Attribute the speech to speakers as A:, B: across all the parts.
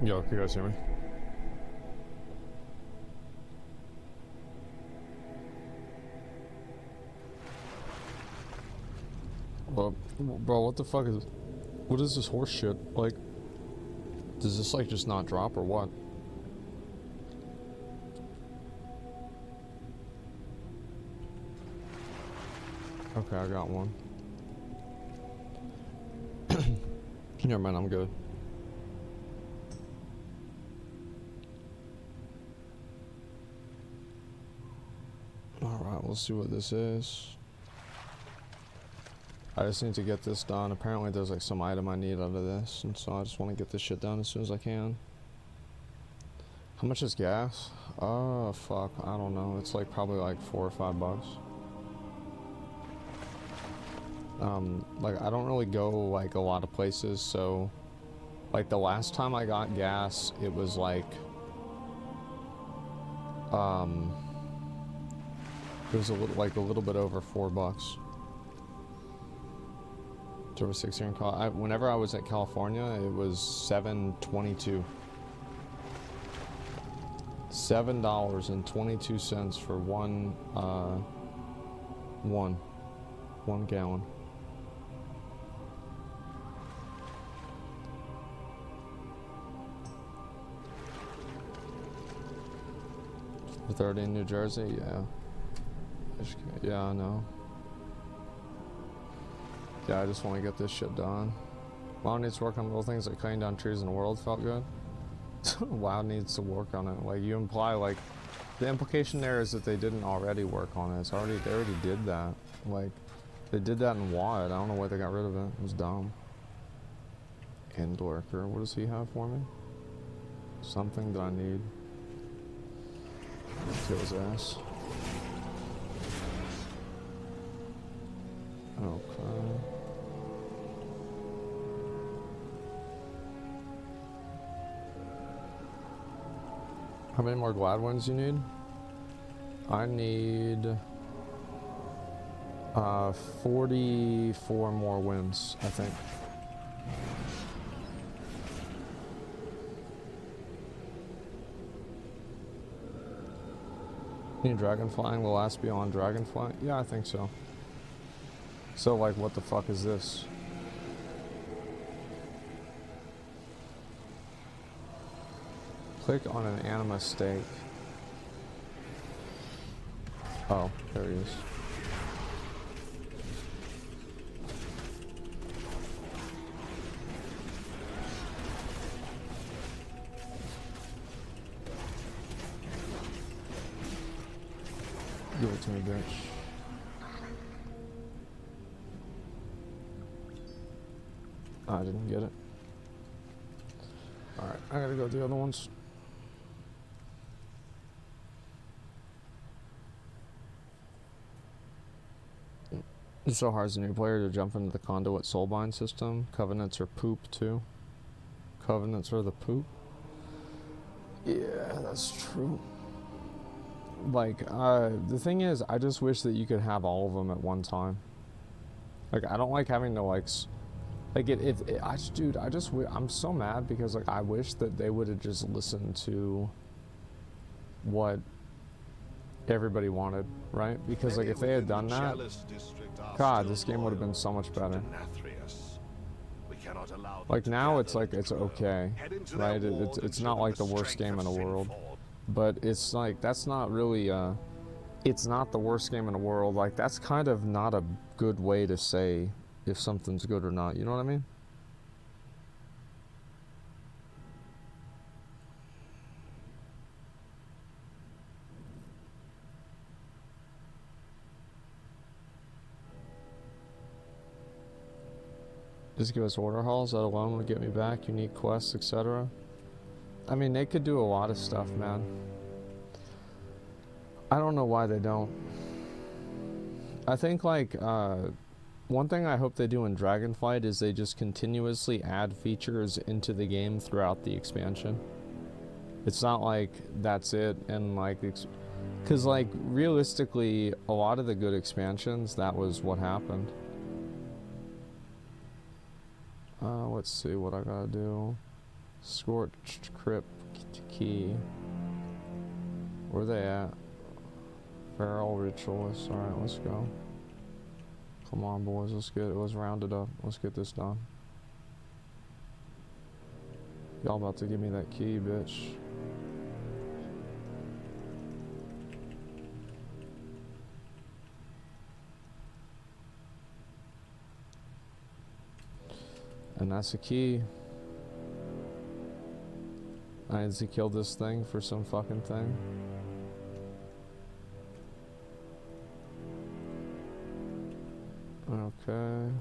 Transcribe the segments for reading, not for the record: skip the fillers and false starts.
A: Yo, can you guys hear me? Well, bro, what the fuck is... What is this horse shit? Like, does this, like, just not drop or what? Okay, I got one. Never mind, I'm good. Alright, we'll see what this is. I just need to get this done. Apparently there's like some item I need out of this, and so I just want to get this shit done as soon as I can. How much is gas? Oh, fuck. I don't know. It's like probably like $4 or $5. Like I don't really go like a lot of places, so like the last time I got gas, it was like it was a little bit over $4. Over 6 here in whenever I was at California, it was $7.22. $7.22 for one gallon. For 30 in New Jersey, yeah. Yeah, I know. Yeah, I just want to get this shit done. WoW needs to work on little things like cutting down trees in the world felt good. WoW needs to work on it. Like, you imply, like, the implication there is that they didn't already work on it. They already did that. Like, they did that in WoD. I don't know why they got rid of it. It was dumb. End lurker. What does he have for me? Something that I need. Kill his ass. Okay. How many more glad ones you need? I need 44 more wins, I think. Need dragon flying will last beyond dragonfly? Yeah, I think so. So like, what the fuck is this? Click on an anima stake. Oh, there he is. Give it to me, bitch. I didn't get it. Alright, I gotta go to the other ones. It's so hard as a new player to jump into the conduit soulbind system. Covenants are poop too. Covenants are the poop. Yeah, that's true. Like, the thing is, I just wish that you could have all of them at one time. Like, I don't like having to, like, dude, I'm so mad because, like, I wish that they would have just listened to what everybody wanted, right? Because, like, if they had done that, God, this game would have been so much better. Like, now it's like, it's okay, right? It's not like the worst game in the world. But it's like, that's not really, it's not the worst game in the world. Like, that's kind of not a good way to say if something's good or not. You know what I mean? Just give us order halls. That alone would get me back. Unique quests, etc. I mean, they could do a lot of stuff, man. I don't know why they don't. I think, like, one thing I hope they do in Dragonflight is they just continuously add features into the game throughout the expansion. It's not like that's it, and, like, because, like, realistically, a lot of the good expansions, that was what happened. Let's see what I gotta do. Scorched Crypt Key. Where are they at? Feral Ritualist. Alright, let's go. Come on, boys. Let's round it up. Let's get this done. Y'all about to give me that key, bitch. And that's the key. I need to kill this thing for some fucking thing. Okay.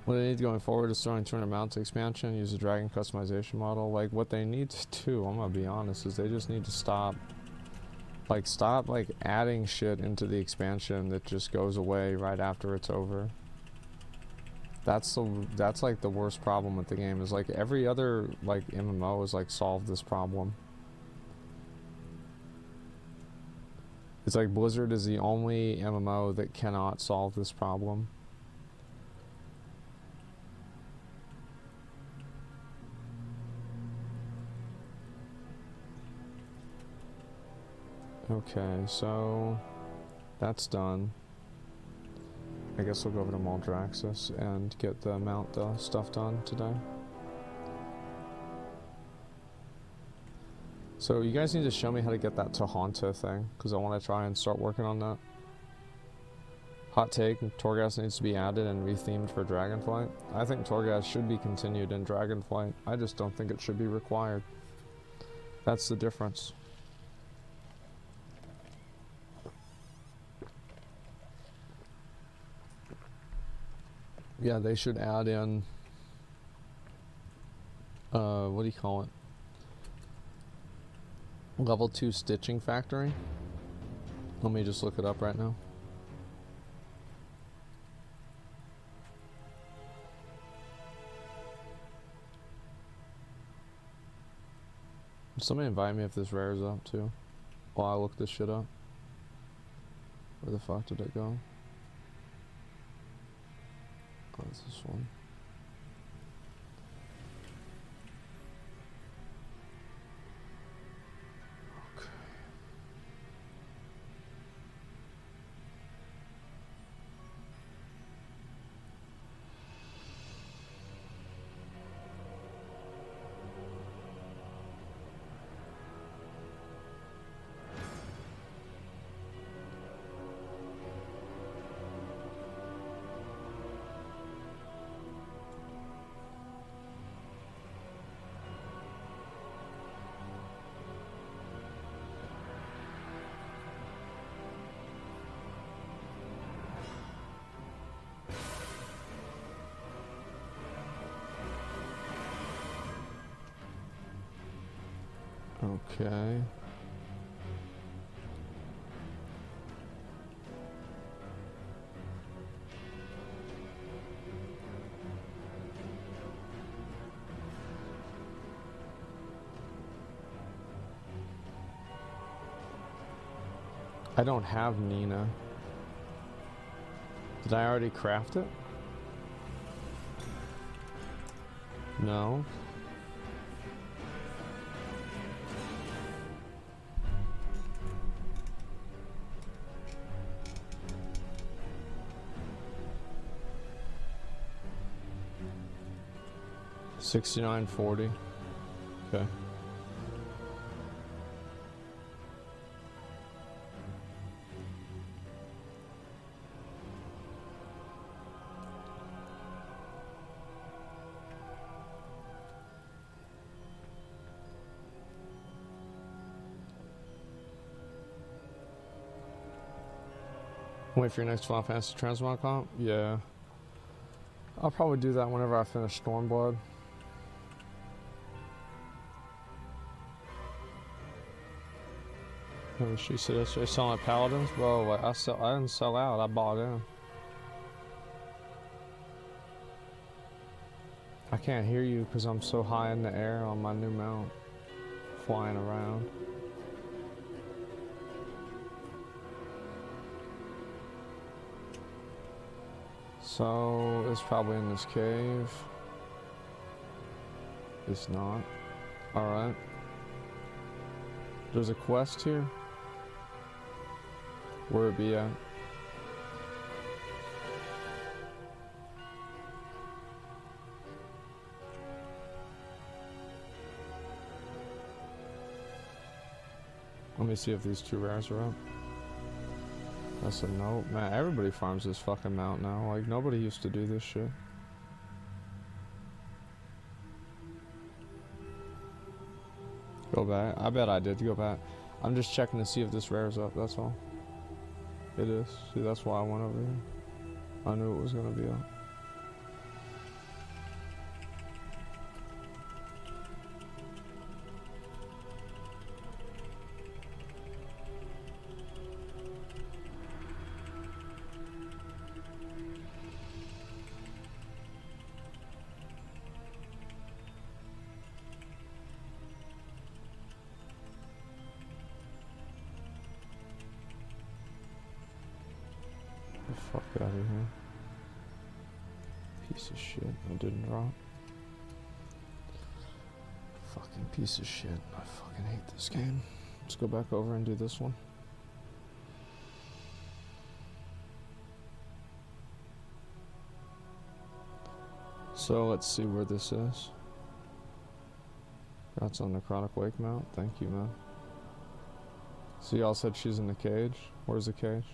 A: What they need going forward is throwing 200 mounts expansion, use a dragon customization model. Like, what they need to do, I'm gonna be honest, is they just need to stop adding shit into the expansion that just goes away right after it's over. That's like the worst problem with the game, is like every other like MMO has like solved this problem. It's like Blizzard is the only MMO that cannot solve this problem. Okay, so that's done. I guess we'll go over to Maldraxxus and get the mount stuff done today. So you guys need to show me how to get that Tahanta thing, because I want to try and start working on that. Hot take, Torghast needs to be added and rethemed for Dragonflight. I think Torghast should be continued in Dragonflight. I just don't think it should be required. That's the difference. Yeah, they should add in, what do you call it? Level 2 stitching factory. Let me just look it up right now. Somebody invite me if this rares up too, while I look this shit up. Where the fuck did it go? Oh, it's this one. Okay. I don't have Nina. Did I already craft it? No. $69.40. Okay. Wait for your next Final Fantasy Transmog comp? Yeah. I'll probably do that whenever I finish Stormblood. Oh, she said yesterday selling at Paladins? Bro, like, I didn't sell out, I bought in. I can't hear you because I'm so high in the air on my new mount. Flying around. So, it's probably in this cave. It's not. Alright. There's a quest here. Where it be at? Let me see if these 2 rares are up. That's a note. Man, everybody farms this fucking mount now. Like, nobody used to do this shit. Go back. I bet I did go back. I'm just checking to see if this rare's up, that's all. It is. See, that's why I went over here. I knew it was gonna be up. The fuck out of here. Piece of shit. I didn't drop. Fucking piece of shit. I fucking hate this game. Let's go back over and do this one. So let's see where this is. That's on Necrotic Wake mount. Thank you, man. So y'all said she's in the cage. Where's the cage?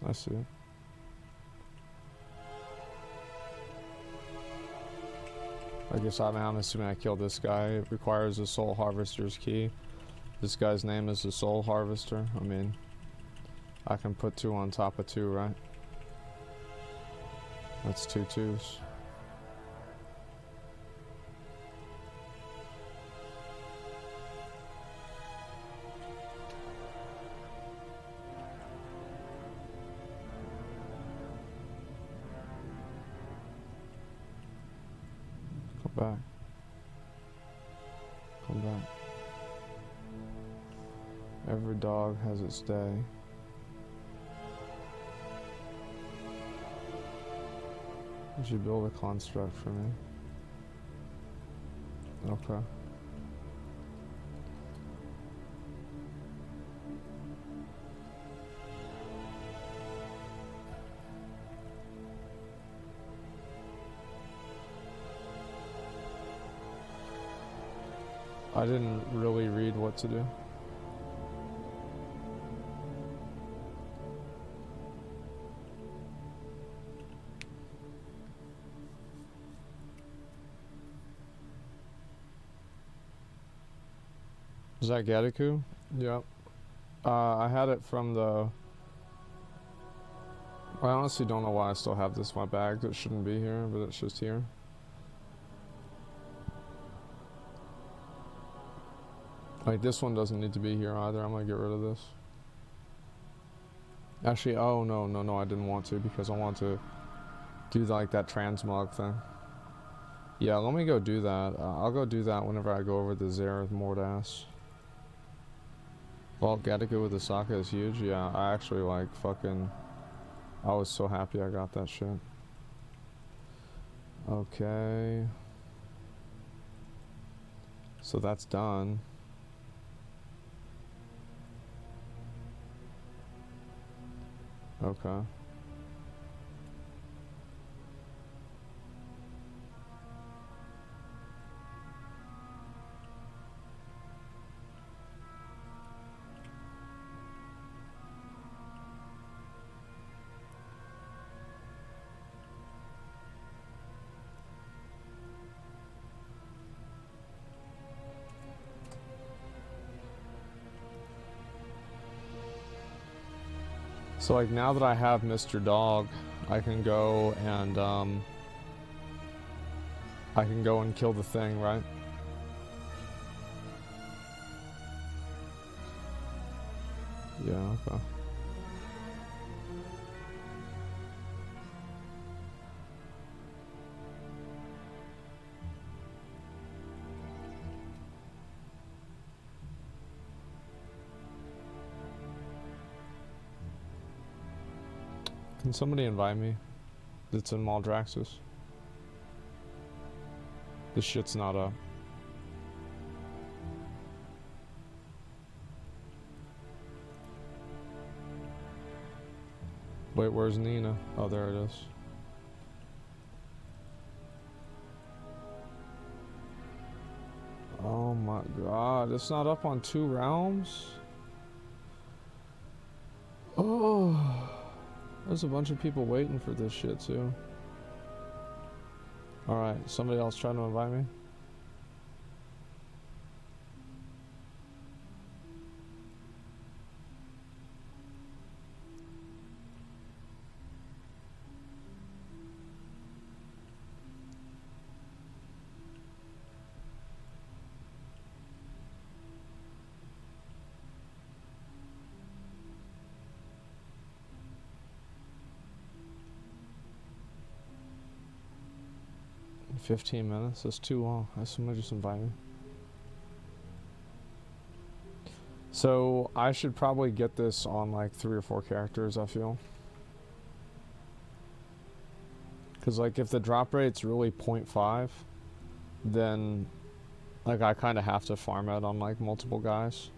A: I see it. I guess I'm assuming I killed this guy. It requires a Soul Harvester's key. This guy's name is the Soul Harvester. I mean, I can put 2 on top of 2, right? That's 2 2s. Back. Come back. Every dog has its day. Would you build a construct for me? Okay. I didn't really read what to do. Is that Gattaku? Yep. I had it from the... I honestly don't know why I still have this in my bag. It shouldn't be here, but it's just here. Like, this one doesn't need to be here either. I'm gonna get rid of this. Actually, oh, no, I didn't want to because I want to do, like, that transmog thing. Yeah, let me go do that. I'll go do that whenever I go over the Zareth Mordas. Well, Gattaku with the Sokka is huge. Yeah, I actually, like, fucking... I was so happy I got that shit. Okay. So that's done. Okay. So, like, now that I have Mr. Dog, I can go and kill the thing, right? Yeah, okay. Can somebody invite me? That's in Maldraxxus. This shit's not up. Wait, where's Nina? Oh, there it is. Oh my god, it's not up on 2 realms? Oh, there's a bunch of people waiting for this shit too. Alright, somebody else trying to invite me? In 15 minutes? That's too long. Somebody just invite me. So I should probably get this on like 3 or 4 characters, I feel. Cause like if the drop rate's really 0.5, then like I kind of have to farm it on like multiple guys.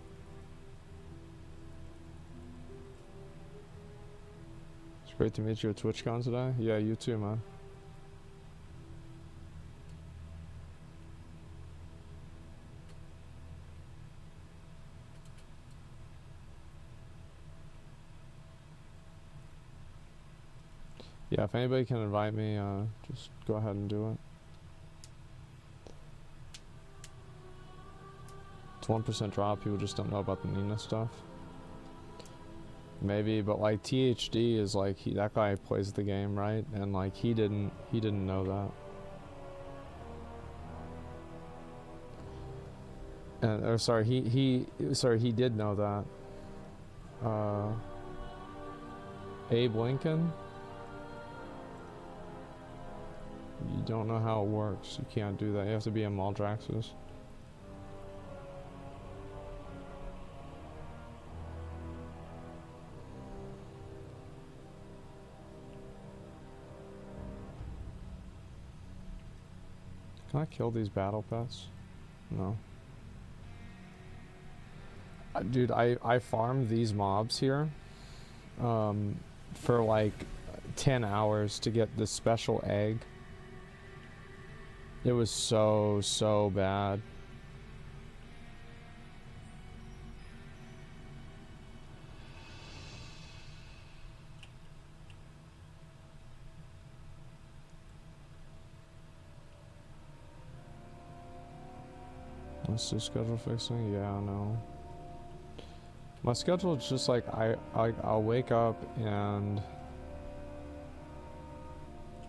A: It's great to meet you at TwitchCon today. Yeah, you too, man. Yeah, if anybody can invite me, just go ahead and do it. It's 1% drop, people just don't know about the Nina stuff. Maybe, but like THD is like, that guy plays the game, right? And like he didn't know that. And, or sorry, he did know that. Abe Lincoln? You don't know how it works. You can't do that. You have to be in Maldraxxus. Can I kill these battle pets? No. Dude, I farmed these mobs here for like 10 hours to get this special egg. It was so bad. Let's do schedule fixing. Yeah, I know. My schedule is just like I'll wake up and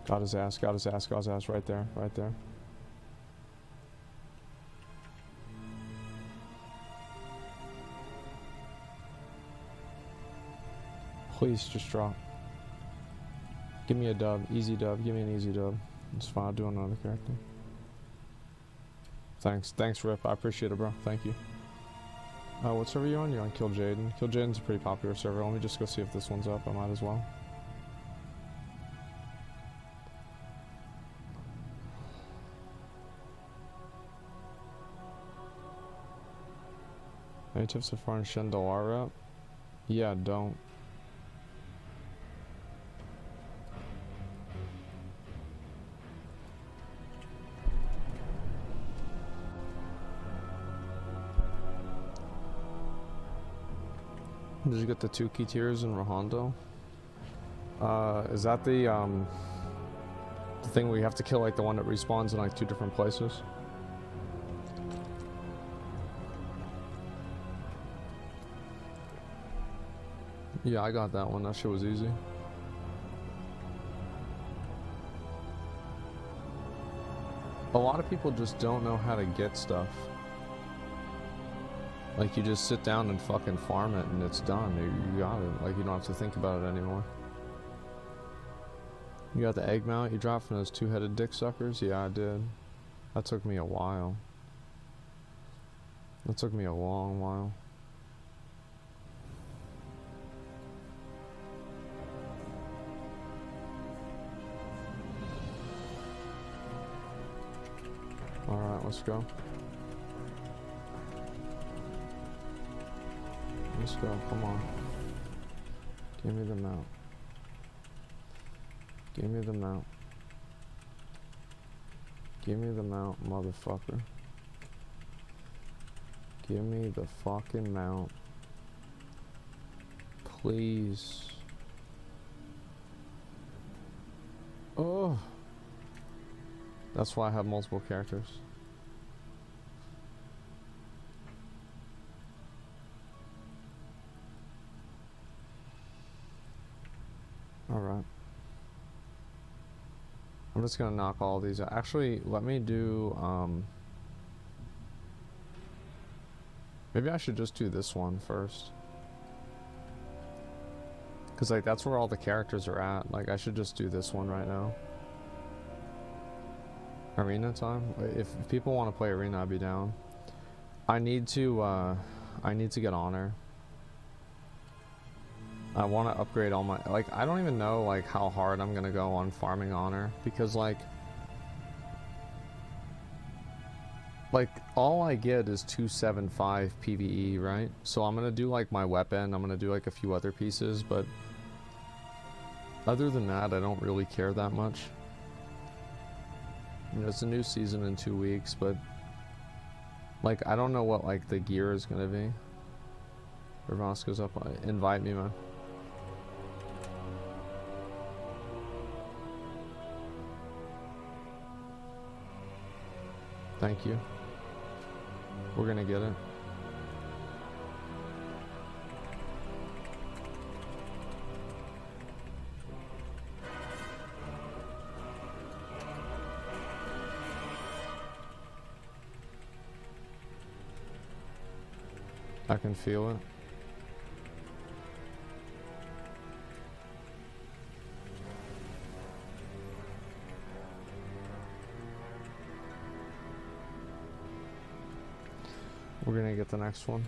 A: got his ass right there, right there. Please just drop. Give me a dub, easy dub. Give me an easy dub. It's fine. I'll do another character. Thanks, Rip. I appreciate it, bro. Thank you. What server are you on? You're on Kill Jaden. Kill Jaden's a pretty popular server. Let me just go see if this one's up. I might as well. Any tips so far in Shendalara? Yeah, don't. Did you get the 2 key tiers in Rohondo? Is that the thing where you have to kill like the one that respawns in like 2 different places? Yeah, I got that one. That shit was easy. A lot of people just don't know how to get stuff. Like, you just sit down and fucking farm it and it's done. You got it. Like, you don't have to think about it anymore. You got the egg mount you dropped from those 2-headed dick suckers? Yeah, I did. That took me a while. That took me a long while. let's go. Let's go, come on. Give me the mount. Give me the mount. Give me the mount, motherfucker. Give me the fucking mount. Please. Oh. That's why I have multiple characters. Alright. I'm just gonna knock all these out. Actually, let me do, maybe I should just do this one first. Cause like, that's where all the characters are at. Like, I should just do this one right now. Arena time? If people want to play arena, I'd be down. I need to get honor. I want to upgrade all my, like, I don't even know like how hard I'm gonna go on farming honor, because like all I get is 275 PvE, right? So I'm gonna do like my weapon, I'm gonna do like a few other pieces, but other than that, I don't really care that much. You know, it's a new season in 2 weeks, but like I don't know what like the gear is gonna be. Ramos goes up, invite me, man. Thank you. We're gonna get it. I can feel it. We're gonna get the next one.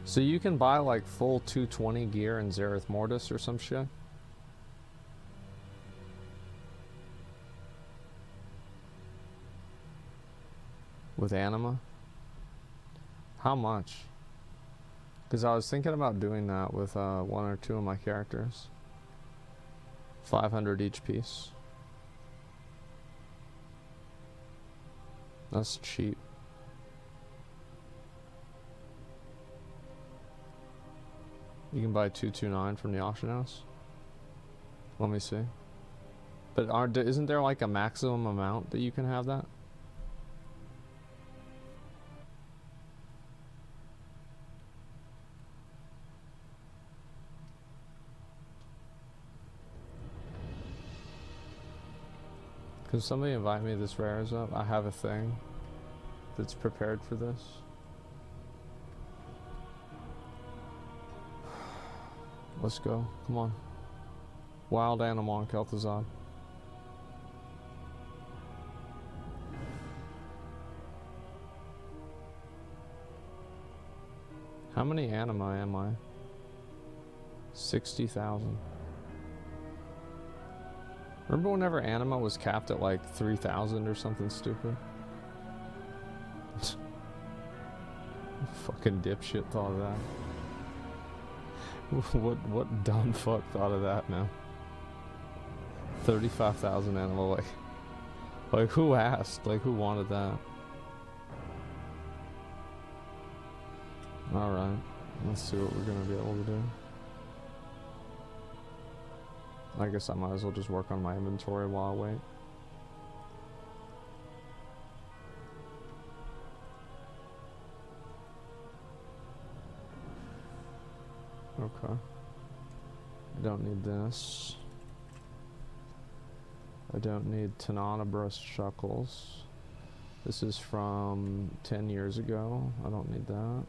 A: So you can buy like full 220 gear in Zereth Mortis or some shit? With Anima? How much? Because I was thinking about doing that with one or two of my characters. 500 each piece. That's cheap. You can buy 229 from the auction house. Let me see. But isn't there like a maximum amount that you can have that? Can somebody invite me? This rare is up. I have a thing that's prepared for this. Let's go. Come on. Wild animal on Kel'Thuzad. How many anima am I? 60,000. Remember whenever anima was capped at like 3,000 or something stupid? Fucking dipshit thought of that. What dumb fuck thought of that, man? 35,000 anima, like who asked? Like who wanted that? Alright, let's see what we're gonna be able to do. I guess I might as well just work on my inventory while I wait. Okay. I don't need this. I don't need Tananabras Shuckles. This is from 10 years ago. I don't need that.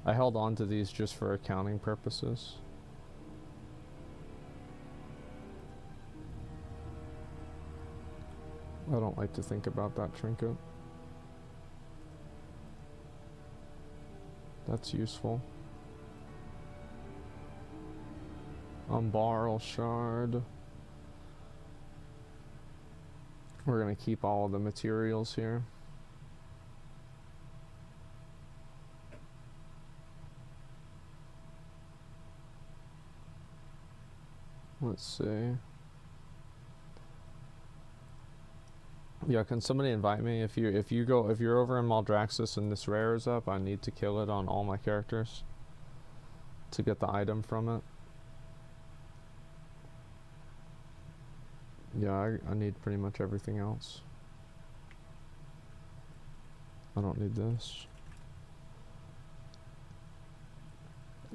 A: I held on to these just for accounting purposes. I don't like to think about that trinket. That's useful. Barrel shard. We're gonna keep all of the materials here. Let's see. Yeah, can somebody invite me if you're over in Maldraxxus and this rare is up? I need to kill it on all my characters to get the item from it. Yeah, I need pretty much everything else. I don't need this.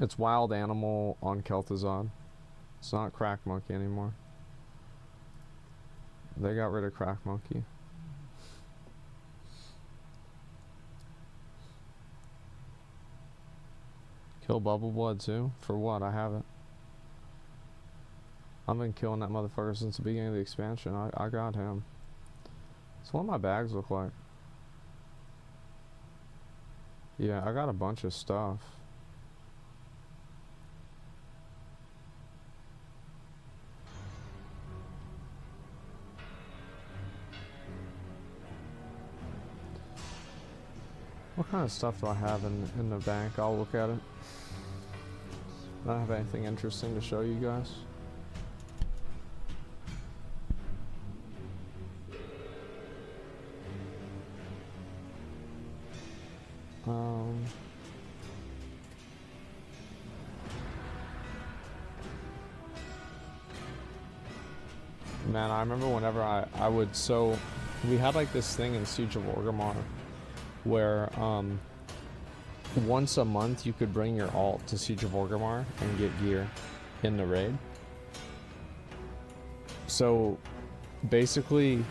A: It's wild animal on Kel'Thuzad. It's not Crack Monkey anymore. They got rid of Crack Monkey. Kill Bubble Blood too? For what? I haven't. I've been killing that motherfucker since the beginning of the expansion. I got him. So what do my bags look like? Yeah, I got a bunch of stuff. What kind of stuff do I have in the bank? I'll look at it. I don't have anything interesting to show you guys. Man, I remember whenever I would, so we had like this thing in Siege of Orgrimmar where once a month you could bring your alt to Siege of Orgrimmar and get gear in the raid. So basically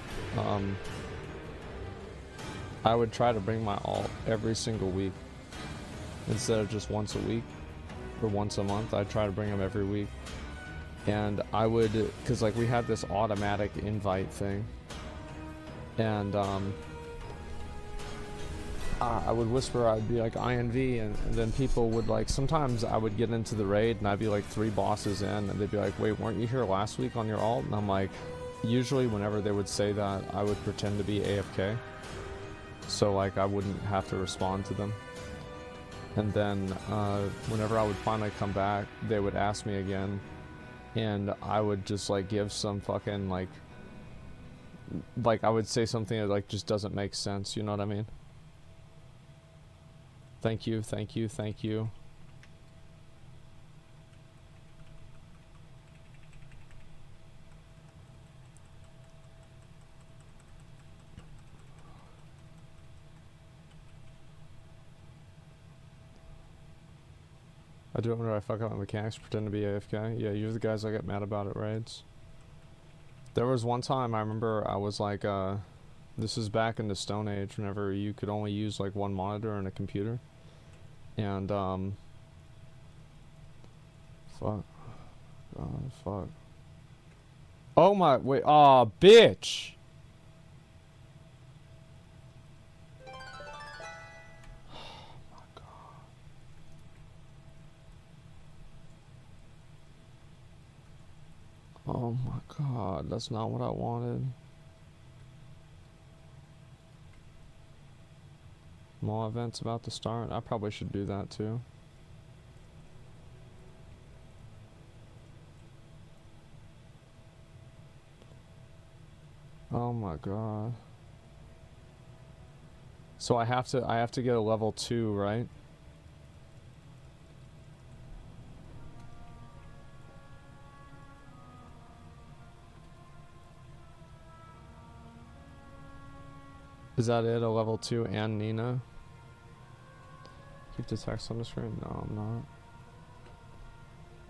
A: I would try to bring my alt every single week instead of just once a week or once a month. I'd try to bring them every week. And I would, because like we had this automatic invite thing, and I would whisper, I'd be like INV, and then people would like, sometimes I would get into the raid and I'd be like 3 bosses in and they'd be like, wait, weren't you here last week on your alt? And I'm like, usually whenever they would say that, I would pretend to be AFK, so like I wouldn't have to respond to them. And then whenever I would finally come back, they would ask me again, and I would just like give some fucking like I would say something that like just doesn't make sense, you know what I mean? Thank you, thank you, thank you. I do it whenever I fuck up my mechanics, pretend to be AFK. Yeah, you're the guys I get mad about at raids. There was one time I remember I was like, this is back in the Stone Age, whenever you could only use like one monitor and a computer. And, fuck. Fuck. Oh my, wait, aw, bitch! Oh my god, that's not what I wanted. More events about to start. I probably should do that too. Oh my god. So I have to get a level 2, right? Is that it? A level 2 and Nina? Keep the text on the screen? No, I'm not.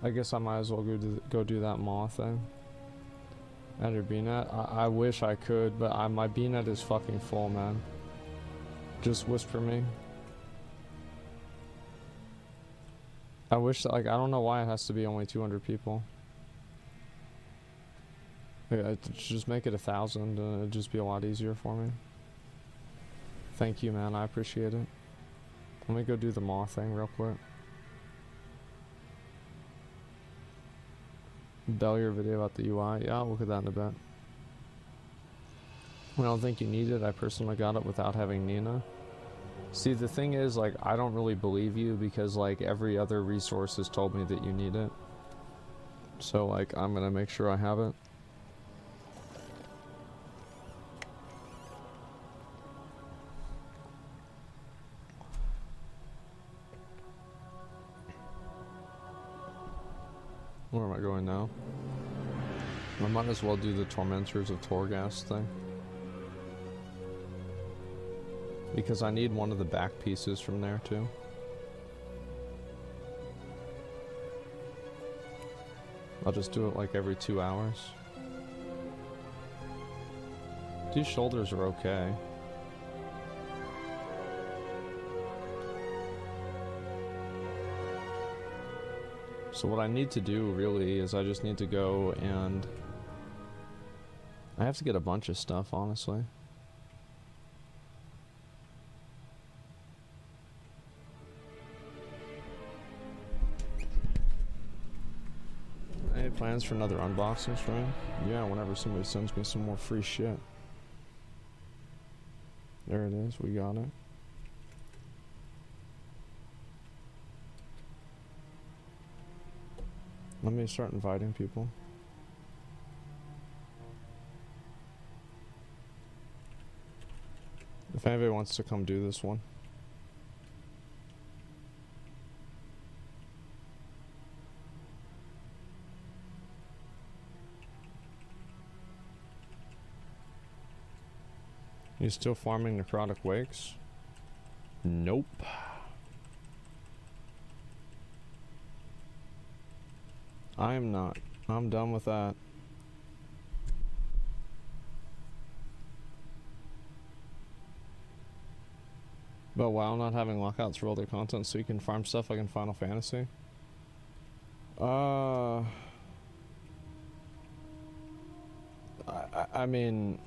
A: I guess I might as well go do that Maw thing. Add your BNet? I wish I could, but my BNet is fucking full, man. Just whisper me. I wish that, like, I don't know why it has to be only 200 people. Like, just make it 1,000 and it'd just be a lot easier for me. Thank you, man. I appreciate it. Let me go do the maw thing real quick. Bell your video about the UI. Yeah, I'll look at that in a bit. I don't think you need it. I personally got it without having Nina. See, the thing is, like, I don't really believe you because, like, every other resource has told me that you need it. So, like, I'm gonna make sure I have it. Where am I going now? I might as well do the Tormentors of Torghast thing. Because I need one of the back pieces from there too. I'll just do it like every 2 hours. These shoulders are okay. So what I need to do really is I just need to go and I have to get a bunch of stuff, honestly. Any plans for another unboxing stream? Yeah, whenever somebody sends me some more free shit. There it is, we got it. Let me start inviting people. If anybody wants to come do this one. You still farming necrotic wakes? Nope. I am not. I'm done with that. But while not having lockouts for older content so you can farm stuff like in Final Fantasy? I mean...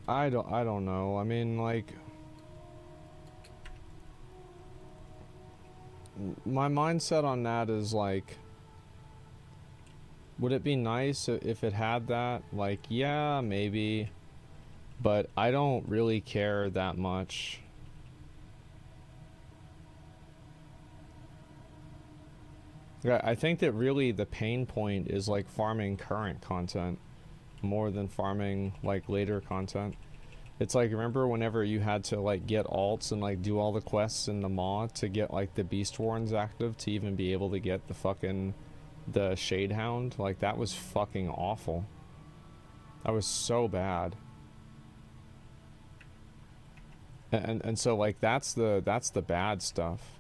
A: I don't know. I mean, like... My mindset on that is like, would it be nice if it had that? Like, yeah, maybe, but I don't really care that much. Yeah, I think that really the pain point is like farming current content more than farming like later content. It's like, remember whenever you had to like get alts and like do all the quests in the Maw to get like the Beast Warrens active to even be able to get the fucking the Shade Hound? Like that was fucking awful. That was so bad. And so like that's the bad stuff.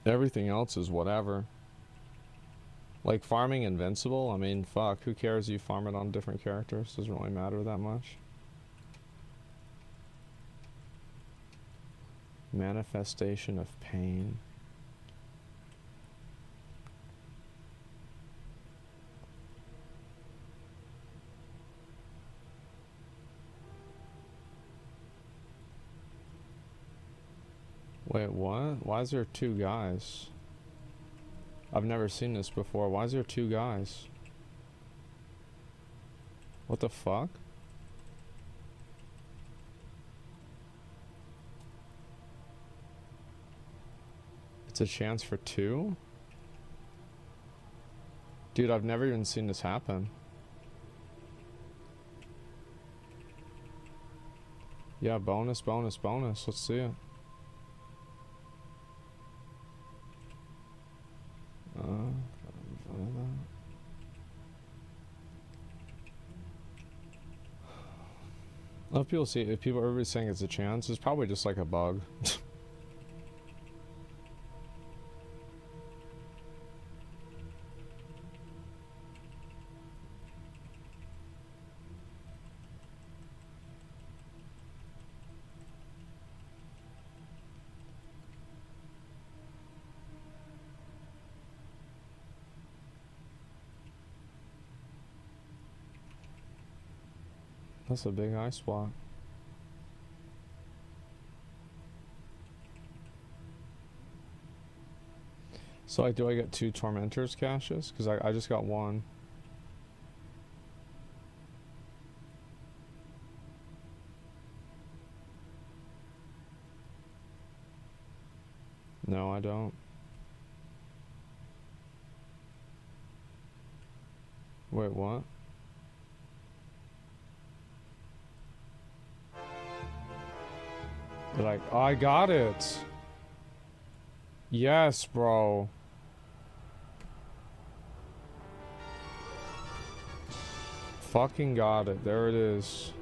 A: Everything else is whatever. Like farming Invincible, I mean, fuck, who cares if you farm it on different characters? Doesn't really matter that much. Manifestation of pain. Wait, what? Why is there 2 guys? I've never seen this before. Why is there 2 guys? What the fuck? It's a chance for 2? Dude, I've never even seen this happen. Yeah, bonus, bonus, bonus. Let's see it. A lot of people see it. If everybody's saying it's a chance, it's probably just like a bug. That's a big eye spot. So like, do I get 2 Tormentors caches? Because I just got 1. No, I don't. Wait, what? Did I? Oh, I got it! Yes, bro. Fucking got it. There it is.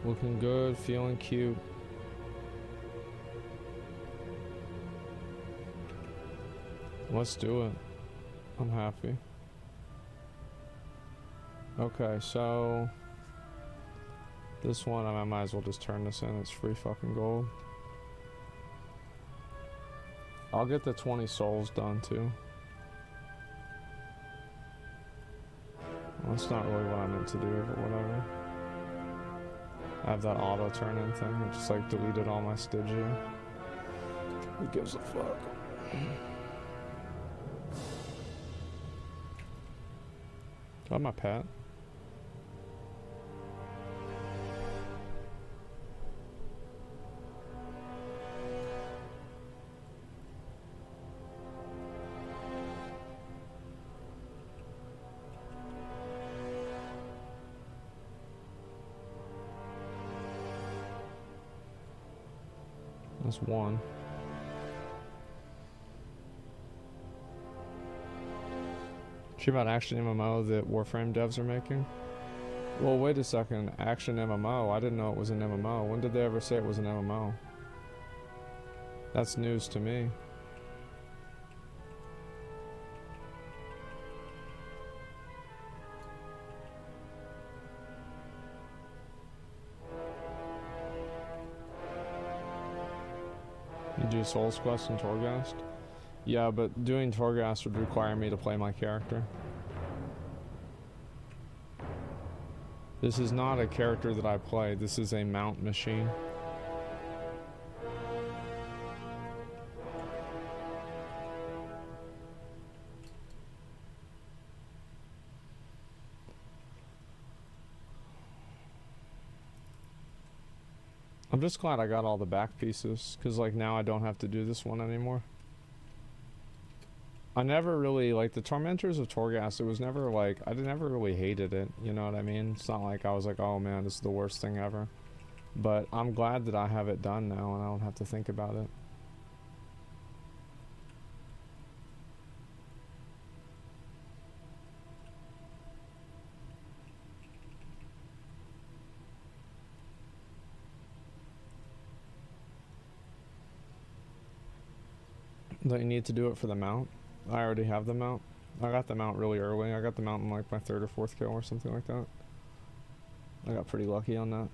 A: Looking good, feeling cute. Let's do it. I'm happy. Okay, so this one, I might as well just turn this in. It's free fucking gold. I'll get the 20 souls done too. Well, that's not really what I meant to do, but whatever. I have that auto turn in thing. I just like deleted all my Stygia. Who gives a fuck? Do I have my pet? That's 1. She about Action MMO that Warframe devs are making? Well, wait a second. Action MMO? I didn't know it was an MMO. When did they ever say it was an MMO? That's news to me. You do Souls Quest and Torghast? Yeah, but doing Torghast would require me to play my character. This is not a character that I play. This is a mount machine. I'm just glad I got all the back pieces, because like now I don't have to do this one anymore. I never really, like, the Tormentors of Torghast, it was never like, I never really hated it, you know what I mean? It's not like I was like, oh man, this is the worst thing ever. But I'm glad that I have it done now and I don't have to think about it. Don't you need to do it for the mount? I already have the mount. I got the mount really early. I got the mount in like my 3rd or 4th kill or something like that. I got pretty lucky on that.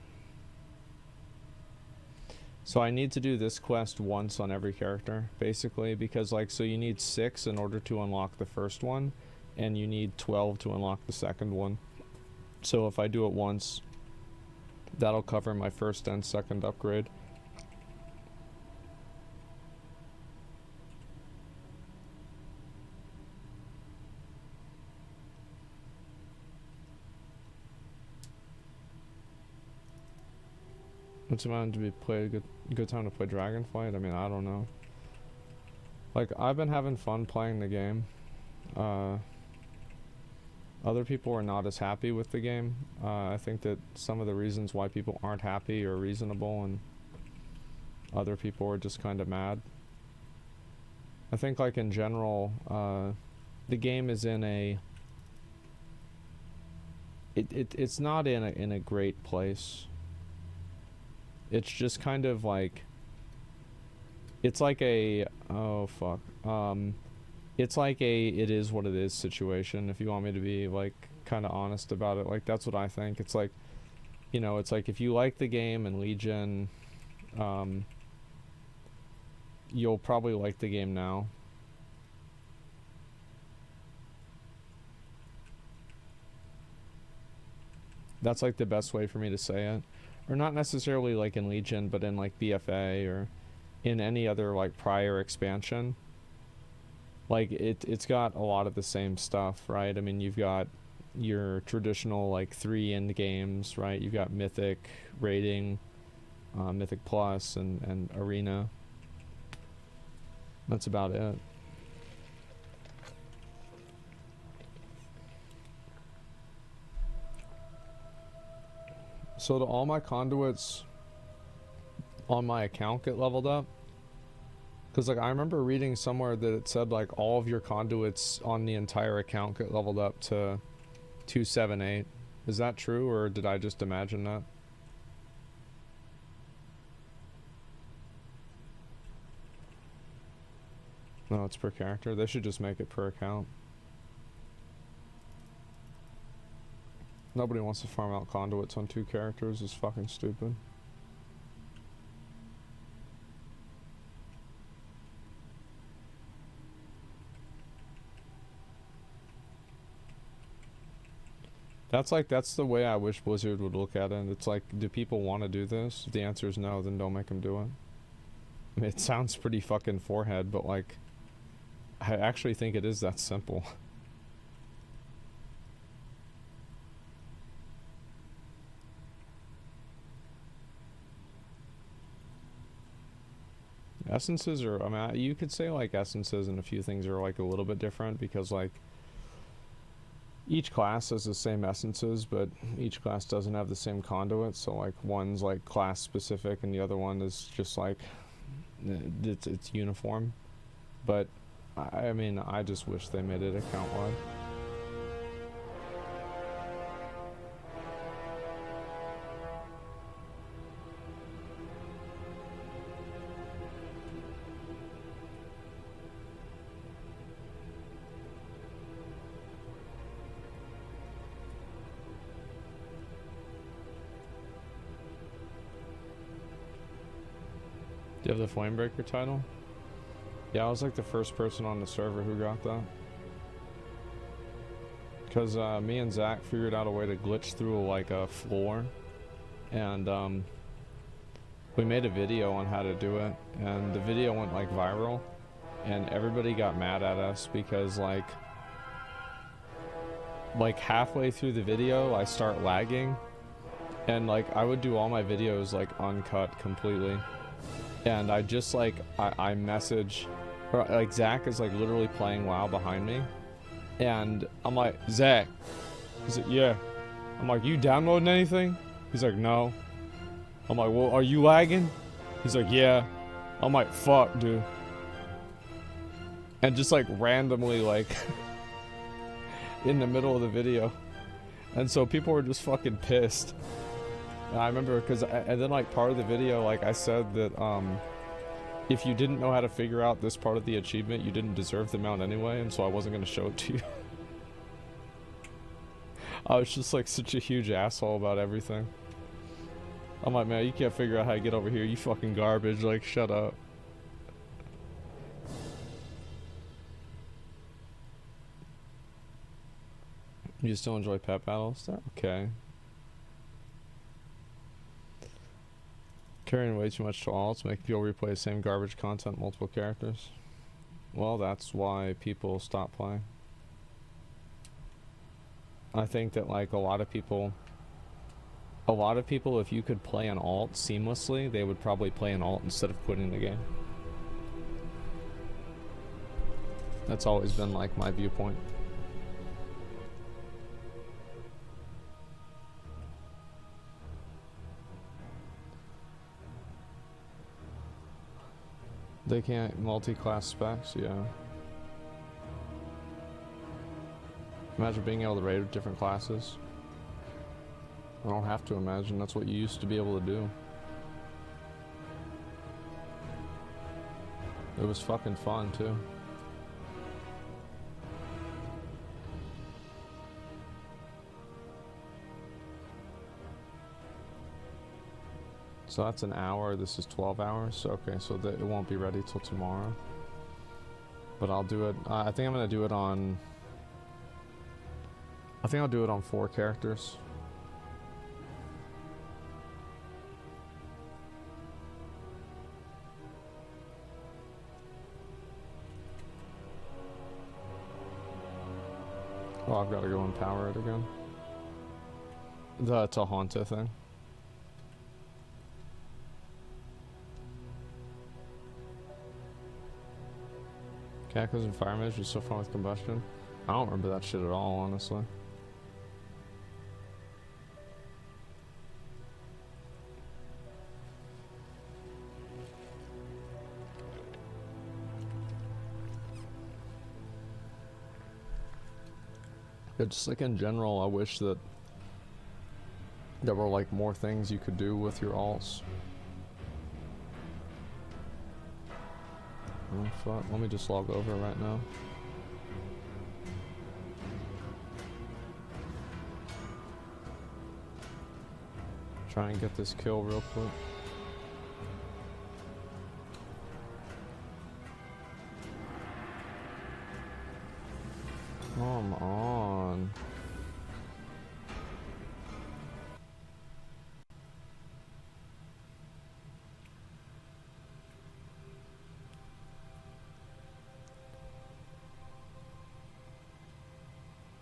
A: So I need to do this quest once on every character, basically, because like, so you need 6 in order to unlock the first one, and you need 12 to unlock the second one. So if I do it once, that'll cover my first and second upgrade. What's the time to be played? Good time to play Dragonflight? I mean, I don't know. Like, I've been having fun playing the game. Other people are not as happy with the game. I think that some of the reasons why people aren't happy are reasonable, and other people are just kind of mad. I think, like, in general, the game is in a... It's not in a great place. It's just kind of like, it's like a, oh fuck, it's like a it is what it is situation, if you want me to be like kind of honest about it. Like, that's what I think. It's like, you know, it's like if you like the game and Legion, you'll probably like the game now. That's like the best way for me to say it. Or not necessarily like in Legion, but in like BFA or in any other like prior expansion. Like it's got a lot of the same stuff, right? I mean, you've got your traditional like 3 end games, right? You've got Mythic, Raiding, Mythic Plus, and Arena. That's about it. So do all my conduits on my account get leveled up? Because like I remember reading somewhere that it said like all of your conduits on the entire account get leveled up to 278. Is that true, or did I just imagine that? No, it's per character. They should just make it per account. Nobody wants to farm out conduits on 2 characters. It's fucking stupid. That's the way I wish Blizzard would look at it. It's like, do people want to do this? If the answer is no, then don't make them do it. I mean, it sounds pretty fucking forehead, but like, I actually think it is that simple. Essences are, I mean, you could say like essences and a few things are like a little bit different because like each class has the same essences, but each class doesn't have the same conduits. So like one's like class specific and the other one is just like it's uniform. But I mean, I just wish they made it account wide. Do you have the Flamebreaker title? Yeah, I was like the first person on the server who got that. Because me and Zach figured out a way to glitch through like a floor. And we made a video on how to do it. And the video went like viral. And everybody got mad at us because like halfway through the video I start lagging. And like I would do all my videos like uncut completely. And I just like I message, or like Zach is like literally playing WoW behind me, and I'm like, Zach, he's like, yeah. I'm like, you downloading anything? He's like, no. I'm like, well, are you lagging? He's like, yeah. I'm like, fuck, dude. And just like randomly like in the middle of the video, and so people were just fucking pissed. And I remember because, and then like part of the video, like I said that if you didn't know how to figure out this part of the achievement, you didn't deserve the mount anyway, and so I wasn't going to show it to you. I was just like such a huge asshole about everything. I'm like, man, you can't figure out how to get over here, you fucking garbage, like shut up. You still enjoy pet battles? They're okay. Carrying way too much to alts, making people replay the same garbage content, multiple characters. Well, that's why people stop playing. I think that like a lot of people, if you could play an alt seamlessly, they would probably play an alt instead of quitting the game. That's always been like my viewpoint. They can't multi-class specs, yeah. Imagine being able to raid with different classes. I don't have to imagine, that's what you used to be able to do. It was fucking fun too. So that's an hour, this is 12 hours. Okay, so it won't be ready till tomorrow. But I'll do it, I think I'm gonna do it on, I think I'll do it on 4 characters. Oh, I've got to go empower it again. It's a Haunta thing. Cacos and fire mage was so fun with combustion. I don't remember that shit at all, honestly. Yeah, just like in general, I wish that there were like more things you could do with your alts. Oh fuck, let me just log over right now. Try and get this kill real quick. Come on.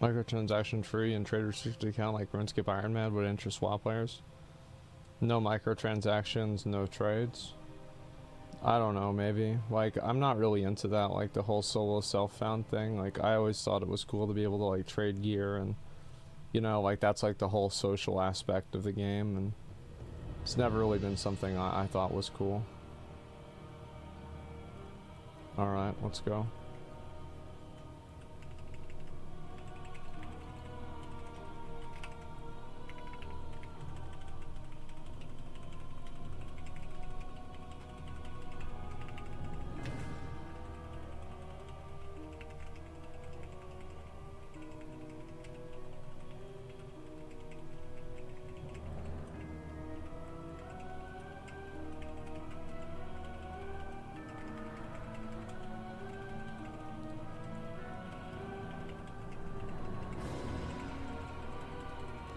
A: Microtransaction free and trade restricted account like RuneScape Iron Man would interest WoW players. No microtransactions, no trades. I don't know, maybe. Like, I'm not really into that, like the whole solo self-found thing. Like, I always thought it was cool to be able to like trade gear and, you know, like that's like the whole social aspect of the game, and it's never really been something I thought was cool. Alright, let's go.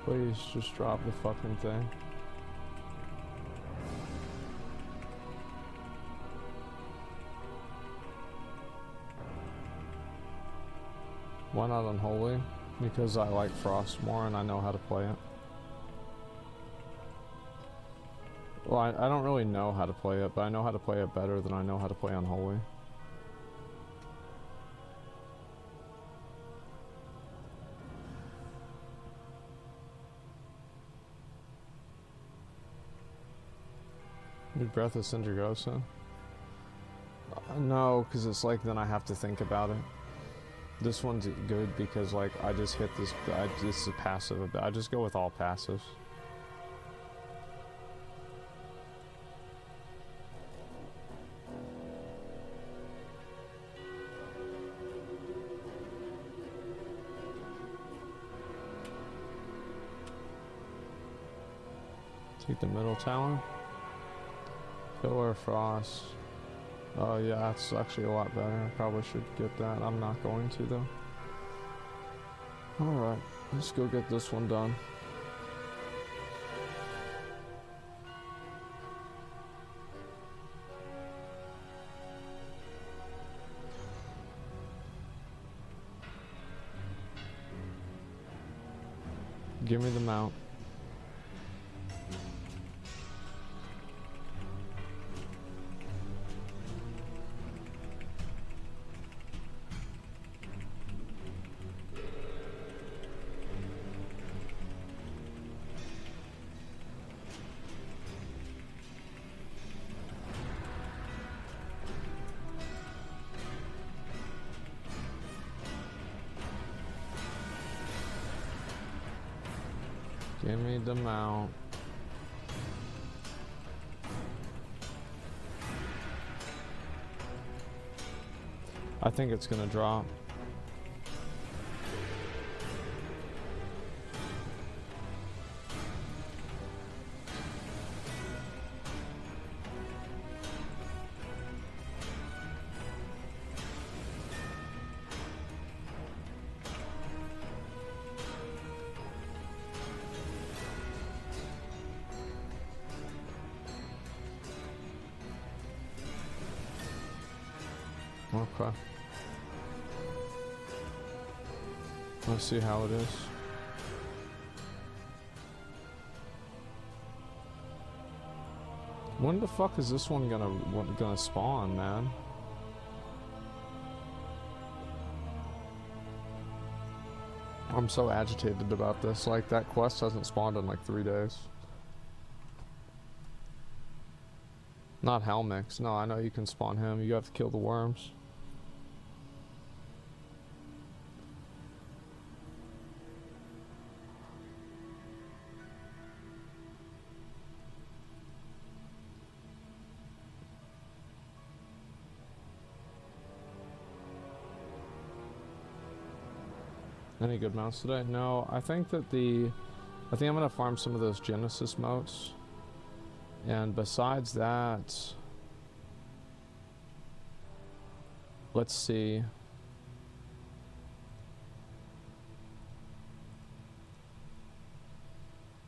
A: Please just drop the fucking thing. Why not Unholy? Because I like Frost more and I know how to play it. Well, I don't really know how to play it, but I know how to play it better than I know how to play Unholy. Your breath is Syndragosa? No, because it's like then I have to think about it. This one's good because like I just hit this, this is passive. I just go with all passives. Take the middle tower. Pillar Frost. Oh yeah, that's actually a lot better. I probably should get that. I'm not going to though. Alright, let's go get this one done. Give me the mount. Give me the mount. I think it's gonna drop. Okay. Let's see how it is. When the fuck is this one gonna spawn, man? I'm so agitated about this. Like, that quest hasn't spawned in like 3 days. Not Helmix. No, I know you can spawn him. You have to kill the worms. Any good mounts today? No, I think that I'm gonna farm some of those Genesis motes. And besides that, let's see.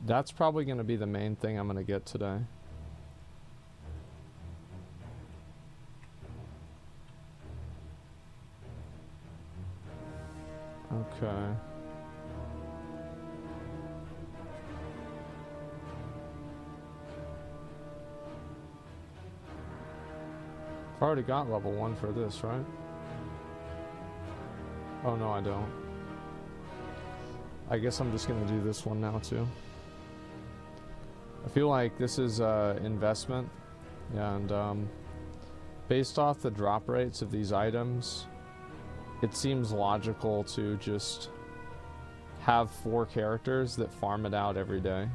A: That's probably gonna be the main thing I'm gonna get today. Okay. I've already got level 1 for this, right? Oh no, I don't. I guess I'm just gonna do this one now too. I feel like this is investment, and based off the drop rates of these items, it seems logical to just have 4 characters that farm it out every day.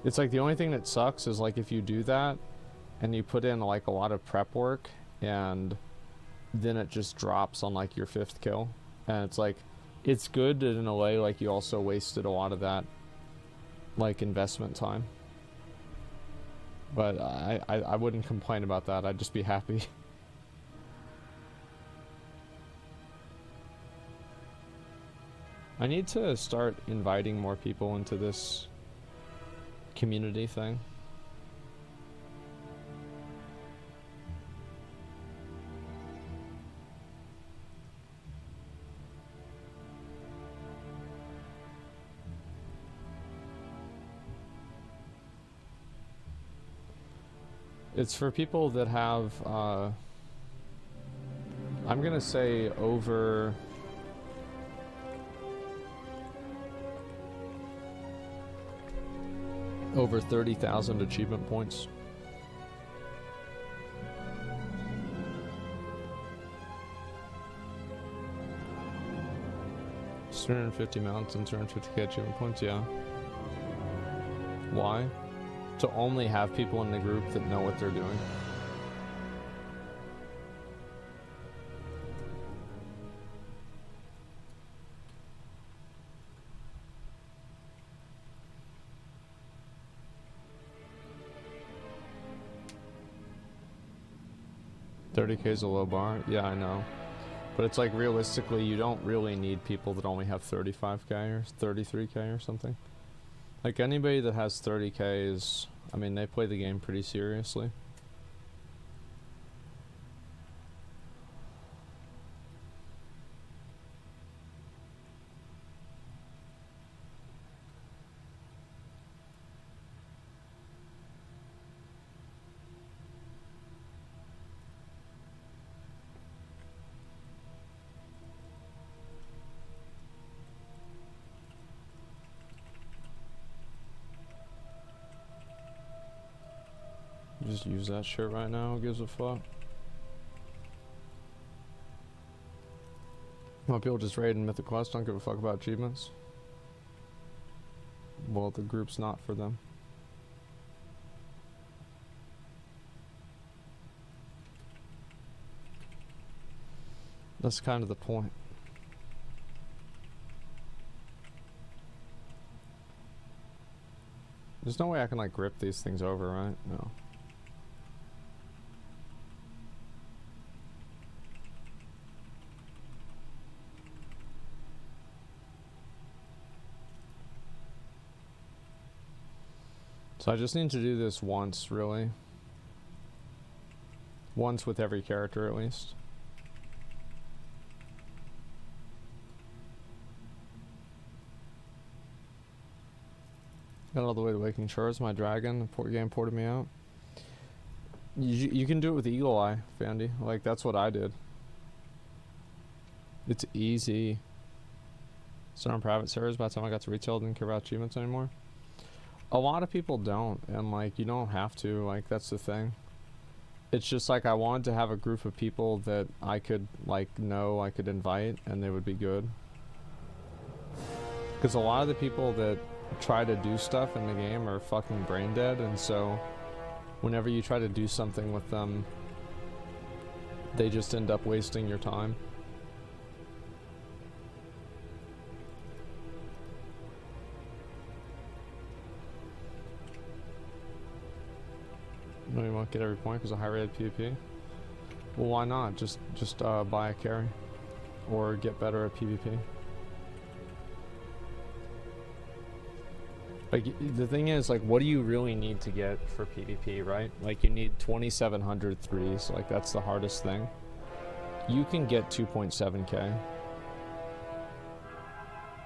A: It's like the only thing that sucks is like if you do that and you put in like a lot of prep work and then it just drops on like your 5th kill, and it's like, it's good in a way, like you also wasted a lot of that like investment time. But I wouldn't complain about that. I'd just be happy. I need to start inviting more people into this community thing. It's for people that have, I'm gonna say over 30,000 achievement points. It's 250 mounts and 250k achievement points, yeah. Why? To only have people in the group that know what they're doing. $30k is a low bar. Yeah, I know. But it's like, realistically, you don't really need people that only have 35k or 33k or something. Like, anybody that has 30k is, I mean, they play the game pretty seriously. Just use that shit right now, who gives a fuck? Want people just raiding Mythic Quest, don't give a fuck about achievements? Well, the group's not for them. That's kind of the point. There's no way I can like grip these things over, right? No. So I just need to do this once, really. Once with every character, at least. Got all the way to Waking Shores, my dragon. The game ported me out. You can do it with Eagle Eye, Fandy. Like, that's what I did. It's easy. Started on private servers by the time I got to retail, didn't care about achievements anymore. A lot of people don't, and like, you don't have to. Like, that's the thing. It's just like I wanted to have a group of people that I could like know I could invite, and they would be good. Because a lot of the people that try to do stuff in the game are fucking brain dead, and so whenever you try to do something with them, they just end up wasting your time. No, you won't get every point because of high rated PvP. Well, why not? Just buy a carry or get better at PvP. Like, the thing is, like, what do you really need to get for PvP, right? Like, you need 2,700 threes. Like, that's the hardest thing. You can get 2.7k.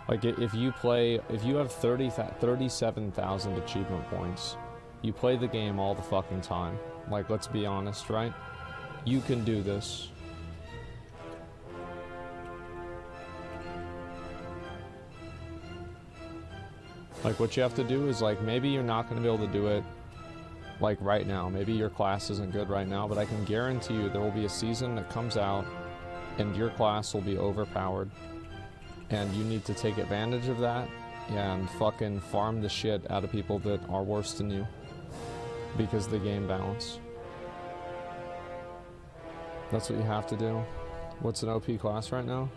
A: Like, if you have 37,000 achievement points, you play the game all the fucking time. Like, let's be honest, right? You can do this. Like, what you have to do is, like, maybe you're not going to be able to do it, like, right now. Maybe your class isn't good right now, but I can guarantee you there will be a season that comes out and your class will be overpowered. And you need to take advantage of that and fucking farm the shit out of people that are worse than you. Because of the game balance. That's what you have to do. What's an OP class right now?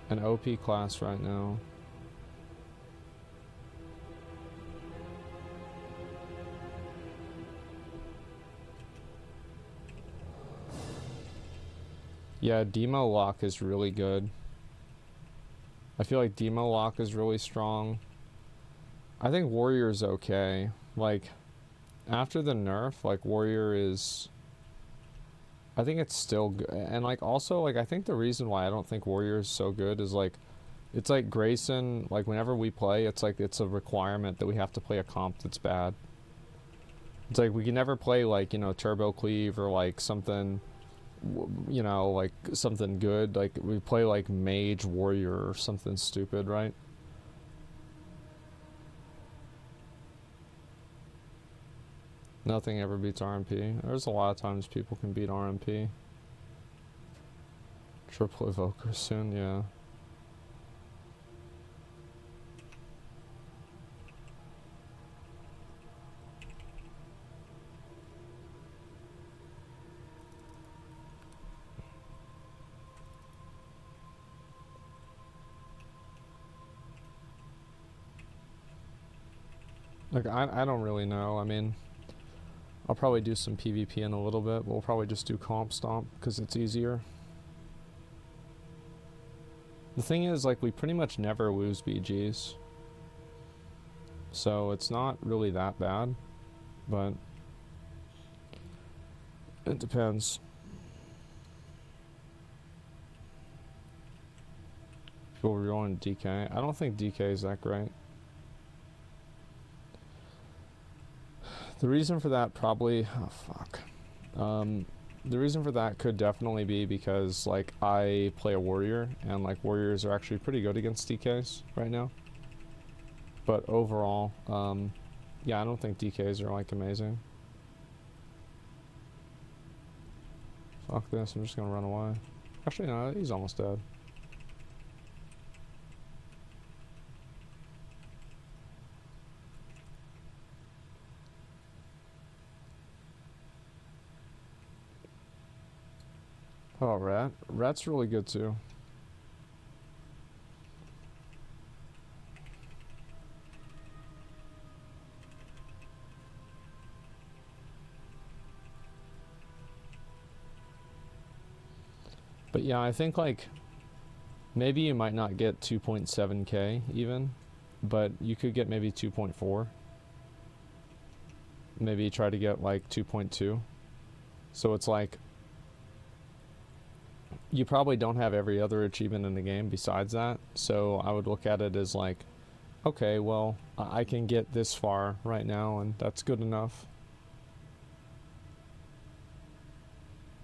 A: An OP class right now. Yeah, Demo Lock is really good. I feel like Demo Lock is really strong. I think Warrior is okay. Like, after the nerf, like, Warrior is... I think it's still good. And, like, also, like, I think the reason why I don't think Warrior is so good is, like, it's like Grayson, like, whenever we play, it's like, it's a requirement that we have to play a comp that's bad. It's like, we can never play, like, you know, Turbo Cleave or, like, something, you know, like, something good. Like, we play, like, Mage Warrior or something stupid, right? Nothing ever beats RMP. There's a lot of times people can beat RMP. Triple Evoker soon, yeah. Like, I don't really know. I mean, I'll probably do some PvP in a little bit. We'll probably just do Comp Stomp because it's easier. The thing is, like, we pretty much never lose BGs. So it's not really that bad, but it depends. People rolling DK. I don't think DK is that great. The reason for that probably... Oh, fuck. The reason for that could definitely be because, like, I play a Warrior, and, like, Warriors are actually pretty good against DKs right now. But overall, yeah, I don't think DKs are, like, amazing. Fuck this, I'm just gonna run away. Actually, no, he's almost dead. Oh, Rat. Rat's really good too. But yeah, I think, like, maybe you might not get 2.7k even, but you could get maybe 2.4. Maybe try to get like 2.2. So it's like you probably don't have every other achievement in the game besides that. So I would look at it as like, okay, well, I can get this far right now, and that's good enough.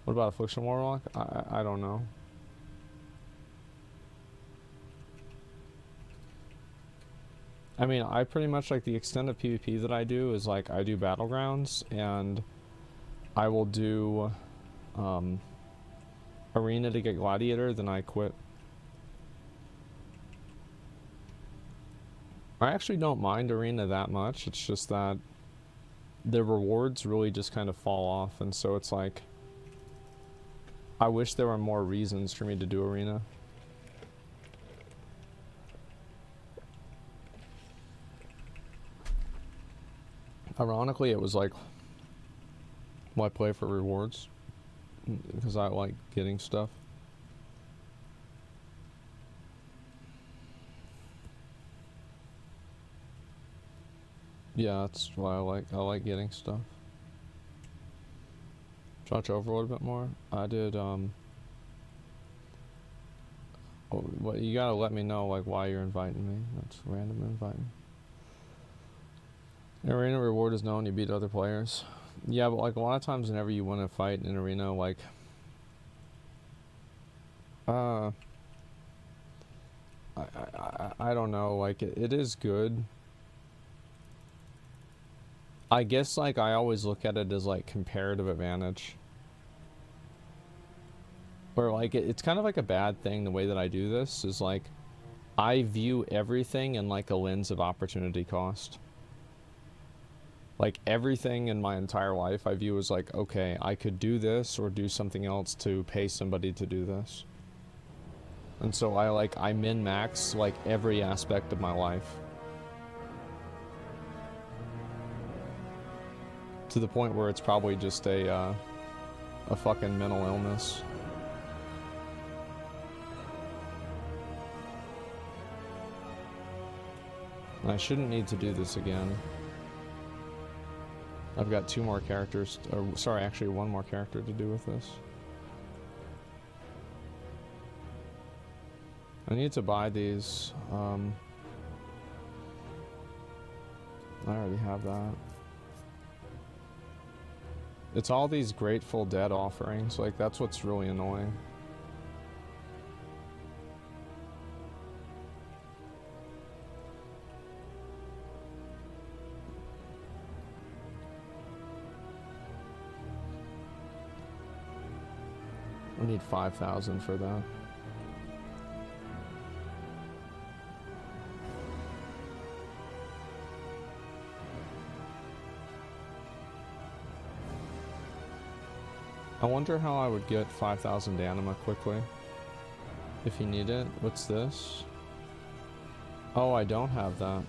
A: What about Affliction Warlock? I don't know. I mean, I pretty much like the extent of PvP that I do is like I do Battlegrounds, and I will do Arena to get Gladiator, then I quit. I actually don't mind Arena that much. It's just that the rewards really just kind of fall off, and so it's like I wish there were more reasons for me to do Arena. Ironically, it was like, well, I play for rewards because I like getting stuff. Yeah, that's why I like getting stuff. Watch Overlord a bit more. I did well, you gotta let me know like why you're inviting me. That's random inviting. Arena reward is known, you beat other players. Yeah, but like a lot of times whenever you win a fight in Arena, like I don't know, like it is good. I guess like I always look at it as like comparative advantage. Or like it's kind of like a bad thing the way that I do this is like I view everything in like a lens of opportunity cost. Like everything in my entire life I view as like, okay, I could do this or do something else to pay somebody to do this. And so I min-max like every aspect of my life. To the point where it's probably just a fucking mental illness. And I shouldn't need to do this again. I've got 2 more characters, or sorry, actually 1 more character to do with this. I need to buy these. I already have that. It's all these Grateful Dead offerings, like that's what's really annoying. I need 5,000 for that. I wonder how I would get 5,000 anima quickly. If you need it. What's this? Oh, I don't have that.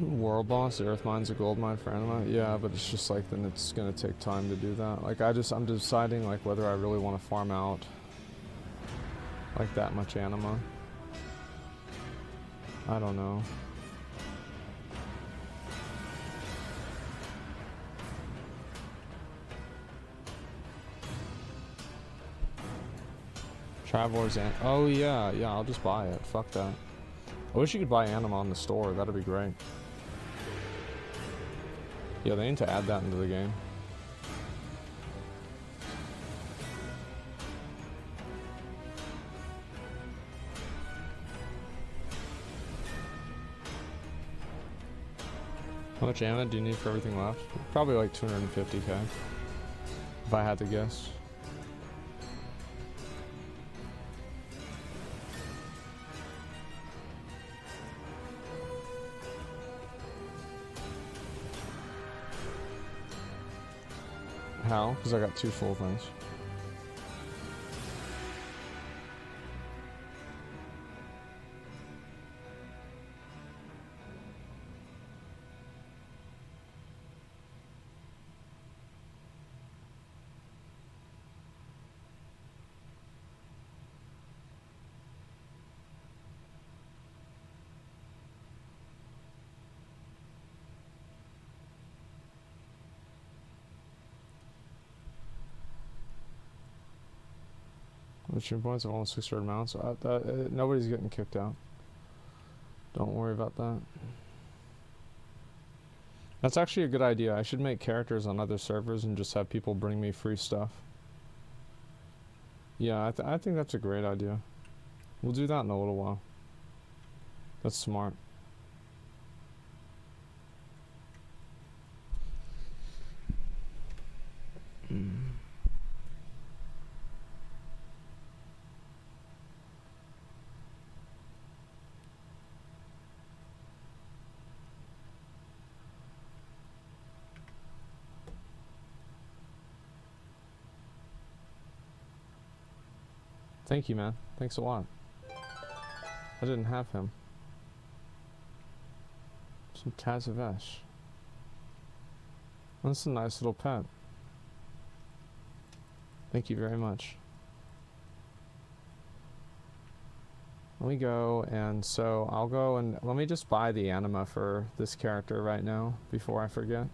A: World boss, Earth mine's a gold mine for anima. Yeah, but it's just like then it's gonna take time to do that. Like I'm deciding like whether I really want to farm out like that much anima. I don't know. Travelers and oh yeah, I'll just buy it. Fuck that. I wish you could buy anima on the store. That'd be great. Yeah, they need to add that into the game. How much anima do you need for everything left? Probably like 250k, if I had to guess. How? Because I got 2 full things. Mission points of almost 600 mounts. Nobody's getting kicked out. Don't worry about that. That's actually a good idea. I should make characters on other servers and just have people bring me free stuff. Yeah, I think that's a great idea. We'll do that in a little while. That's smart. Thank you, man. Thanks a lot. I didn't have him. Some Tazavesh. That's a nice little pet. Thank you very much. Let me go, and so I'll go and let me just buy the anima for this character right now before I forget.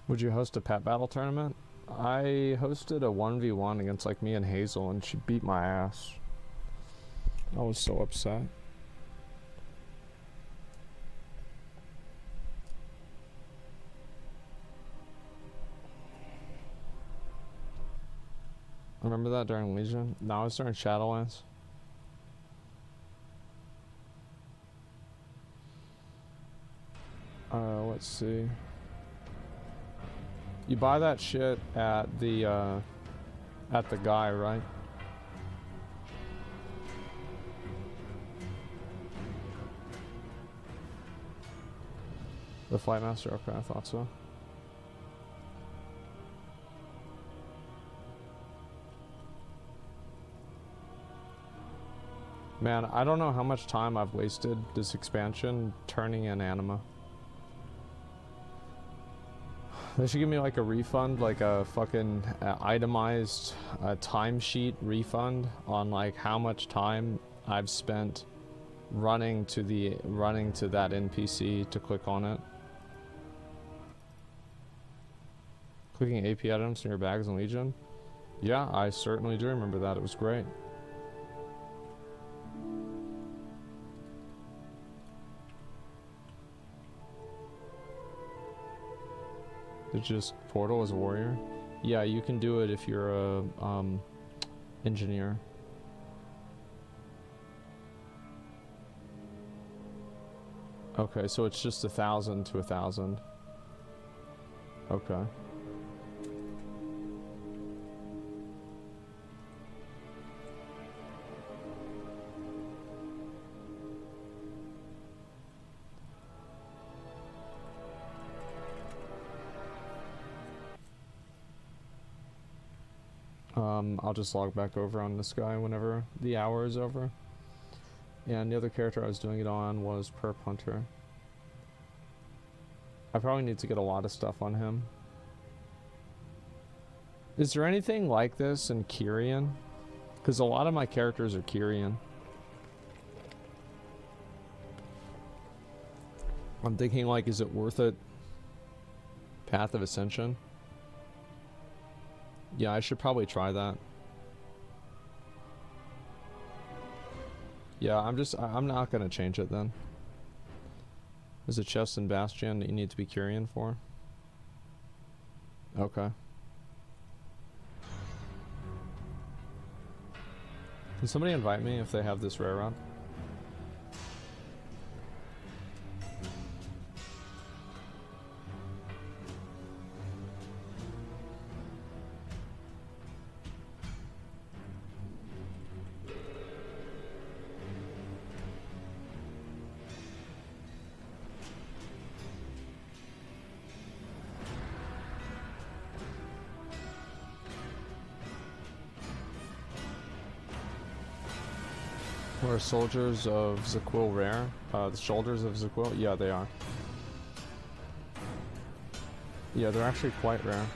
A: Would you host a pet battle tournament? I hosted a 1v1 against like me and Hazel, and she beat my ass. I was so upset. Remember that during Legion? No, I was during Shadowlands. Let's see. You buy that shit at the guy, right? The Flight Master? Okay, I thought so. Man, I don't know how much time I've wasted this expansion turning in anima. They should give me like a refund, like a fucking itemized timesheet refund on like how much time I've spent running to that NPC to click on it. Clicking AP items in your bags in Legion? Yeah, I certainly do remember that. It was great. It's just portal as a warrior? Yeah, you can do it if you're a engineer. Okay, so it's just 1,000 to 1,000. Okay. I'll just log back over on this guy whenever the hour is over. And the other character I was doing it on was Perp Hunter. I probably need to get a lot of stuff on him. Is there anything like this in Kyrian? Because a lot of my characters are Kyrian. I'm thinking like, is it worth it? Path of Ascension? Yeah, I should probably try that. Yeah, I'm not gonna change it then. There's a chest in Bastion that you need to be Kyrian for. Okay. Can somebody invite me if they have this rare run? Are soldiers of Zaquil rare? The shoulders of Zaquil? Yeah, they are. Yeah, they're actually quite rare.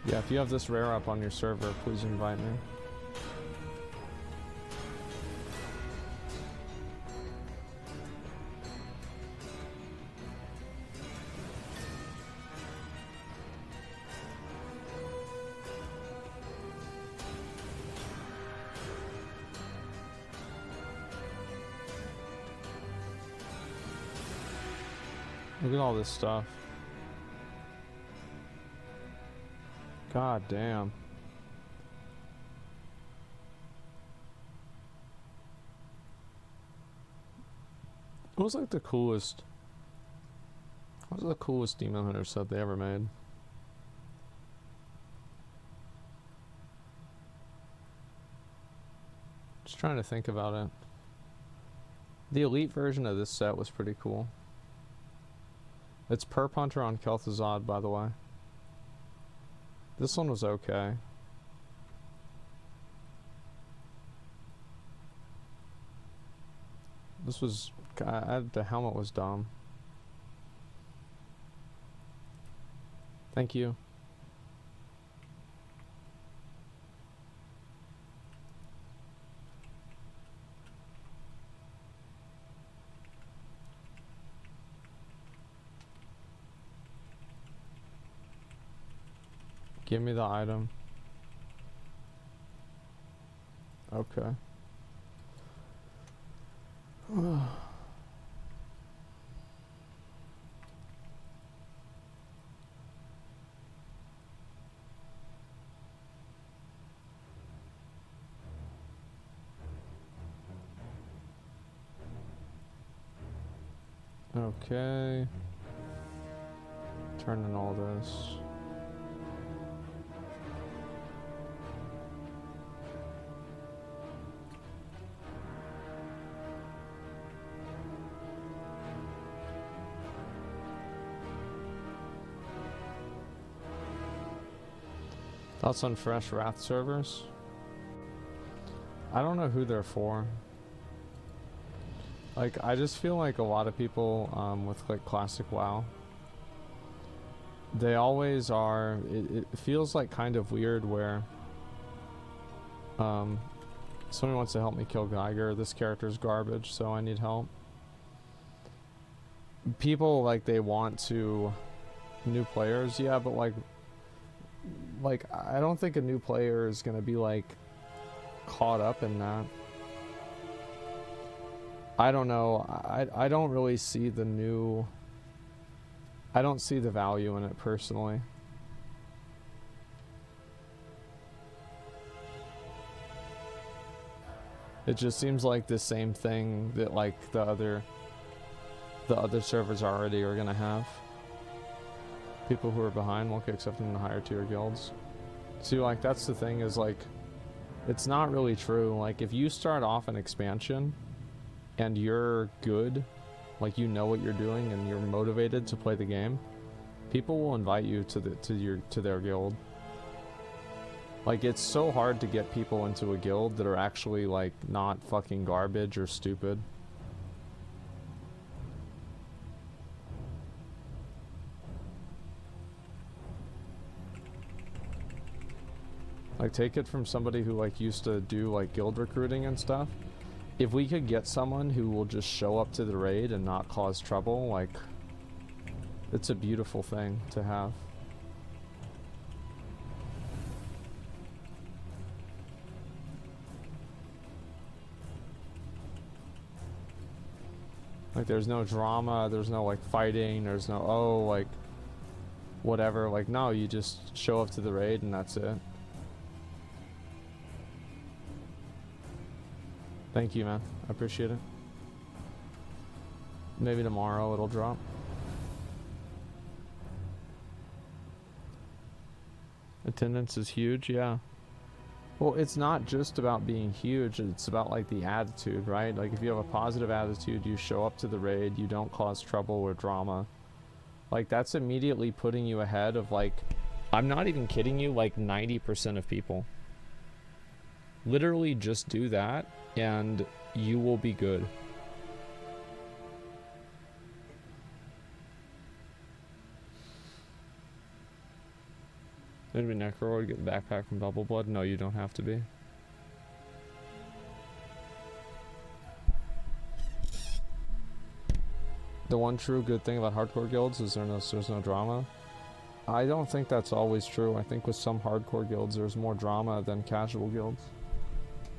A: Yeah, if you have this rare up on your server, please invite me. Look at all this stuff. God damn. What was like the coolest? What was the coolest Demon Hunter set they ever made? Just trying to think about it. The elite version of this set was pretty cool. It's Perp Hunter on Kel'Thuzad, by the way. This one was okay. This was... the helmet was dumb. Thank you. Give me the item. Okay. Okay. Turn in all this. Thoughts on fresh Wrath servers? I don't know who they're for. Like, I just feel like a lot of people with like classic WoW, they always are, it feels like kind of weird where somebody wants to help me kill Geiger, this character's garbage, so I need help. People, like, they want to, new players, yeah, but like I don't think a new player is gonna be like caught up in that. I don't know. I don't really see the new... I don't see the value in it personally. It just seems like the same thing that like the other servers already are gonna have. People who are behind won't get accepted into higher tier guilds. See, like, that's the thing, is like, it's not really true. Like, if you start off an expansion and you're good, like, you know what you're doing and you're motivated to play the game, people will invite you to their guild. Like, it's so hard to get people into a guild that are actually like not fucking garbage or stupid. Like, take it from somebody who like used to do like guild recruiting and stuff. If we could get someone who will just show up to the raid and not cause trouble, like, it's a beautiful thing to have. Like, there's no drama, there's no like fighting, there's no, oh, like, whatever. Like, no, you just show up to the raid and that's it. Thank you, man. I appreciate it. Maybe tomorrow it'll drop. Attendance is huge, yeah. Well, it's not just about being huge, it's about like the attitude, right? Like, if you have a positive attitude, you show up to the raid, you don't cause trouble or drama. Like, that's immediately putting you ahead of, like, I'm not even kidding you, like 90% of people. Literally just do that and you will be good. Maybe Necrolord, get the backpack from Bubble Blood? No, you don't have to be. The one true good thing about hardcore guilds is there's no drama. I don't think that's always true. I think with some hardcore guilds there's more drama than casual guilds.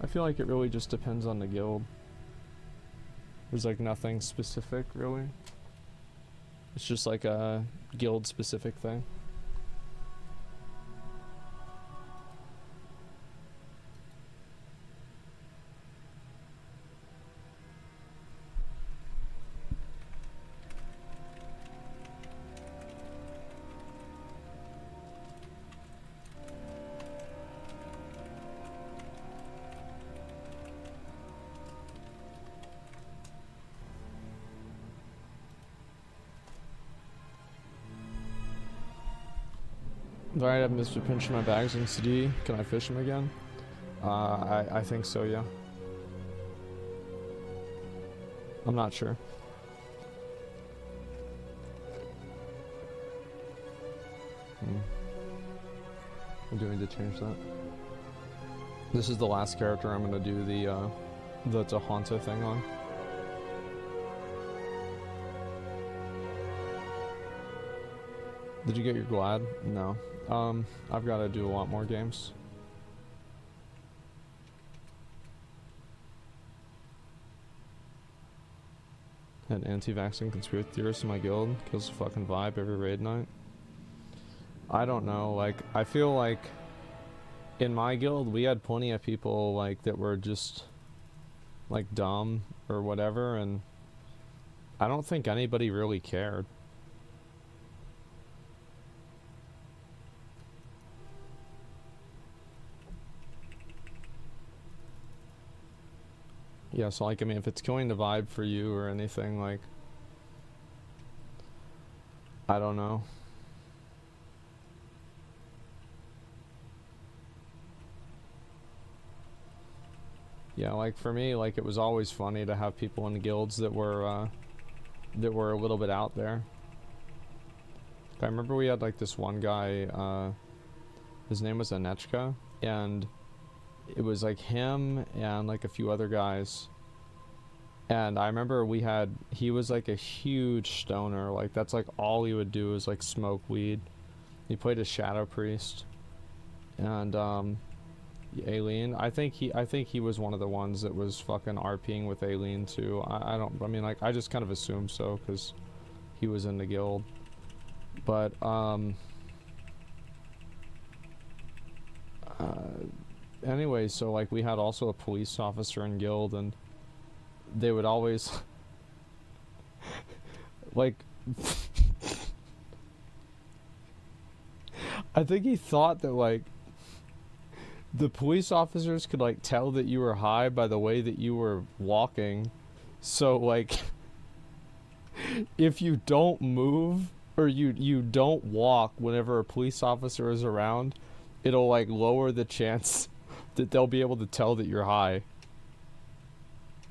A: I feel like it really just depends on the guild. There's like nothing specific really. It's just like a guild specific thing. Alright, I have Mr. Pinch in my bags in CD. Can I fish him again? I think so, yeah. I'm not sure. I do need to change that. This is the last character I'm gonna do the Tahanta thing on. Did you get your Glad? No. I've got to do a lot more games. Had anti-vaccine conspiracy theorists in my guild. Kills the fucking vibe every raid night. I don't know, like, I feel like in my guild we had plenty of people like that were just like dumb or whatever, and I don't think anybody really cared. Yeah, so like, I mean, if it's killing the vibe for you or anything, like, I don't know. Yeah, like for me, like it was always funny to have people in the guilds that were a little bit out there. I remember we had like this one guy, his name was Anechka, and it was like him and like a few other guys. And I remember he was like a huge stoner, like that's like all he would do is like smoke weed. He played a Shadow Priest. And Aileen, I think he was one of the ones that was fucking RPing with Aileen too. I mean like I just kind of assumed so because he was in the guild. But anyway, so like we had also a police officer in guild, and they would always like I think he thought that like the police officers could like tell that you were high by the way that you were walking. So like if you don't move or you don't walk whenever a police officer is around, it'll like lower the chance that they'll be able to tell that you're high.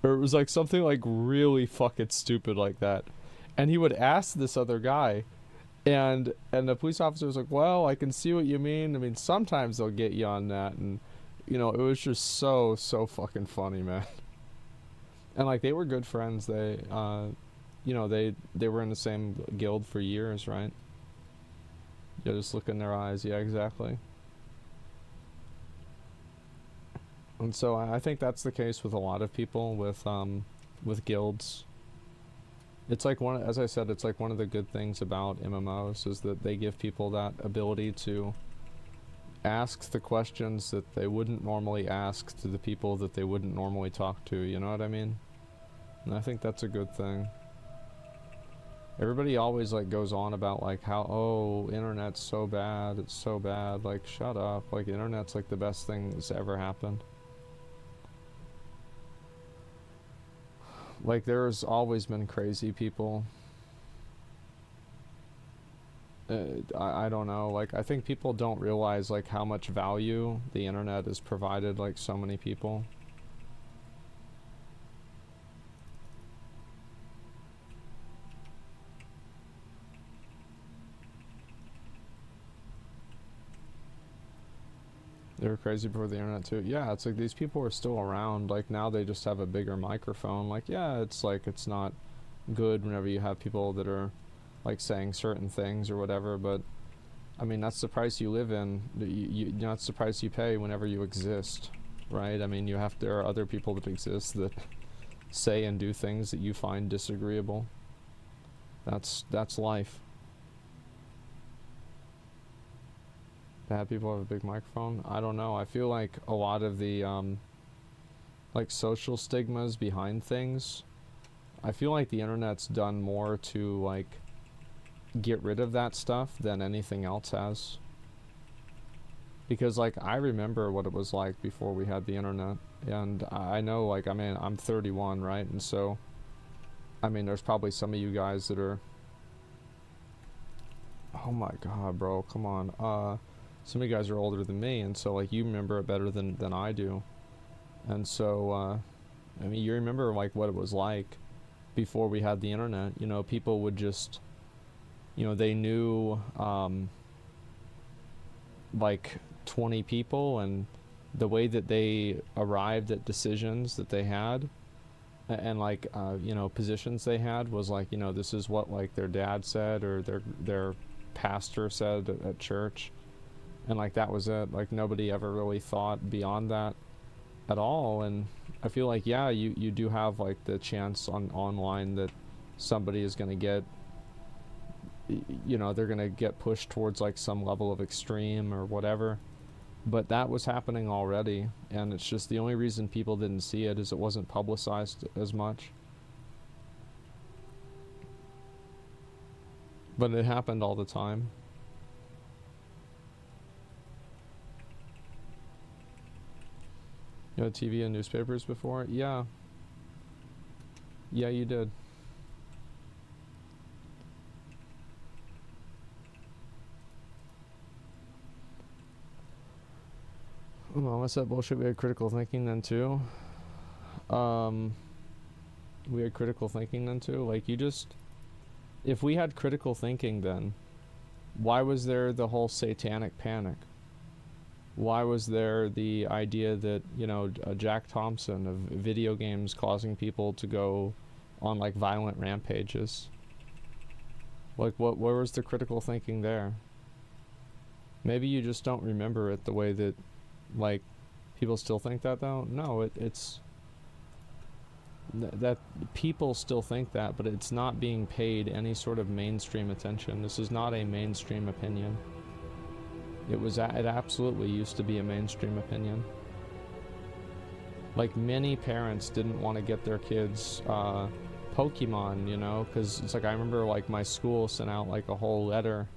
A: Or it was like something like really fucking stupid like that. And he would ask this other guy, and the police officer was like, well, I can see what you mean. I mean, sometimes they'll get you on that. And you know, it was just so fucking funny, man. And like they were good friends. They you know, they were in the same guild for years, right? Yeah, just look in their eyes. Yeah, exactly. And so I think that's the case with a lot of people with guilds. It's like as I said, it's like one of the good things about MMOs is that they give people that ability to ask the questions that they wouldn't normally ask to the people that they wouldn't normally talk to, you know what I mean? And I think that's a good thing. Everybody always like goes on about like how, oh, internet's so bad, it's so bad. Like, shut up. Like, internet's like the best thing that's ever happened. Like, there's always been crazy people. I don't know, like, I think people don't realize like how much value the internet has provided like so many people. crazy before the internet too. Yeah, it's like these people are still around. Like now they just have a bigger microphone. Like yeah, it's like it's not good whenever you have people that are like saying certain things or whatever, but I mean that's the price you live in. That's the price you pay whenever you exist, right? I mean there are other people that exist that say and do things that you find disagreeable. That's life. Bad people have a big microphone. I don't know. I feel like a lot of the like social stigmas behind things, I feel like the internet's done more to like get rid of that stuff than anything else has. Because like I remember what it was like before we had the internet, and I know, like, I mean I'm 31, right? And so I mean there's probably some of you guys that are, oh my god bro, come on, some of you guys are older than me, and so like you remember it better than I do. And so I mean you remember like what it was like before we had the internet. You know, people would just, you know, they knew like 20 people, and the way that they arrived at decisions that they had and like you know, positions they had was like, you know, this is what like their dad said or their pastor said at church, and like that was it. Like nobody ever really thought beyond that at all. And I feel like yeah, you do have like the chance online that somebody is going to get, you know, they're going to get pushed towards like some level of extreme or whatever, but that was happening already, and it's just the only reason people didn't see it is it wasn't publicized as much. But it happened all the time. You had TV and newspapers before? Yeah. Yeah, you did. Well, what's that bullshit? We had critical thinking then too. We had critical thinking then too. Like you just, if we had critical thinking then, why was there the whole satanic panic? Why was there the idea that, you know, Jack Thompson of video games causing people to go on like violent rampages? Like where was the critical thinking there? Maybe you just don't remember it the way that like people still think that though. No, it's that people still think that, but it's not being paid any sort of mainstream attention. This is not a mainstream opinion. It absolutely used to be a mainstream opinion. Like many parents didn't want to get their kids Pokemon, you know, because it's like I remember like my school sent out like a whole letter,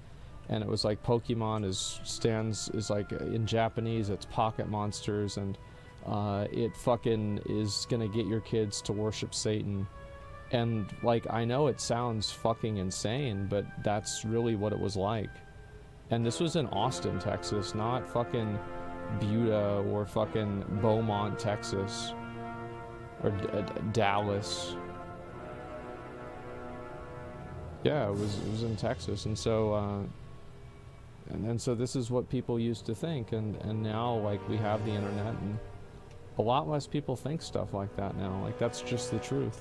A: and it was like Pokemon is like in Japanese it's pocket monsters, and it fucking is gonna get your kids to worship Satan. And like I know it sounds fucking insane, but that's really what it was like. And this was in Austin, Texas, not fucking Buda or fucking Beaumont, Texas, or Dallas. Yeah, it was in Texas. And so and so this is what people used to think, and now like we have the internet, and a lot less people think stuff like that now. Like that's just the truth.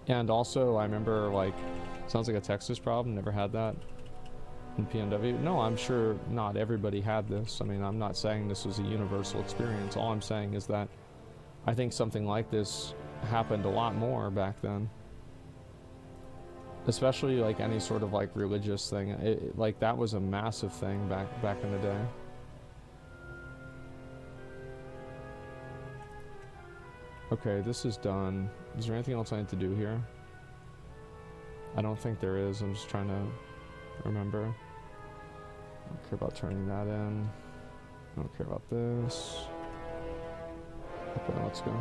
A: And also I remember, like, sounds like a Texas problem, never had that in PNW. No, I'm sure not everybody had this. I mean, I'm not saying this was a universal experience. All I'm saying is that I think something like this happened a lot more back then. Especially like any sort of like religious thing. Like that was a massive thing back in the day. Okay, this is done. Is there anything else I need to do here? I don't think there is. I'm just trying to remember. I don't care about turning that in. I don't care about this. Okay, let's go.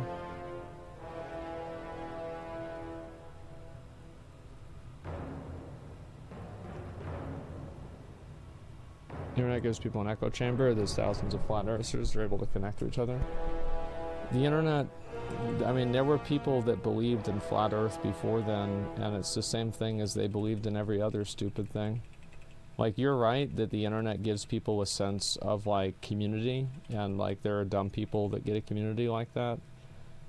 A: The internet gives people an echo chamber. There's thousands of flat earthers. They're able to connect to each other. The internet, I mean, there were people that believed in flat earth before then, and it's the same thing as they believed in every other stupid thing. Like, you're right that the internet gives people a sense of, like, community, and, like, there are dumb people that get a community like that,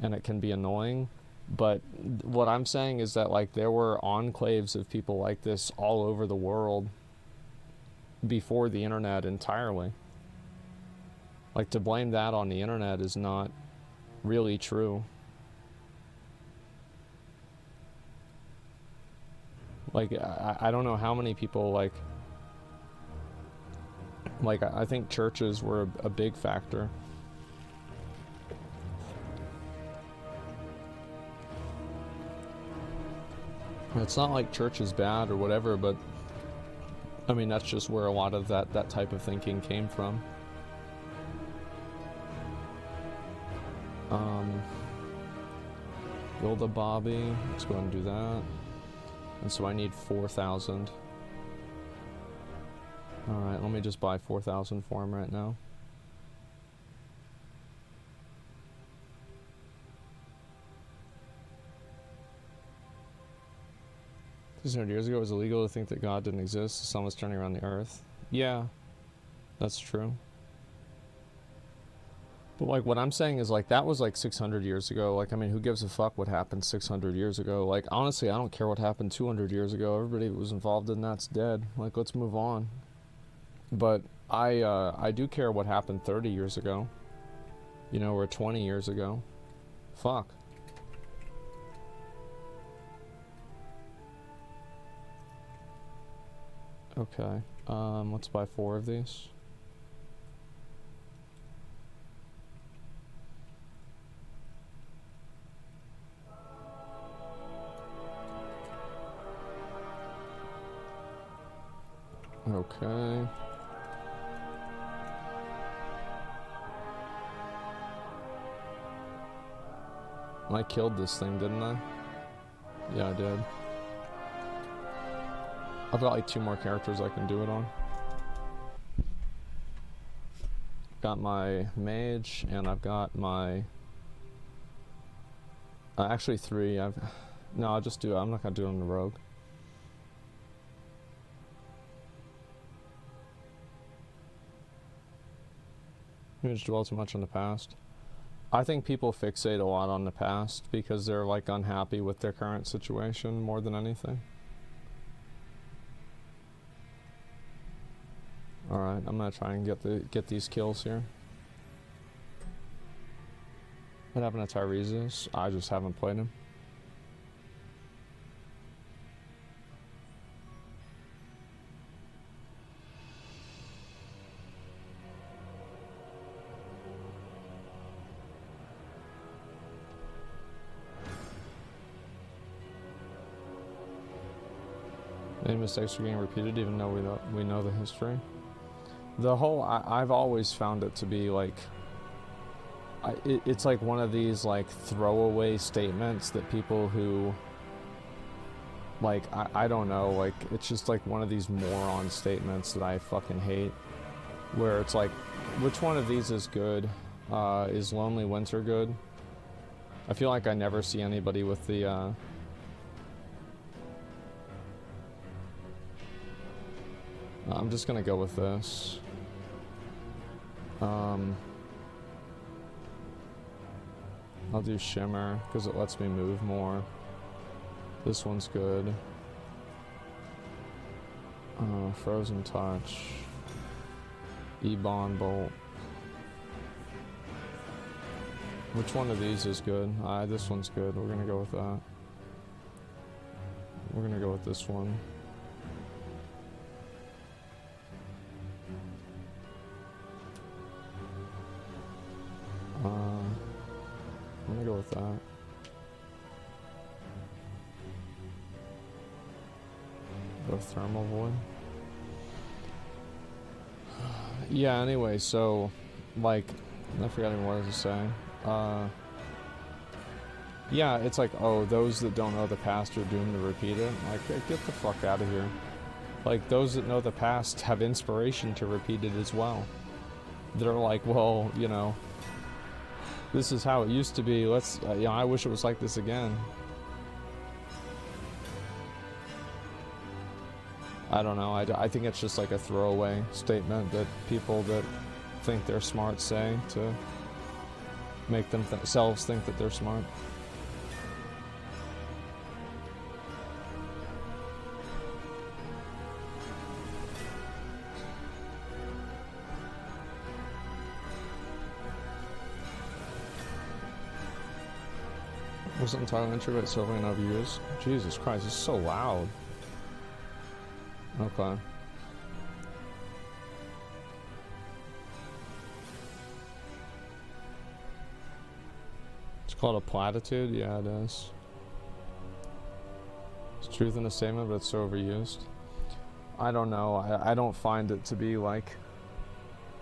A: and it can be annoying. But what I'm saying is that, like, there were enclaves of people like this all over the world before the internet entirely. Like, to blame that on the internet is not really true. Like, I don't know how many people, like I think churches were a big factor. It's not like church is bad or whatever, but I mean, that's just where a lot of that type of thinking came from. Build a Bobby. Let's go ahead and do that. And so I need 4,000. Alright, let me just buy 4,000 for him right now. Years ago, it was illegal to think that God didn't exist. The sun was turning around the earth. Yeah, that's true. But, like, what I'm saying is, like, that was, like, 600 years ago. Like, I mean, who gives a fuck what happened 600 years ago? Like, honestly, I don't care what happened 200 years ago. Everybody that was involved in that's dead. Like, let's move on. But I do care what happened 30 years ago. You know, or 20 years ago. Fuck. Okay. Let's buy 4 of these. Okay. I killed this thing, didn't I? Yeah, I did. I've got like 2 more characters I can do it on. Got my mage, and I've got my... actually 3. No, I'll just do it. I'm not gonna do it on the rogue. You just dwell too much on the past. I think people fixate a lot on the past because they're like unhappy with their current situation more than anything. Alright, I'm gonna try and get these kills here. What happened to Tyrese's? I just haven't played him. Any mistakes are getting repeated even though we know the history? The whole, I've always found it to be like, it's like one of these like throwaway statements that people who, like, I don't know, like, it's just like one of these moron statements that I fucking hate, where it's like, which one of these is good? Is Lonely Winter good? I feel like I never see anybody with the, I'm just gonna go with this. I'll do Shimmer, because it lets me move more. This one's good. Frozen Touch. E-Bond Bolt. Which one of these is good? This one's good. We're gonna go with that. We're gonna go with this one. I'm gonna go with that. Go with Thermal Void. Yeah, anyway, so, like, I forgot even what I was saying. Yeah, it's like, oh, those that don't know the past are doomed to repeat it. Like, get the fuck out of here. Like, those that know the past have inspiration to repeat it as well. They're like, well, you know, this is how it used to be. Let's, you know, I wish it was like this again. I don't know. I think it's just like a throwaway statement that people that think they're smart say to make themselves think that they're smart. Wasn't entirely introvert, so really overused. Jesus Christ, it's so loud. Okay. It's called a platitude? Yeah, it is. It's truth in a statement, but it's so overused. I don't know. I don't find it to be like...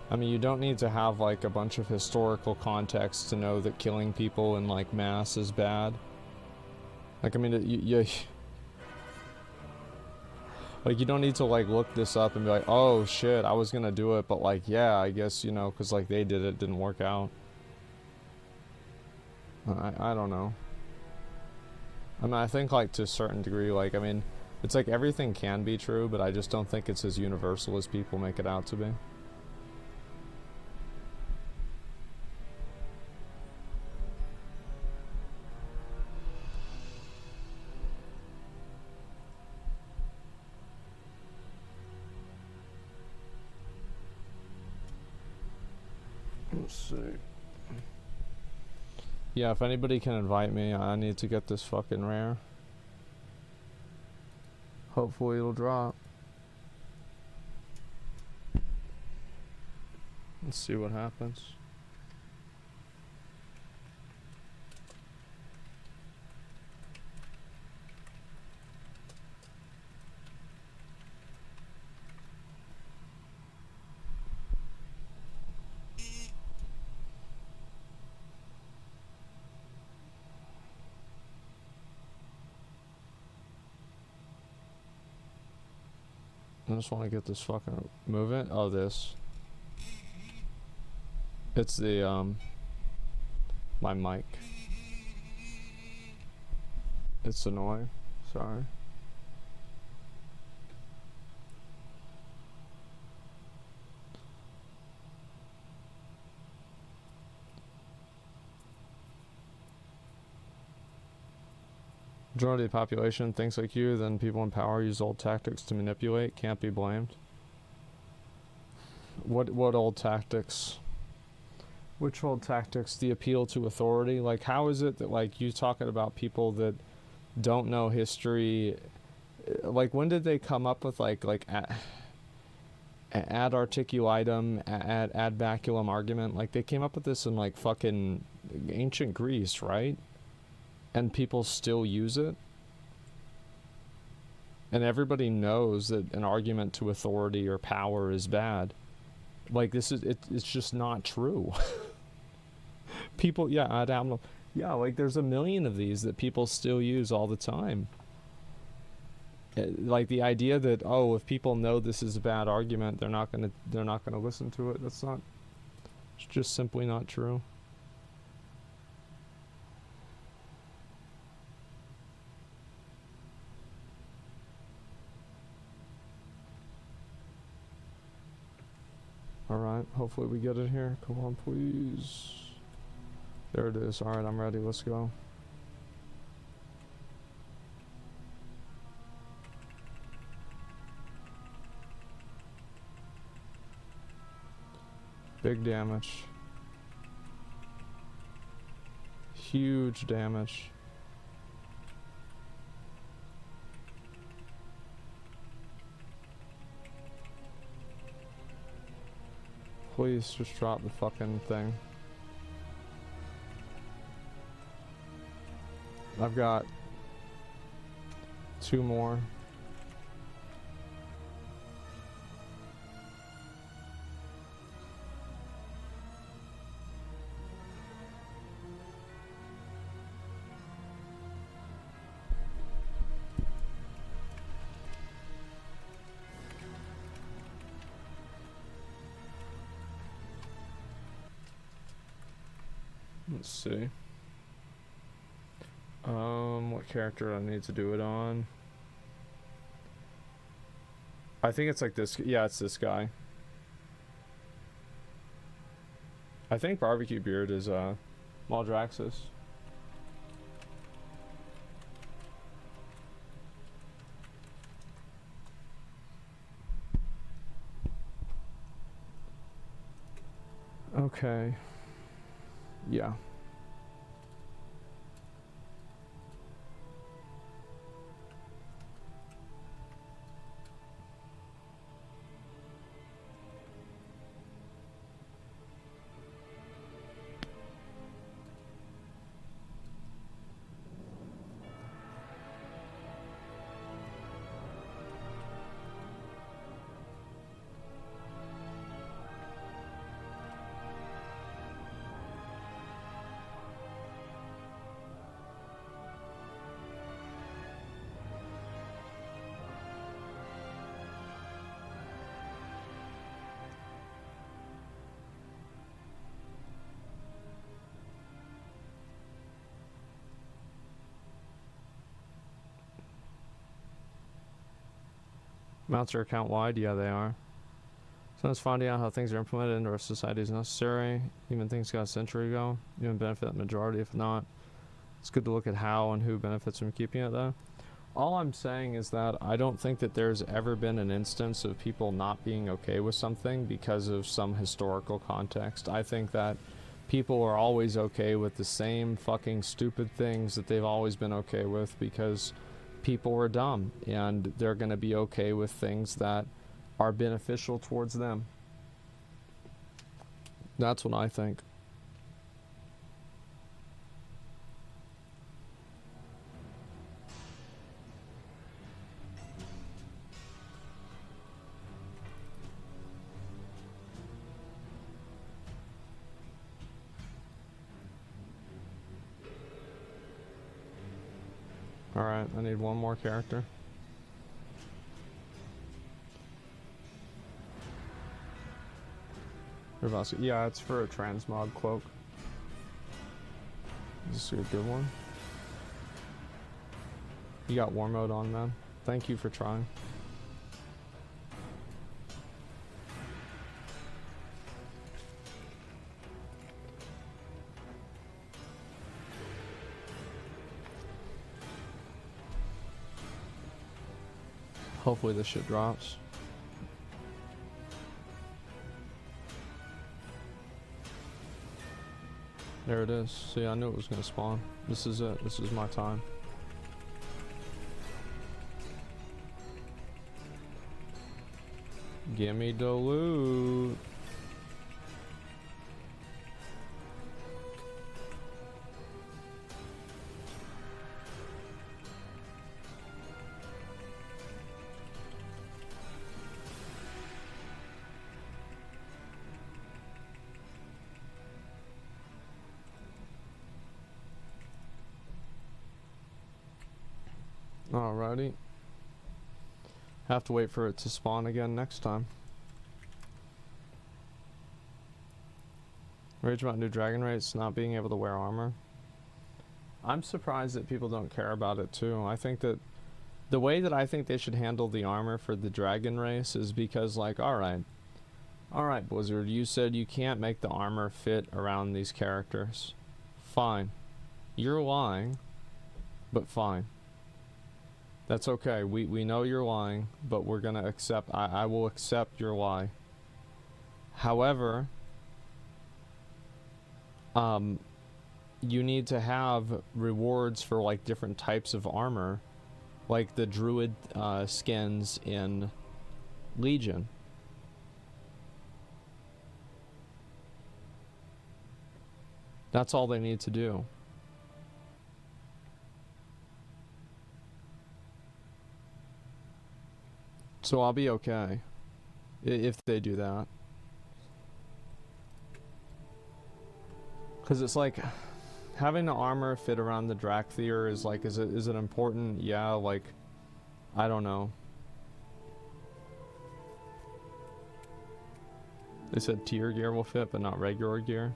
A: I mean, you don't need to have like a bunch of historical context to know that killing people in like mass is bad. Like, I mean, like, you don't need to like look this up and be like, oh shit, I was gonna do it, but like, yeah, I guess, you know, because like they did it, didn't work out. I don't know. I mean, I think like to a certain degree, like, I mean, it's like everything can be true, but I just don't think it's as universal as people make it out to be. Let's see. Yeah, if anybody can invite me, I need to get this fucking rare. Hopefully it'll drop. Let's see what happens. I just want to get this fucking movement. Oh, this. It's the, my mic. It's annoying. Sorry. Majority of the population thinks like you, then people in power use old tactics to manipulate. Can't be blamed. What old tactics? Which old tactics? The appeal to authority? Like, how is it that, like, you talking about people that don't know history? Like, when did they come up with, like ad articulatum, ad baculum argument? Like, they came up with this in, like, fucking ancient Greece, right? And people still use it? And everybody knows that an argument to authority or power is bad. Like, this is, it's just not true. People, yeah, ad hominem. Yeah, like, there's a million of these that people still use all the time. Like, the idea that, oh, if people know this is a bad argument, they're not gonna listen to it. It's just simply not true. Alright, hopefully we get it here. Come on, please. There it is. Alright, I'm ready. Let's go. Big damage. Huge damage. Please just drop the fucking thing. I've got 2 more. Let's see. What character do I need to do it on? I think it's like this. Yeah, it's this guy. I think Barbecue Beard is Maldraxxus. Okay. Yeah. Mounts are account wide? Yeah, they are. Sometimes finding out how things are implemented into our society is necessary. Even things got a century ago. Even benefit the majority, if not. It's good to look at how and who benefits from keeping it, though. All I'm saying is that I don't think that there's ever been an instance of people not being okay with something because of some historical context. I think that people are always okay with the same fucking stupid things that they've always been okay with because people are dumb, and they're going to be okay with things that are beneficial towards them. That's what I think. Alright, I need one more character. Yeah, it's for a transmog cloak. Is this a good one? You got war mode on, man. Thank you for trying. Hopefully this shit drops. There it is. See, I knew it was gonna spawn. This is it. This is my time. Gimme the loot. Alrighty. Have to wait for it to spawn again next time. Rage about new dragon race not being able to wear armor. I'm surprised that people don't care about it too. I think that the way that I think they should handle the armor for the dragon race is because, like, alright, Blizzard, you said you can't make the armor fit around these characters. Fine. You're lying, but fine. That's okay. We know you're lying, but we're gonna accept. I will accept your lie. However, you need to have rewards for like different types of armor, like the druid skins in Legion. That's all they need to do. So I'll be okay if they do that. Because it's like having the armor fit around the Drakthir is like, is it important? Yeah, like, I don't know. They said tier gear will fit, but not regular gear.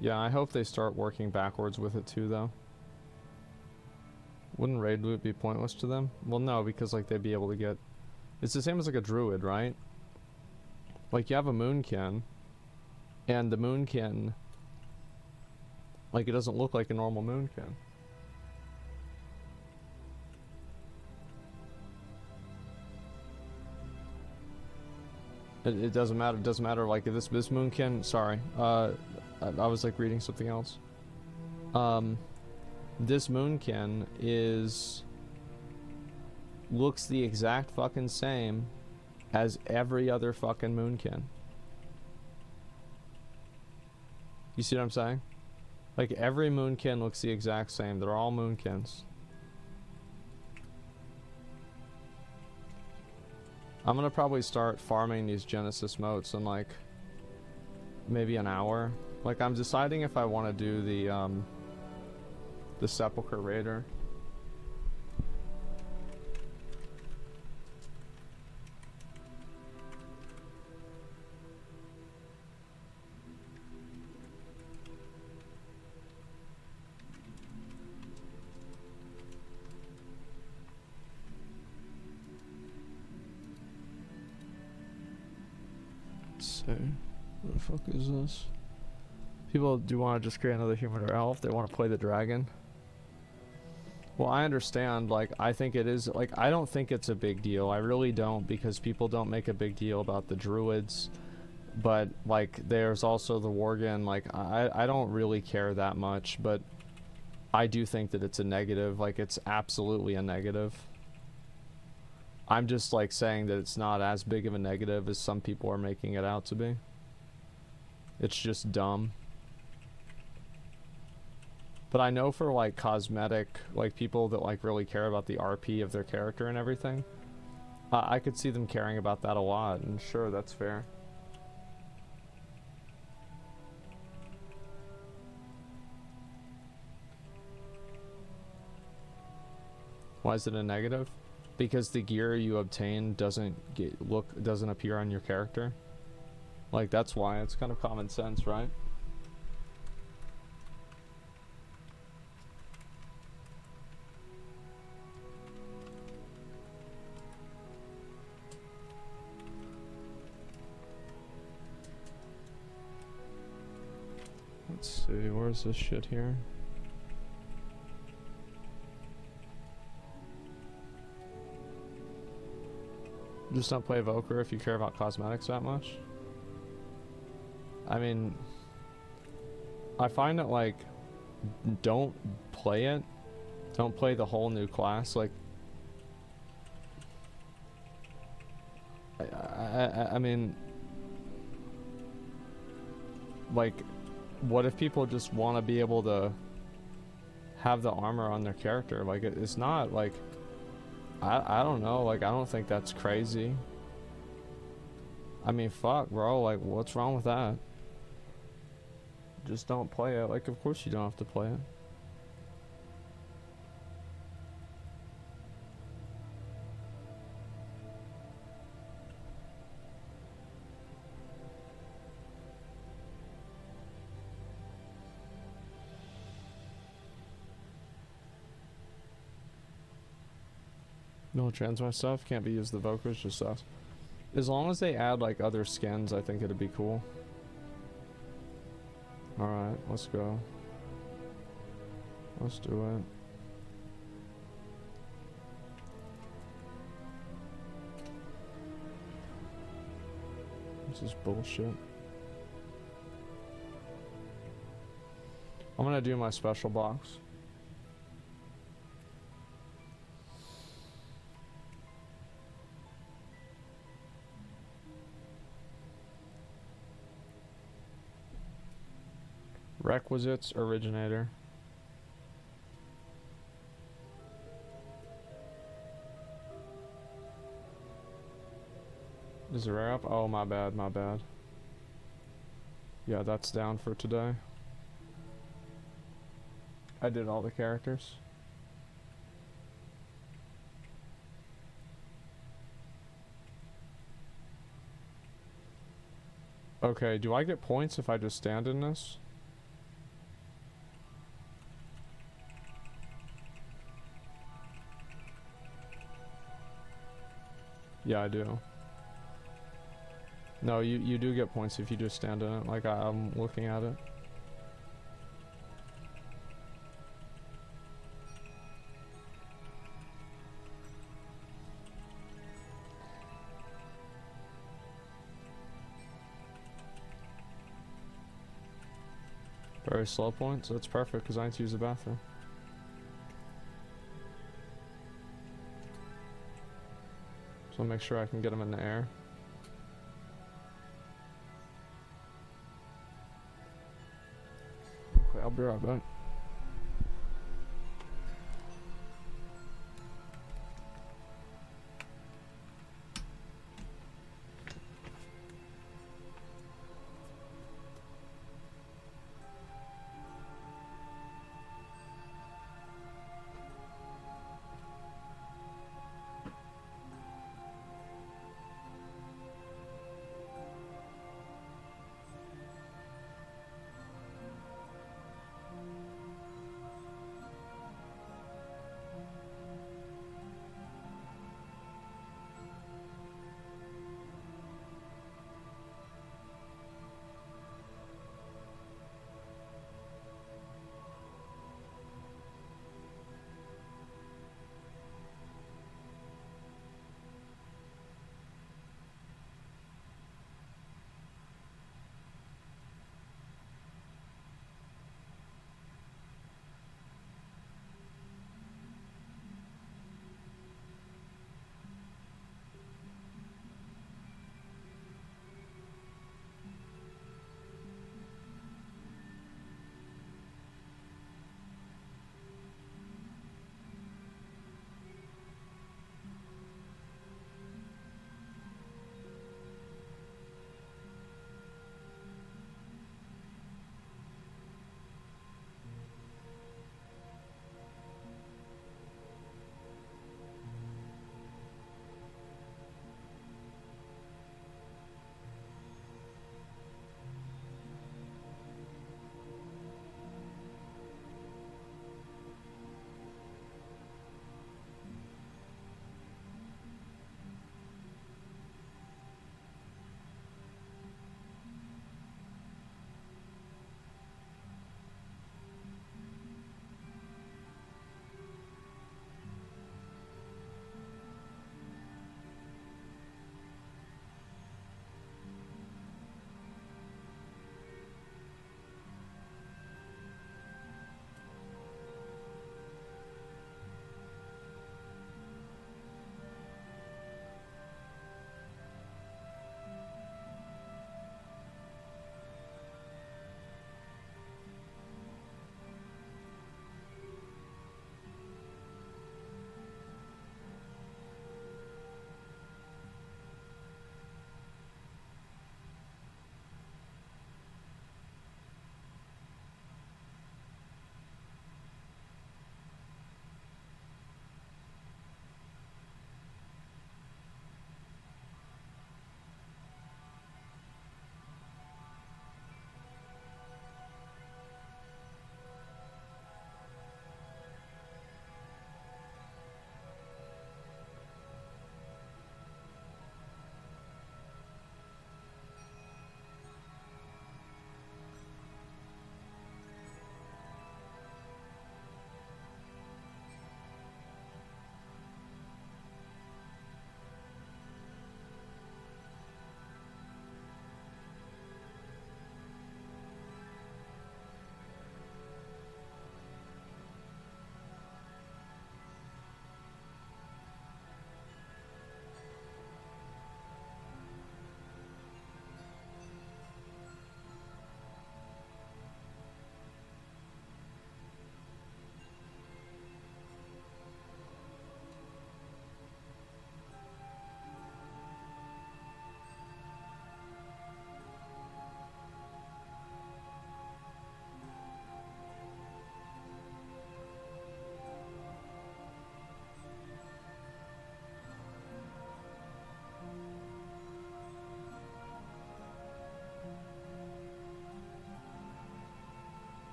A: Yeah, I hope they start working backwards with it too, though. Wouldn't raid loot be pointless to them? Well, no, because like they'd be able to get It's the same as like a druid, right? Like you have a moonkin, and the moonkin, like it doesn't look like a normal moonkin. It doesn't matter. It doesn't matter. Like this moonkin. Sorry, I was like reading something else. This moonkin looks the exact fucking same as every other fucking moonkin. You see what I'm saying? Like every moonkin looks the exact same. They're all moonkins. I'm gonna probably start farming these Genesis motes in like maybe an hour. Like I'm deciding if I want to do the Sepulchre Raider. What the fuck is this? People do want to just create another human or elf. They want to play the dragon. Well, I understand. Like, I think it is. Like, I don't think it's a big deal. I really don't, because people don't make a big deal about the druids. But like, there's also the worgen. Like, I don't really care that much. But I do think that it's a negative. Like, it's absolutely a negative. I'm just like saying that it's not as big of a negative as some people are making it out to be. It's just dumb. But I know for like cosmetic, like people that like really care about the RP of their character and everything, I could see them caring about that a lot, and sure, that's fair. Why is it a negative? Because the gear you obtain doesn't appear on your character. Like, that's why. It's kind of common sense, right? Let's see, where's this shit here? Just don't play Evoker if you care about cosmetics that much. I mean, I find that like, don't play it. Don't play the whole new class. Like, I mean, like, what if people just want to be able to have the armor on their character? Like, it's not like, I don't know, like, I don't think that's crazy. I mean, fuck, bro, like, what's wrong with that? Just don't play it. Like, of course you don't have to play it. No transmit stuff can't be used. The Vokers just us. As long as they add like other skins, I think it'd be cool. All right, let's go. Let's do it. This is bullshit. I'm gonna do my special box. Requisites originator. Is it rare up? Oh, my bad, my bad. Yeah, that's down for today. I did all the characters. Okay, do I get points if I just stand in this? Yeah, I do. No, you do get points if you just stand in it. Like I'm looking at it. Very slow points. That's perfect because I need to use the bathroom. So make sure I can get them in the air. Okay, I'll be right back.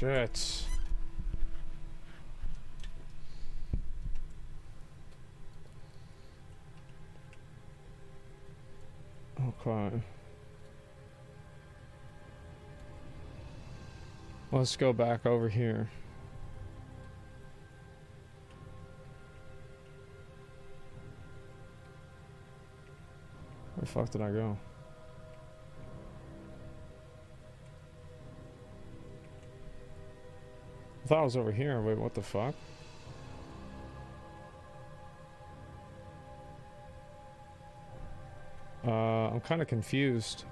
A: shit. Okay. Let's go back over here. Where the fuck did I go? I thought I was over here. Wait, what the fuck? I'm kind of confused.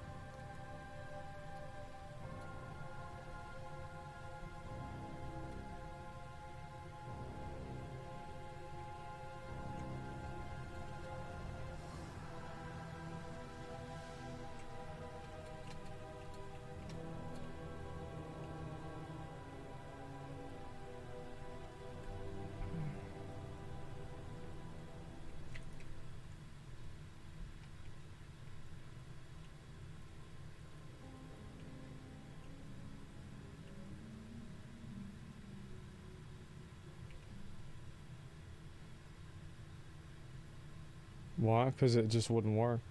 A: Why? Because it just wouldn't work.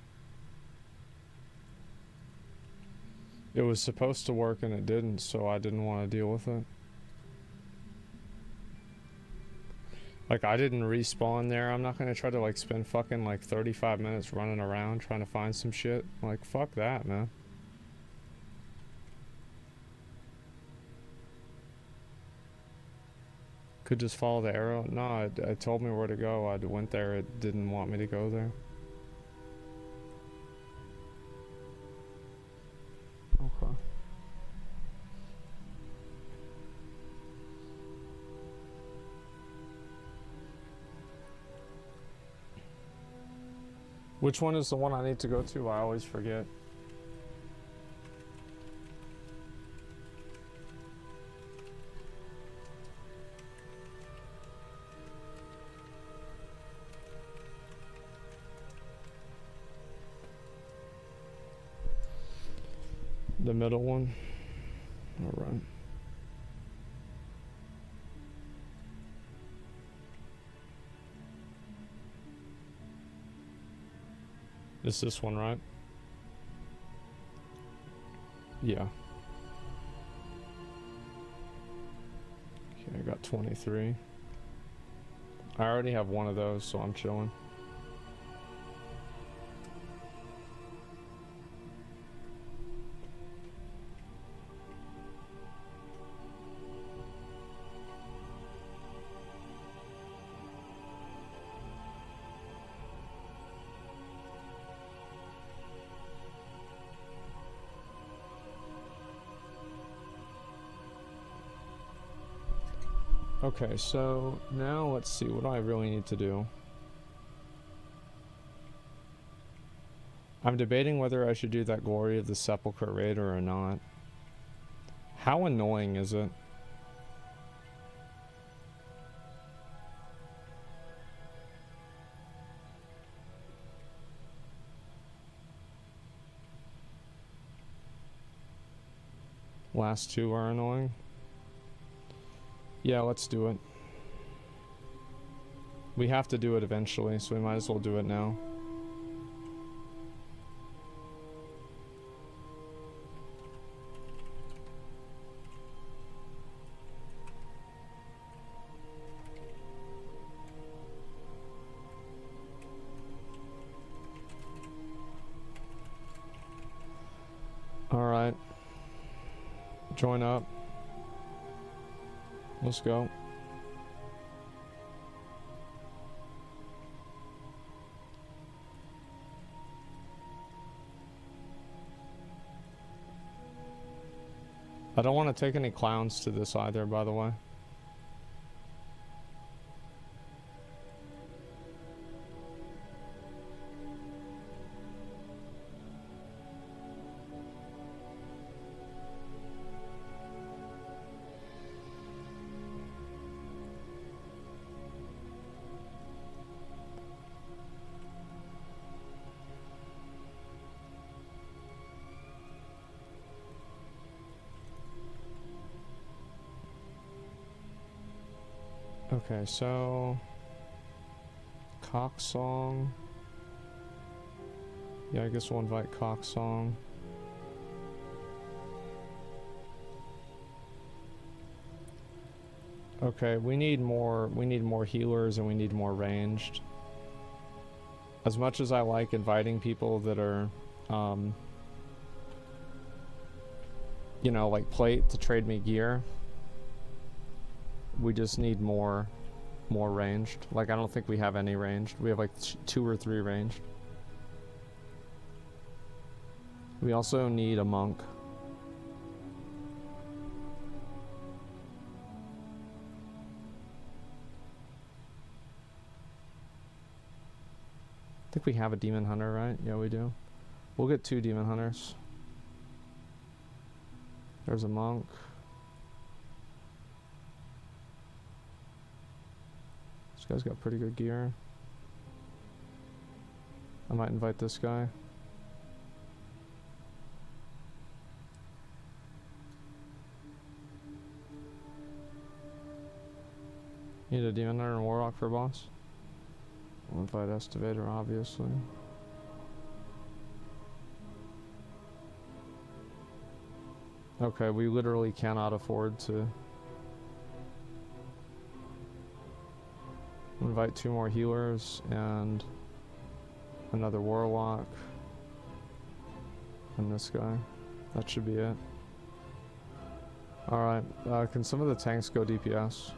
A: It was supposed to work and it didn't, so I didn't want to deal with it. Like, I didn't respawn there. I'm not gonna try to, like, spend fucking, like, 35 minutes running around trying to find some shit. Like, fuck that, man. Could just follow the arrow. No, it told me where to go. I went there. It didn't want me to go there. Okay. Which one is the one I need to go to? I always forget. The middle one? Alright. Is this one right? Yeah. Okay, I got 23. I already have one of those, so I'm chilling. Okay, so now let's see, what do I really need to do? I'm debating whether I should do that Glory of the Sepulchre Raider or not. How annoying is it? Last two are annoying. Yeah, let's do it. We have to do it eventually, so we might as well do it now. Alright. Join up. Let's go. I don't want to take any clowns to this either, by the way. Okay, so Cocksong. Yeah, I guess we'll invite Cocksong. Okay, we need more healers and we need more ranged. As much as I like inviting people that are you know, like plate to trade me gear, we just need more ranged. Like I don't think we have any ranged. We have like 2 or 3 ranged. We also need a monk. I think we have a demon hunter, right? Yeah, we do. We'll get 2 demon hunters. There's a monk. This guy's got pretty good gear. I might invite this guy. Need a demon hunter and warlock for boss. We'll invite Estivator, obviously. Okay, we literally cannot afford to invite 2 more healers and another warlock and this guy. That should be it. Alright, can some of the tanks go DPS?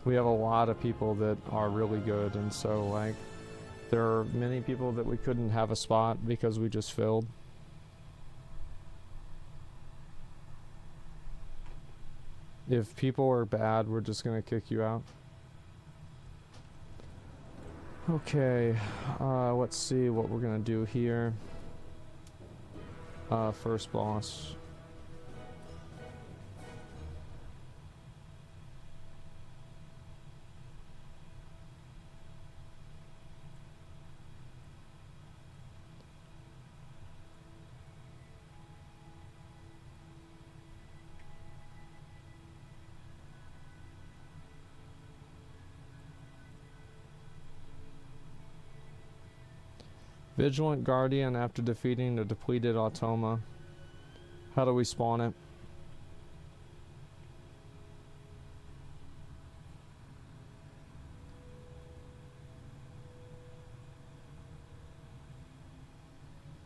A: We have a lot of people that are really good, and so like there are many people that we couldn't have a spot because we just filled. If people are bad, we're just gonna kick you out. Okay, let's see what we're gonna do here. First boss. Vigilant Guardian after defeating the depleted Automa. How do we spawn it?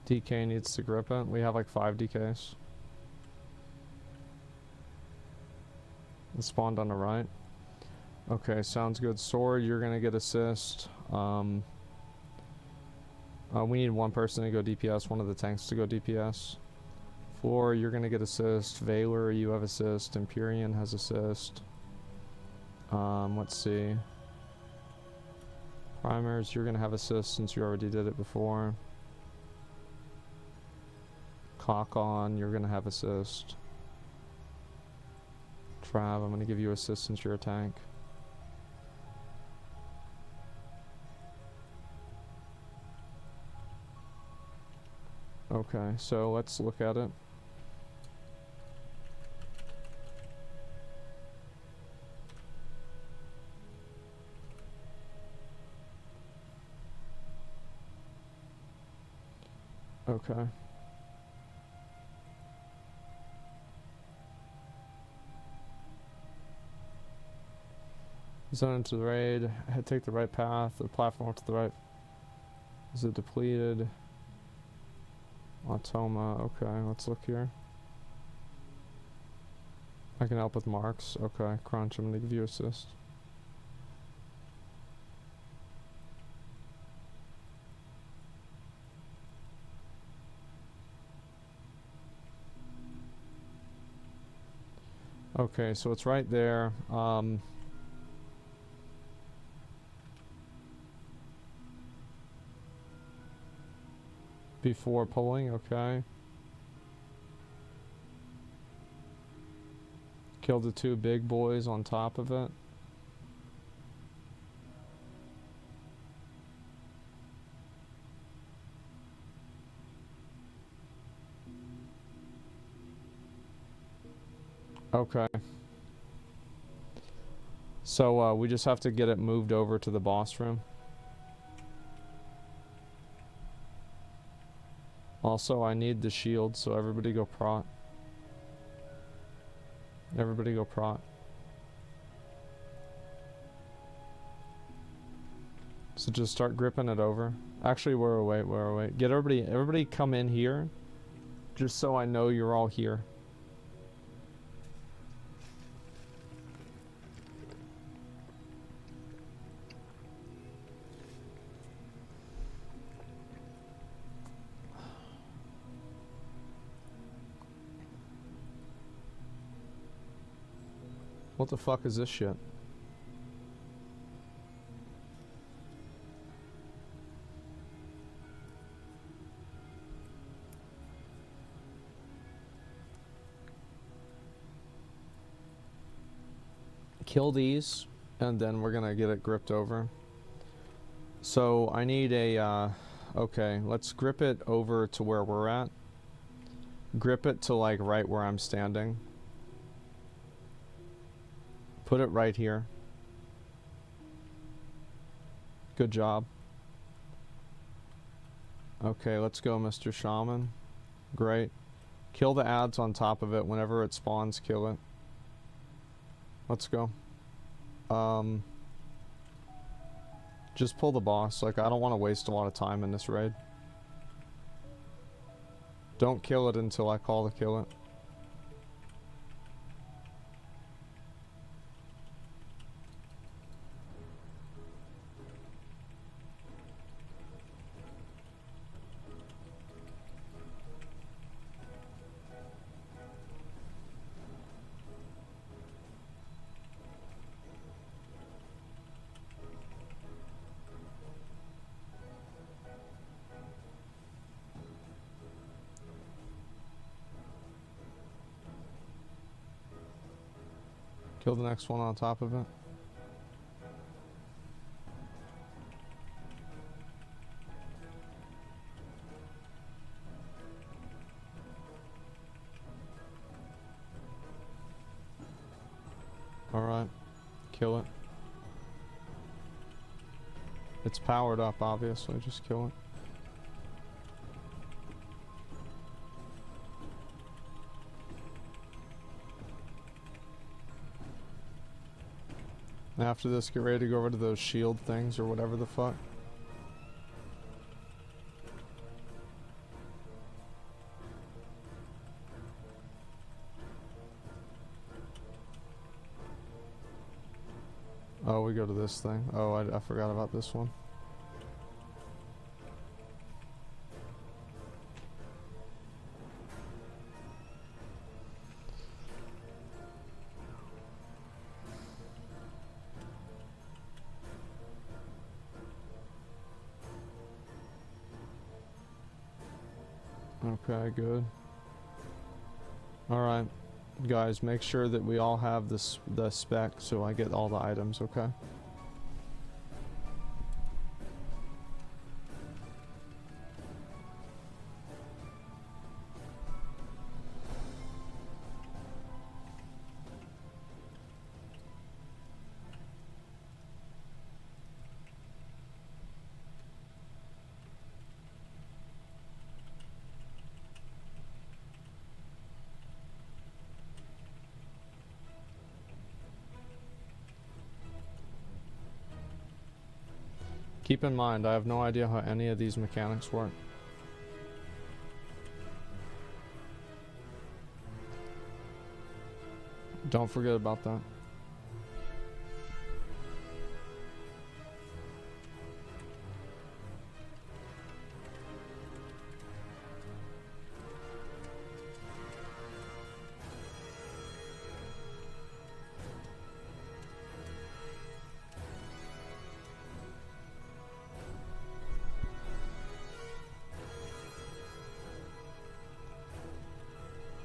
A: DK needs to grip it. We have like 5 DKs. It spawned on the right. Okay, sounds good. Sword, you're gonna get assist. We need 1 person to go DPS, 1 of the tanks to go DPS. Floor, you're gonna get assist. Valor, you have assist. Empyrean has assist. Let's see. Primers, you're gonna have assist since you already did it before. Cock on, you're gonna have assist. Trav, I'm gonna give you assist since you're a tank. Okay, so let's look at it. Okay. Zone into the raid. Take the right path. The platform to the right. Is it depleted? Automa. Okay, let's look here. I can help with marks. Okay, Crunch, I'm gonna give you assist. Okay, so it's right there. Before pulling, okay. Kill the 2 big boys on top of it. Okay. So we just have to get it moved over to the boss room. Also, I need the shield, so everybody go prot. Everybody go prot. So just start gripping it over. Actually, we're away. Get everybody come in here. Just so I know you're all here. What the fuck is this shit? Kill these, and then we're gonna get it gripped over. So I need a, okay, let's grip it over to where we're at. Grip it to like right where I'm standing. Put it right here. Good job. Okay, let's go, Mr. Shaman. Great. Kill the ads on top of it. Whenever it spawns, kill it. Let's go. Just pull the boss. Like, I don't want to waste a lot of time in this raid. Don't kill it until I call to kill it. Kill the next one on top of it. Alright. Kill it. It's powered up, obviously. Just kill it. After this, get ready to go over to those shield things or whatever the fuck. Oh, we go to this thing. Oh, I forgot about this one. Okay, good. Alright, guys, make sure that we all have the spec so I get all the items, okay? Keep in mind, I have no idea how any of these mechanics work. Don't forget about that.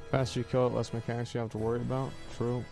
A: Faster you kill it, less mechanics you have to worry about. True.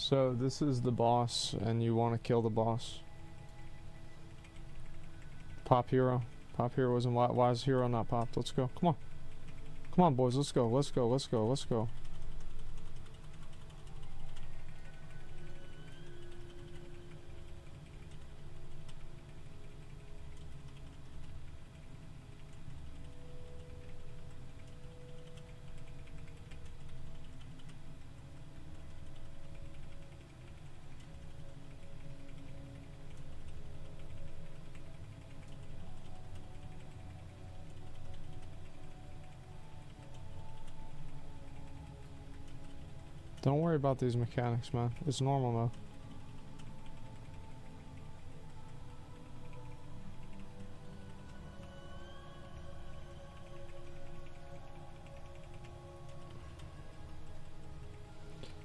A: So this is the boss, and you want to kill the boss. Pop hero. Pop hero isn't. Why is hero not popped? Let's go. Come on. Come on, boys. Let's go. Let's go. Let's go. Let's go. Don't worry about these mechanics, man. It's normal though.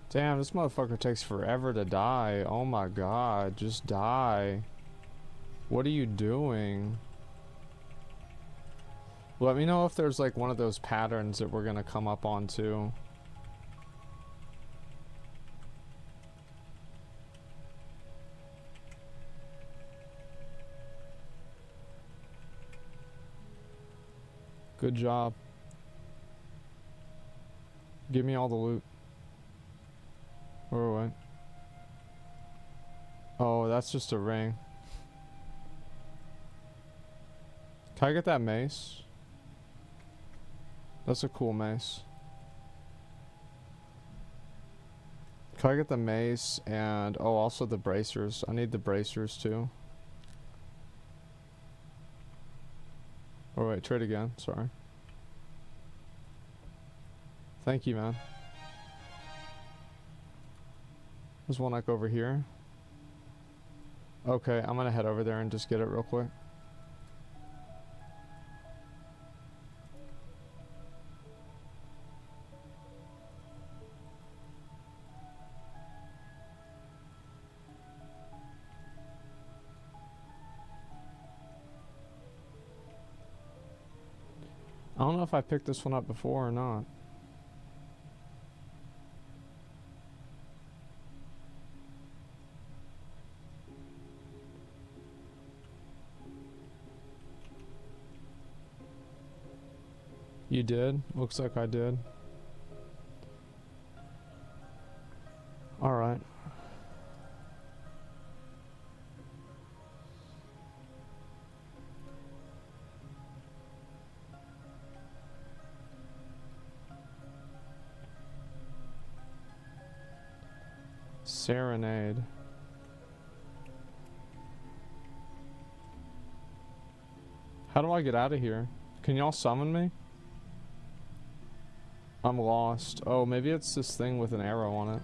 A: Damn, this motherfucker takes forever to die. Oh my god, just die. What are you doing? Let me know if there's like one of those patterns that we're gonna come up on too. Good job. Give me all the loot. Or what? Oh, that's just a ring. Can I get that mace? That's a cool mace. Can I get the mace and oh, also the bracers? I need the bracers too. Oh wait, trade again. Sorry. Thank you, man. There's one like over here. Okay, I'm gonna head over there and just get it real quick. I don't know if I picked this one up before or not. You did? Looks like I did. Alright. Serenade. How do I get out of here? Can y'all summon me? I'm lost. Oh, maybe it's this thing with an arrow on it.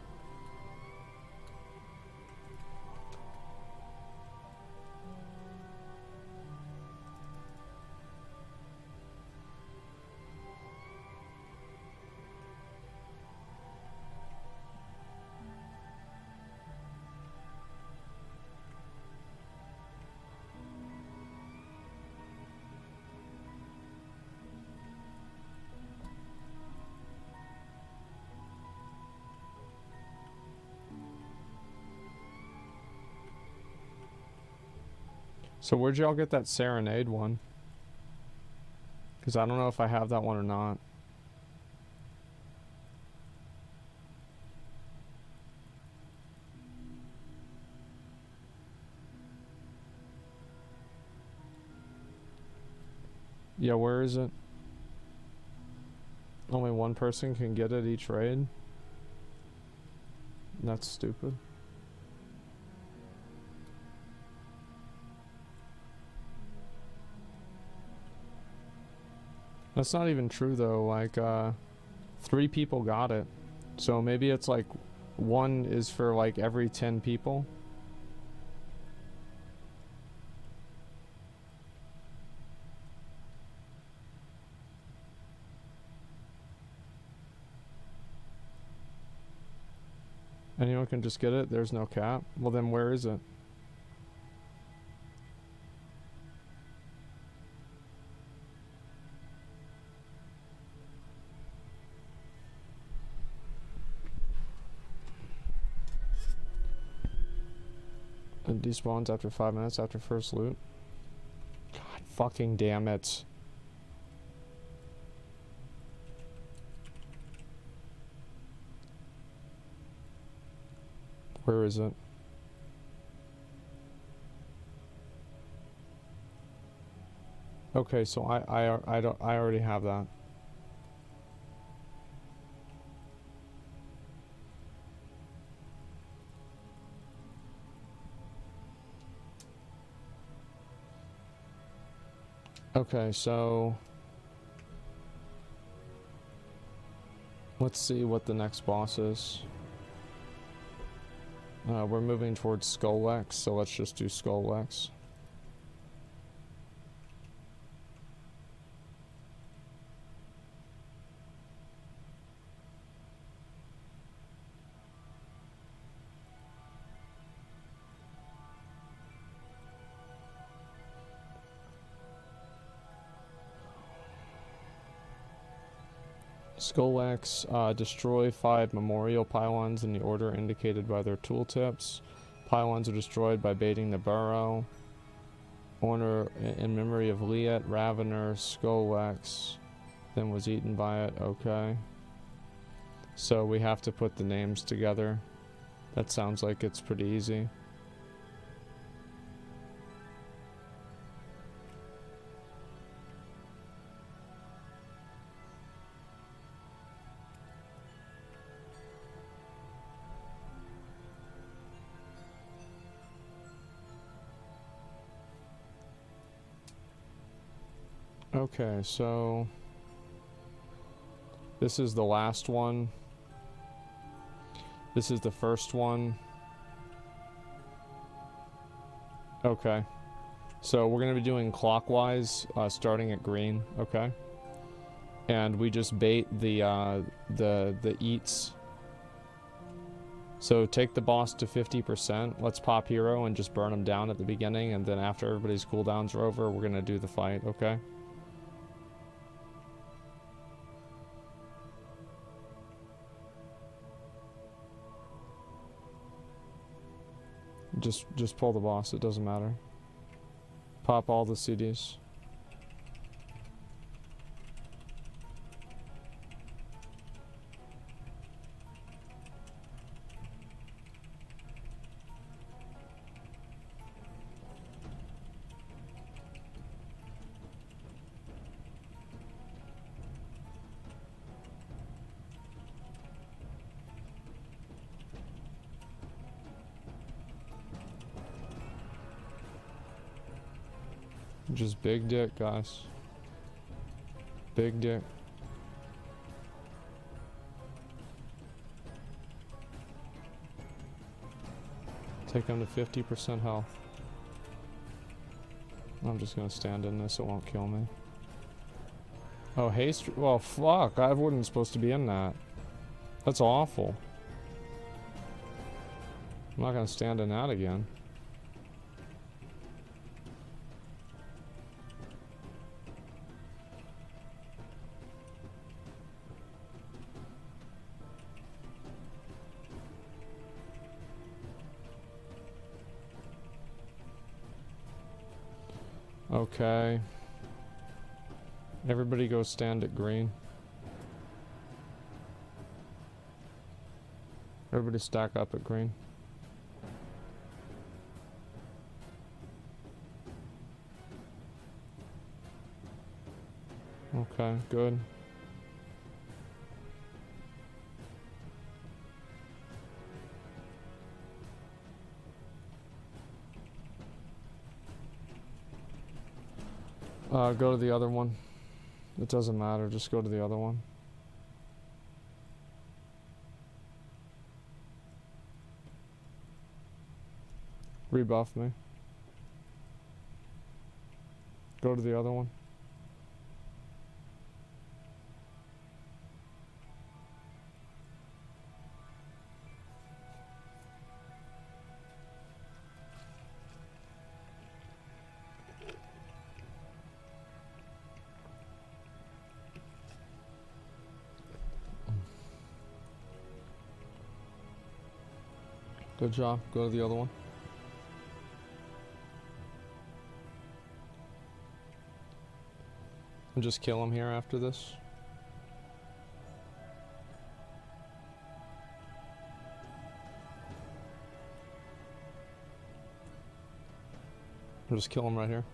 A: So where'd y'all get that Serenade one? Because I don't know if I have that one or not. Yeah, where is it? Only one person can get it each raid? That's stupid. That's not even true though, like 3 people got it. So maybe it's like 1 is for like every 10 people. Anyone can just get it? There's no cap? Well then where is it? It despawns after 5 minutes after first loot. God fucking damn it. Where is it? Okay, so I already have that. Okay, so let's see what the next boss is. We're moving towards Skulllex, so let's just do Skulllex. Skulllex, destroy 5 memorial pylons in the order indicated by their tooltips. Pylons are destroyed by baiting the burrow. Honor in memory of Liet, Ravener, Skulllex, then was eaten by it. Okay. So we have to put the names together. That sounds like it's pretty easy. Okay, so this is the last one. This is the first one. Okay. So we're going to be doing clockwise, starting at green, okay? And we just bait the eats. So take the boss to 50%. Let's pop hero and just burn him down at the beginning, and then after everybody's cooldowns are over, we're going to do the fight, okay? Just pull the boss, it doesn't matter. Pop all the CDs. Just big dick, guys. Big dick. Take him to 50% health. I'm just gonna stand in this, it won't kill me. Oh, haste. Well, fuck. I wasn't supposed to be in that. That's awful. I'm not gonna stand in that again. Okay. Everybody go stand at green. Everybody stack up at green. Okay, good. Go to the other one. It doesn't matter, just go to the other one. Rebuff me. Go to the other one. Good job. Go to the other one. And just kill him here after this. Or just kill him right here.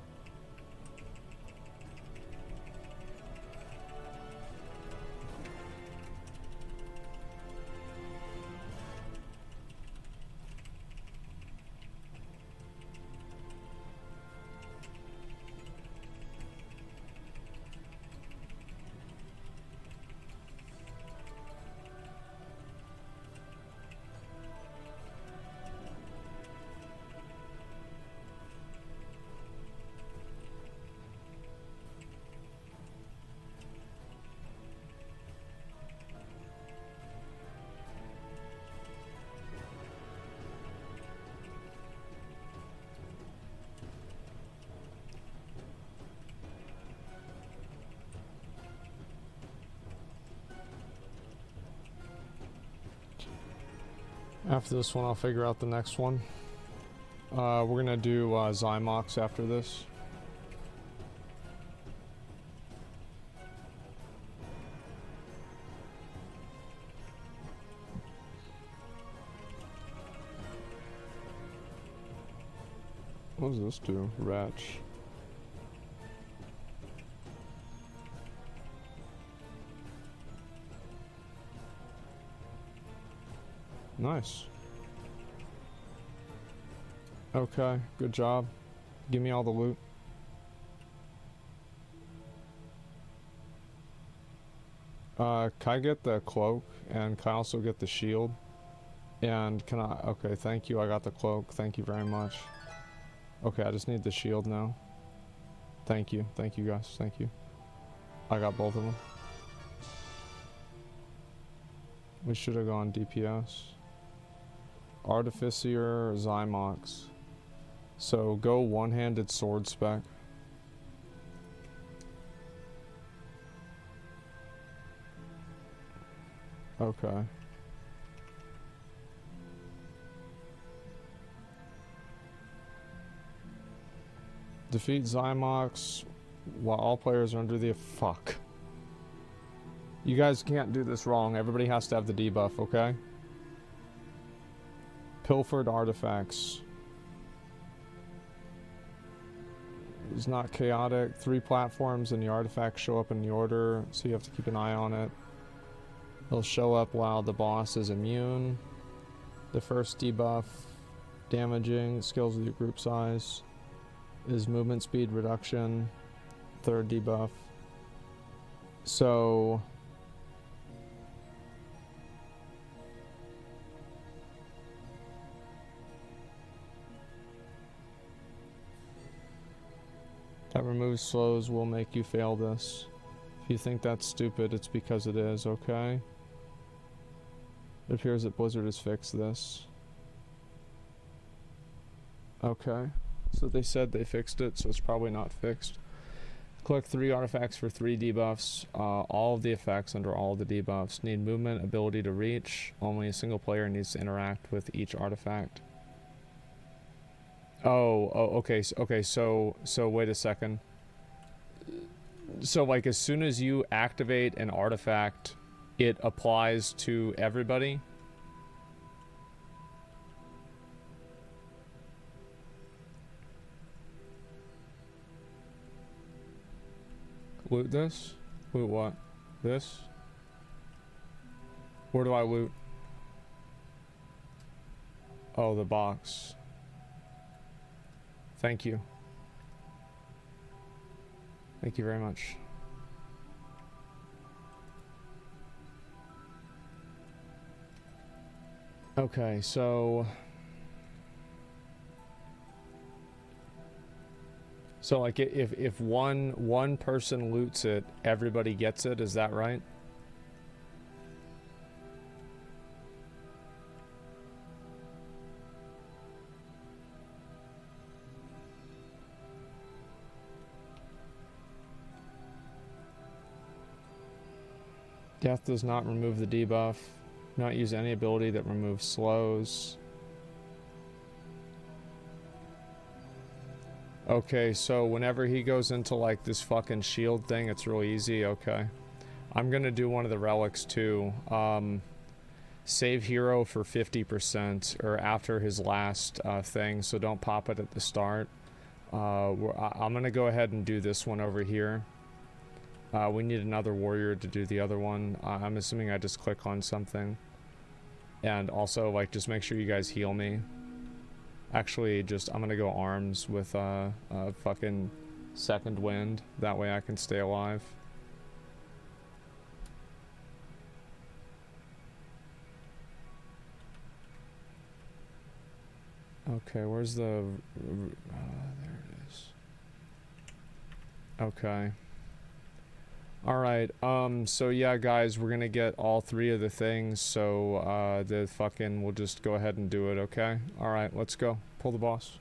A: After this one, I'll figure out the next one. We're gonna do Zymox after this. What does this do? Wretch. Nice. Okay, good job. Give me all the loot. Can I get the cloak? And can I also get the shield? And can I... Okay, thank you. I got the cloak. Thank you very much. Okay, I just need the shield now. Thank you. Thank you, guys. Thank you. I got both of them. We should have gone DPS. Artificer, Zymox. So go one-handed sword spec. Okay. Defeat Zymox while all players are under the... Fuck. You guys can't do this wrong. Everybody has to have the debuff, okay? Pilfered artifacts. It's not chaotic. 3 platforms and the artifacts show up in the order, so you have to keep an eye on it. It'll show up while the boss is immune. The first debuff, damaging, scales with your group size, is movement speed reduction. Third debuff. So... that removes slows will make you fail this. If you think that's stupid, it's because it is, okay? It appears that Blizzard has fixed this. Okay. So they said they fixed it, so it's probably not fixed. Collect 3 artifacts for 3 debuffs. All of the effects under all of the debuffs need movement, ability to reach. Only a single player needs to interact with each artifact. Okay, so wait a second. So like as soon as you activate an artifact, it applies to everybody? Loot this? Loot what? This? Where do I loot? Oh, the box. Thank you. Thank you very much. Okay, so like if one person loots it, everybody gets it, is that right? Death does not remove the debuff. Not use any ability that removes slows. Okay, so whenever he goes into like this fucking shield thing, it's real easy. Okay. I'm gonna do one of the relics too. Save hero for 50% or after his last thing, so don't pop it at the start. I'm gonna go ahead and do this one over here. We need another warrior to do the other one. I'm assuming I just click on something. And also, like, just make sure you guys heal me. Actually, I'm gonna go arms with fucking second wind. That way I can stay alive. Okay, where's the... there it is. Okay. Alright, so yeah, guys, we're gonna get all three of the things, so, we'll just go ahead and do it, okay? Alright, let's go. Pull the boss.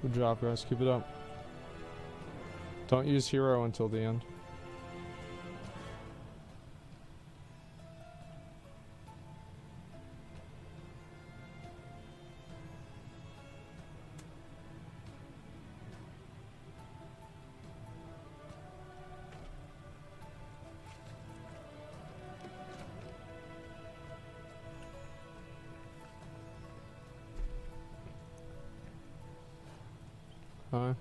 A: Good job, guys. Keep it up. Don't use hero until the end. Hi.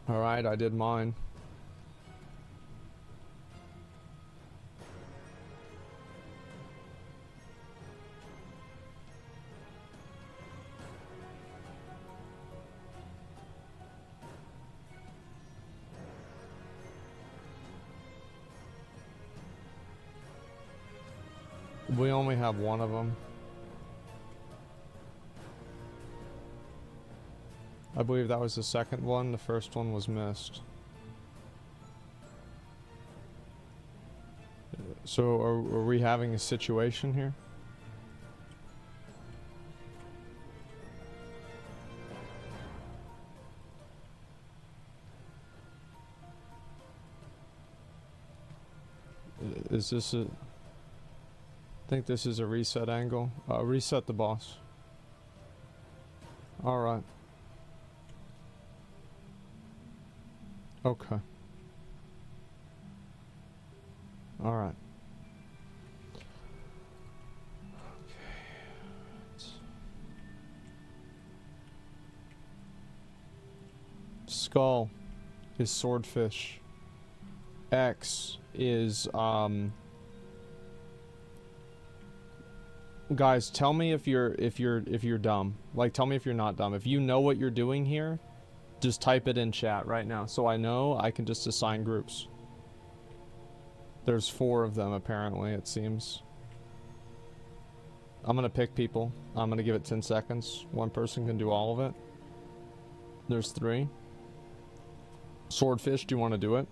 A: Alright, I did mine. We only have one of them. I believe that was the second one. The first one was missed. So are we having a situation here? Is this a... I think this is a reset angle. Reset the boss. Alright. Okay. Alright. Skull is swordfish. X is guys, tell me if you're dumb. Like, tell me if you're not dumb. If you know what you're doing here, just type it in chat right now so I know I can just assign groups. There's 4 of them apparently, it seems. I'm gonna pick people. I'm gonna give it 10 seconds. One person can do all of it. There's 3. Swordfish, do you want to do it?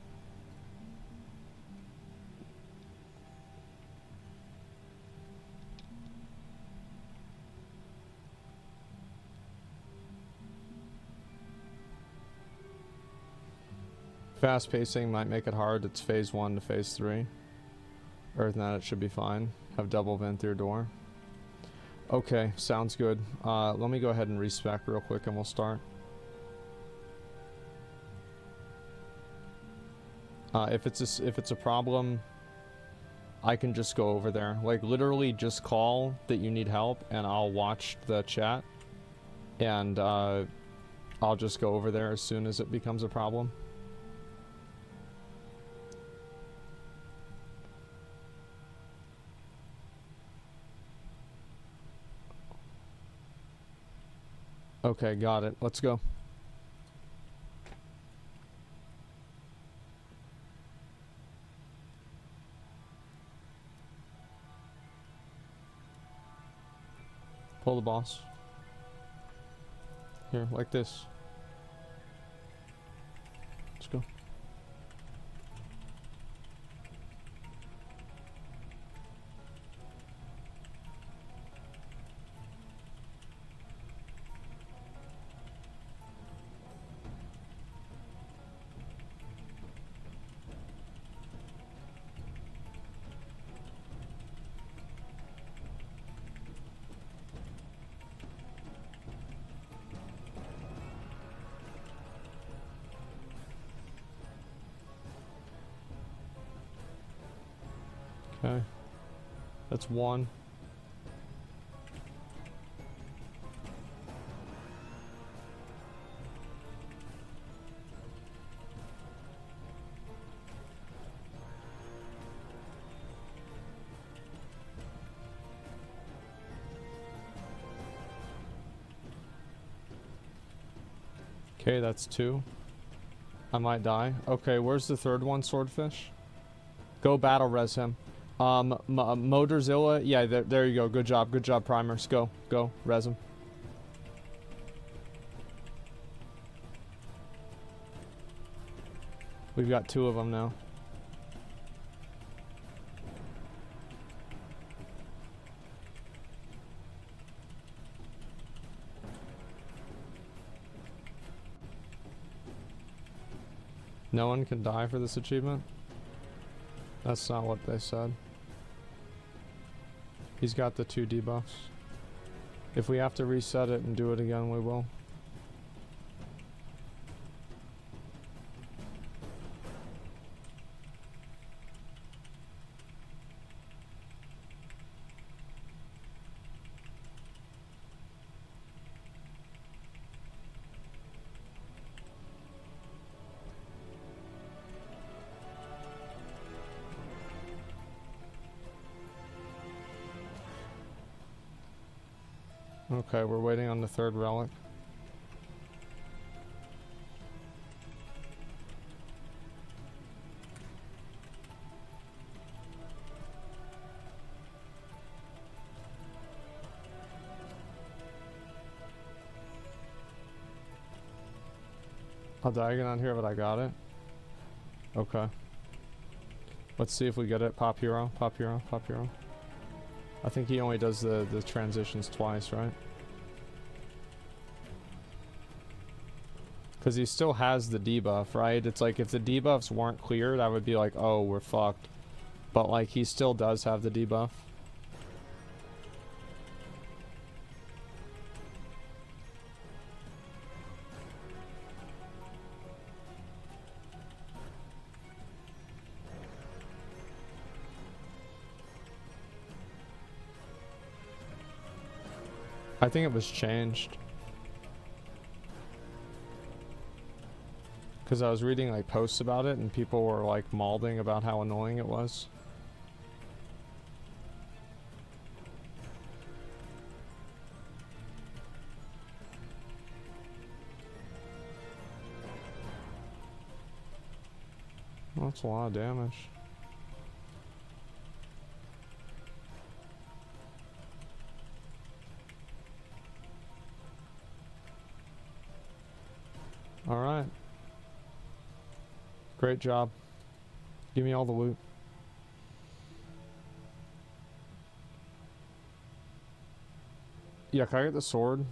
A: Fast pacing might make it hard. It's phase 1 to phase 3. Other than that, it should be fine. Have double vent through door. Okay, sounds good. Let me go ahead and respec real quick and we'll start. If it's a problem, I can just go over there. Like, literally just call that you need help and I'll watch the chat. And I'll just go over there as soon as it becomes a problem. Okay, got it. Let's go. Pull the boss. Here, like this. Let's go. Okay. That's one. Okay, that's two. I might die. Okay, where's the third one, Swordfish? Go battle res him. Motorzilla, yeah, there you go. Good job, primers. Go, res him. We've got two of them now. No one can die for this achievement? That's not what they said. He's got the 2 debuffs. If we have to reset it and do it again, we will. Okay, we're waiting on the third relic. I'll die again on here, but I got it. Okay. Let's see if we get it. Pop hero, pop hero, pop hero. I think he only does the transitions twice, right? Because he still has the debuff, right? It's like if the debuffs weren't cleared, I would be like, oh, we're fucked. But like, he still does have the debuff. I think it was changed. Because I was reading like posts about it and people were like malding about how annoying it was. Well, that's a lot of damage. Alright. Great job. Give me all the loot. Yeah, can I get the sword?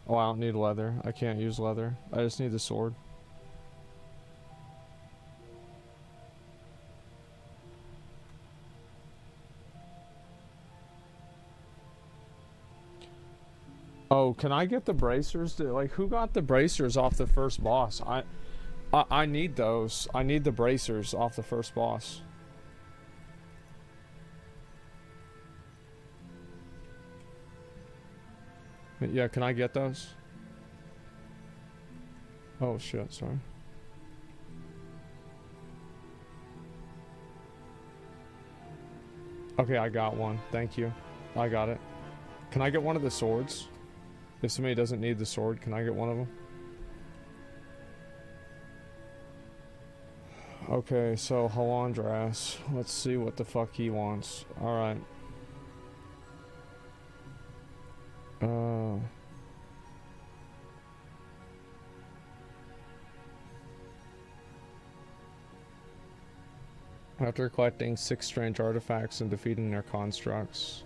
A: Oh, I don't need leather. I can't use leather. I just need the sword. Oh, can I get the bracers? Like, who got the bracers off the first boss? I need those. I need the bracers off the first boss. Yeah, can I get those? Oh shit, sorry. Okay, I got one. Thank you. I got it. Can I get one of the swords? If somebody doesn't need the sword, can I get one of them? Okay, so Halandras. Let's see what the fuck he wants. Alright. After collecting 6 strange artifacts and defeating their constructs.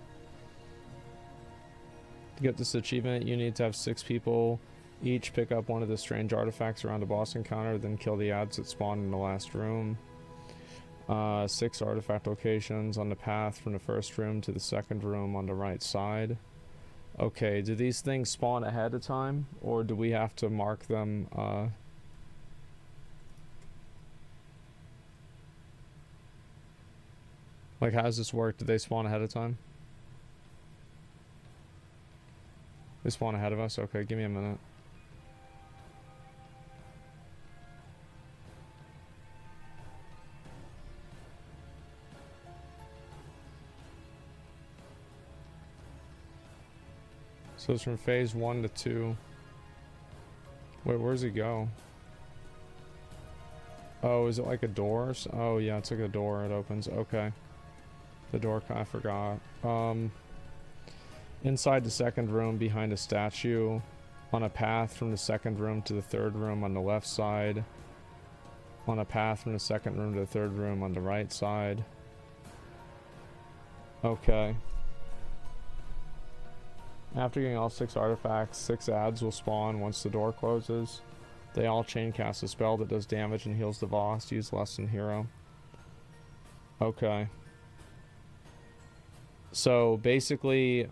A: To get this achievement, you need to have 6 people each pick up one of the strange artifacts around a boss encounter, then kill the ads that spawn in the last room. 6 artifact locations on the path from the first room to the second room on the right side. Okay, do these things spawn ahead of time, or do we have to mark them? Like, how does this work? Do they spawn ahead of time? They spawn ahead of us? Okay, give me a minute. So it's from phase 1 to 2. Wait, where's he go? Oh, is it like a door? Oh, yeah, it's like a door. It opens. Okay. The door, I forgot. Inside the second room, behind a statue. On a path from the second room to the third room on the left side. On a path from the second room to the third room on the right side. Okay. After getting all 6 artifacts, 6 ads will spawn once the door closes. They all chain cast a spell that does damage and heals the boss. Use less than hero. Okay. So basically,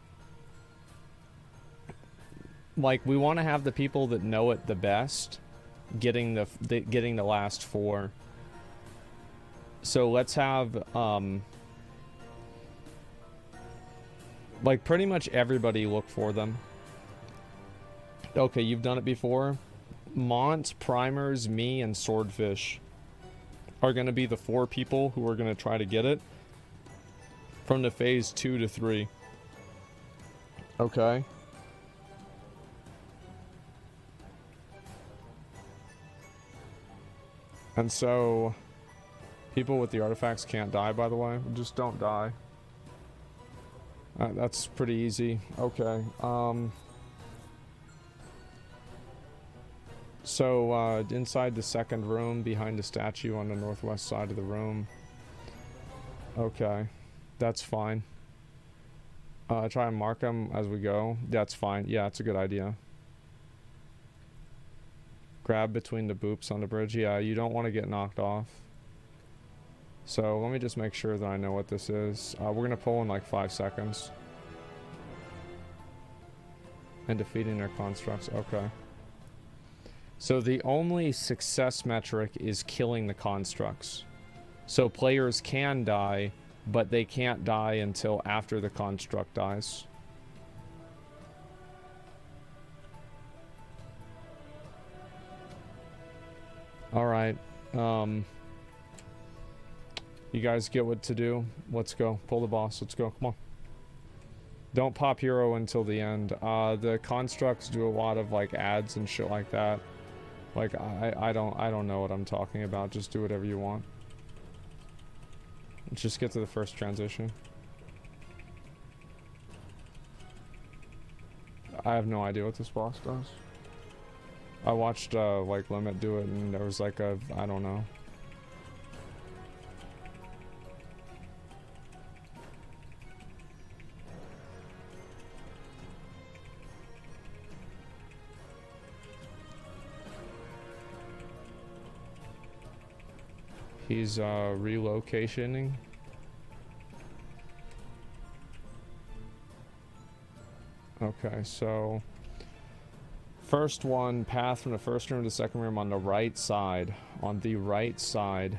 A: like, we want to have the people that know it the best getting the last 4. So let's have like pretty much everybody look for them. Okay, you've done it before. Mont, Primers, me, and Swordfish are going to be the 4 people who are going to try to get it from the phase 2 to 3. Okay. And so, people with the artifacts can't die, by the way. Just don't die. That's pretty easy. Okay. So, inside the second room, behind the statue on the northwest side of the room. Okay. That's fine. Try and mark them as we go. That's fine. Yeah, it's a good idea. Grab between the boops on the bridge. Yeah, you don't want to get knocked off. So let me just make sure that I know what this is. We're going to pull in like 5 seconds. And defeating their constructs. Okay. So the only success metric is killing the constructs. So players can die, but they can't die until after the construct dies. Alright. You guys get what to do. Let's go. Pull the boss. Let's go. Come on. Don't pop hero until the end. The constructs do a lot of like ads and shit like that. Like I don't know what I'm talking about. Just do whatever you want. Let's just get to the first transition. I have no idea what this boss does. I watched like Limit do it, and there was like a, I don't know. He's relocationing. Okay, so first one, path from the first room to the second room on the right side. On the right side.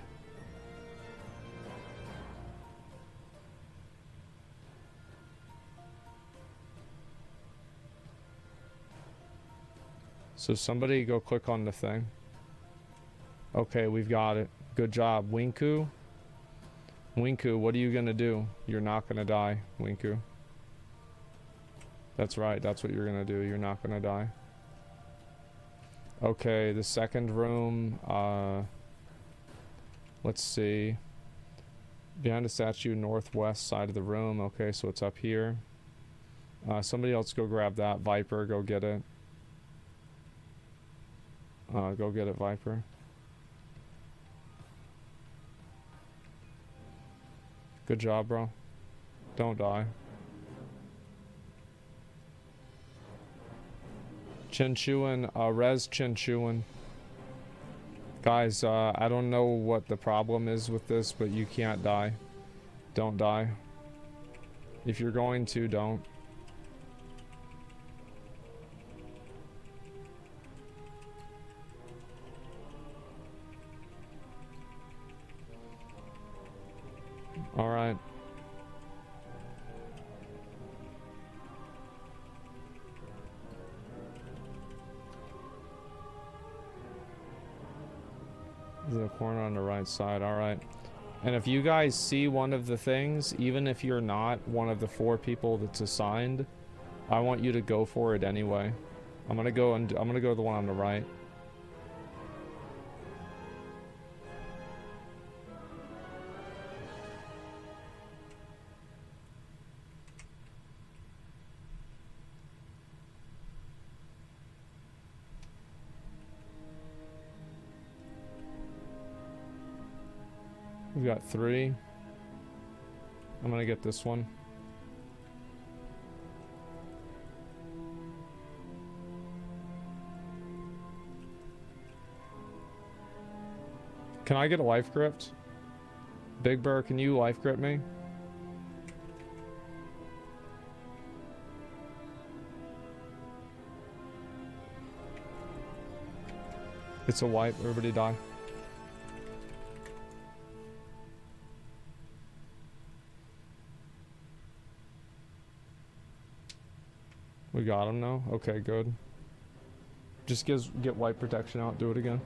A: So somebody go click on the thing. Okay, we've got it. Good job, Winku. Winku, what are you gonna do? You're not gonna die, Winku. That's right, that's what you're gonna do. You're not gonna die. Okay, the second room, let's see. Behind the statue, northwest side of the room. Okay, so it's up here. Somebody else go grab that. Viper, go get it. Go get it, Viper. Good job, bro. Don't die. Chinchuan, res Chinchuan. Guys, I don't know what the problem is with this, but you can't die. Don't die. If you're going to, don't. Alright. the corner on the right side. Alright. And if you guys see one of the things, even if you're not one of the 4 people that's assigned, I want you to go for it anyway. I'm gonna go to the one on the right. We've got 3. I'm gonna get this one. Can I get a life gripped? Big Burr, can you life grip me? It's a wipe, everybody die. We got him now? Okay, good. Just get wipe protection out, do it again.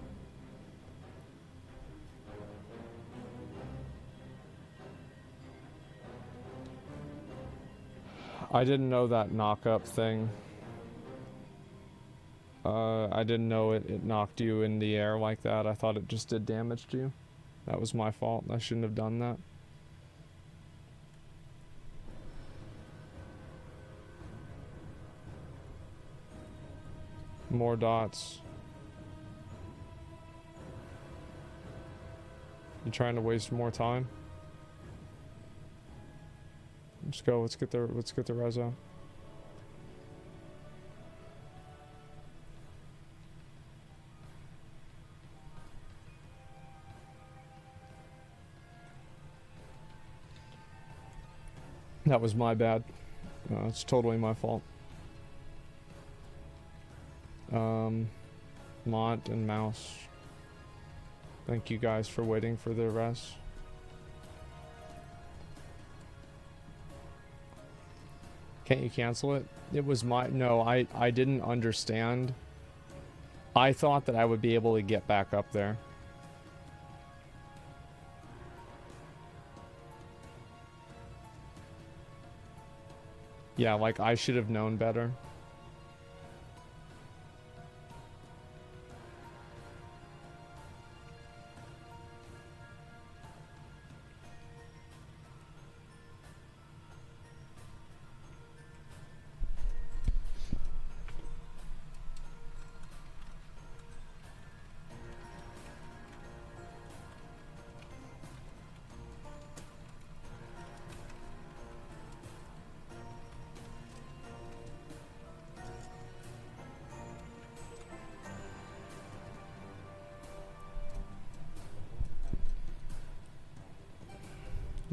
A: I didn't know that knock-up thing. I didn't know it knocked you in the air like that. I thought it just did damage to you. That was my fault. I shouldn't have done that. More dots. You trying to waste more time? Let's go. Let's get the res out. That was my bad. It's totally my fault. Mont and Mouse. Thank you guys for waiting for the res. Can't you cancel it? It was my... No, I didn't understand. I thought that I would be able to get back up there. Yeah, like I should have known better.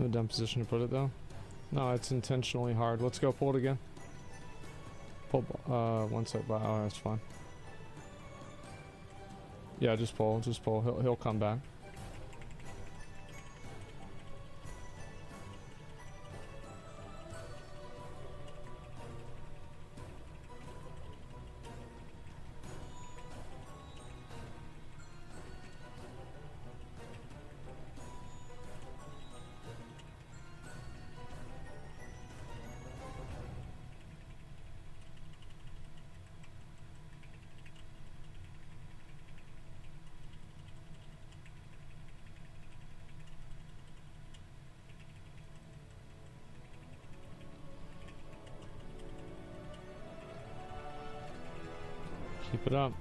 A: No dumb position to put it though. No, it's intentionally hard. Let's go pull it again. Pull, one sec by. Oh, that's fine. Yeah, just pull, just pull. He'll come back. Keep it up.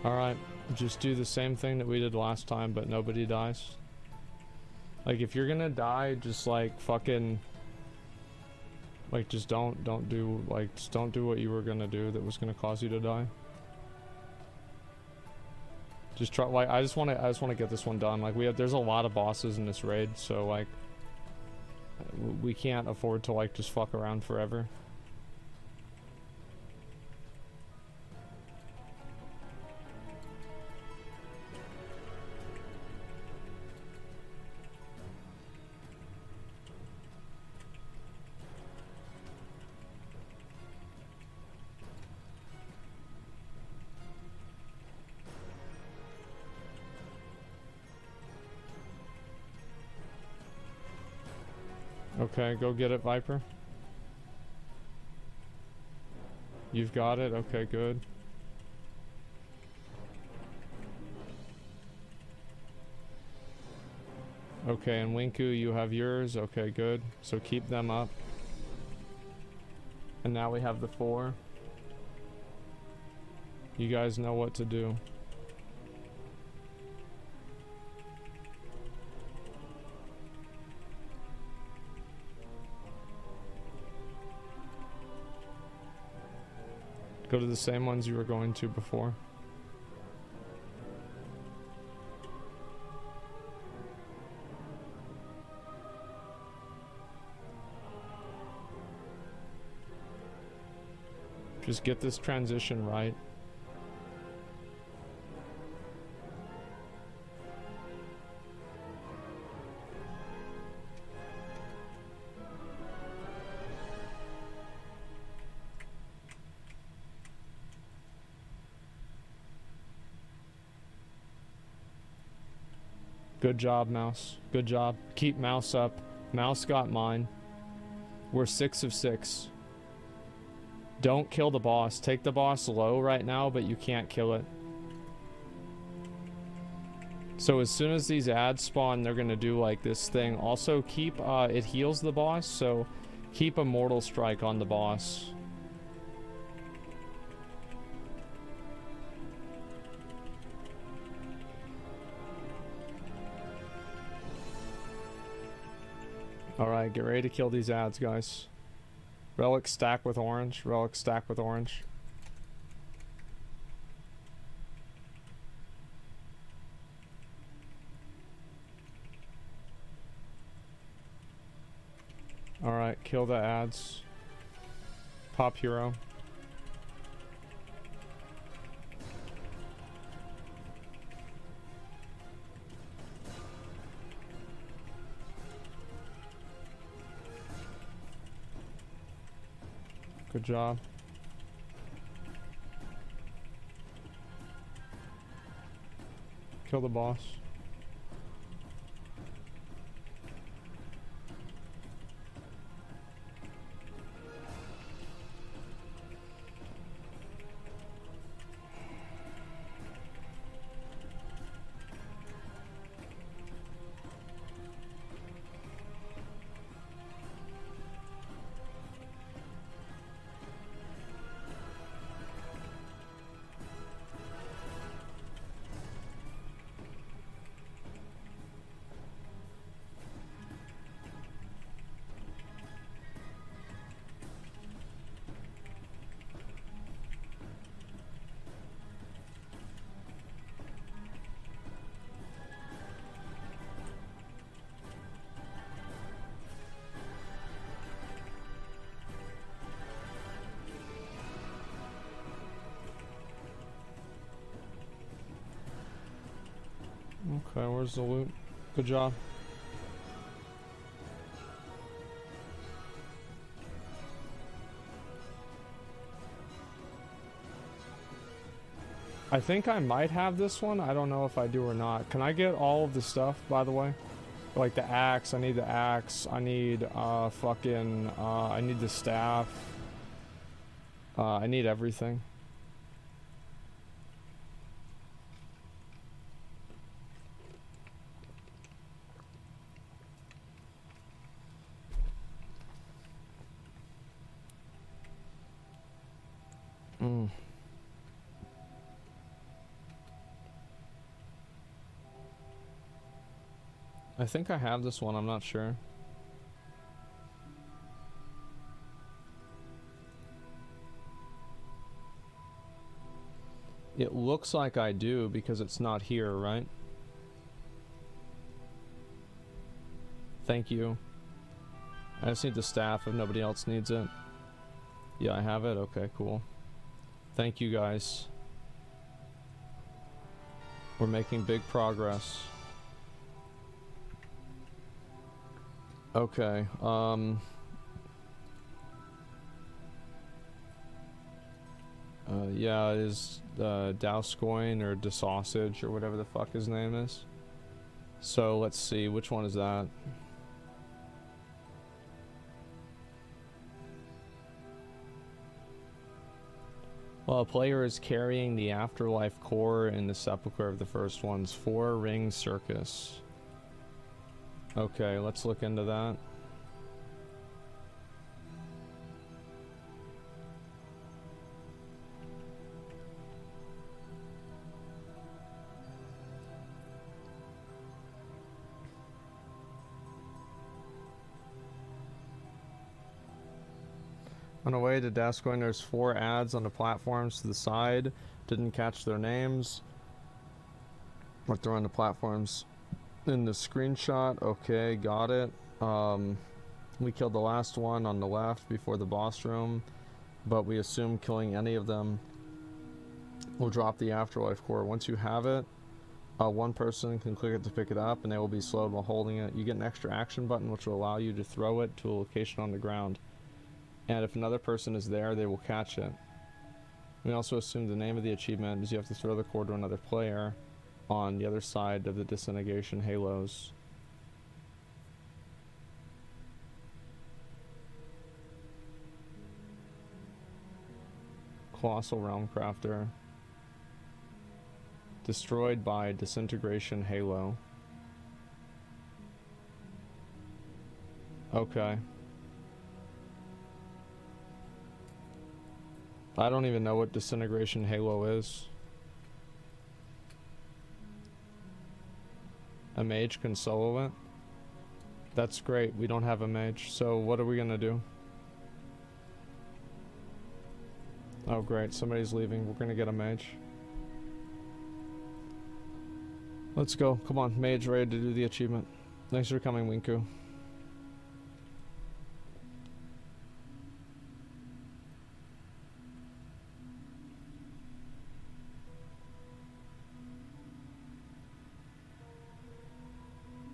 A: Alright, just do the same thing that we did last time, but nobody dies. Like, if you're gonna die, just like fucking... Like, just don't do, like, just don't do what you were gonna do that was gonna cause you to die. Just try, like, I just wanna get this one done. Like, there's a lot of bosses in this raid, so like... We can't afford to, like, just fuck around forever. Okay, go get it, Viper. You've got it? Okay, good. Okay, and Winku, you have yours. Okay, good. So keep them up. And now we have the 4. You guys know what to do. Go to the same ones you were going to before. Just get this transition right. Good job, Mouse. Good job. Keep Mouse up. Mouse got mine. We're 6 of 6. Don't kill the boss. Take the boss low right now, but you can't kill it. So as soon as these ads spawn, they're gonna do like this thing. Also keep, it heals the boss, so keep a Mortal Strike on the boss. Alright, get ready to kill these ads, guys. Relic stack with orange. Relic stack with orange. Alright, kill the ads. Pop hero. Good job. Kill the boss. Okay, where's the loot? Good job. I think I might have this one. I don't know if I do or not. Can I get all of the stuff, by the way? Like the axe, I need the axe. I need I need the staff. I need everything. I think I have this one, I'm not sure. It looks like I do because it's not here, right? Thank you. I just need the staff if nobody else needs it. Yeah, I have it? Okay, cool. Thank you guys. We're making big progress. Okay, yeah, it is Dowscoin or DeSausage or whatever the fuck his name is. So let's see, which one is that? Well, a player is carrying the afterlife core in the sepulcher of the first one's 4-ring circus. Okay, let's look into that. On the way to Dascoin, there's 4 ads on the platforms to the side. Didn't catch their names. But they're on the platforms in the screenshot. Okay, got it. We killed the last one on the left before the boss room, but we assume killing any of them will drop the afterlife core. Once you have it, one person can click it to pick it up, and they will be slowed while holding it. You get an extra action button, which will allow you to throw it to a location on the ground. And if another person is there, they will catch it. We also assume the name of the achievement is you have to throw the core to another player on the other side of the disintegration halos. Colossal Realm Crafter. Destroyed by disintegration halo. Okay. I don't even know what disintegration halo is. A mage can solo it? That's great. We don't have a mage. So what are we gonna do? Oh great, somebody's leaving. We're gonna get a mage. Let's go. Come on, mage ready to do the achievement. Thanks for coming, Winku.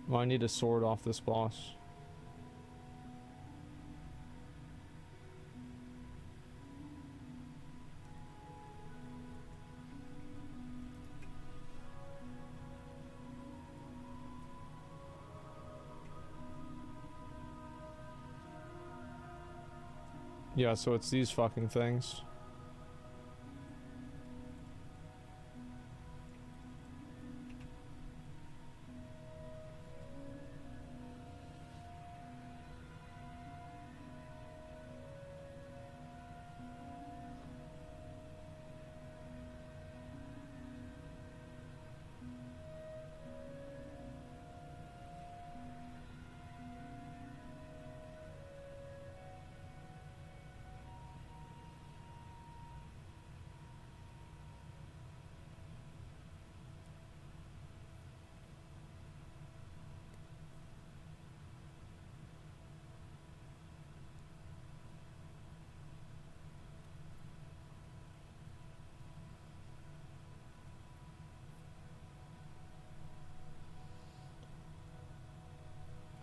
A: Well, I need a sword off this boss. Yeah, so it's these fucking things.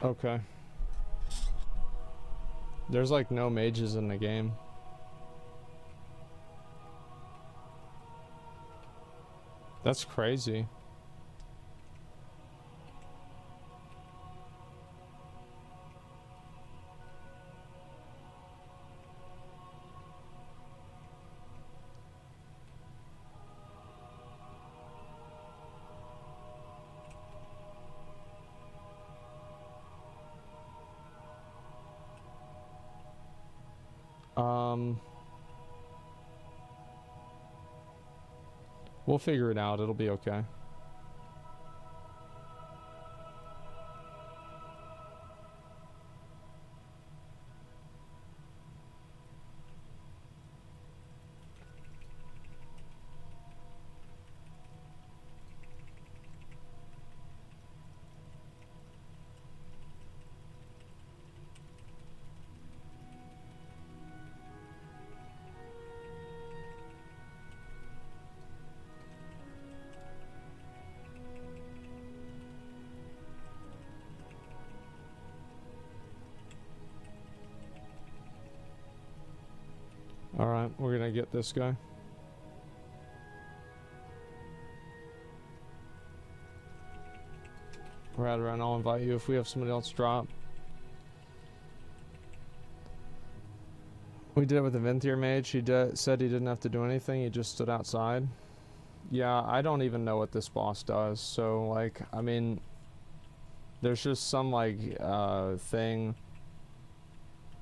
A: Okay. There's like no mages in the game. That's crazy. We'll figure it out. It'll be okay. Alright, we're gonna get this guy. Radaran, I'll invite you if we have somebody else drop. We did it with the Venthyr mage. He said he didn't have to do anything. He just stood outside. Yeah, I don't even know what this boss does. So, like, I mean, there's just some, like, thing.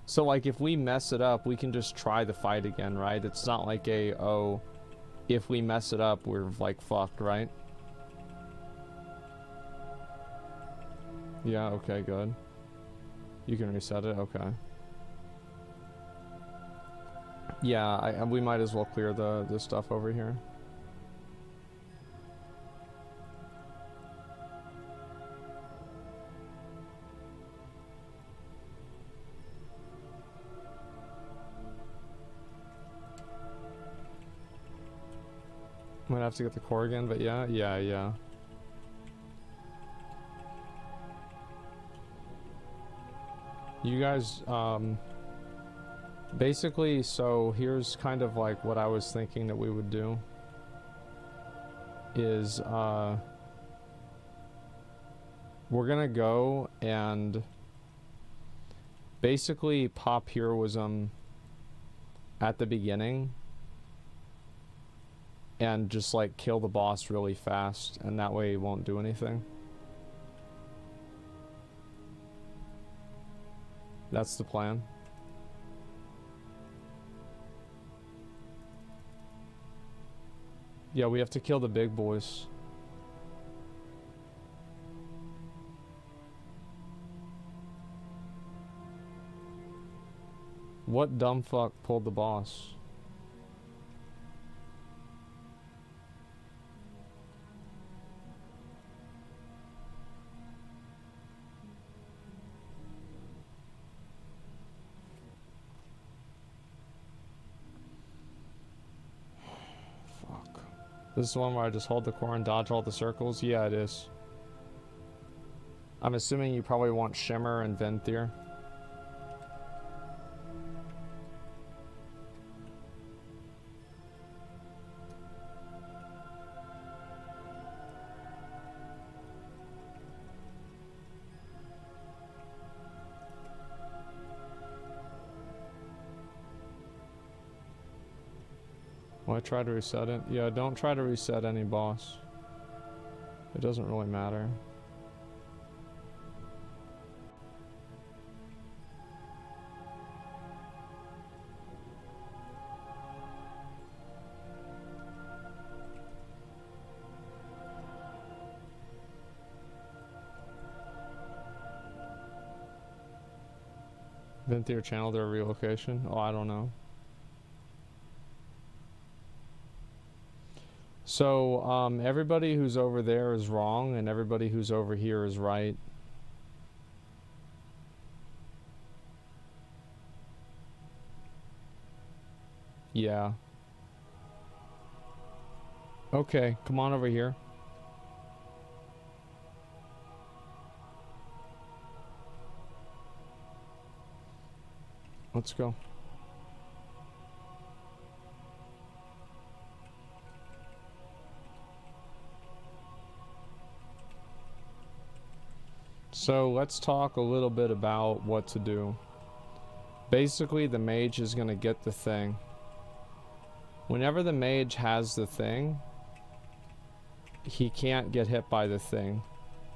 A: So, like, if we mess it up, we can just try the fight again, right? It's not like oh, if we mess it up, we're, like, fucked, right? Yeah, okay, good. You can reset it, okay. Yeah, we might as well clear the stuff over here. Might have to get the core again, but yeah. You guys, basically, so here's kind of like what I was thinking that we would do is, we're gonna go and basically pop heroism at the beginning and just like kill the boss really fast, and that way he won't do anything. That's the plan. Yeah, we have to kill the big boys. What dumb fuck pulled the boss? This is the one where I just hold the core and dodge all the circles? Yeah, it is. I'm assuming you probably want Shimmer and Venthyr. Will I try to reset it? Yeah, don't try to reset any boss. It doesn't really matter. Venthyr channeled their relocation? Oh, I don't know. So, everybody who's over there is wrong, and everybody who's over here is right. Yeah. Okay, come on over here. Let's go. So let's talk a little bit about what to do. Basically, the mage is going to get the thing. Whenever the mage has the thing, he can't get hit by the thing,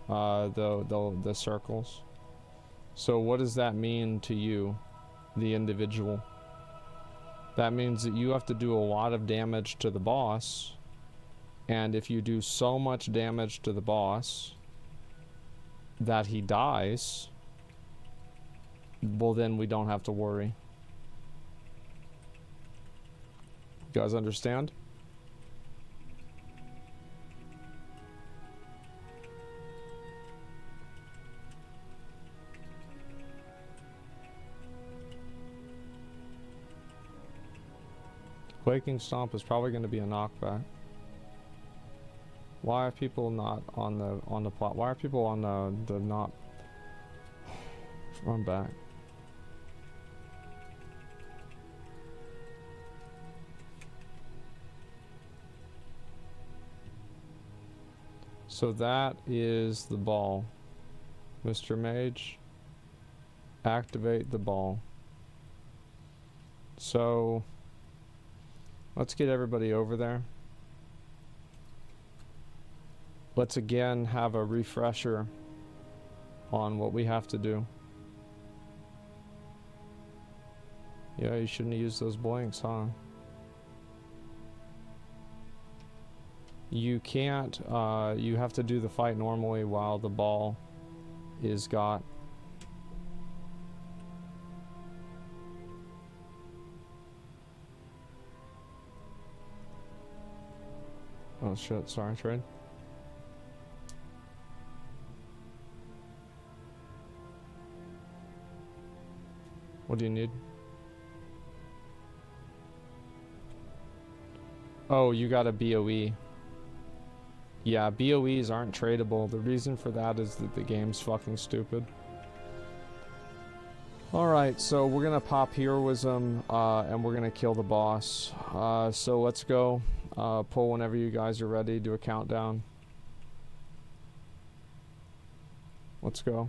A: the circles. So what does that mean to you, the individual? That means that you have to do a lot of damage to the boss, and if you do so much damage to the boss that he dies, well, then we don't have to worry. You guys understand? Quaking Stomp is probably going to be a knockback. Why are people not on the plot? Why are people on the not? Run back. So that is the ball. Mr. Mage, activate the ball. So let's get everybody over there. Let's again have a refresher on what we have to do. Yeah, you shouldn't have used those blinks, huh? You can't, you have to do the fight normally while the ball is got. Oh shit, sorry, trade. What do you need? Oh, you got a BOE. Yeah, BOEs aren't tradable. The reason for that is that the game's fucking stupid. Alright, so we're gonna pop heroism, and we're gonna kill the boss. So let's go. Pull whenever you guys are ready. Do a countdown. Let's go.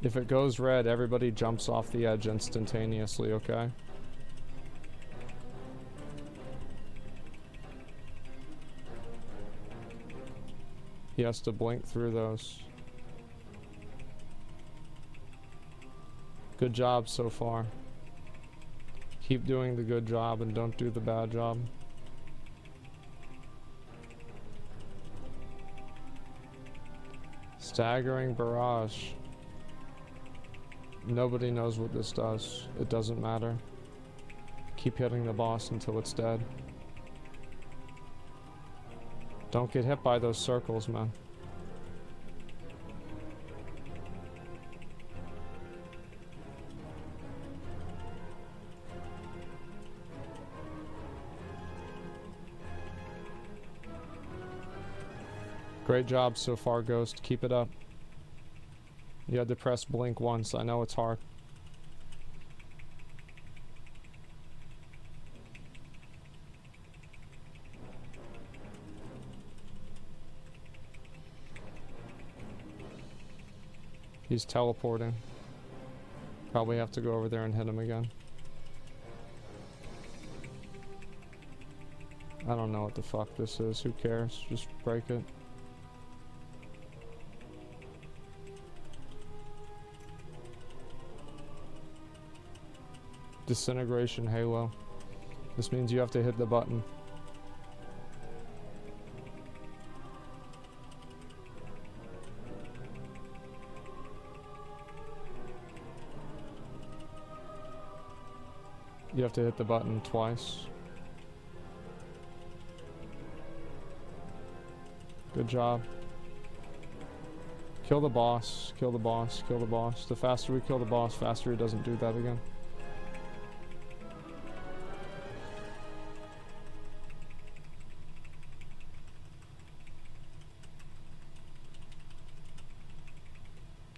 A: If it goes red, everybody jumps off the edge instantaneously, okay? He has to blink through those. Good job so far. Keep doing the good job and don't do the bad job. Staggering barrage. Nobody knows what this does. It doesn't matter. Keep hitting the boss until it's dead. Don't get hit by those circles, man. Great job so far, Ghost. Keep it up. You had to press blink once. I know it's hard. He's teleporting. Probably have to go over there and hit him again. I don't know what the fuck this is. Who cares? Just break it. Disintegration Halo. This means you have to hit the button. You have to hit the button twice. Good job. Kill the boss, kill the boss, kill the boss. The faster we kill the boss, faster he doesn't do that again.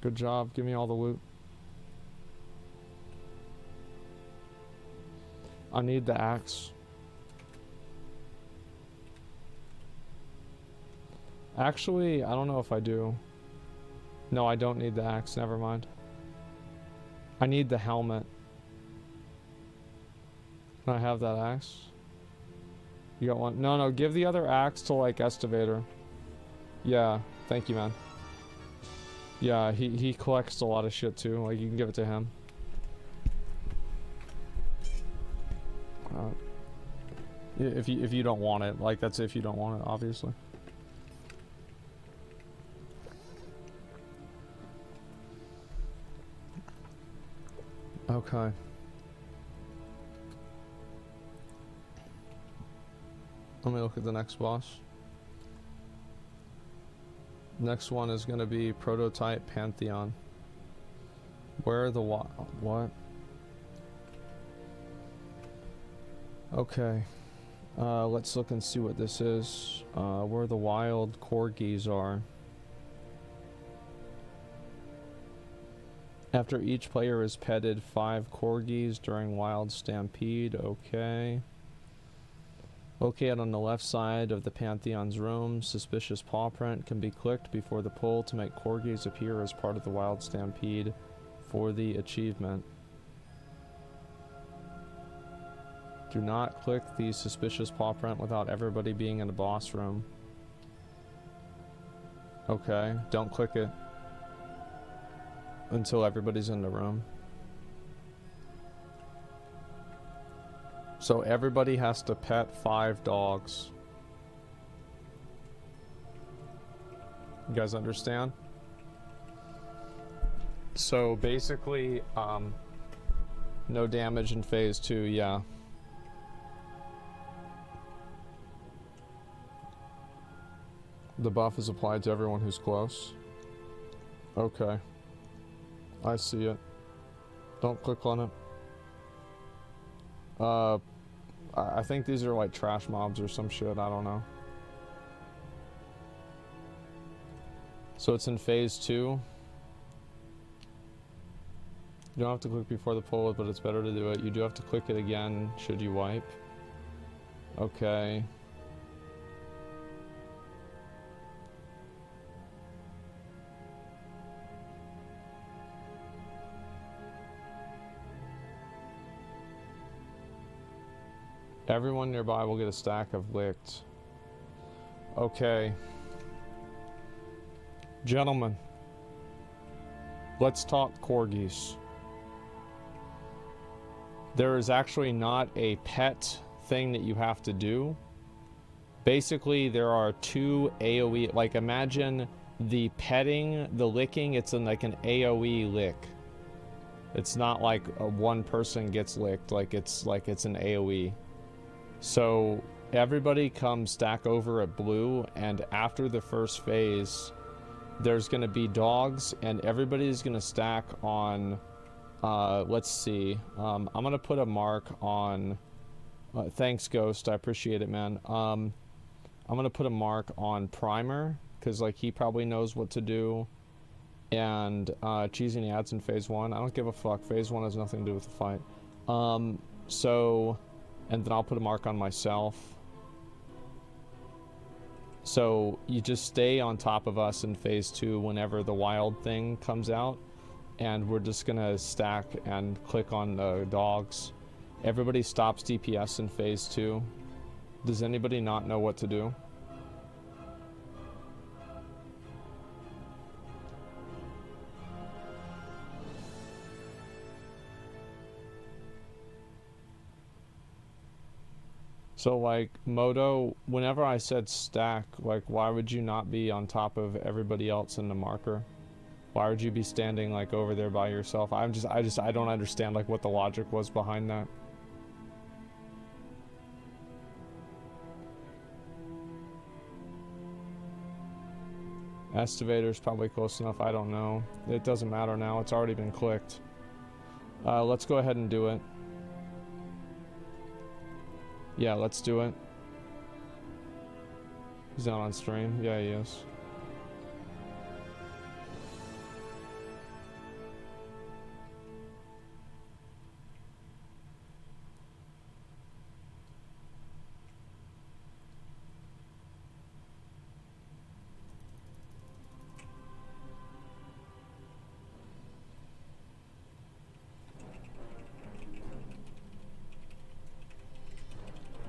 A: Good job, give me all the loot. I need the axe. Actually, I don't know if I do. No, I don't need the axe, never mind. I need the helmet. Can I have that axe? You got one? No, give the other axe to, like, Estivator. Yeah, thank you, man. Yeah, he collects a lot of shit too. Like, you can give it to him. If you don't want it, like, that's if you don't want it, obviously. Okay. Let me look at the next boss. Next one is going to be Prototype Pantheon. Where are the what? Okay. Let's look and see what this is. Where the wild corgis are. After each player has petted 5 corgis during Wild Stampede. Okay. Located on the left side of the Pantheon's room, suspicious paw print can be clicked before the pull to make corgis appear as part of the Wild Stampede for the achievement. Do not click the suspicious paw print without everybody being in the boss room. Okay, don't click it until everybody's in the room. So everybody has to pet 5 dogs. You guys understand? So basically, no damage in phase 2, yeah. The buff is applied to everyone who's close. Okay. I see it. Don't click on it. I think these are like trash mobs or some shit, I don't know. So it's in phase 2. You don't have to click before the pull, but it's better to do it. You do have to click it again should you wipe. Okay. Everyone nearby will get a stack of licked. Okay. Gentlemen, let's talk corgis. There is actually not a pet thing that you have to do. Basically, there are 2 AoE, like imagine the petting, the licking, it's in like an AoE lick. It's not like one person gets licked, like it's an AoE. So everybody come stack over at blue, and after the first phase, there's going to be dogs, and everybody's going to stack on, let's see, I'm going to put a mark on, thanks Ghost, I appreciate it, man. I'm going to put a mark on Primer, because like he probably knows what to do, and cheesing the ads in phase 1, I don't give a fuck, phase 1 has nothing to do with the fight. And then I'll put a mark on myself. So you just stay on top of us in phase 2 whenever the wild thing comes out, and we're just gonna stack and click on the dogs. Everybody stops DPS in phase 2. Does anybody not know what to do? So like, Moto, whenever I said stack, like why would you not be on top of everybody else in the marker? Why would you be standing like over there by yourself? I don't understand like what the logic was behind that. Estivator's probably close enough, I don't know. It doesn't matter now, it's already been clicked. Let's go ahead and do it. Yeah, let's do it. He's not on stream. Yeah, he is.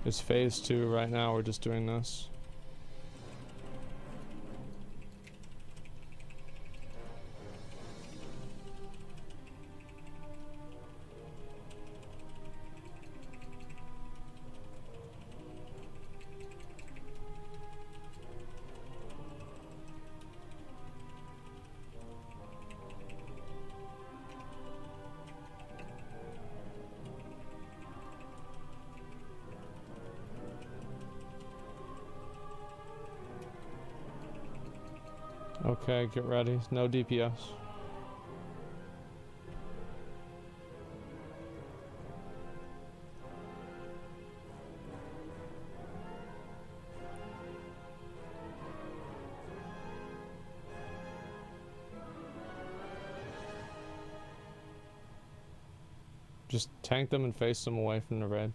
A: It's phase 2 right now, we're just doing this. Okay, get ready. No DPS. Just tank them and face them away from the raid.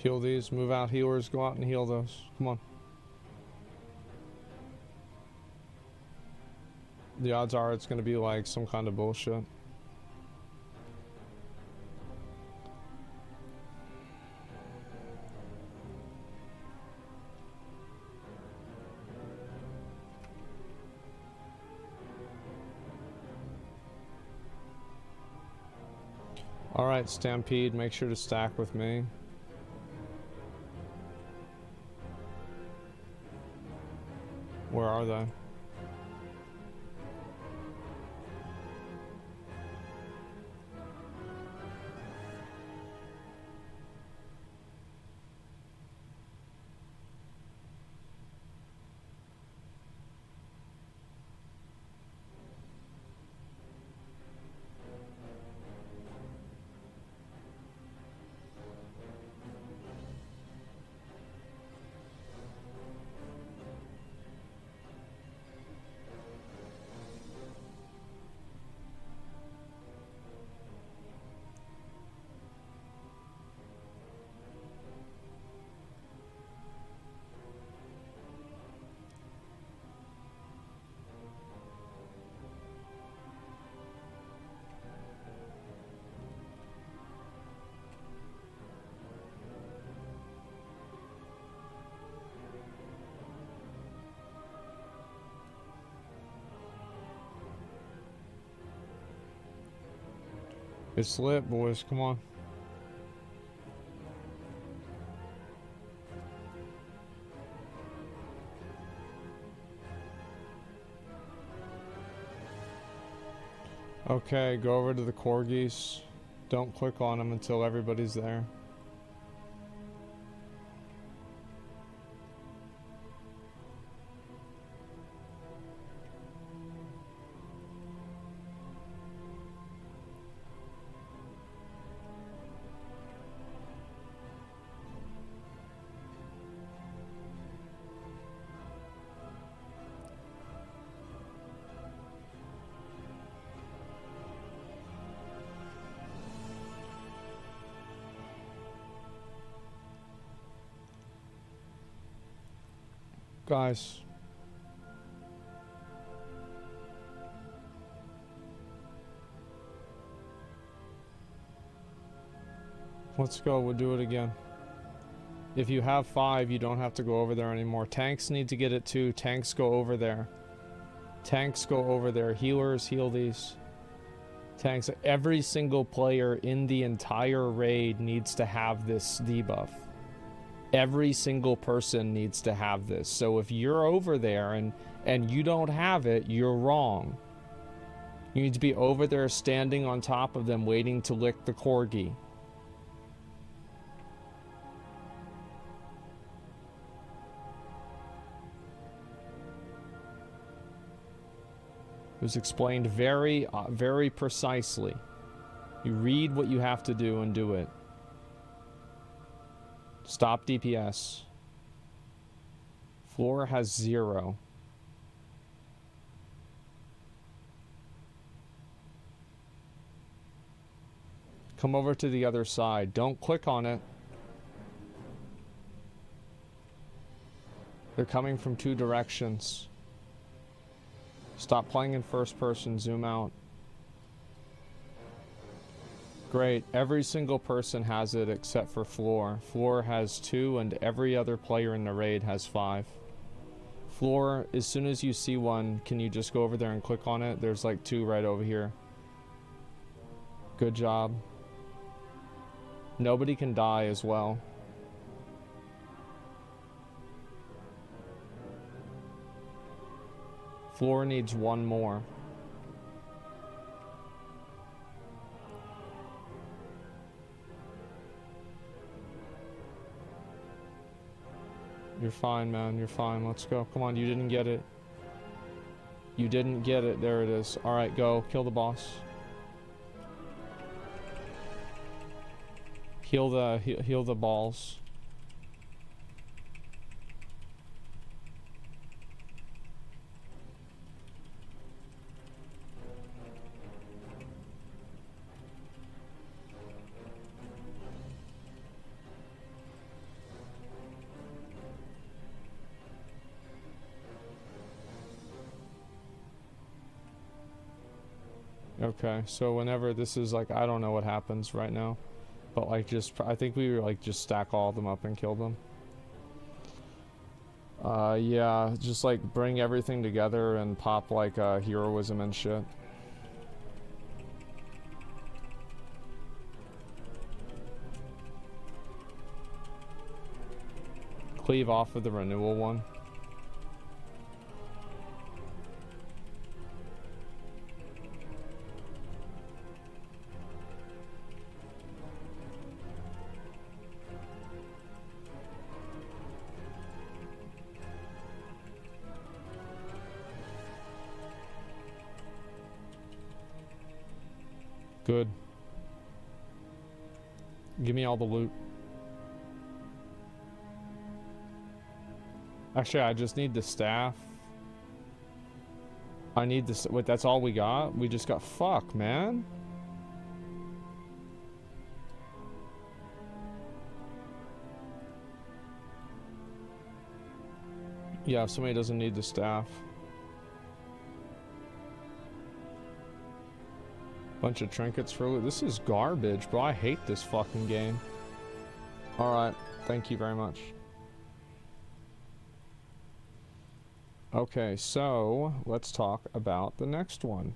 A: Heal these. Move out healers. Go out and heal those. Come on. The odds are it's going to be like some kind of bullshit. Alright, Stampede, make sure to stack with me. Where are they? It's lit, boys. Come on. Okay, go over to the corgis. Don't click on them until everybody's there. Guys. Let's go, we'll do it again. If you have 5, you don't have to go over there anymore. Tanks need to get it too. Tanks go over there. Tanks go over there. Healers heal these. Tanks. Every single player in the entire raid needs to have this debuff. Every single person needs to have this. So if you're over there and you don't have it, you're wrong. You need to be over there standing on top of them waiting to lick the corgi. It was explained very, very precisely. You read what you have to do and do it. Stop DPS. Floor has 0. Come over to the other side. Don't click on it. They're coming from 2 directions. Stop playing in first person. Zoom out. Great. Every single person has it except for Floor. Floor has 2 and every other player in the raid has 5. Floor, as soon as you see one, can you just go over there and click on it? There's like 2 right over here. Good job. Nobody can die as well. Floor needs 1 more. You're fine, man. You're fine. Let's go. Come on, you didn't get it. You didn't get it. There it is. Alright, go. Kill the boss. Heal the balls. Okay, so whenever this is like, I don't know what happens right now, but like just, I think we like just stack all of them up and kill them. Yeah, just like bring everything together and pop like heroism and shit. Cleave off of the renewal one. Good. Give me all the loot. Actually, I just need the staff. I need this. Wait, that's all we got? We just got fuck, man. Yeah, if somebody doesn't need the staff. Bunch of trinkets for loot. This is garbage, bro. I hate this fucking game. Alright, thank you very much. Okay, so let's talk about the next one.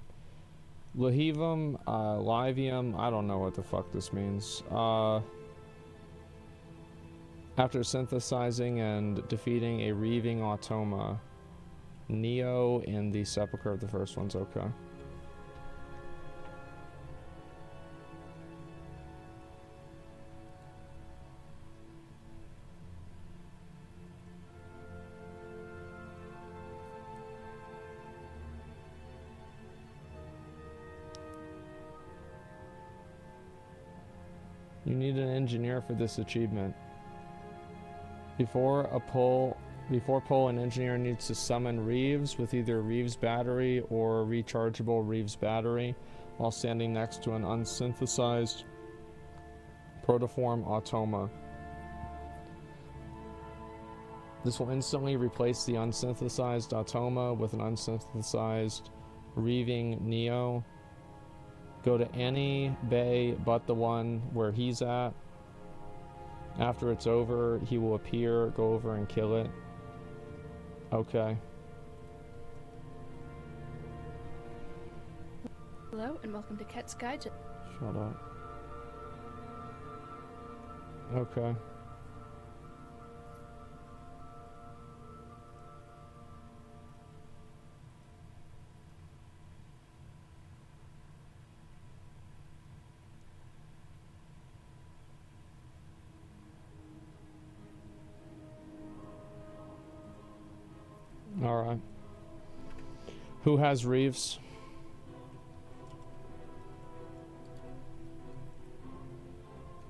A: Lahivum, Livium, I don't know what the fuck this means. After synthesizing and defeating a reaving automa, Neo in the sepulcher of the first one's okay. You need an engineer for this achievement. Before pull, an engineer needs to summon Reeves with either Reeves battery or rechargeable Reeves battery while standing next to an unsynthesized protoform automa. This will instantly replace the unsynthesized automa with an unsynthesized Reaving Neo. Go to any bay but the one where he's at. After it's over, he will appear, go over and kill it. Okay.
B: Hello and welcome to Ket's Guide.
A: Shut up. Okay. Alright. Who has Reeves?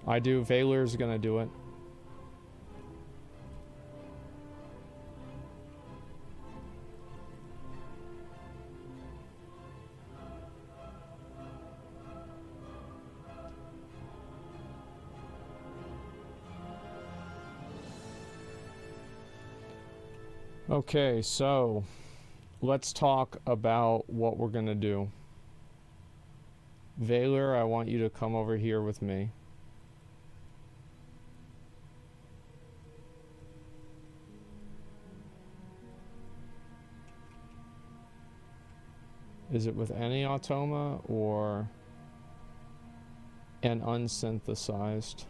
A: I do. Valor's gonna do it. Okay, so let's talk about what we're gonna do. Valor, I want you to come over here with me. Is it with any automa or an unsynthesized?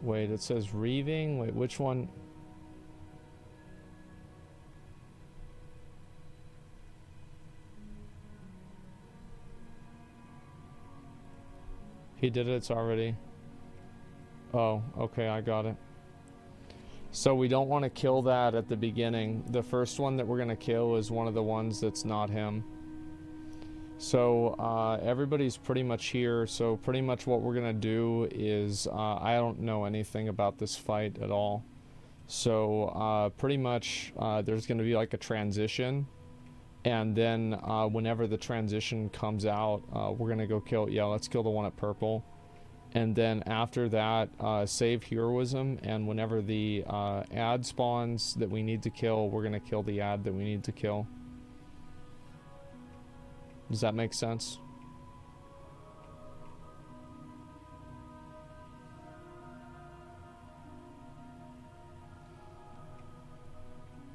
A: Wait, it says reaving? Wait, which one? He did it, it's already. Oh, okay, I got it. So we don't want to kill that at the beginning. The first one that we're going to kill is one of the ones that's not him. So everybody's pretty much here. So pretty much what we're going to do is, I don't know anything about this fight at all. So pretty much there's going to be like a transition. And then whenever the transition comes out, we're going to go kill, yeah, let's kill the one at purple. And then after that, save heroism, and whenever the ad spawns that we need to kill, we're going to kill the ad that we need to kill. Does that make sense?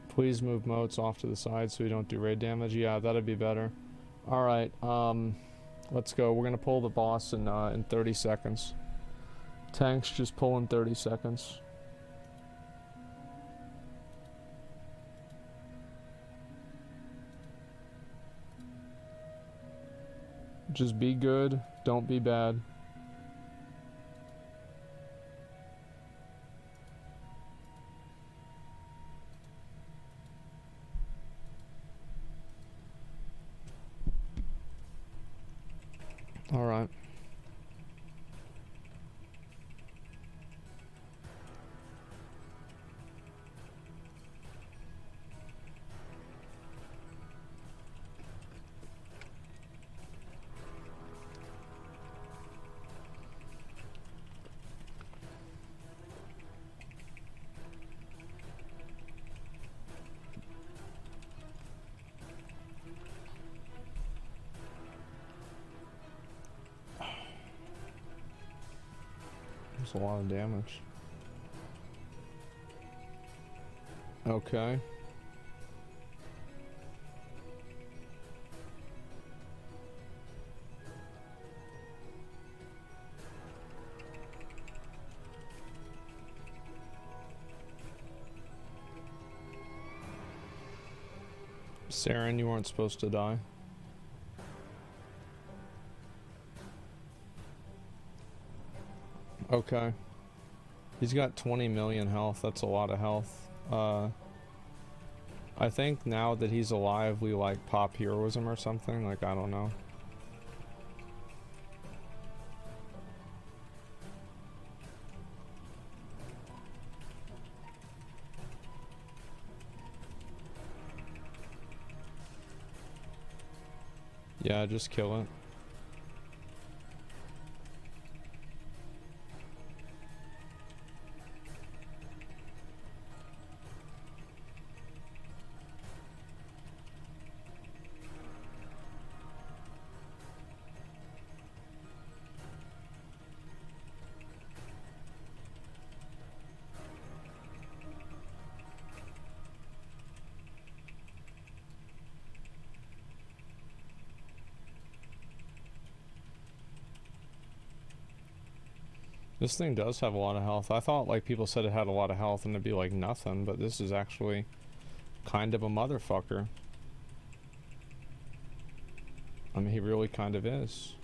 A: Please move moats off to the side so we don't do raid damage. Yeah, that'd be better. Alright, let's go. We're gonna pull the boss in 30 seconds. Tanks just pull in 30 seconds. Just be good, don't be bad. All right. That's a lot of damage. Okay. Saren, you weren't supposed to die. Okay. He's got 20 million health. That's a lot of health. I think now that he's alive, we like pop heroism or something. Like, I don't know. Yeah, just kill it. This thing does have a lot of health. I thought like people said it had a lot of health and it'd be like nothing, but this is actually kind of a motherfucker. I mean, he really kind of is.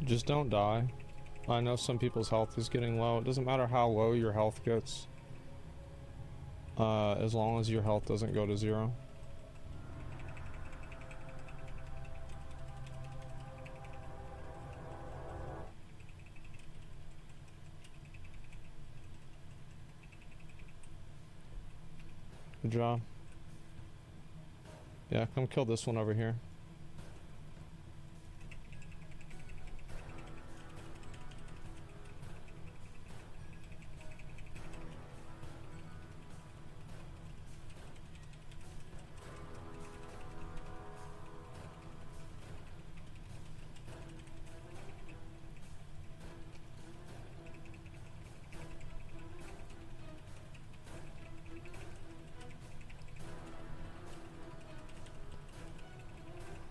A: Just don't die. I know some people's health is getting low. It doesn't matter how low your health gets. As long as your health doesn't go to 0. Good job. Yeah, come kill this one over here.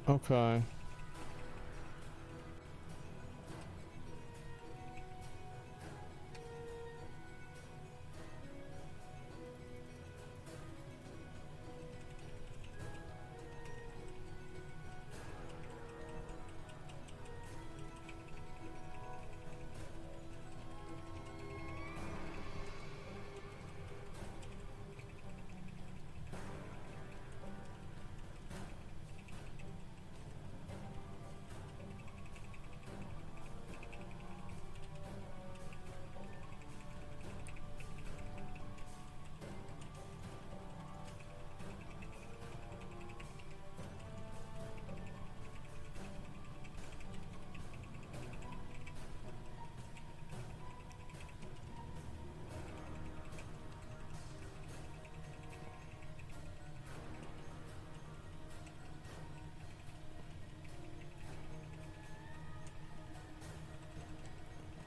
A: Okay.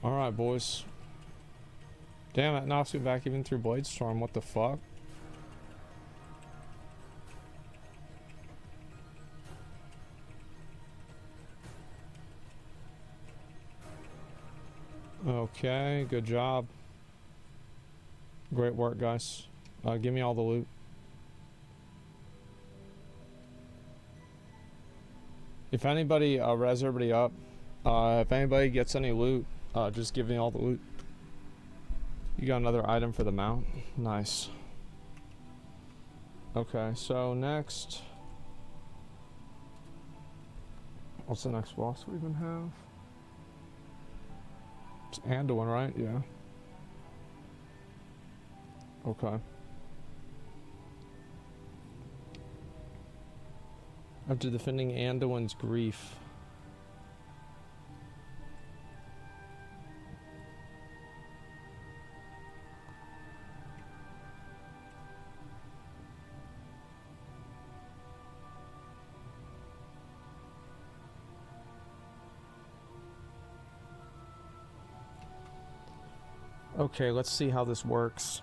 A: Alright, boys. Damn, that knocks me back even through Bladestorm. What the fuck? Okay, good job. Great work, guys. Give me all the loot. If anybody, res everybody up. If anybody gets any loot, just give me all the loot. You got another item for the mount? Nice. Okay, so next... What's the next boss we even have? It's Anduin, right? Yeah. Okay. After defending Anduin's grief. Okay, let's see how this works.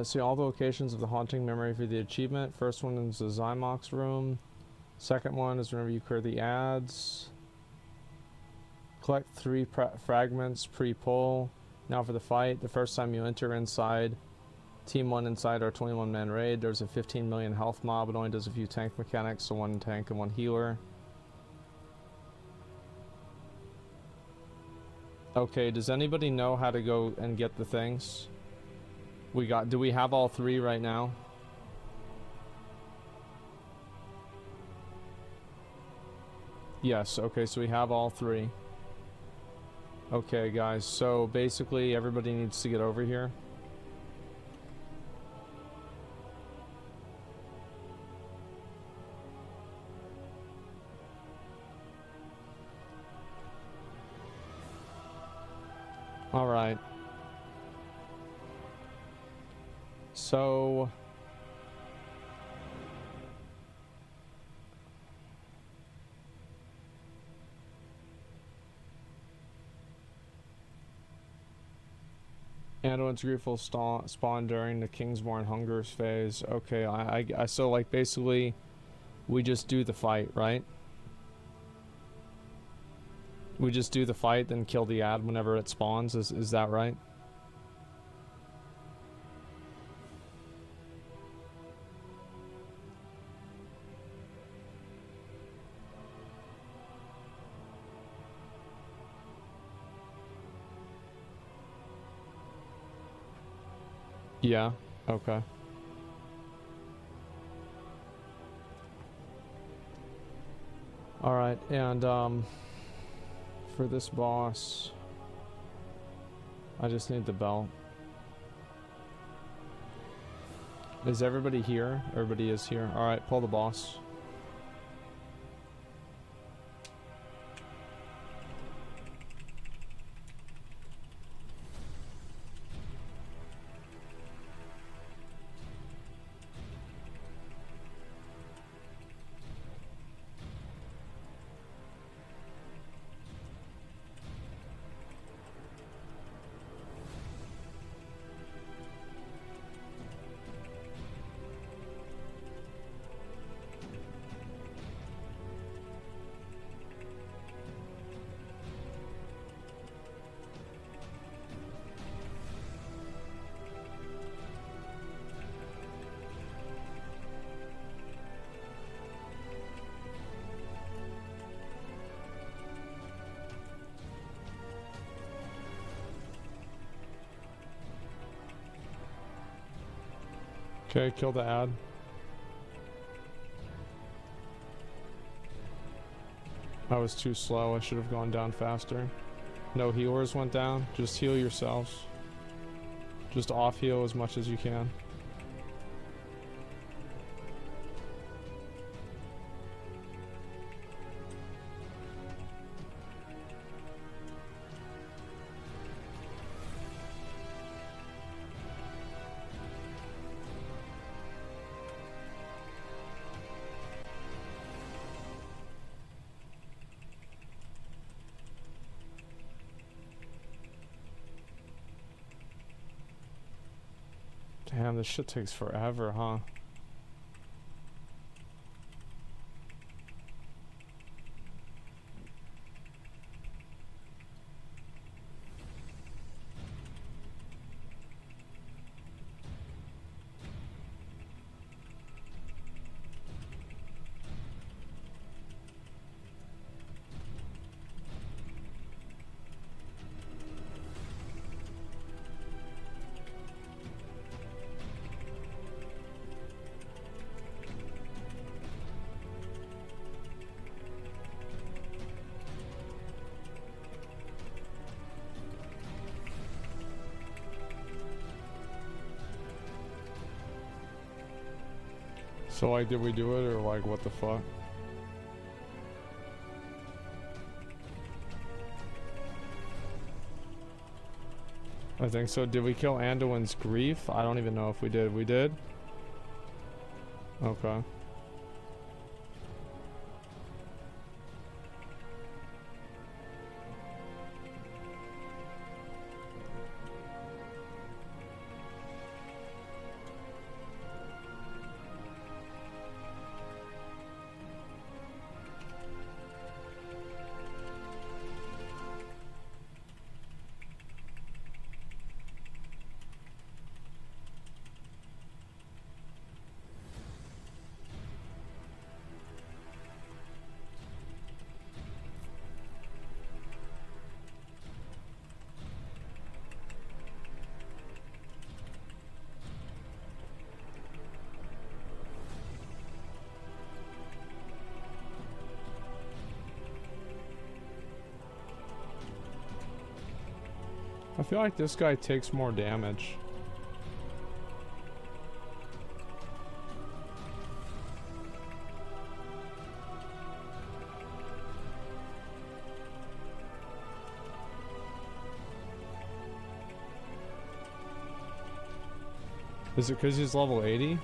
A: See all the locations of the haunting memory for the achievement. First one is the Zymox room. Second one is whenever you clear the ads. Collect 3 fragments pre-pull. Now for the fight. The first time you enter inside, Team 1 inside our 21-man raid. There's a 15 million health mob. It only does a few tank mechanics, so 1 tank and 1 healer. Okay, does anybody know how to go and get the things? Do we have all 3 right now? Yes, okay, so we have all 3. Okay, guys, so basically everybody needs to get over here. All right. So Anduin's grief will spawn during the Kingsborn Hungers phase. Okay, I so like basically we just do the fight, right? We just do the fight, then kill the ad whenever it spawns. Is that right? Yeah, okay. Alright, and for this boss, I just need the belt. Is everybody here? Everybody is here. Alright, pull the boss. Okay, kill the ad. I was too slow. I should have gone down faster. No healers went down. Just heal yourselves. Just off heal as much as you can. Damn, this shit takes forever, huh? So like, did we do it or like, what the fuck? I think so. Did we kill Anduin's grief? I don't even know if we did. We did? Okay. I feel like this guy takes more damage. Is it because he's level 80?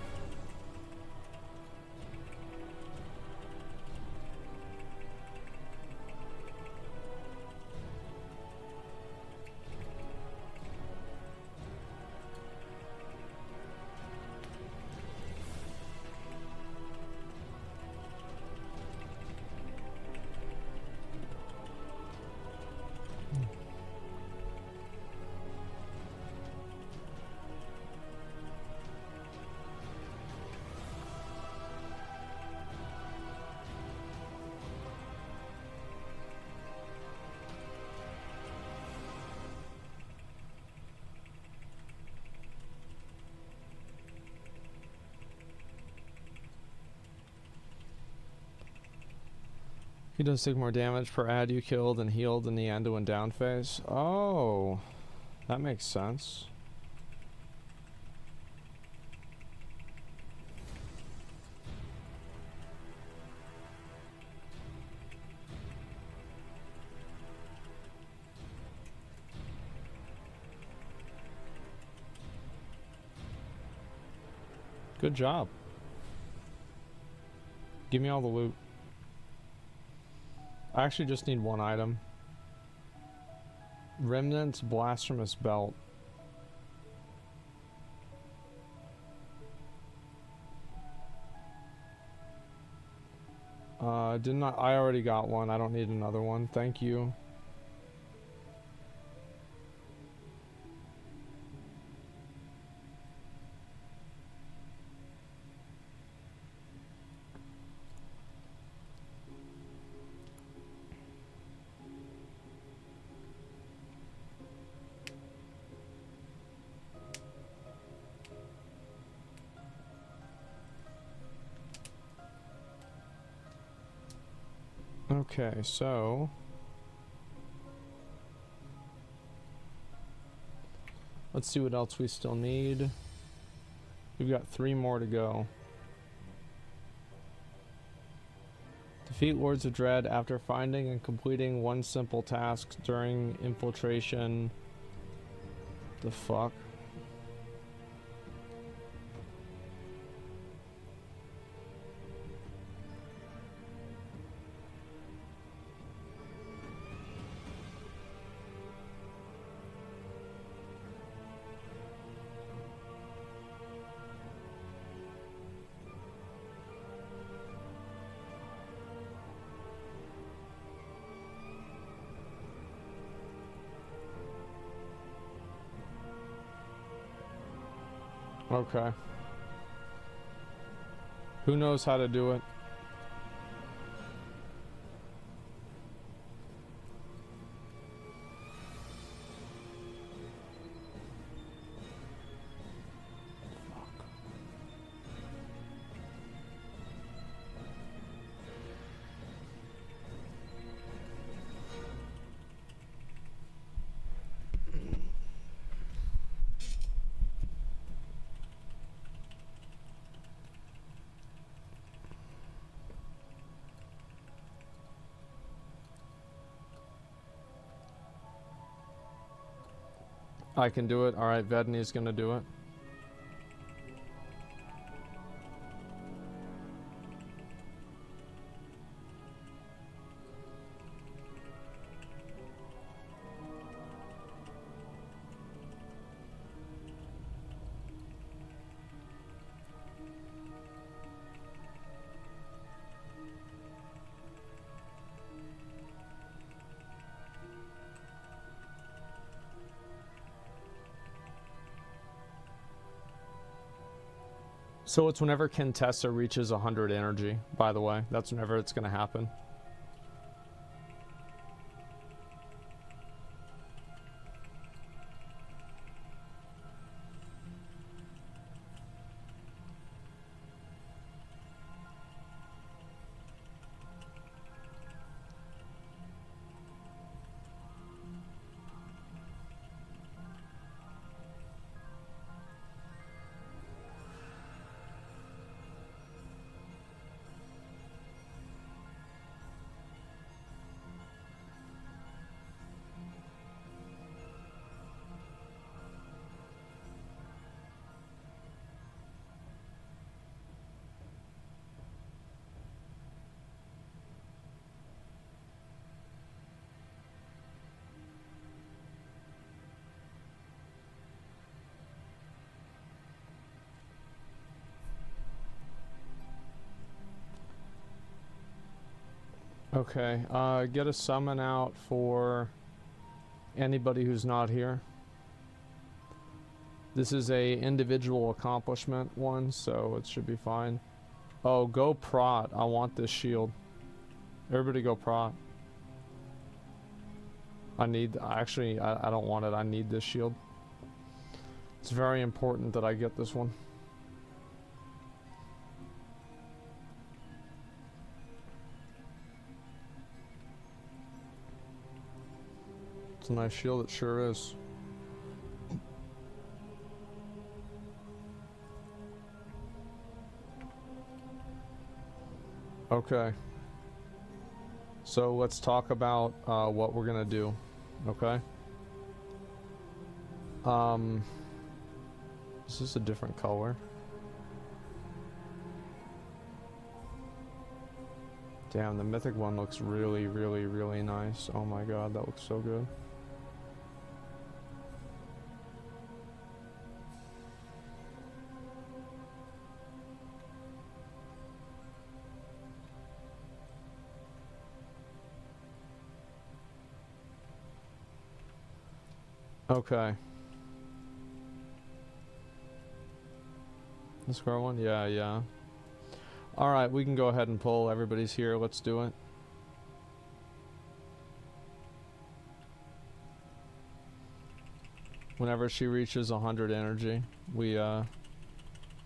A: He does take more damage per ad you killed and healed in the Anduin down phase. Oh, that makes sense. Good job. Give me all the loot. I actually just need one item. Remnant's Blasphemous Belt. I already got one. I don't need another one. Thank you. Okay, so let's see what else we still need. We've got 3 more to go. Defeat Lords of Dread after finding and completing one simple task during infiltration. The fuck? Okay. Who knows how to do it? I can do it. Alright, Vedni's gonna do it. So it's whenever Contessa reaches 100 energy, by the way. That's whenever it's gonna happen. Okay, get a summon out for anybody who's not here. This is a individual accomplishment one, so it should be fine. Oh, go prot. I want this shield. Everybody go prot. I don't want it. I need this shield. It's very important that I get this one. It's a nice shield, it sure is. Okay. So let's talk about what we're gonna do. Okay. Is this a different color? Damn, the mythic one looks really, really, really nice. Oh my god, that looks so good. Okay. The square one? Yeah, yeah. Alright, we can go ahead and pull. Everybody's here. Let's do it. Whenever she reaches 100 energy, we're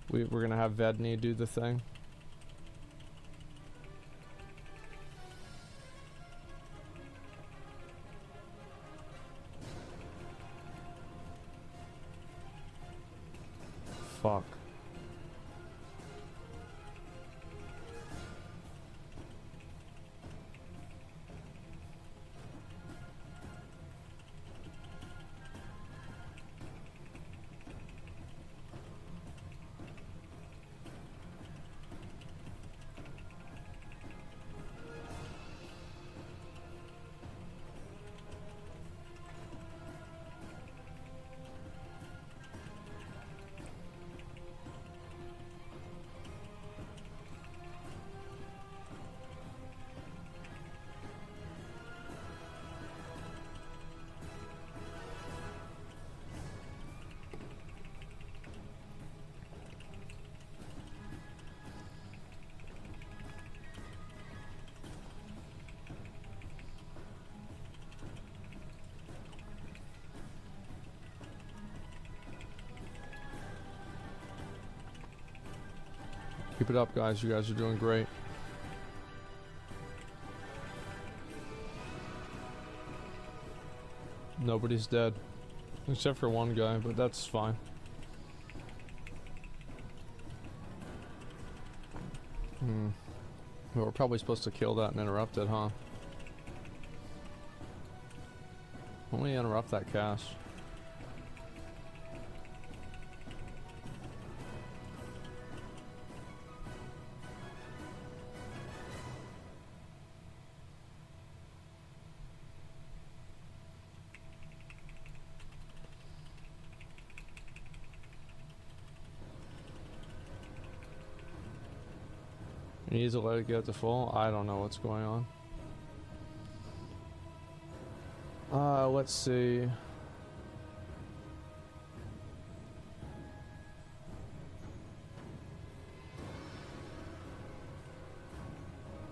A: gonna have Vedni do the thing. Keep it up, guys. You guys are doing great. Nobody's dead. Except for one guy, but that's fine. Well, we're probably supposed to kill that and interrupt it, huh? Why don't we interrupt that cache? You need to let it get to full? I don't know what's going on. Let's see.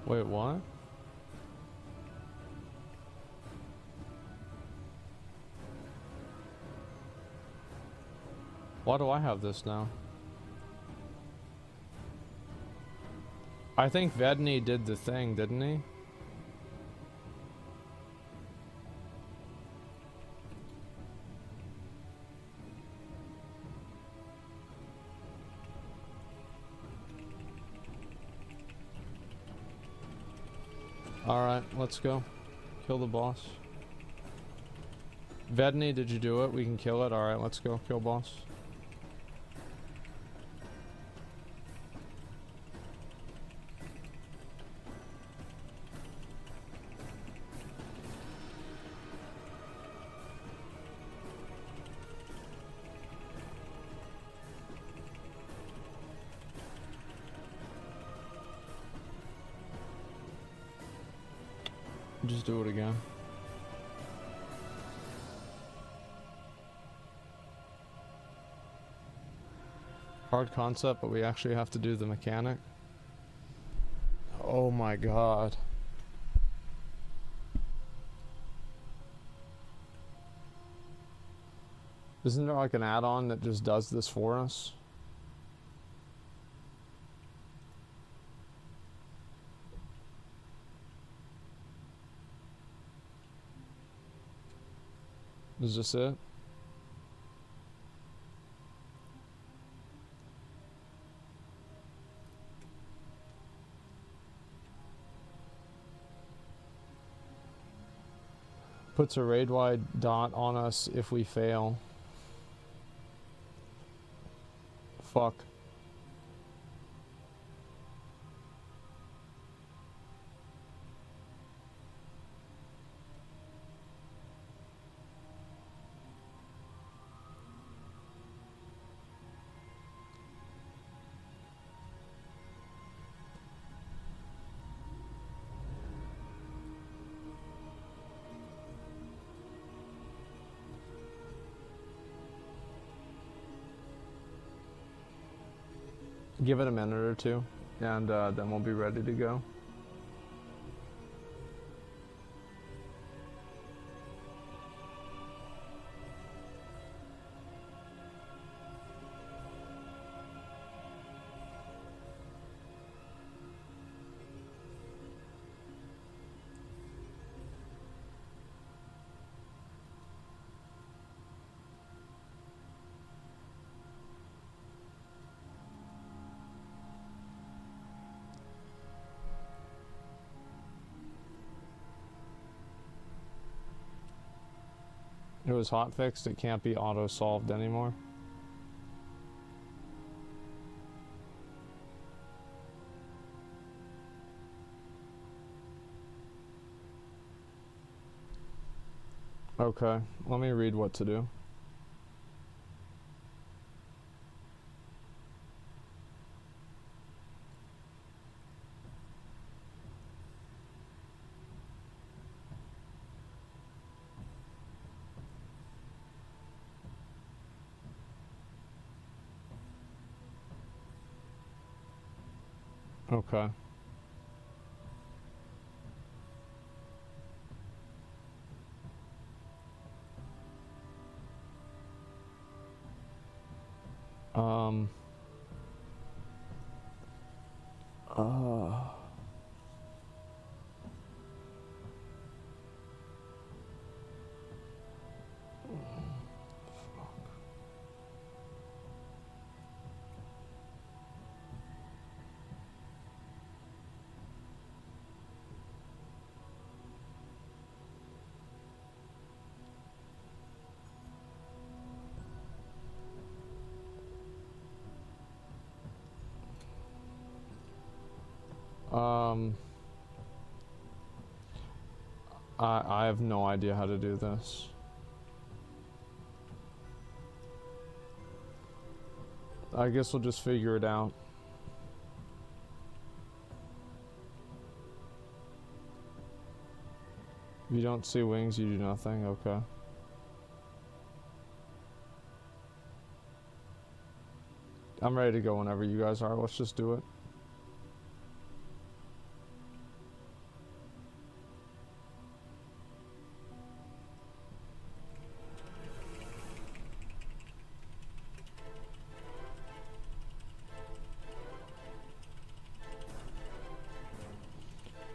A: Wait, what? Why do I have this now? I think Vedny did the thing, didn't he? Alright, let's go. Kill the boss. Vedny, did you do it? We can kill it. Alright, let's go. Kill boss. Just do it again. Hard concept, but we actually have to do the mechanic. Oh my god. Isn't there like an add-on that just does this for us? Is this it? Puts a raid-wide dot on us if we fail. Fuck. Give it a minute or two, and then we'll be ready to go. It was hot fixed, it can't be auto solved anymore. Okay, let me read what to do. Okay. Uh, um, I have no idea how to do this. I guess we'll just figure it out. If you don't see wings, you do nothing. Okay. I'm ready to go whenever you guys are. Let's just do it.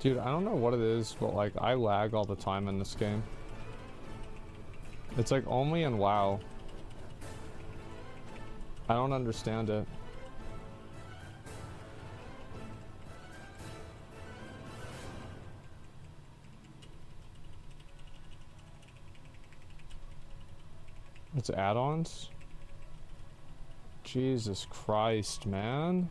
A: Dude, I don't know what it is, but like I lag all the time in this game. It's like only in WoW. I don't understand it. It's add-ons? Jesus Christ, man.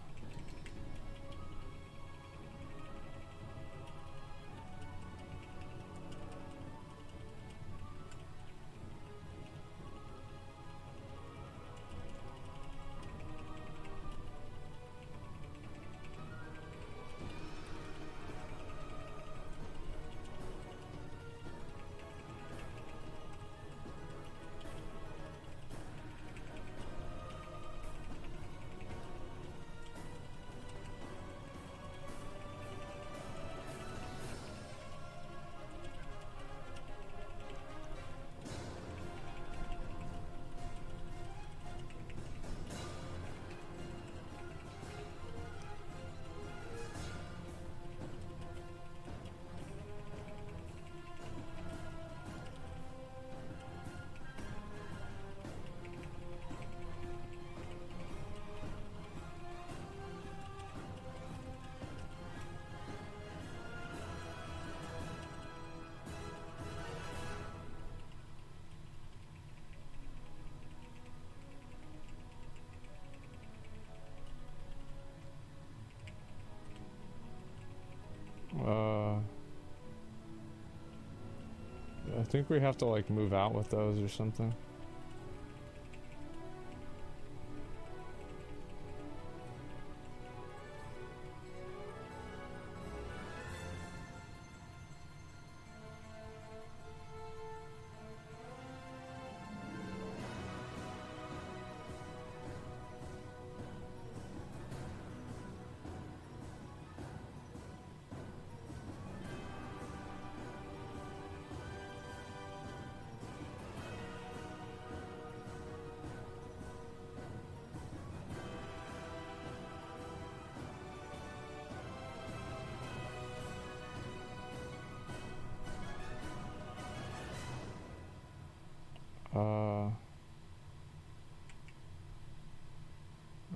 A: I think we have to like move out with those or something.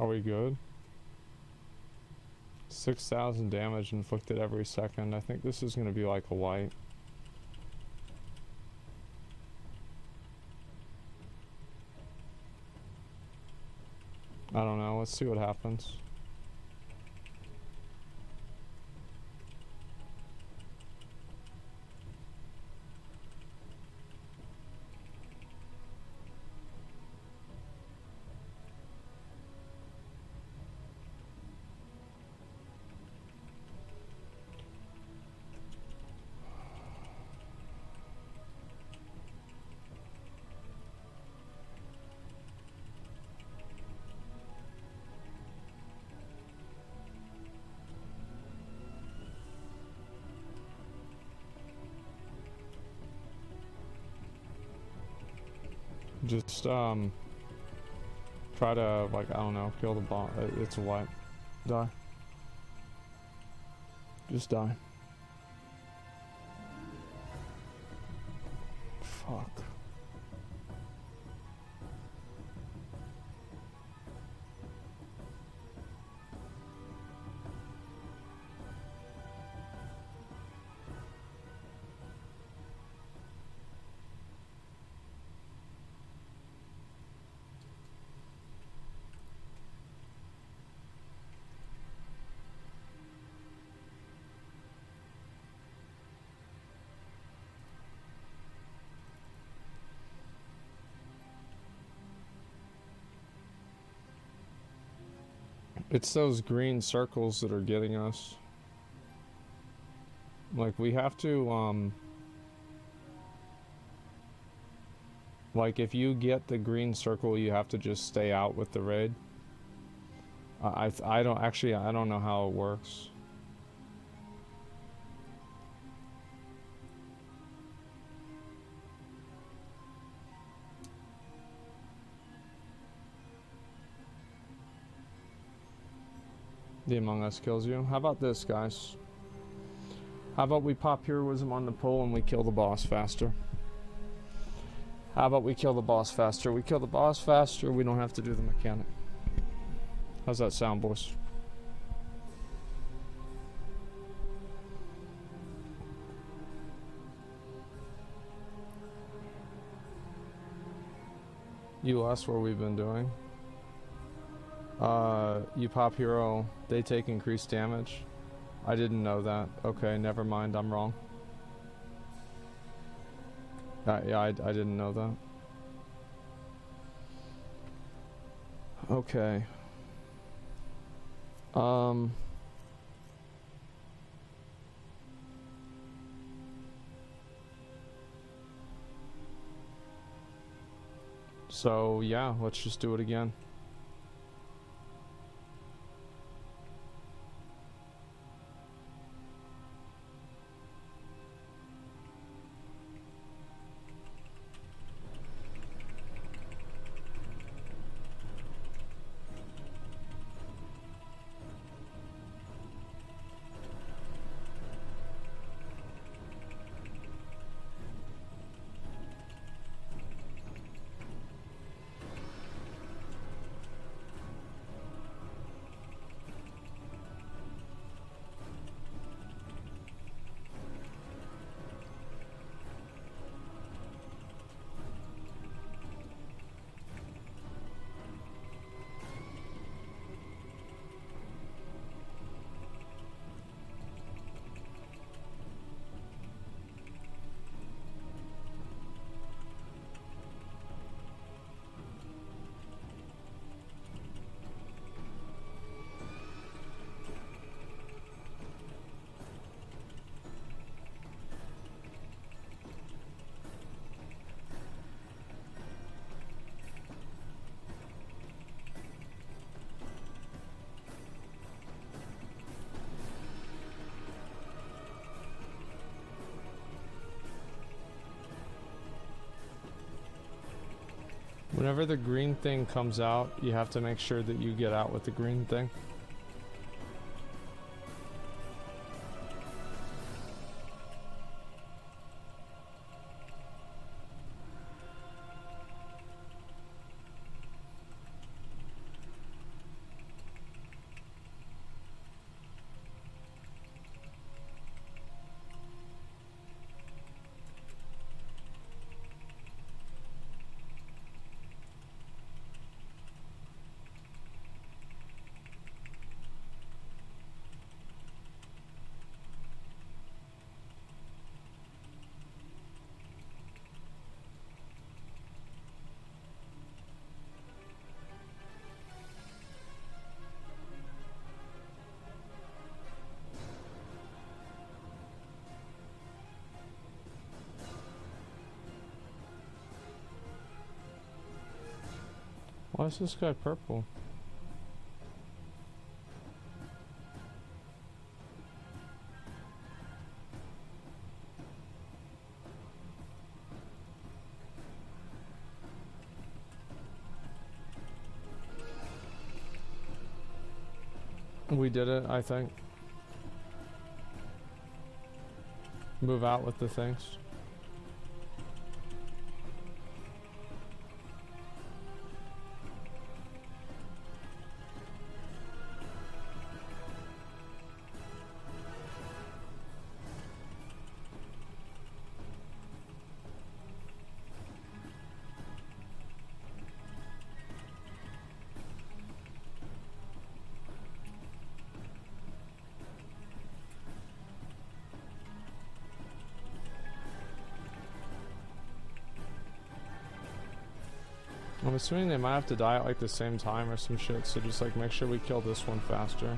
A: Are we good? 6,000 damage inflicted every second. I think this is going to be like a white. I don't know. Let's see what happens. Just try to like, I don't know, kill the bomb. It's a white. Die. Just die. Fuck. It's those green circles that are getting us. Like, we have to, like, if you get the green circle, you have to just stay out with the raid. I don't, actually, I don't know how it works. The Among Us kills you. How about this, guys? How about we pop heroism on the pole and we kill the boss faster? How about we kill the boss faster? We kill the boss faster, we don't have to do the mechanic. How's that sound, boys? You asked what we've been doing. You pop hero, they take increased damage. I didn't know that. Okay, never mind, I'm wrong. Yeah, I didn't know that. Okay. So yeah, let's just do it again. Whenever the green thing comes out, you have to make sure that you get out with the green thing. Why is this guy purple? We did it, I think. move out with the things. I'm assuming they might have to die at like the same time or some shit, so just like make sure we kill this one faster.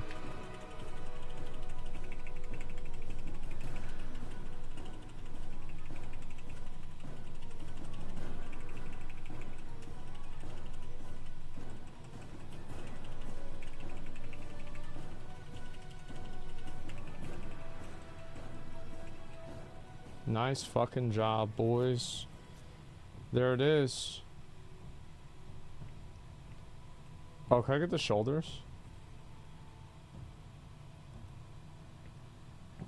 A: Nice fucking job, boys. There it is. Oh, can I get the shoulders?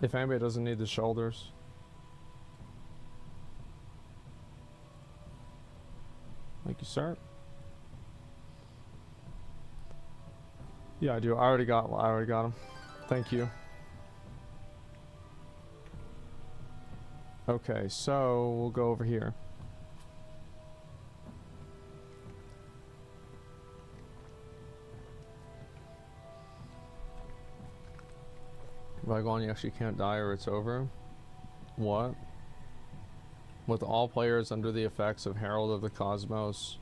A: If anybody doesn't need the shoulders. Thank you, sir. Yeah, I do. I already got them. Thank you. Okay, so we'll go over here. If I go on, you actually can't die or it's over. What? With all players under the effects of Herald of the Cosmos.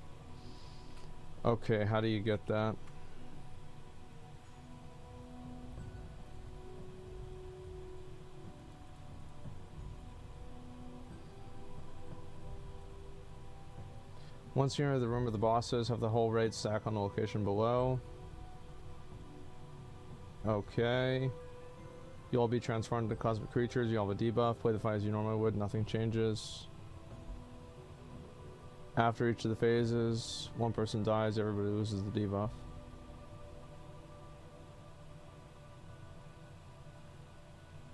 A: Okay, how do you get that? Once you're in the room where the bosses, have the whole raid stack on the location below. Okay. You'll all be transformed into cosmic creatures. You all have a debuff. Play the fight as you normally would. Nothing changes. After each of the phases, one person dies. Everybody loses the debuff.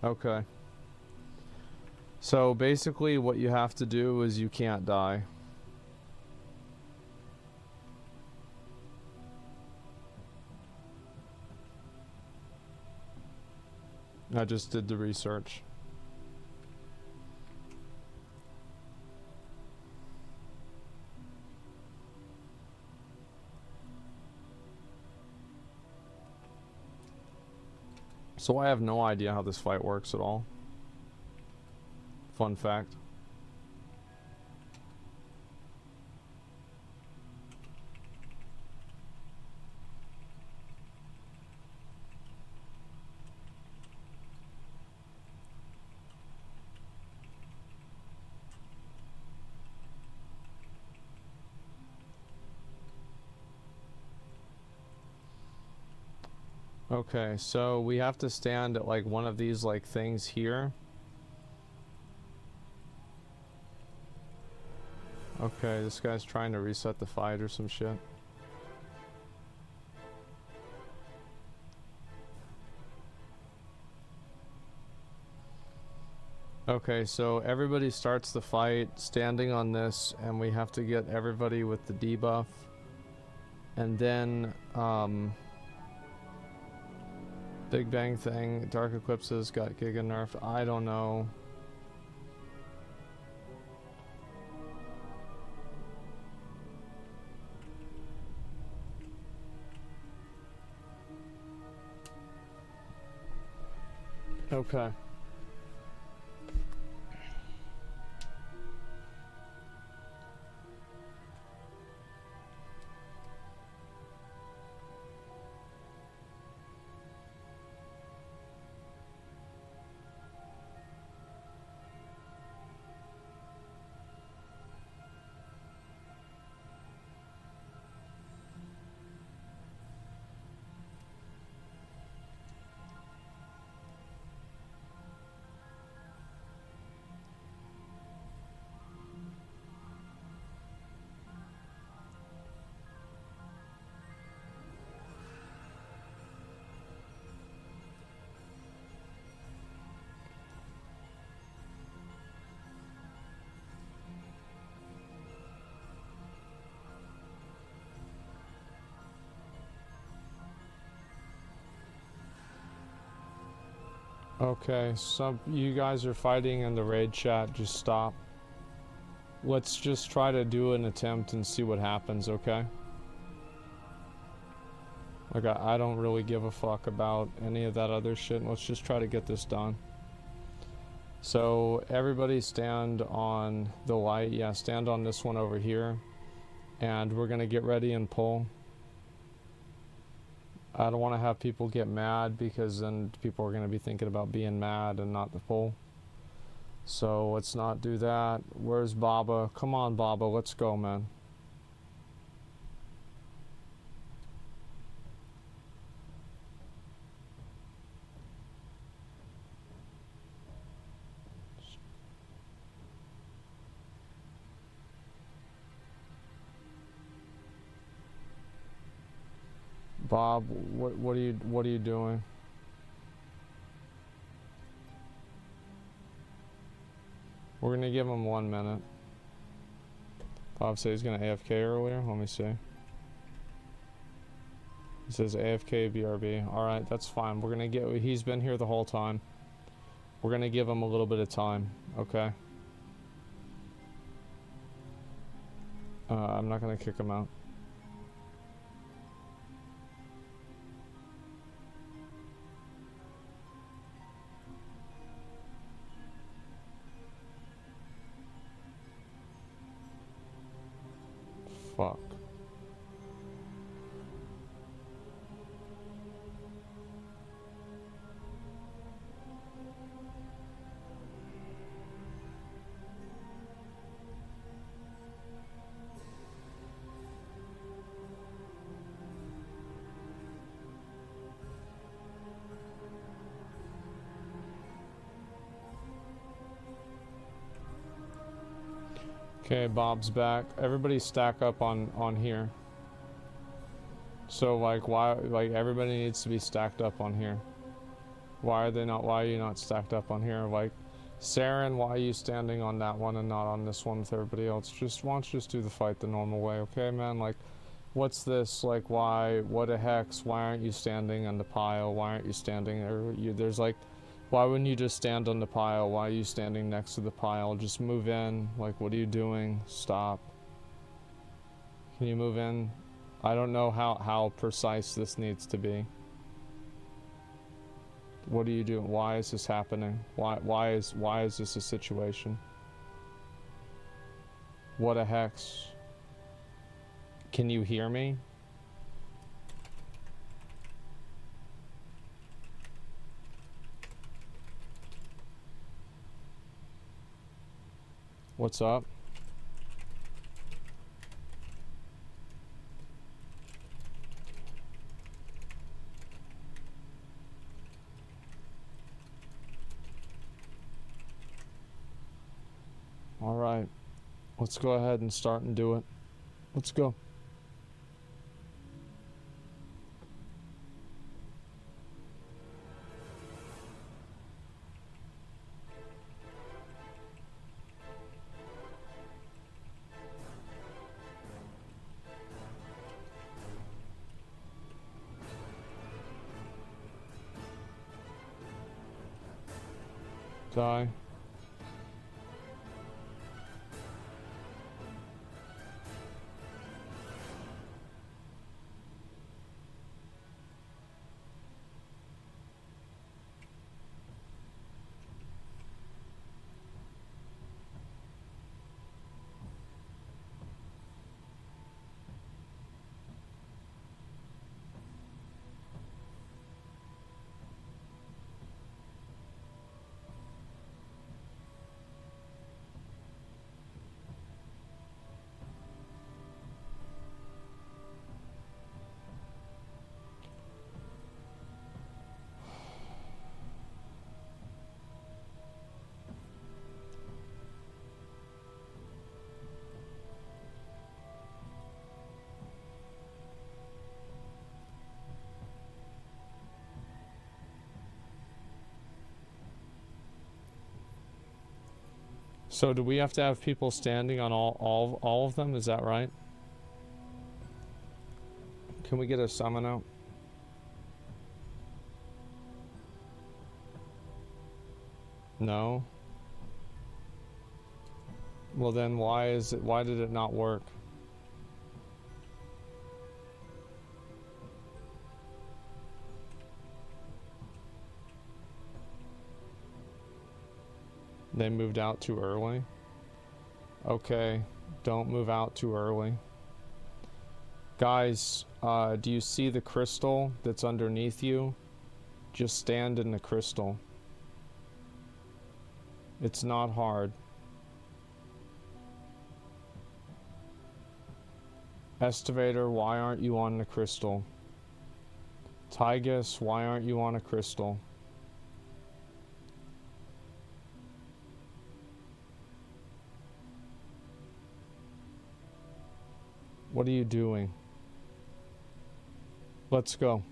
A: Okay. So basically what you have to do is you can't die. I just did the research. So I have no idea how this fight works at all. Fun fact. Okay, so we have to stand at like one of these like things here. Okay, this guy's trying to reset the fight or some shit. Okay, so everybody starts the fight standing on this, and we have to get everybody with the debuff. And then, Big Bang thing, Dark Eclipses got Giga nerfed. I don't know. Okay. Okay, so you guys are fighting in the raid chat, just stop. Let's just try to do an attempt and see what happens, okay? Like, I don't really give a fuck about any of that other shit. Let's just try to get this done. So, everybody stand on the light. Yeah, stand on this one over here. And we're gonna get ready and pull. I don't want to have people get mad because then people are going to be thinking about being mad and not the pull. So let's not do that. Where's Baba? Come on, Baba. Let's go, man. Bob, what are you doing? We're gonna give him 1 minute. Bob said he's gonna AFK earlier. Let me see. He says AFK BRB. Alright, that's fine. We're gonna get. He's been here the whole time. We're gonna give him a little bit of time. Okay. I'm not gonna kick him out. Fuck. Okay, Bob's back. Everybody stack up on here. So like everybody needs to be stacked up on here. Why are you not stacked up on here? Like Saren, why are you standing on that one and not on this one with everybody else? Why don't you just do the fight the normal way, okay, man? Like, what's this? Like, what a hex? Why aren't you standing on the pile? Why aren't you standing there? There's like, why wouldn't you just stand on the pile? Why are you standing next to the pile? Just move in. Like, what are you doing? Stop. Can you move in? I don't know how precise this needs to be. What are you doing? Why is this happening? Why is this a situation? What a hex. Can you hear me? What's up? All right, let's go ahead and start and do it. Let's go. Die. So do we have to have people standing on all of them? Is that right? Can we get a summon out? No? Well then why did it not work? They moved out too early? Okay, don't move out too early. Guys, do you see the crystal that's underneath you? Just stand in the crystal. It's not hard. Estivator, why aren't you on the crystal? Tygus, why aren't you on a crystal? What are you doing? Let's go.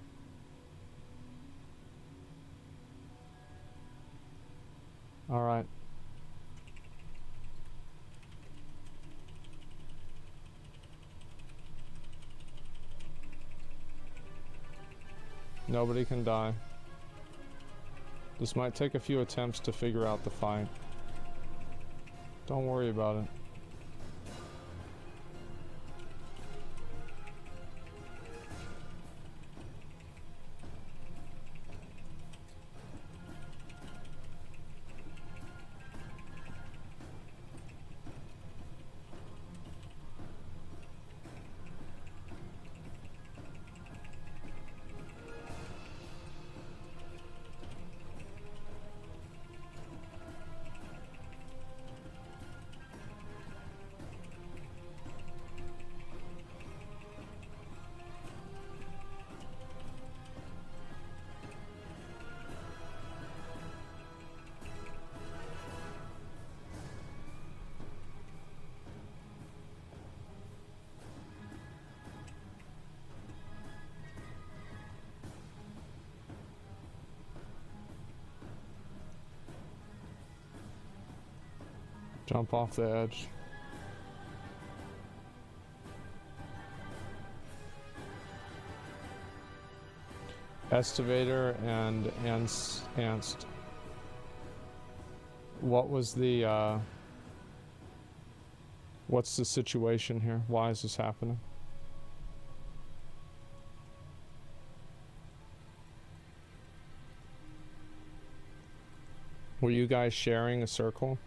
A: All right. Nobody can die. This might take a few attempts to figure out the fight. Don't worry about it. Jump off the edge. Estivator and Anst. What was the, what's the situation here? Why is this happening? Were you guys sharing a circle?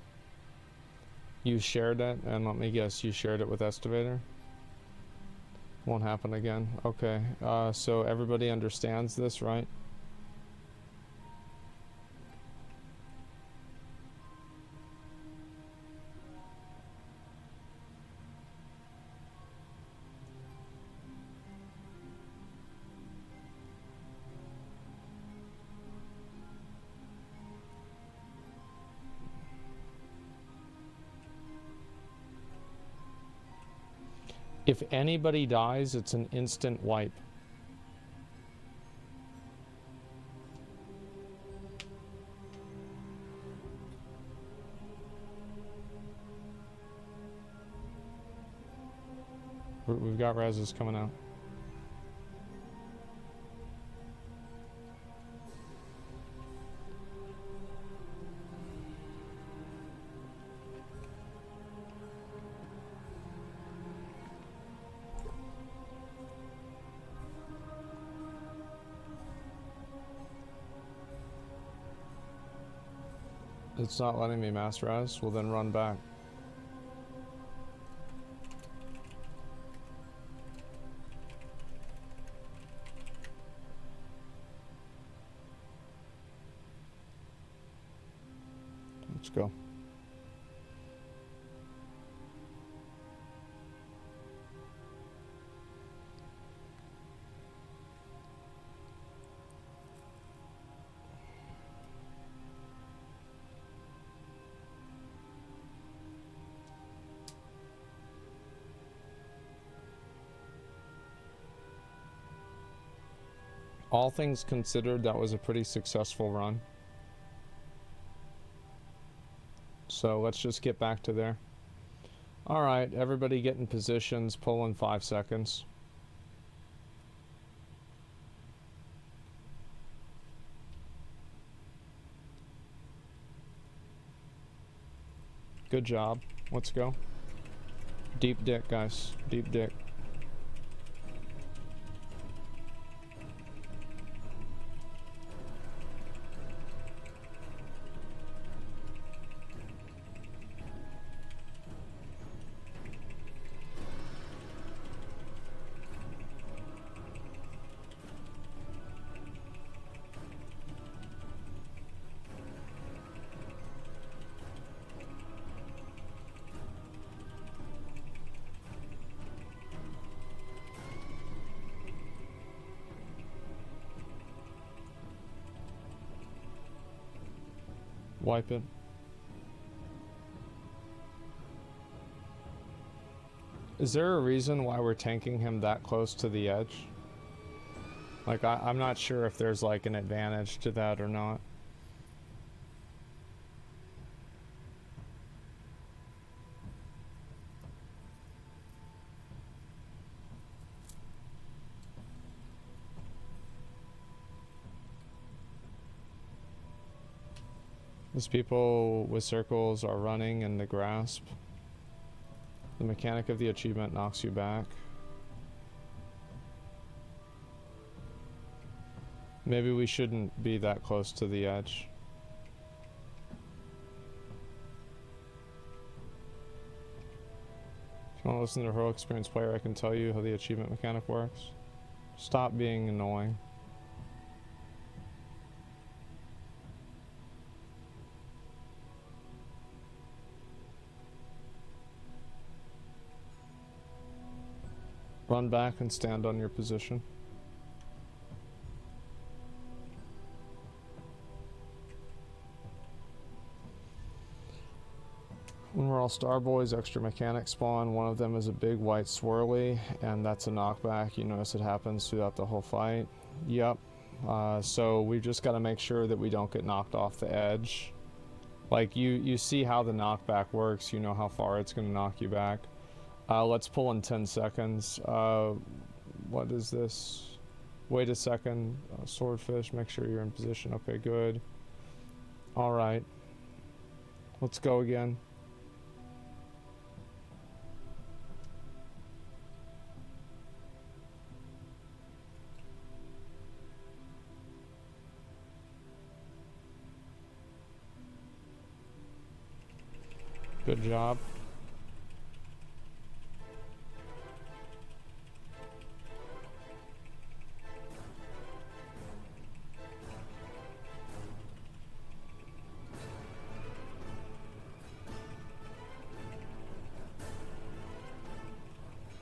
A: You shared it, and let me guess, you shared it with Estivator? Won't happen again. Okay, so everybody understands this, right? If anybody dies, it's an instant wipe. We've got reses coming out. It's not letting me mass res. Well, then run back. Let's go. All things considered, that was a pretty successful run. So let's just get back to there. All right, everybody get in positions, pull in 5 seconds. Good job. Let's go. Deep dick, guys. Deep dick. Wipe it. Is there a reason why we're tanking him that close to the edge? Like, I'm not sure if there's like an advantage to that or not. These people with circles are running in the grasp. The mechanic of the achievement knocks you back. Maybe we shouldn't be that close to the edge. If you want to listen to a real experienced player, I can tell you how the achievement mechanic works. Stop being annoying. Run back and stand on your position. When we're all star boys, extra mechanics spawn. One of them is a big white swirly, and that's a knockback. You notice it happens throughout the whole fight. Yep. So we've just got to make sure that we don't get knocked off the edge. Like, you see how the knockback works. You know how far it's going to knock you back. Let's pull in 10 seconds. What is this? Wait a second. Swordfish, make sure you're in position. Okay, good. Alright. Let's go again. Good job.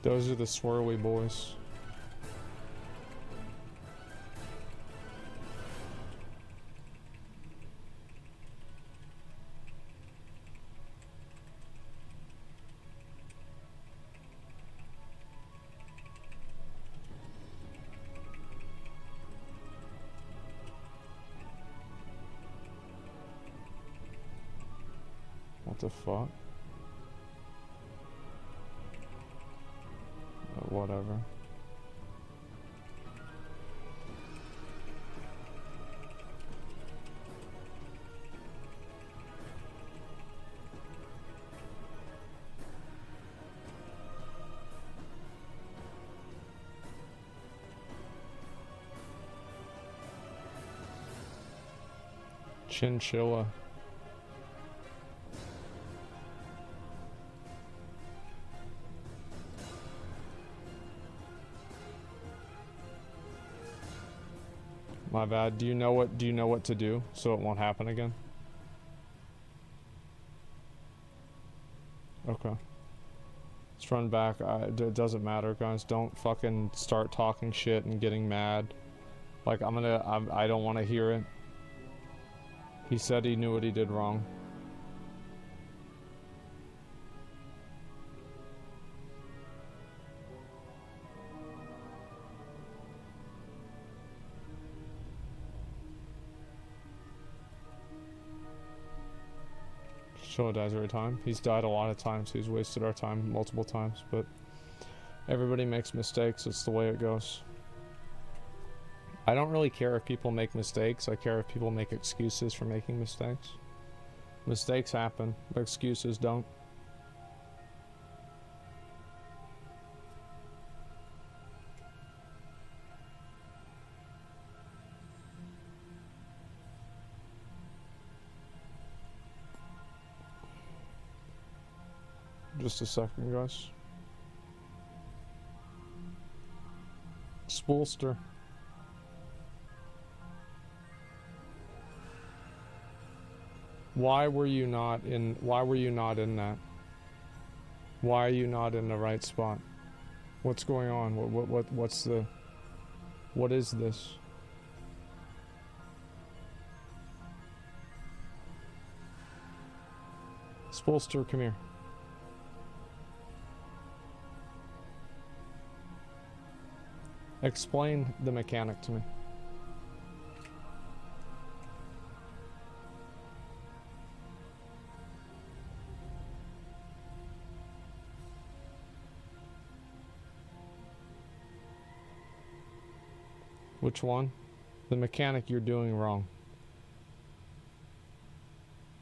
A: Those are the swirly boys. What the fuck? Whatever. Chinchilla. My bad. Do you know what to do so it won't happen again? Okay. Let's run back. It doesn't matter, guys. Don't fucking start talking shit and getting mad. Like, I don't want to hear it. He said he knew what he did wrong. Chilla dies every time. He's died a lot of times. He's wasted our time multiple times, but everybody makes mistakes. It's the way it goes. I don't really care if people make mistakes. I care if people make excuses for making mistakes. Mistakes happen, but excuses don't. Just a second, guys. Spoolster. Why were you not in that? Why are you not in the right spot? What's going on? What is this? Spoolster, come here. Explain the mechanic to me. Which one? The mechanic you're doing wrong.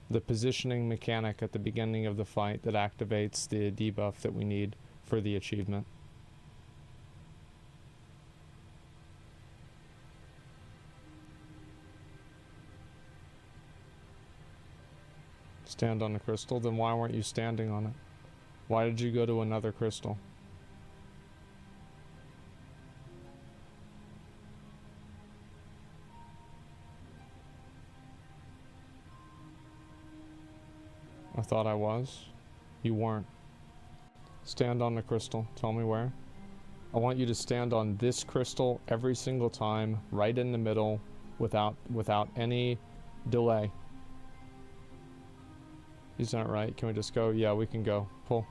A: The positioning mechanic at the beginning of the fight that activates the debuff that we need for the achievement. Stand on the crystal? Then why weren't you standing on it? Why did you go to another crystal? I thought I was. You weren't. Stand on the crystal. Tell me where. I want you to stand on this crystal every single time, right in the middle, without any delay. He's not right. Can we just go? Yeah, we can go. Pull.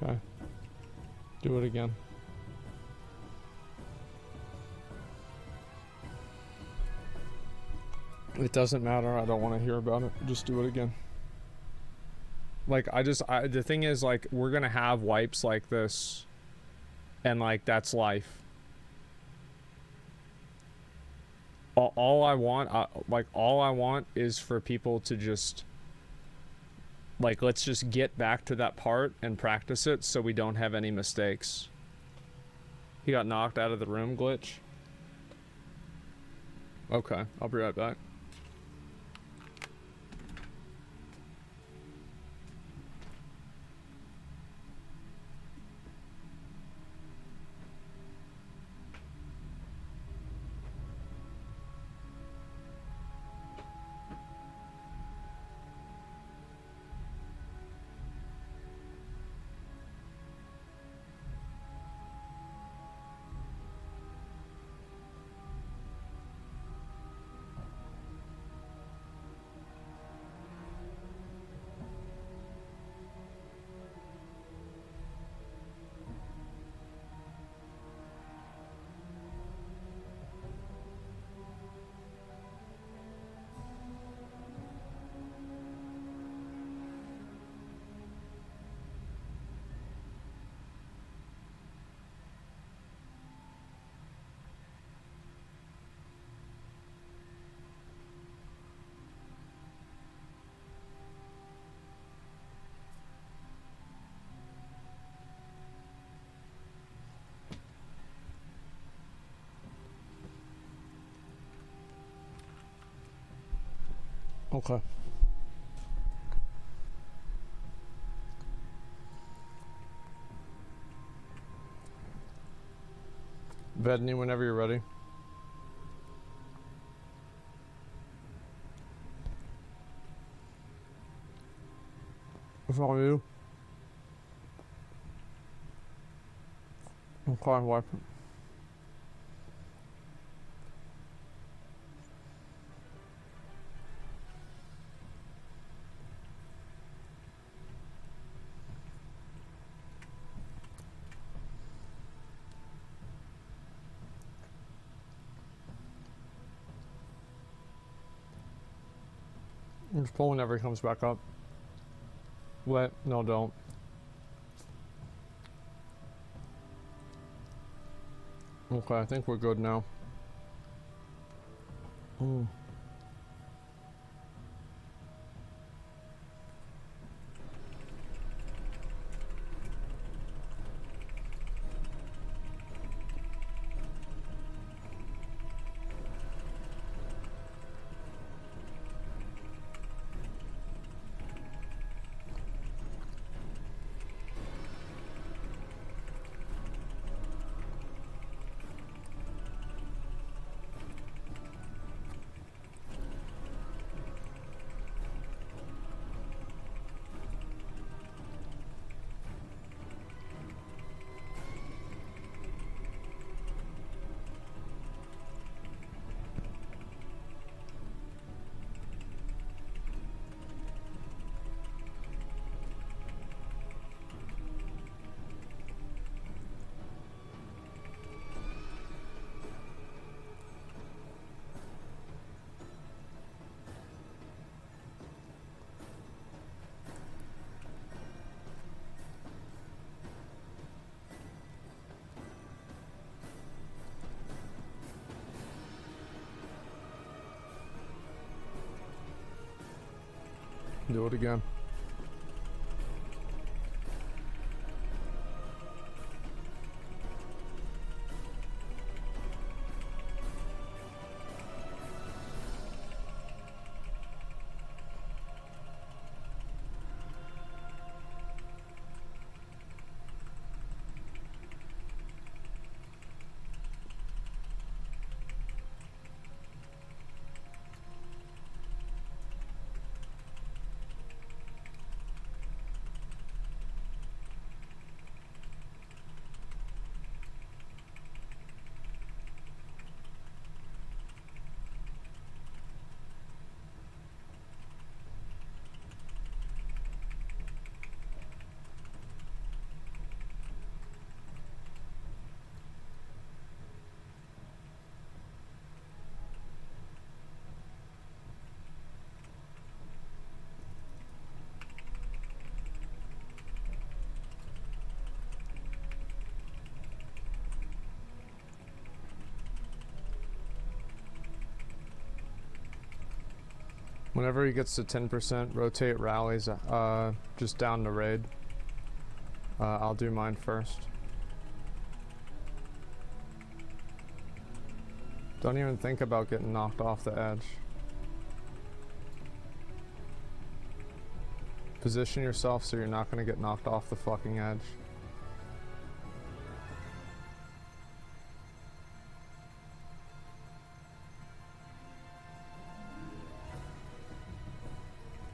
A: Okay. Do it again. It doesn't matter. I don't want to hear about it. Just do it again. Like, the thing is, like, we're gonna have wipes like this. And, like, that's life. All I want is for people to just... Like, let's just get back to that part and practice it so we don't have any mistakes. He got knocked out of the room, glitch. Okay, I'll be right back. Okay. Vedney, whenever you're ready. It's all you. Okay, wipe it. Just pull whenever he comes back up. Wait, no, don't. Okay, I think we're good now. Do it again. Whenever he gets to 10%, rotate rallies just down the raid. I'll do mine first. Don't even think about getting knocked off the edge. Position yourself so you're not going to get knocked off the fucking edge.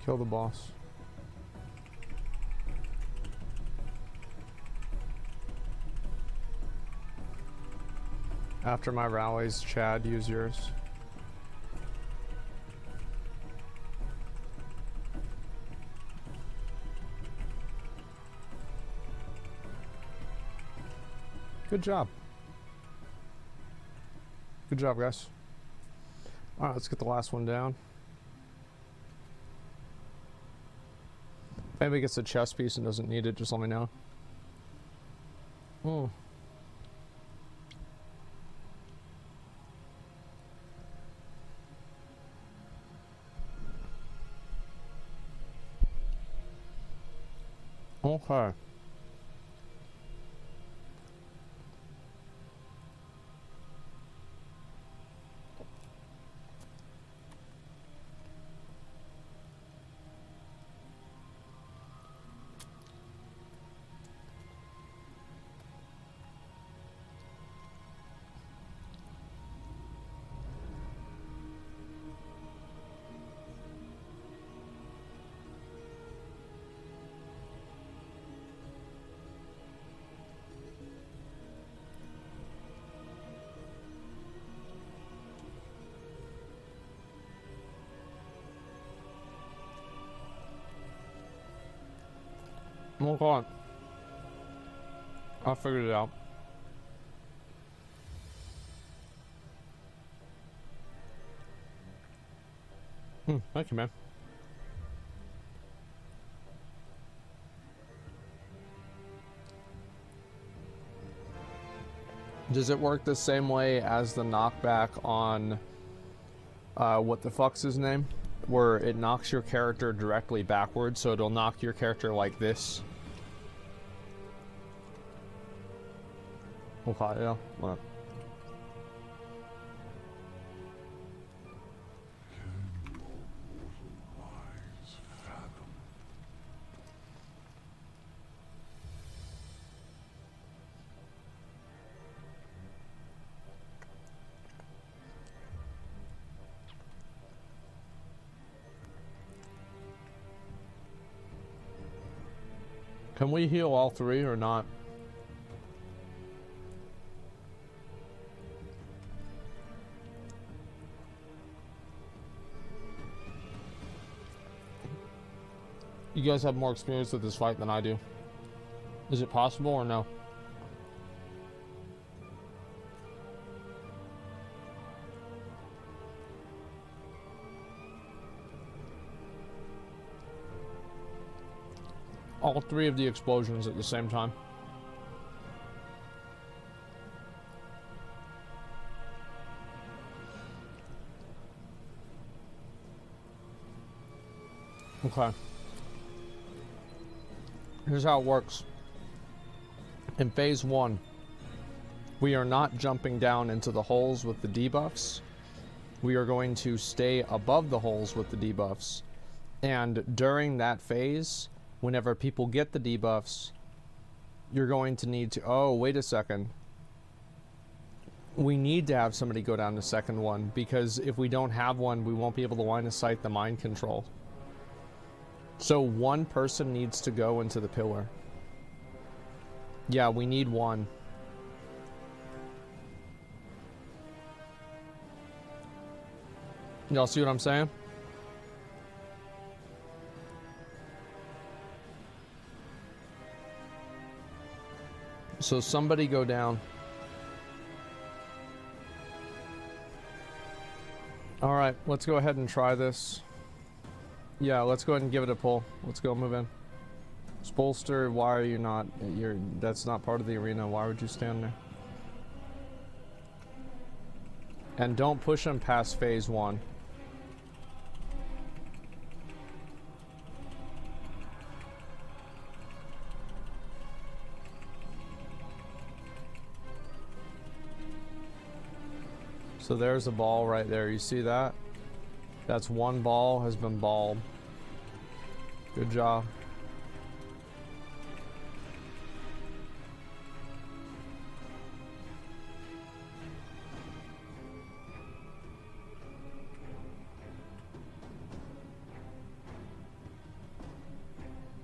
A: Kill the boss. After my rallies, Chad, use yours. Good job. Good job, guys. Alright, let's get the last one down. If anybody gets a chest piece and doesn't need it, just let me know. Okay. Oh god. I figured it out. Thank you, man. Does it work the same way as the knockback on what the fuck's his name? Where it knocks your character directly backwards, so it'll knock your character like this. Okay, yeah. Well. Can we heal all three or not? You guys have more experience with this fight than I do. Is it possible or no? All three of the explosions at the same time. Okay. Here's how it works. In phase 1, we are not jumping down into the holes with the debuffs. We are going to stay above the holes with the debuffs. And during that phase, whenever people get the debuffs, you're going to need to... Oh, wait a second. We need to have somebody go down the second one, because if we don't have one, we won't be able to line of sight the mind control. So one person needs to go into the pillar. Yeah, we need one. Y'all see what I'm saying? So somebody go down. All right, let's go ahead and try this. Yeah, let's go ahead and give it a pull. Let's go move in. Spolster, why are you not? That's not part of the arena. Why would you stand there? And don't push him past phase 1. So there's a ball right there. You see that? That's one ball has been balled. Good job.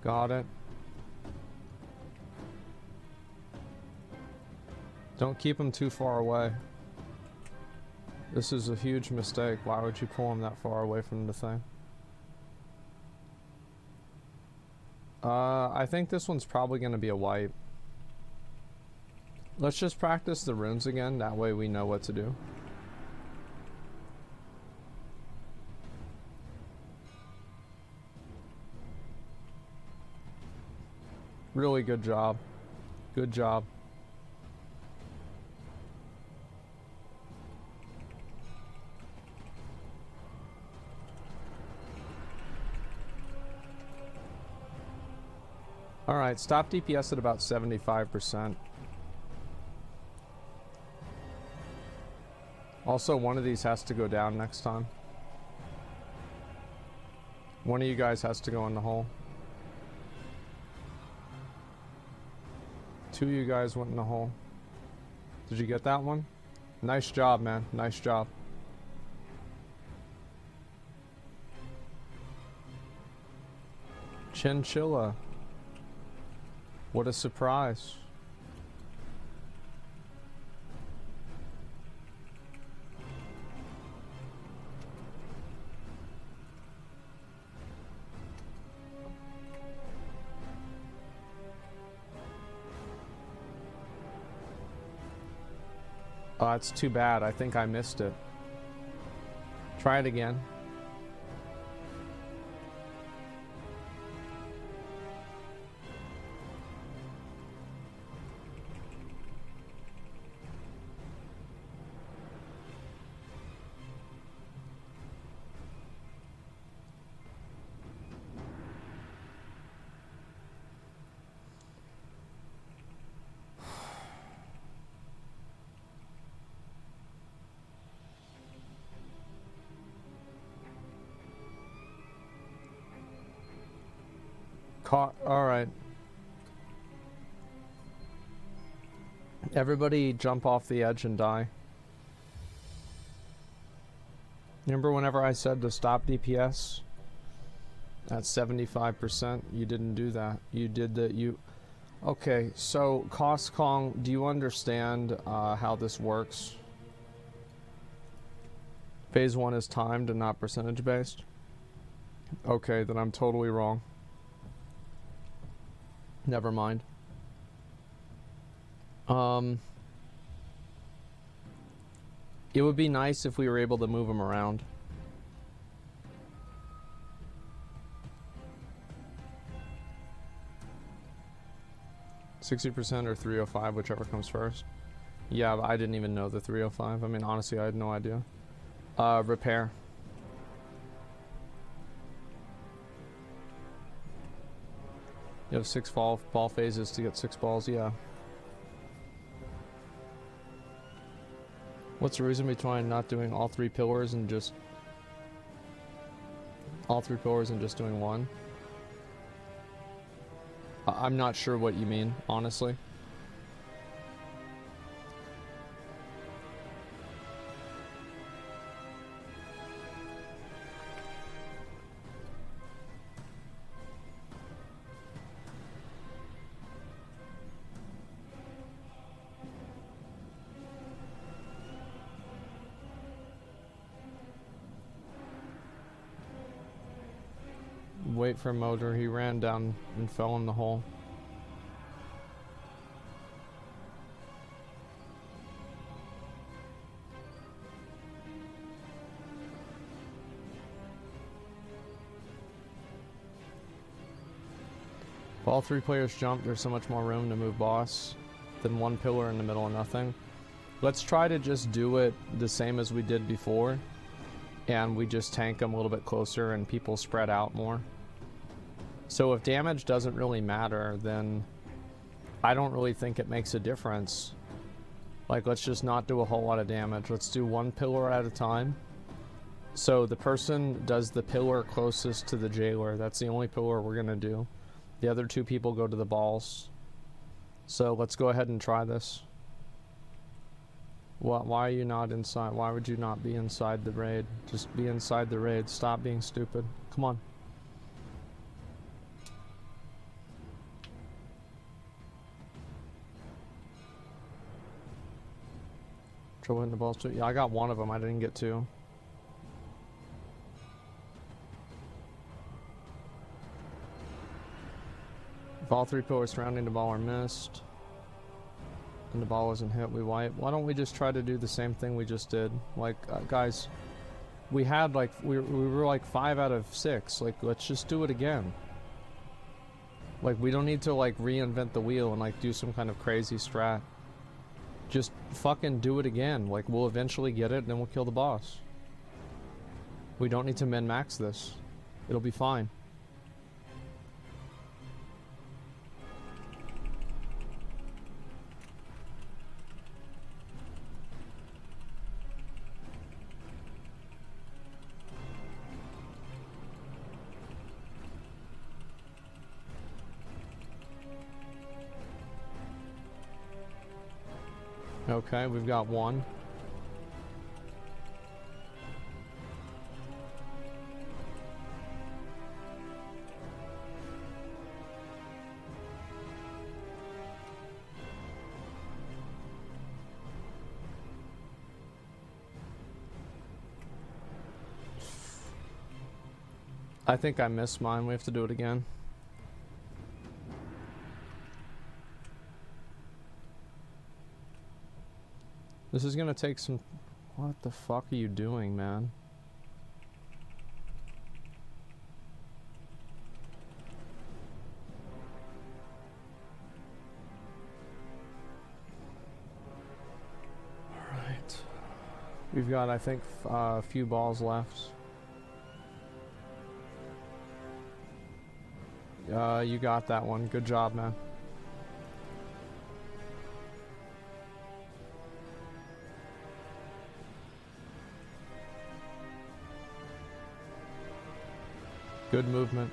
A: Got it. Don't keep him too far away. This is a huge mistake. Why would you pull him that far away from the thing? I think this one's probably going to be a wipe. Let's just practice the runes again. That way we know what to do. Really good job. Good job. Alright, stop DPS at about 75%. Also, one of these has to go down next time. One of you guys has to go in the hole. 2 of you guys went in the hole. Did you get that one? Nice job, man. Nice job. Chinchilla. What a surprise. Oh, that's too bad. I think I missed it. Try it again. All right. Everybody jump off the edge and die. Remember whenever I said to stop DPS? At 75%, you didn't do that. You did that. Okay, so Cost Kong, do you understand how this works? Phase 1 is timed and not percentage based? Okay, then I'm totally wrong. Never mind. It would be nice if we were able to move them around. %60% or 305, whichever comes first. Yeah, but I didn't even know the 305. I mean, honestly, I had no idea. Repair. You have 6 ball phases to get 6 balls, yeah. What's the reason between not doing all 3 pillars and just doing one? I'm not sure what you mean, honestly. Wait for motor. He ran down and fell in the hole. If all 3 players jump, there's so much more room to move boss than 1 pillar in the middle of nothing. Let's try to just do it the same as we did before, and we just tank them a little bit closer and people spread out more. So if damage doesn't really matter, then I don't really think it makes a difference. Like, let's just not do a whole lot of damage. Let's do 1 pillar at a time. So the person does the pillar closest to the jailer. That's the only pillar we're gonna do. The other 2 people go to the balls. So let's go ahead and try this. Why are you not inside? Why would you not be inside the raid? Just be inside the raid. Stop being stupid. Come on. Trouble hitting the balls too? Yeah, I got 1 of them. I didn't get 2. If all 3 pillars surrounding the ball are missed and the ball isn't hit, we wipe. Why don't we just try to do the same thing we just did? Like, guys, we had like, we were like 5 out of 6. Like, let's just do it again. Like, we don't need to like reinvent the wheel and like do some kind of crazy strat. Just fucking do it again. Like, we'll eventually get it and then we'll kill the boss. We don't need to min-max this. It'll be fine. Okay, we've got 1. I think I missed mine. We have to do it again. This is gonna take some... What the fuck are you doing, man? Alright. We've got, I think, a few balls left. You got that one. Good job, man. Good movement.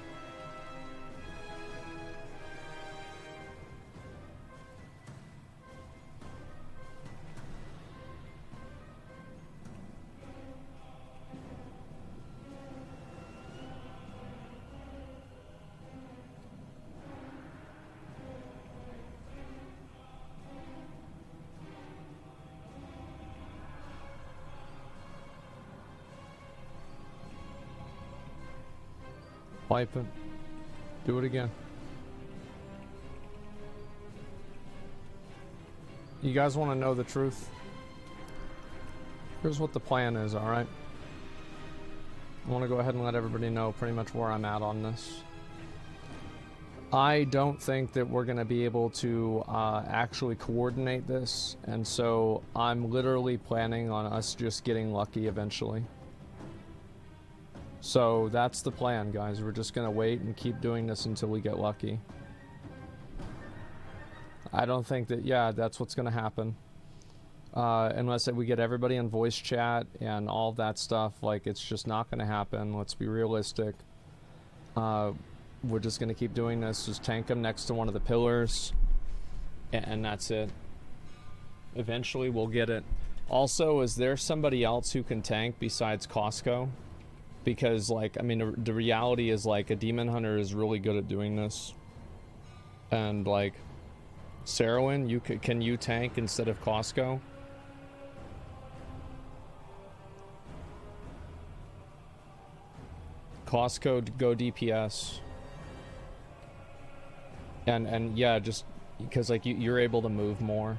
A: Wipe it. Do it again. You guys want to know the truth? Here's what the plan is, alright? I want to go ahead and let everybody know pretty much where I'm at on this. I don't think that we're going to be able to actually coordinate this, and so I'm literally planning on us just getting lucky eventually. So that's the plan, guys. We're just gonna wait and keep doing this until we get lucky. I don't think that, yeah, that's what's gonna happen. Unless we get everybody in voice chat and all of that stuff, like, it's just not gonna happen. Let's be realistic. We're just gonna keep doing this. Just tank them next to one of the pillars, and that's it. Eventually we'll get it. Also, is there somebody else who can tank besides Costco? Because, like, I mean, the reality is, like, a demon hunter is really good at doing this. And, like, Sarowin, can you tank instead of Costco? Costco, go DPS. And yeah, just because, like, you're able to move more.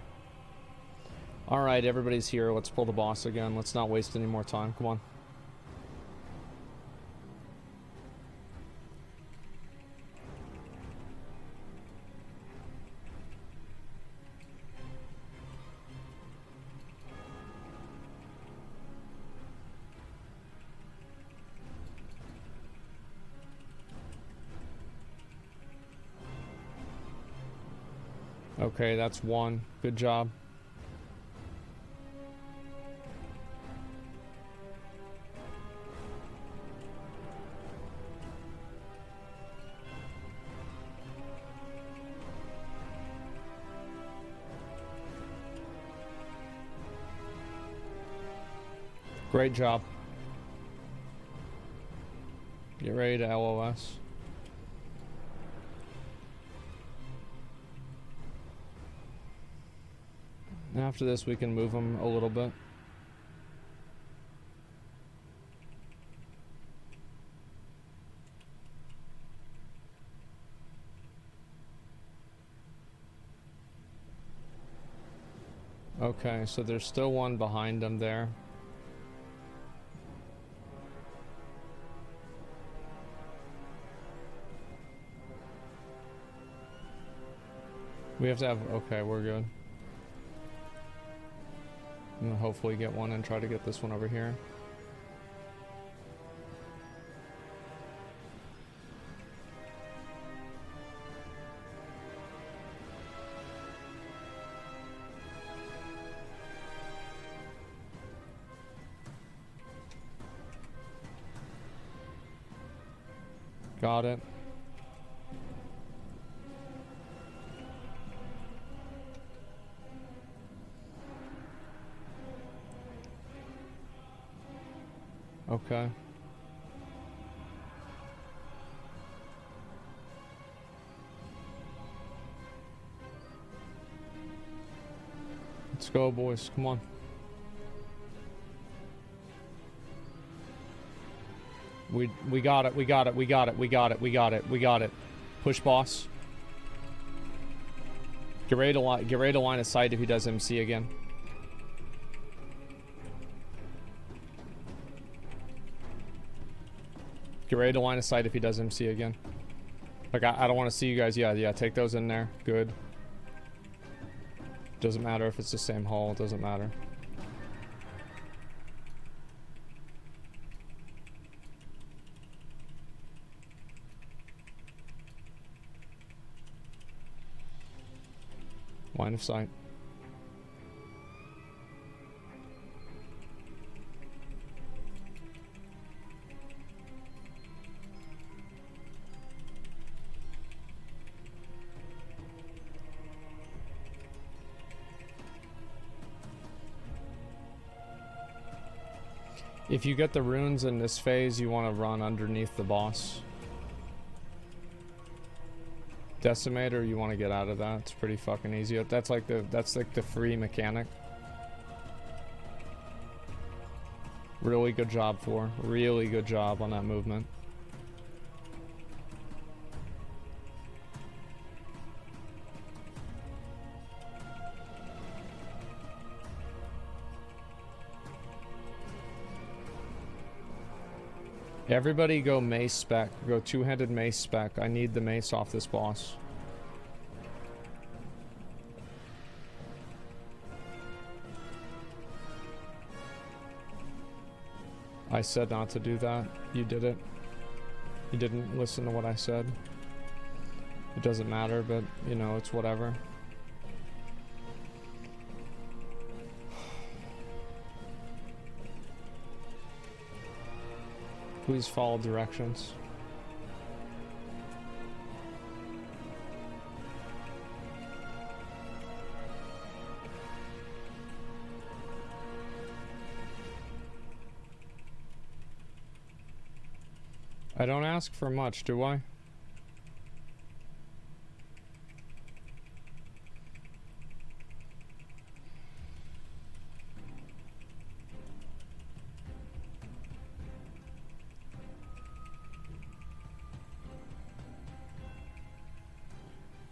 A: Alright, everybody's here. Let's pull the boss again. Let's not waste any more time. Come on. Okay, that's one. Good job. Great job. Get ready to LOS. After this, we can move them a little bit. Okay, so there's still one behind them there. We have to have... Okay, we're good. And hopefully get one and try to get this one over here. Got it. Okay. Let's go, boys. Come on. We got it. We got it. We got it. We got it. We got it. We got it. Push boss. Get ready to line of sight if he does MC again. Get ready to line of sight if he does MC again. Like, I don't want to see you guys. Yeah, take those in there. Good. Doesn't matter if it's the same hull. It doesn't matter. Line of sight. If you get the runes in this phase, you want to run underneath the boss. Decimator, you want to get out of that. It's pretty fucking easy. That's like the free mechanic. Really good job for. Really good job on that movement. Everybody go mace spec. Go two-handed mace spec. I need the mace off this boss. I said not to do that. You did it. You didn't listen to what I said. It doesn't matter, but, you know, it's whatever. Please follow directions. I don't ask for much, do I?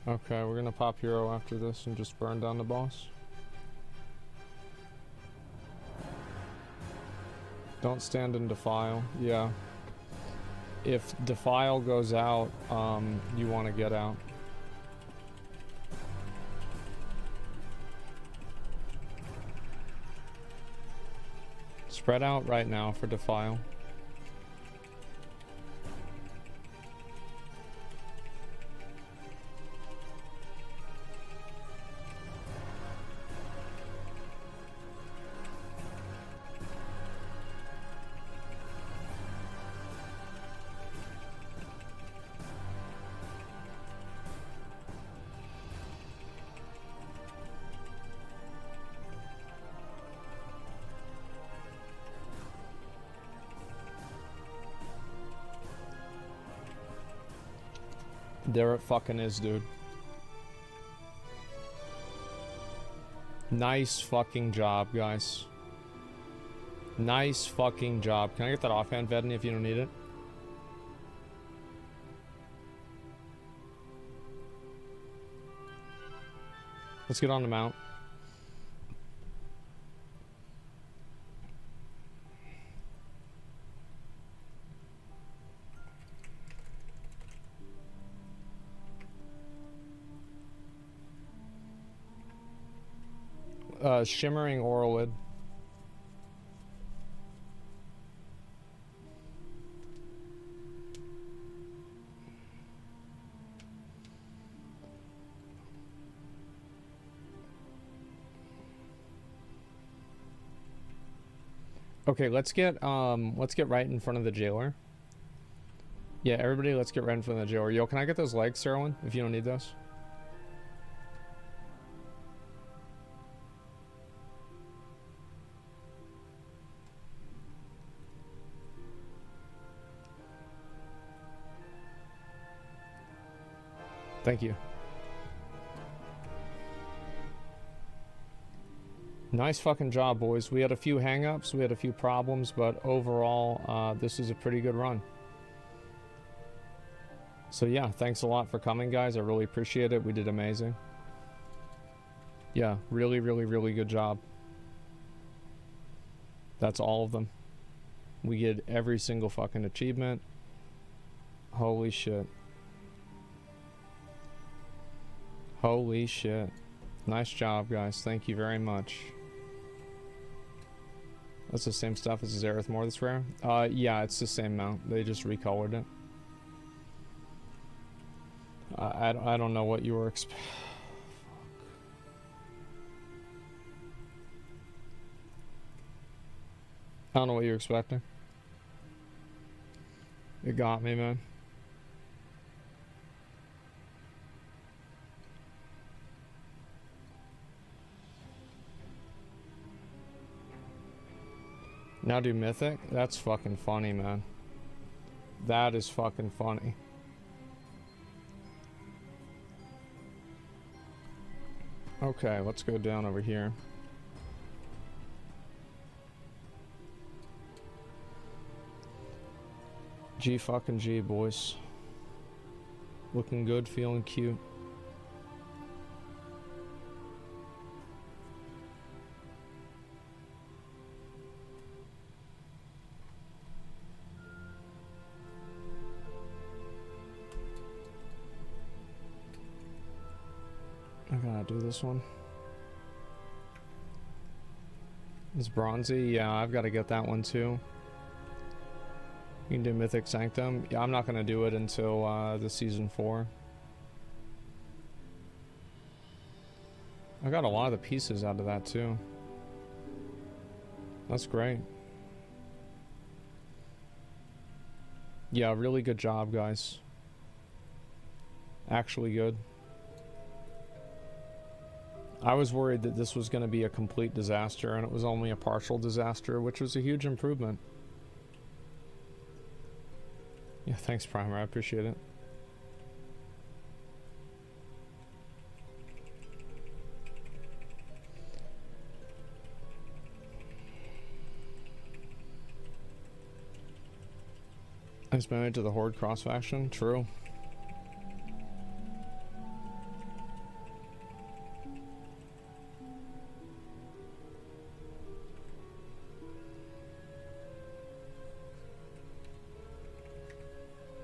A: Okay, we're gonna pop hero after this and just burn down the boss. Don't stand in defile. Yeah. If defile goes out, you want to get out. Spread out right now for defile. There it fucking is, dude. Nice fucking job, guys. Nice fucking job. Can I get that offhand, Vedney, if you don't need it? Let's get on the mount. Shimmering Orlid. Okay, let's get right in front of the jailer. Yeah, everybody, let's get right in front of the jailer. Yo, can I get those legs, Serwin, if you don't need those? Thank you. Nice fucking job, boys. We had a few hang-ups, we had a few problems, but overall, this is a pretty good run. So yeah, thanks a lot for coming, guys. I really appreciate it. We did amazing. Yeah, really, really, really good job. That's all of them. We did every single fucking achievement. Holy shit. Holy shit. Nice job, guys. Thank you very much. That's the same stuff as Zareth Moor that's rare? Yeah, it's the same mount. They just recolored it. I don't know what you were expecting. I don't know what you were expecting. It got me, man. Now do Mythic? That's fucking funny, man. That is fucking funny. Okay, let's go down over here. G fucking G, boys. Looking good, feeling cute. I gotta do this one. It's bronzy. Yeah, I've got to get that one too. You can do Mythic Sanctum. Yeah, I'm not gonna do it until the season 4. I got a lot of the pieces out of that too. That's great. Yeah, really good job, guys. Actually good. I was worried that this was going to be a complete disaster, and it was only a partial disaster, which was a huge improvement. Yeah, thanks, Primer. I appreciate it. I was married to the Horde cross faction. True.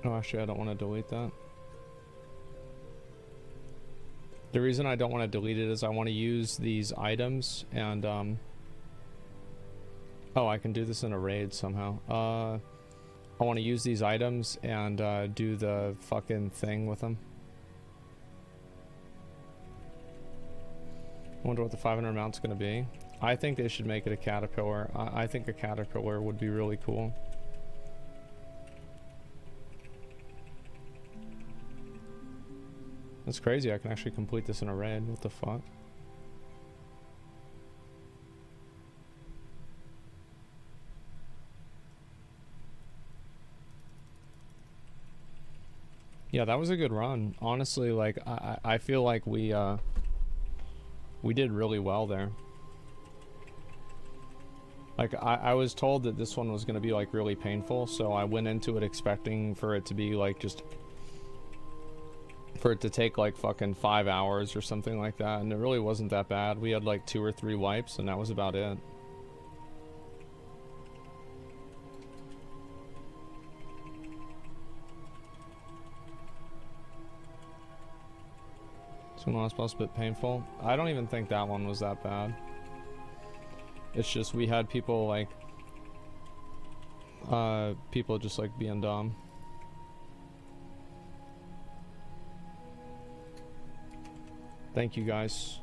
A: Oh, actually, I don't want to delete that. The reason I don't want to delete it is I want to use these items and, oh, I can do this in a raid somehow. I want to use these items and, do the fucking thing with them. I wonder what the 500 mount's going to be. I think they should make it a caterpillar. I think a caterpillar would be really cool. That's crazy, I can actually complete this in a raid. What the fuck? Yeah, that was a good run. Honestly, like, I feel like we did really well there. Like, I was told that this one was going to be, like, really painful, so I went into it expecting for it to be, like, just... for it to take like fucking 5 hours or something like that, and it really wasn't that bad. We had like 2 or 3 wipes and that was about it. So last boss a bit painful. I don't even think that one was that bad. It's just we had people like people just like being dumb. Thank you, guys.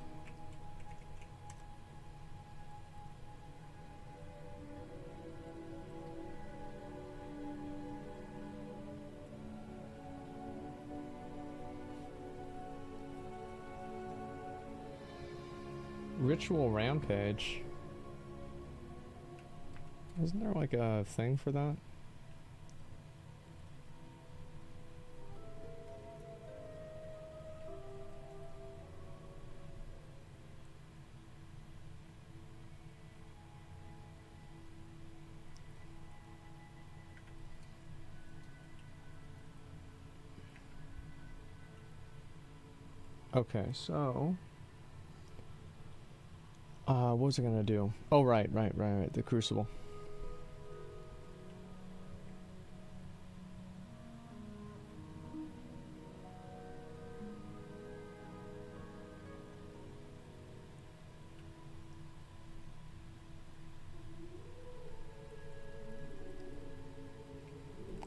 A: Ritual Rampage. Isn't there like a thing for that? Okay, so what was I gonna do? Oh, right, the Crucible.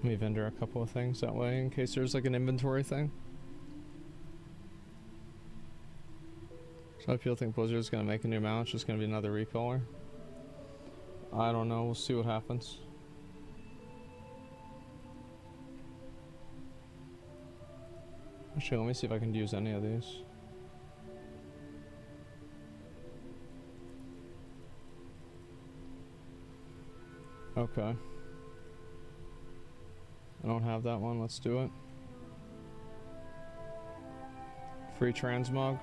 A: Let me vendor a couple of things that way in case there's like an inventory thing. Some people think Blizzard's gonna make a new mount, it's just gonna be another recolor. I don't know, we'll see what happens. Actually, let me see if I can use any of these. Okay. I don't have that one, let's do it. Free transmog.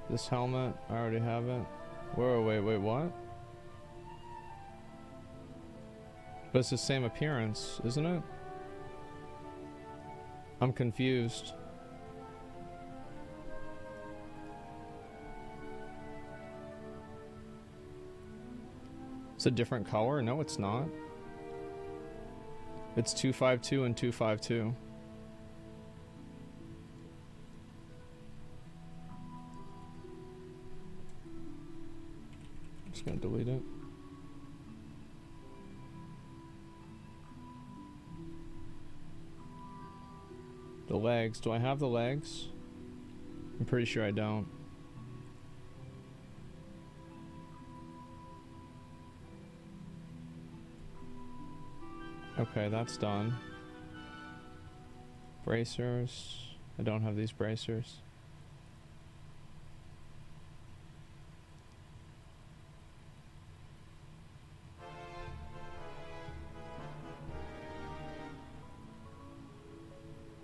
A: This helmet, I already have it. Whoa, wait, what? But it's the same appearance, isn't it? I'm confused. It's a different color? No, it's not. It's 252 and 252. I'm just gonna delete it. The legs. Do I have the legs? I'm pretty sure I don't. Okay, that's done. Bracers. I don't have these bracers.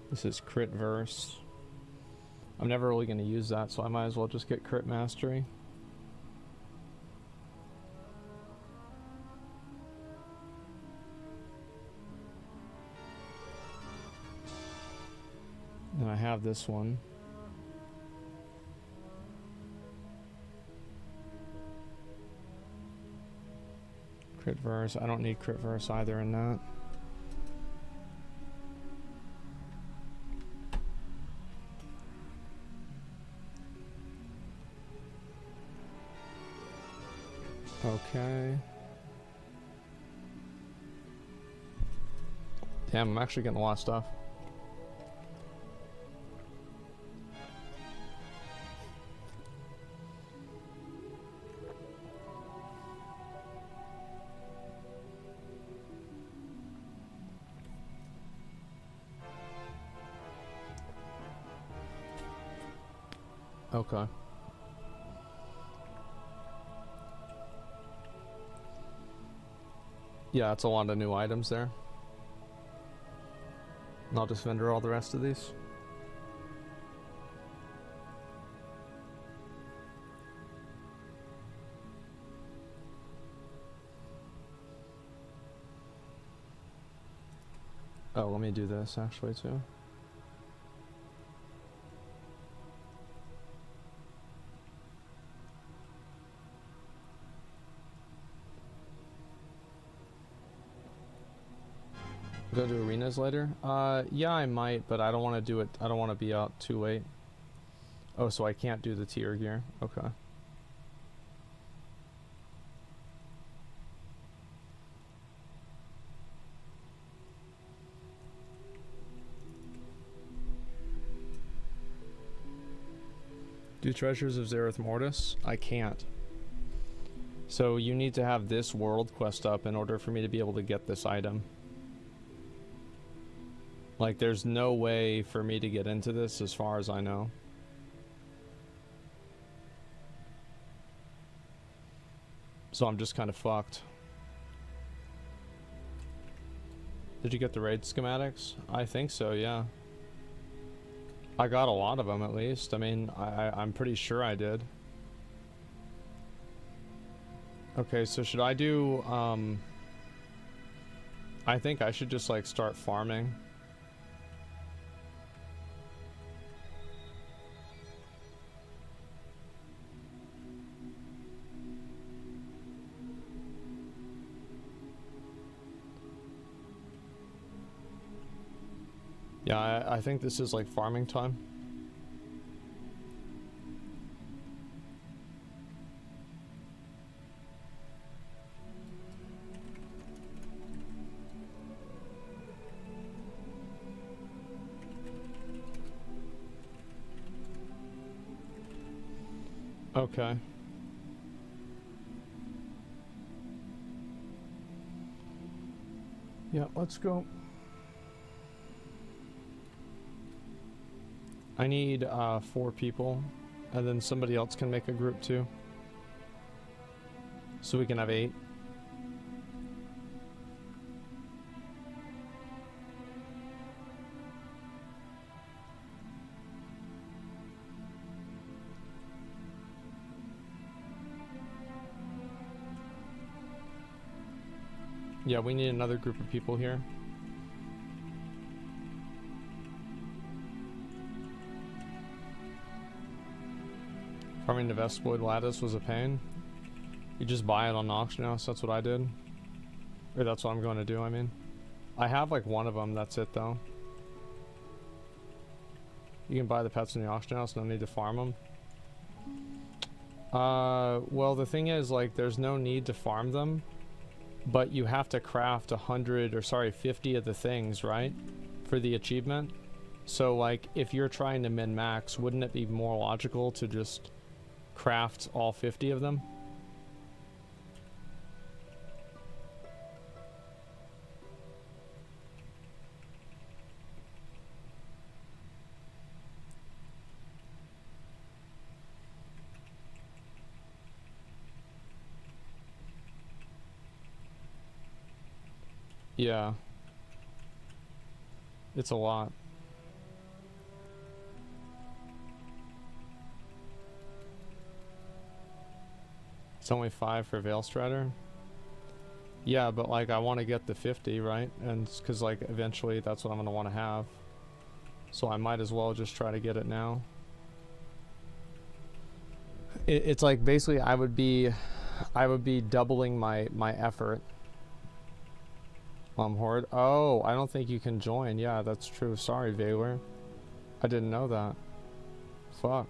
A: This is crit verse. I'm never really going to use that, so I might as well just get crit mastery. And I have this one. Crit verse. I don't need crit verse either in that. Okay. Damn, I'm actually getting a lot of stuff. Okay. Yeah, it's a lot of new items there. And I'll just vendor all the rest of these. Oh, let me do this actually too. Go to arenas later? Yeah, I might, but I don't want to do it. I don't want to be out too late. Oh, so I can't do the tier gear. Okay. Do Treasures of Zereth Mortis? I can't. So you need to have this world quest up in order for me to be able to get this item. Like, there's no way for me to get into this as far as I know. So I'm just kind of fucked. Did you get the raid schematics? I think so, yeah. I got a lot of them at least. I mean, I'm pretty sure I did. Okay, so should I do, I think I should just like start farming. Yeah, I think this is like farming time. Okay. Yeah, let's go. I need 4 people, and then somebody else can make a group too. So we can have 8. Yeah, we need another group of people here. Farming the Vespoid lattice was a pain. You just buy it on the auction house, that's what I did. Or that's what I'm going to do, I mean. I have like one of them, that's it though. You can buy the pets in the auction house, no need to farm them. Well the thing is, like, there's no need to farm them, but you have to craft 50 of the things, right? For the achievement. So like, if you're trying to min-max, wouldn't it be more logical to just craft all 50 of them? Yeah. It's a lot. It's only 5 for Veil Strider. Yeah, but like I want to get the 50, right? And because like eventually that's what I'm going to want to have. So I might as well just try to get it now. It's like basically I would be doubling my effort. Horde. Oh, I don't think you can join. Yeah, that's true. Sorry, Valor. I didn't know that. Fuck.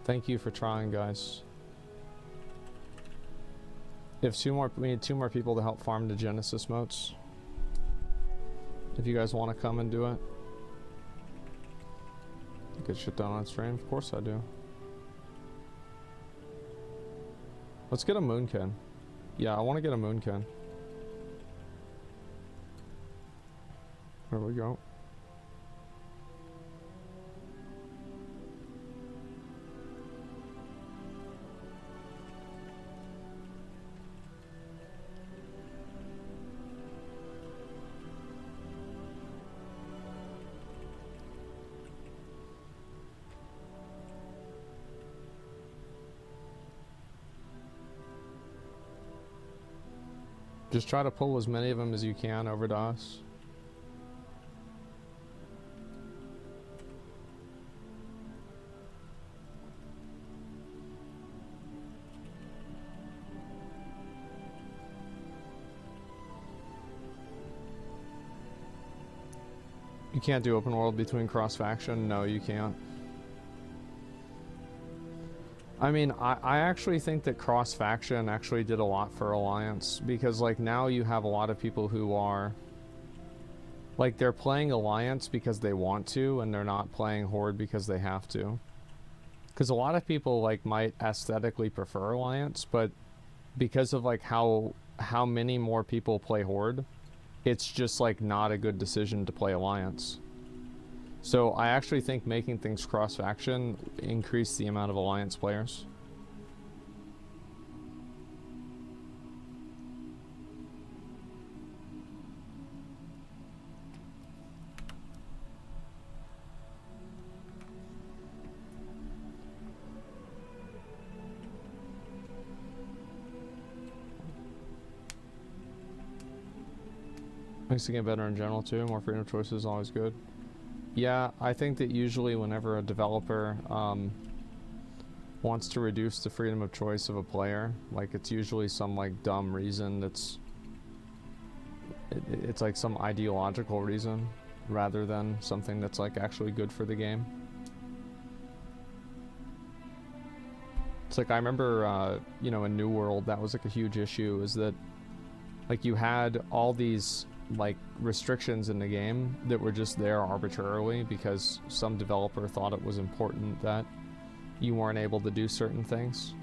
A: Thank you for trying, guys. We need 2 more people to help farm the Genesis motes. If you guys want to come and do it. Get shit done on stream? Of course I do. Let's get a Moonkin. Yeah, I want to get a Moonkin. There we go. Just try to pull as many of them as you can over to us. You can't do open world between cross faction? No, you can't. I mean, I actually think that cross faction actually did a lot for Alliance, because like now you have a lot of people who are like, they're playing Alliance because they want to, and they're not playing Horde because they have to. Because a lot of people like might aesthetically prefer Alliance, but because of like how many more people play Horde, it's just like not a good decision to play Alliance. So I actually think making things cross-faction increase the amount of Alliance players. Makes the game better in general too. More freedom of choice is always good. Yeah, I think that usually whenever a developer wants to reduce the freedom of choice of a player, like it's usually some like dumb reason that's it's like some ideological reason rather than something that's like actually good for the game. It's like I remember you know, in New World that was like a huge issue, is that like you had all these like restrictions in the game that were just there arbitrarily because some developer thought it was important that you weren't able to do certain things.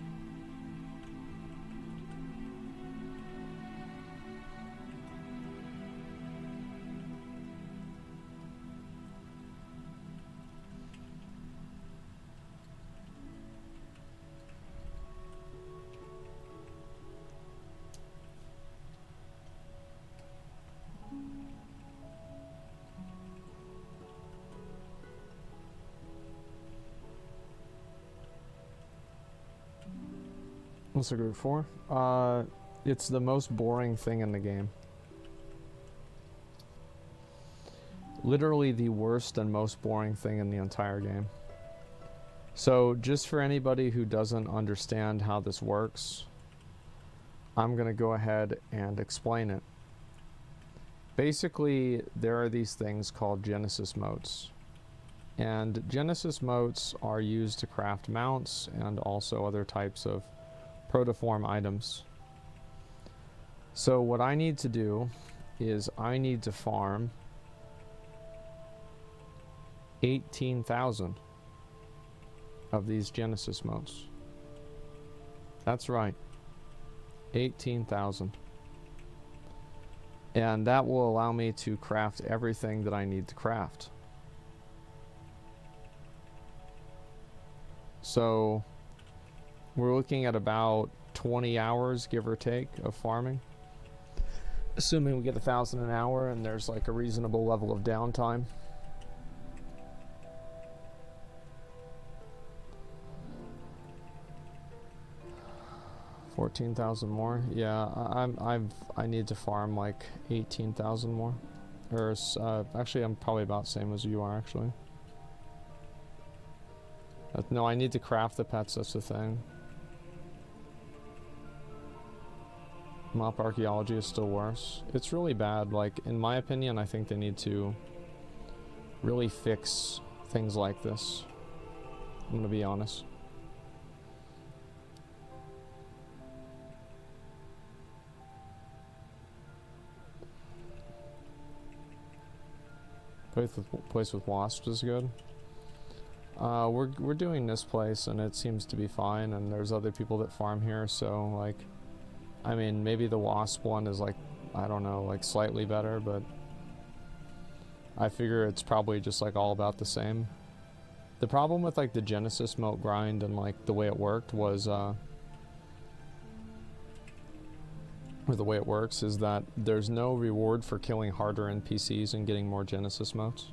A: What's a group for? It's the most boring thing in the game. Literally the worst and most boring thing in the entire game. So just for anybody who doesn't understand how this works, I'm gonna go ahead and explain it. Basically, there are these things called Genesis motes. And Genesis motes are used to craft mounts and also other types of protoform items. So what I need to do is I need to farm 18,000 of these Genesis motes. That's right, 18,000. And that will allow me to craft everything that I need to craft. So we're looking at about 20 hours, give or take, of farming. Assuming we get 1,000 an hour and there's like a reasonable level of downtime. $14,000 more. Yeah, I need to farm like 18,000 more. Or actually, I'm probably about the same as you are actually. No, I need to craft the pets. That's the thing. Mop archaeology is still worse. It's really bad. Like, in my opinion, I think they need to really fix things like this. I'm gonna be honest. Place with wasps is good. We're doing this place and it seems to be fine, and there's other people that farm here, so like, I mean, maybe the wasp one is like, I don't know, like slightly better, but I figure it's probably just like all about the same. The problem with like the Genesis mote grind and like the way it worked was, or the way it works is that there's no reward for killing harder NPCs and getting more Genesis motes.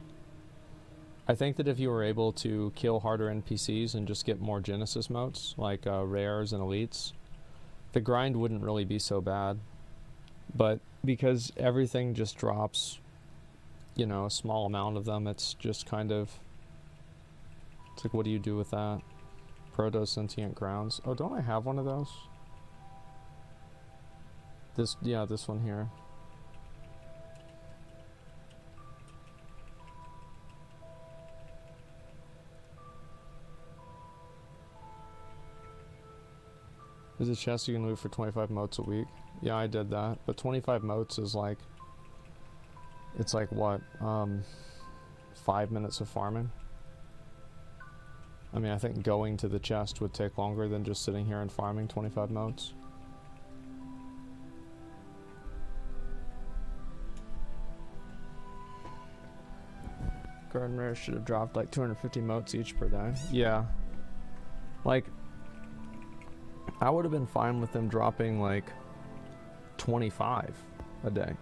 A: I think that if you were able to kill harder NPCs and just get more Genesis motes, like rares and elites, the grind wouldn't really be so bad. But because everything just drops, you know, a small amount of them, it's just kind of, it's like, what do you do with that? Proto-sentient grounds. Oh, don't I have one of those? Yeah, this one here. There's a chest you can loot for 25 motes a week. Yeah, I did that. But 25 motes is like, it's like what? 5 minutes of farming? I mean, I think going to the chest would take longer than just sitting here and farming 25 motes. Garden rares should have dropped like 250 motes each per day. Yeah. Like, I would have been fine with them dropping like 25 a day.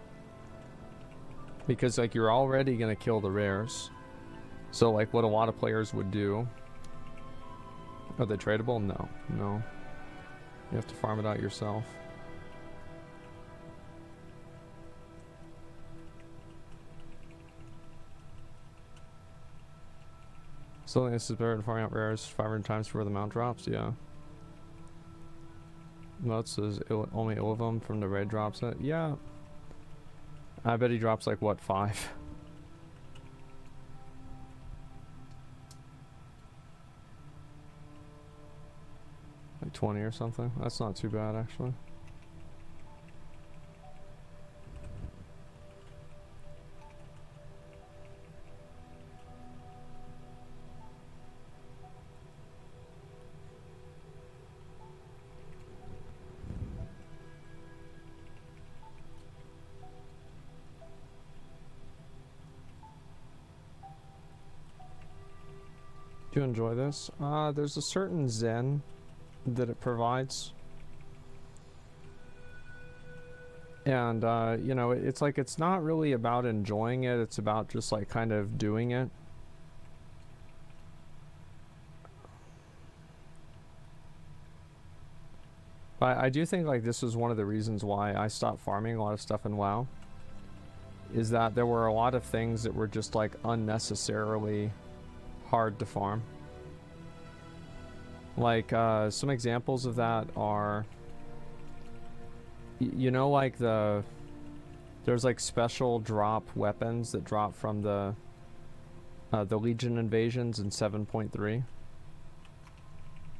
A: Because like you're already going to kill the rares. So like what a lot of players would do. Are they tradable? No. No. You have to farm it out yourself. Still think this is better than farming out rares 500 times before the mount drops? Yeah. Motes is only ill of them from the raid drops it? Yeah. I bet he drops like what, 5? Like 20 or something? That's not too bad actually. Do you enjoy this? There's a certain zen that it provides. And, you know, it's like, it's not really about enjoying it, it's about just like kind of doing it. But I do think like this was one of the reasons why I stopped farming a lot of stuff in WoW. Is that there were a lot of things that were just like unnecessarily hard to farm. Like some examples of that are, you know, like there's like special drop weapons that drop from the Legion invasions in 7.3.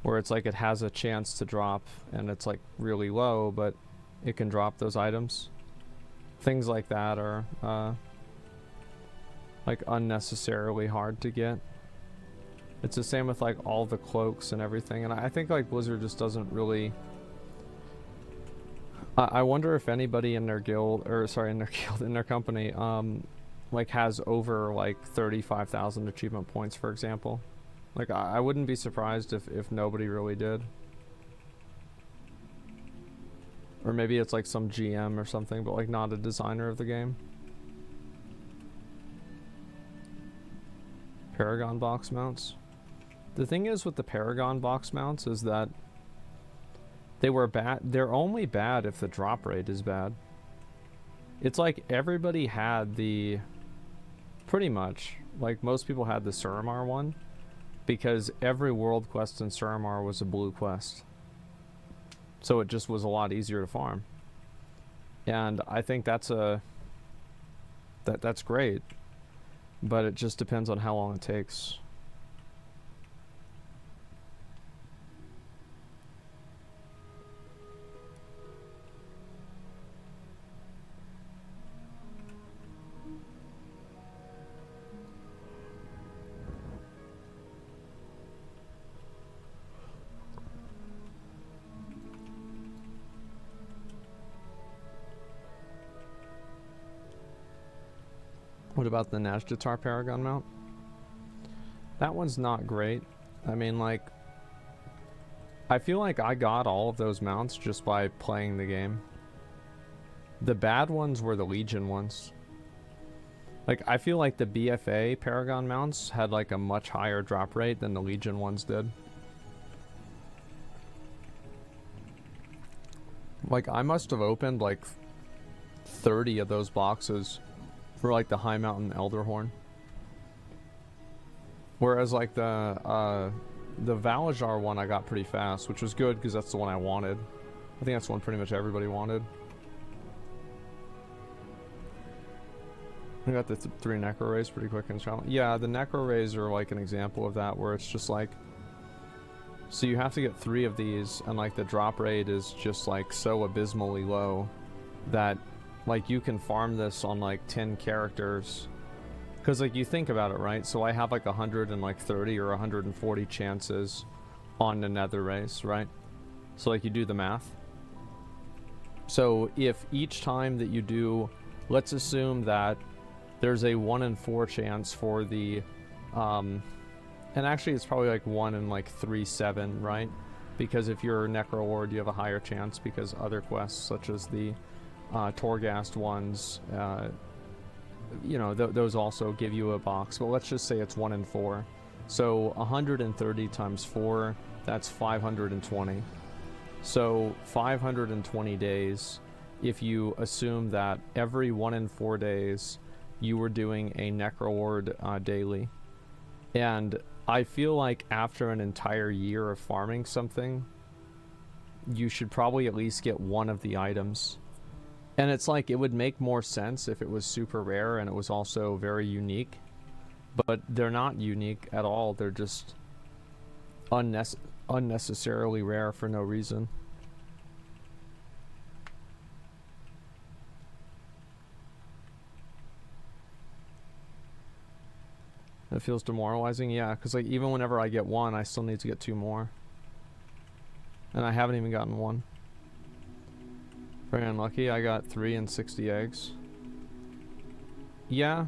A: Where it's like it has a chance to drop and it's like really low, but it can drop those items. Things like that are like unnecessarily hard to get. It's the same with like all the cloaks and everything, and I think like Blizzard just doesn't really. I wonder if anybody in their guild, or sorry, in their company, like has over like 35,000 achievement points, for example. Like, I wouldn't be surprised if nobody really did. Or maybe it's like some GM or something, but like not a designer of the game. Paragon box mounts. The thing is with the Paragon box mounts is that they were bad. They're only bad if the drop rate is bad. It's like everybody had the, pretty much, like most people had the Suramar one. Because every world quest in Suramar was a blue quest. So it just was a lot easier to farm. And I think that's that's great. But it just depends on how long it takes. What about the Najdatar Paragon mount? That one's not great. I mean, like, I feel like I got all of those mounts just by playing the game. The bad ones were the Legion ones. Like, I feel like the BFA Paragon mounts had like a much higher drop rate than the Legion ones did. Like, I must have opened like 30 of those boxes for like the High Mountain Elderhorn. Whereas like the Valajar one I got pretty fast, which was good because that's the one I wanted. I think that's the one pretty much everybody wanted. I got the 3 Necro Rays pretty quick and strong. Yeah, the Necro Rays are like an example of that, where it's just like, so you have to get 3 of these, and like the drop rate is just like so abysmally low that like you can farm this on like 10 characters. Because like you think about it, right? So I have like 130 or 140 chances on the Nether Race, right? So like you do the math. So if each time that you do, let's assume that there's a 1 in 4 chance for the and actually it's probably like 1 in like 3-7, right? Because if you're Necro Ward, you have a higher chance because other quests such as the Torghast ones, you know, those also give you a box. But let's just say it's 1 in 4. So 130 times 4, that's 520. So 520 days, if you assume that every 1 in 4 days you were doing a Necro Ward daily. And I feel like after an entire year of farming something, you should probably at least get 1 of the items. And it's like, it would make more sense if it was super rare and it was also very unique. But they're not unique at all. They're just unnecessarily rare for no reason. It feels demoralizing, yeah, because like even whenever I get 1, I still need to get 2 more. And I haven't even gotten 1. Very unlucky. I got 3 and 60 eggs. Yeah.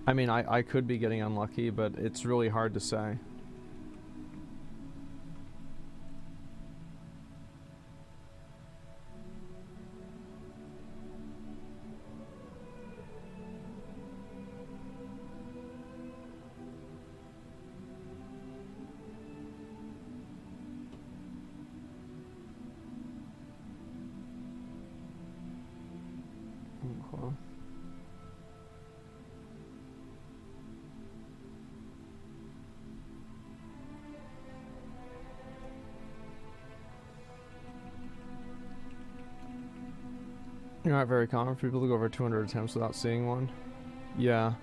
A: I mean, I could be getting unlucky, but it's really hard to say. Okay. You're not very common for people to go over 200 attempts without seeing one. Yeah.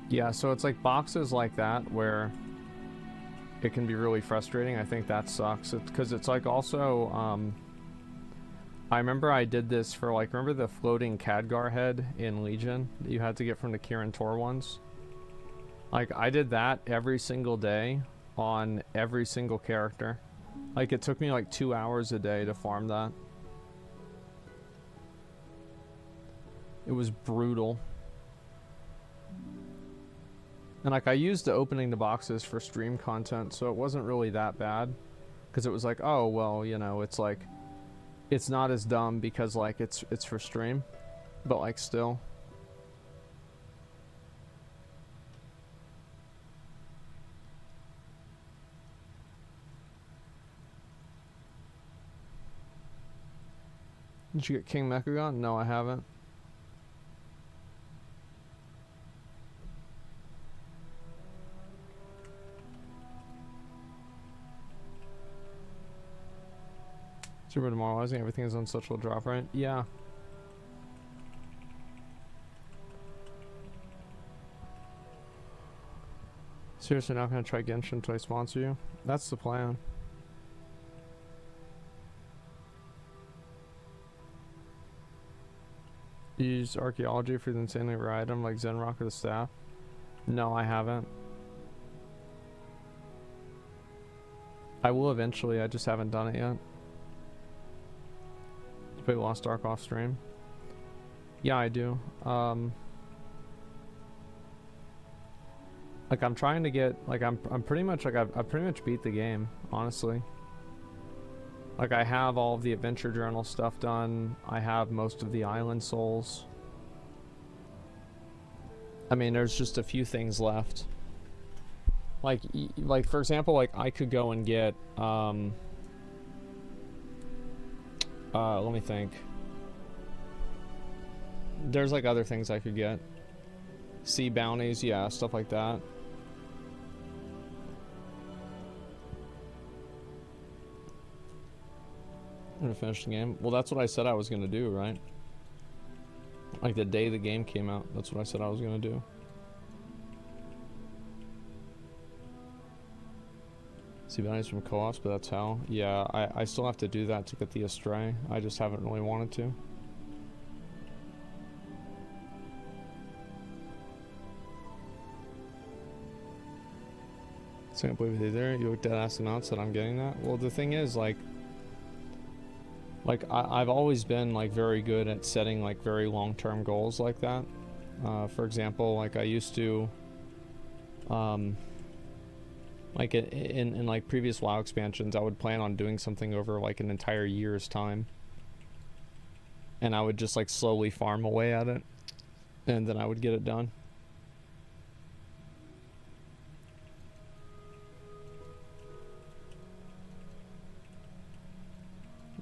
A: Yeah, so it's like boxes like that where it can be really frustrating. I think that sucks. It's because it's like also, I remember I did this for like, remember the floating Khadgar head in Legion that you had to get from the Kirin Tor ones? Like, I did that every single day on every single character. Like, it took me like 2 hours a day to farm that. It was brutal. And like, I used the opening the boxes for stream content, so it wasn't really that bad. Because it was like, oh, well, you know, it's like, it's not as dumb because like it's for stream. But like, still. Did you get King Mechagon? No, I haven't. Super demoralizing. Everything is on such a drop, right? Yeah. Seriously, not gonna try Genshin until I sponsor you? That's the plan. You use archaeology for the insanely rare item like Zenrock or the staff? No, I haven't. I will eventually, I just haven't done it yet. You play Lost Ark off stream? Yeah, I do. Like, I'm trying to get, like, I'm pretty much, like, I've pretty much beat the game, honestly. Like, I have all of the adventure journal stuff done. I have most of the island souls. I mean, there's just a few things left. Like for example, like, I could go and get, let me think. There's, like, other things I could get. Sea bounties, yeah, stuff like that. I'm gonna finish the game. Well, that's what I said I was gonna do, right? Like, the day the game came out, that's what I said I was gonna do. See bounties from co-ops, but that's hell. Yeah, I still have to do that to get the Astray. I just haven't really wanted to. So I can't believe it either. You looked at ass amounts that I'm getting that. Well, the thing is, like I've always been like very good at setting like very long-term goals like that. For example, like I used to, like in like previous WoW expansions, I would plan on doing something over like an entire year's time, and I would just like slowly farm away at it, and then I would get it done.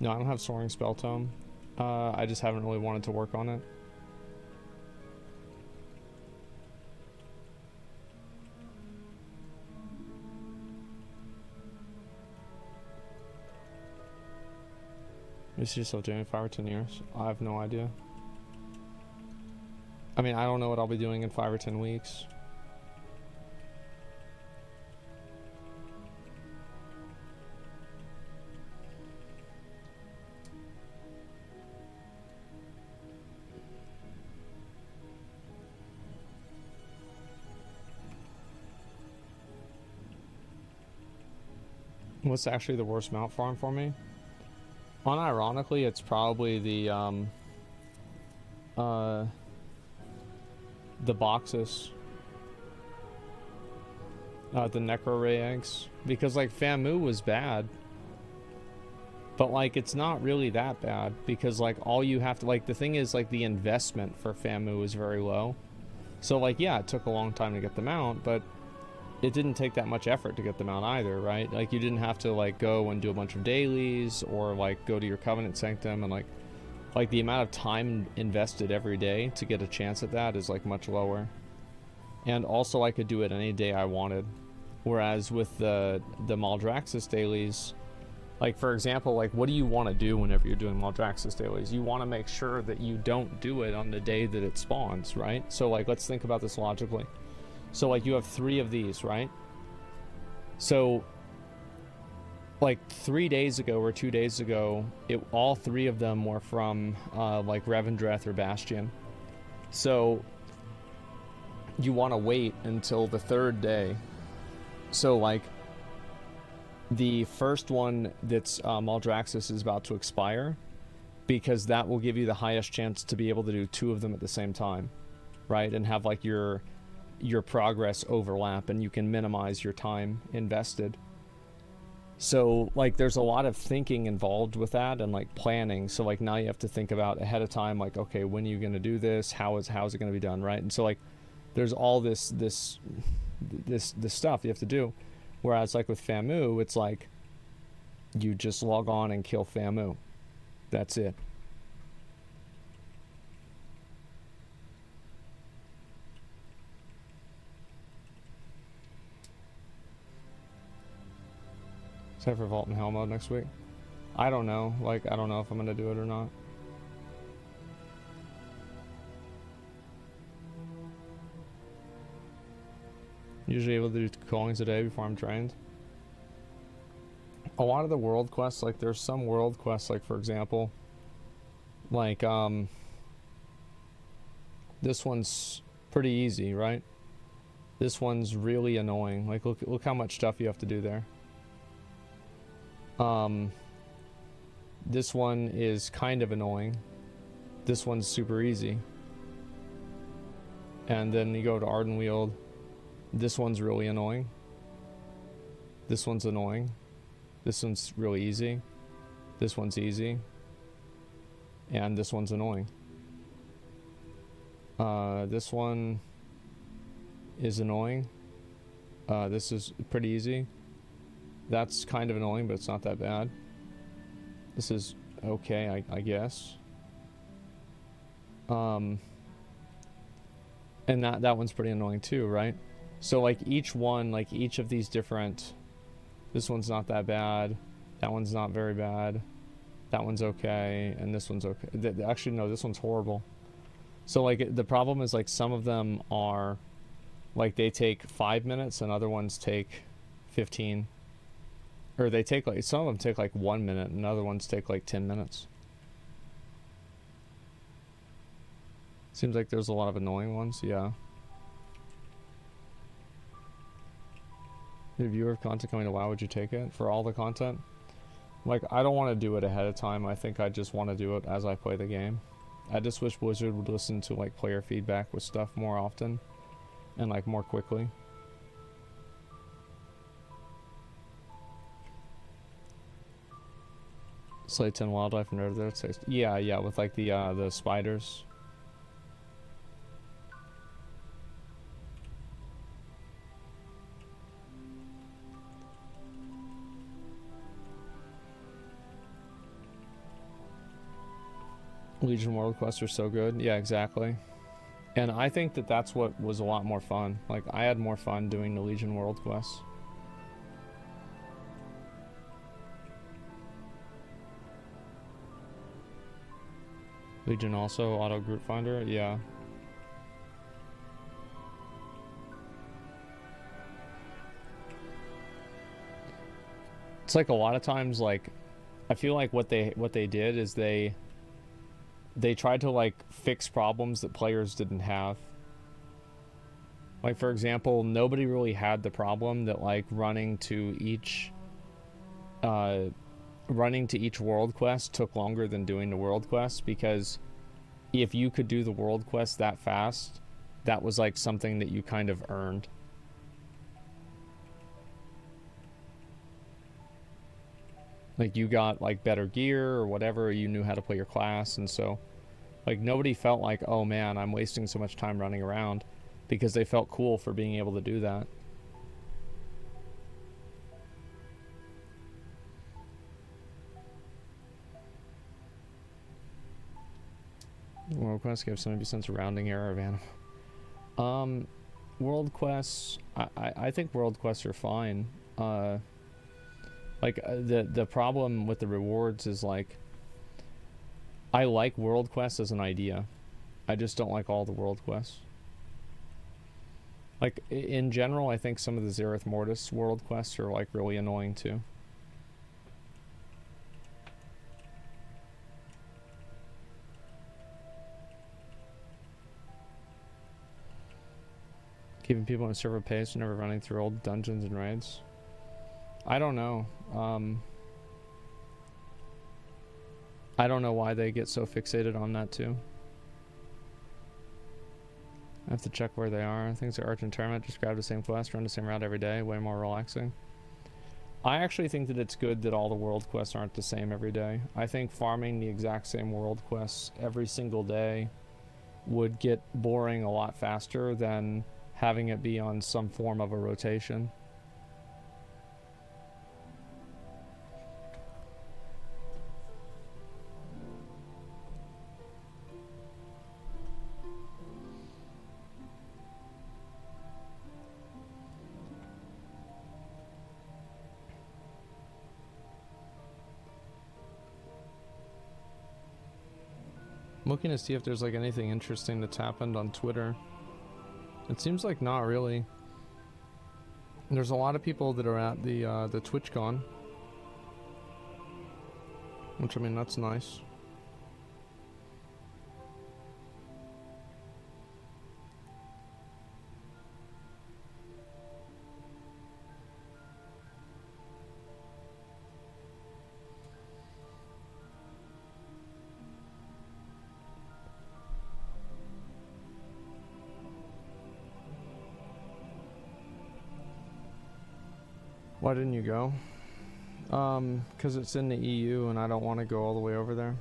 A: No, I don't have Soaring Spell Tome. I just haven't really wanted to work on it. You see yourself doing 5 or 10 years? I have no idea. I mean, I don't know what I'll be doing in 5 or 10 weeks. What's actually the worst mount farm for me? Unironically, it's probably the boxes. The Necro Ray eggs. Because, like, Famu was bad. But, like, it's not really that bad. Because, like, all you have to... Like, the thing is, like, the investment for Famu is very low. So, like, yeah, it took a long time to get them out, but it didn't take that much effort to get them out either, right? Like, you didn't have to, like, go and do a bunch of dailies or, like, go to your Covenant Sanctum and, like the amount of time invested every day to get a chance at that is, like, much lower. And also, I could do it any day I wanted. Whereas with the Maldraxxus dailies, like, for example, like, what do you want to do whenever you're doing Maldraxxus dailies? You want to make sure that you don't do it on the day that it spawns, right? So, like, let's think about this logically. So, like, you have 3 of these, right? So, like, 3 days ago or 2 days ago, all 3 of them were from, like, Revendreth or Bastion. So, you want to wait until the 3rd day. So, like, the first one that's Maldraxxus is about to expire, because that will give you the highest chance to be able to do 2 of them at the same time, right? And have, like, your progress overlap, and you can minimize your time invested. So, like, there's a lot of thinking involved with that and, like, planning. So, like, now you have to think about ahead of time, like, okay, when are you going to do this? How is it going to be done, right? And so, like, there's all this stuff you have to do. Whereas, like, with Famu, it's like you just log on and kill Famu. That's it. Except for Vault and Hell mode next week. I don't know. Like, I don't know if I'm going to do it or not. Usually able to do callings a day before I'm trained. A lot of the world quests, like, there's some world quests, like, for example, like, this one's pretty easy, right? This one's really annoying. Like, look how much stuff you have to do there. This one is kind of annoying. This one's super easy. And then you go to Ardenweald. This one's really annoying. This one's annoying. This one's really easy. This one's easy. And this one's annoying. This one is annoying. This is pretty easy. That's kind of annoying, but it's not that bad. This is okay, I guess. And that one's pretty annoying too, right? So, like, each one, like, each of these different... This one's not that bad. That one's not very bad. That one's okay. And this one's okay. Actually, no, this one's horrible. So, like, the problem is, like, some of them are... Like, they take 5 minutes and other ones take 15. Or they take, like... Some of them take, like, 1 minute and other ones take, like, 10 minutes. Seems like there's a lot of annoying ones, yeah. The viewer of content coming to WoW, would you take it for all the content? Like, I don't want to do it ahead of time. I think I just want to do it as I play the game. I just wish Blizzard would listen to, like, player feedback with stuff more often and, like, more quickly. Slay 10 wildlife and there. Yeah, with, like, the spiders. Legion World Quests are so good. Yeah, exactly. And I think that that's what was a lot more fun. Like, I had more fun doing the Legion World Quests. Legion also auto group finder, yeah. It's like a lot of times, like, I feel like what they did is they tried to, like, fix problems that players didn't have. Like, for example, nobody really had the problem that, like, running to each running to each world quest took longer than doing the world quest, because if you could do the world quest that fast, that was like something that you kind of earned. Like you got like better gear or whatever, you knew how to play your class, and so like nobody felt like, oh man, I'm wasting so much time running around, because they felt cool for being able to do that. World Quest gave 70% rounding error of animal. World Quests, I think World Quests are fine. The problem with the rewards is like, I like World Quests as an idea. I just don't like all the World Quests. Like, in general, I think some of the Zereth Mortis World Quests are like really annoying too. Keeping people on server pace, never running through old dungeons and raids. I don't know. I don't know why they get so fixated on that too. I have to check where they are. Things like Arch and Tournament, just grab the same quest, run the same route every day, way more relaxing. I actually think that it's good that all the world quests aren't the same every day. I think farming the exact same world quests every single day would get boring a lot faster than having it be on some form of a rotation. I'm looking to see if there's like anything interesting that's happened on Twitter. It seems like not really. There's a lot of people that are at the TwitchCon, which, I mean, that's nice. Why didn't you go? Because it's in the EU and I don't want to go all the way over there.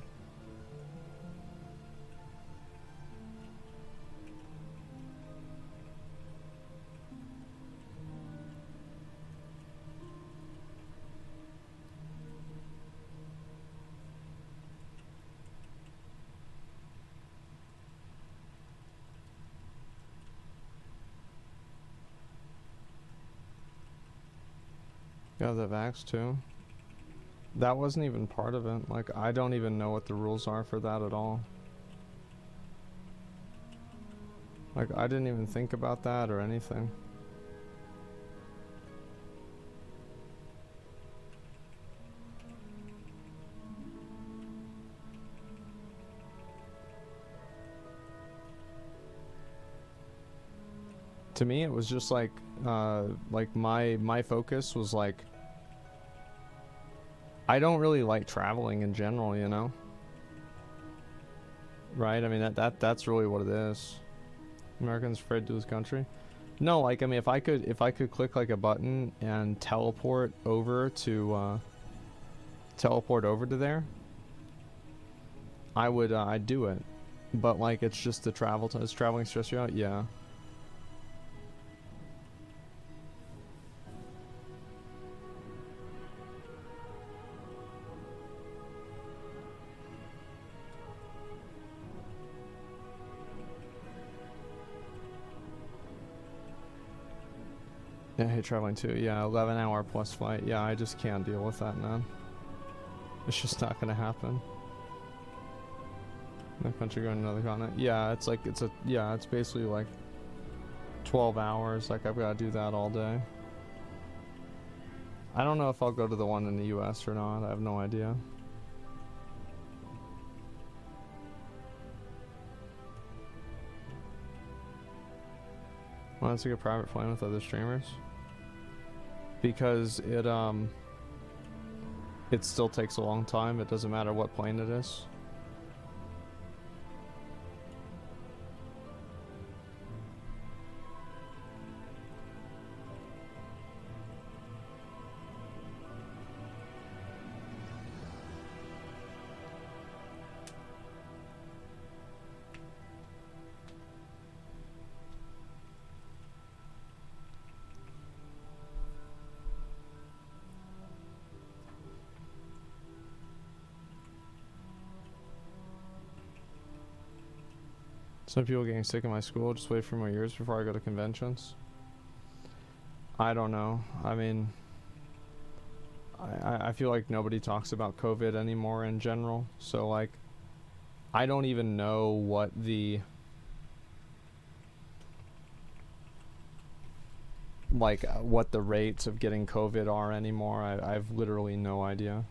A: You have the vax too? That wasn't even part of it. Like, I don't even know what the rules are for that at all. Like, I didn't even think about that or anything. To me, it was just like my focus was like, I don't really like traveling in general, you know? Right? I mean, that's really what it is. Americans afraid to lose country? No, like, I mean, if I could click like a button and teleport over to there, I would, I'd do it. But like, it's just the travel time. Is traveling stress you out? Yeah. Yeah, I hate traveling too. Yeah, 11-hour plus flight. Yeah, I just can't deal with that, man. It's just not gonna happen. No country going to another continent. Yeah, it's like, it's basically like 12 hours. Like, I've got to do that all day. I don't know if I'll go to the one in the US or not. I have no idea. Well, it's like a private plane with other streamers. Because it, it still takes a long time. It doesn't matter what plane it is. Some people getting sick in my school. Just wait for more years before I go to conventions. I don't know. I mean, I feel like nobody talks about COVID anymore in general. So like, I don't even know what the what the rates of getting COVID are anymore. I've literally no idea.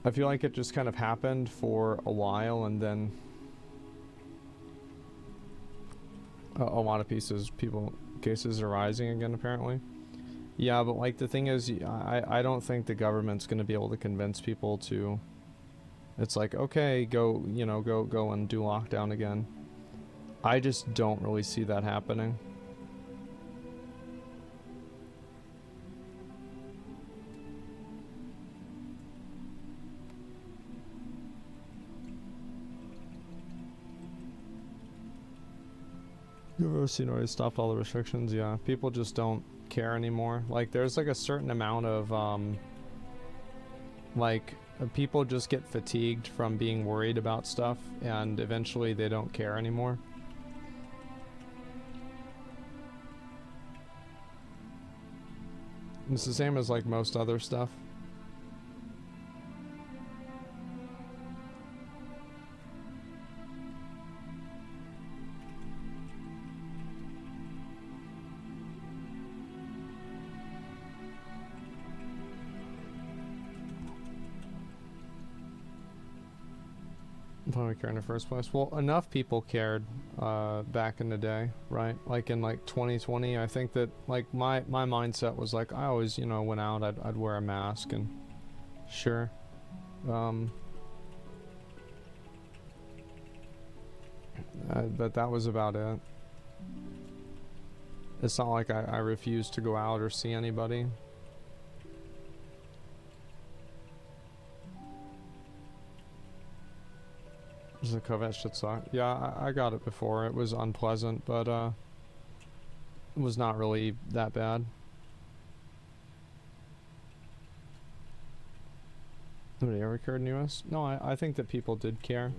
A: I feel like it just kind of happened for a while, and then a lot of cases are rising again apparently. Yeah, but like the thing is, I don't think the government's going to be able to convince people to. It's like, okay, go and do lockdown again. I just don't really see that happening. University already stopped all the restrictions. Yeah, people just don't care anymore. Like, there's like a certain amount of people just get fatigued from being worried about stuff, and eventually they don't care anymore. It's the same as like most other stuff. Why we care in the first place? Well, enough people cared back in the day, right? Like in like 2020, I think that like my mindset was like, I always, went out, I'd wear a mask, and sure. But that was about it. It's not like I refused to go out or see anybody. The COVID shit sucked. Yeah, I got it before. It was unpleasant, but it was not really that bad. Nobody ever cared in the US? No, I think that people did care.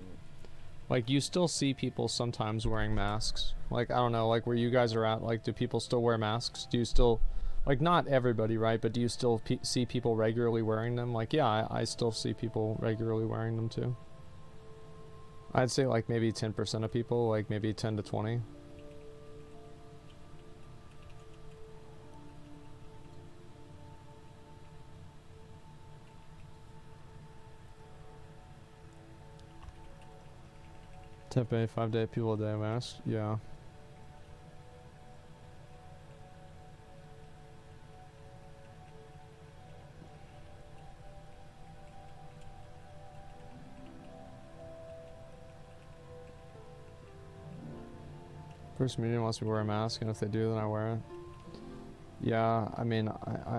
A: Like, you still see people sometimes wearing masks. Like, I don't know, like where you guys are at, like, do people still wear masks? Do you still, like, not everybody, right? But do you still see people regularly wearing them? Like, yeah, I still see people regularly wearing them too. I'd say like maybe 10% of people, like maybe 10 to 20. Tepe, 5-day people a day mask, yeah. First meeting wants me to wear a mask, and if they do, then I wear it. Yeah, I mean,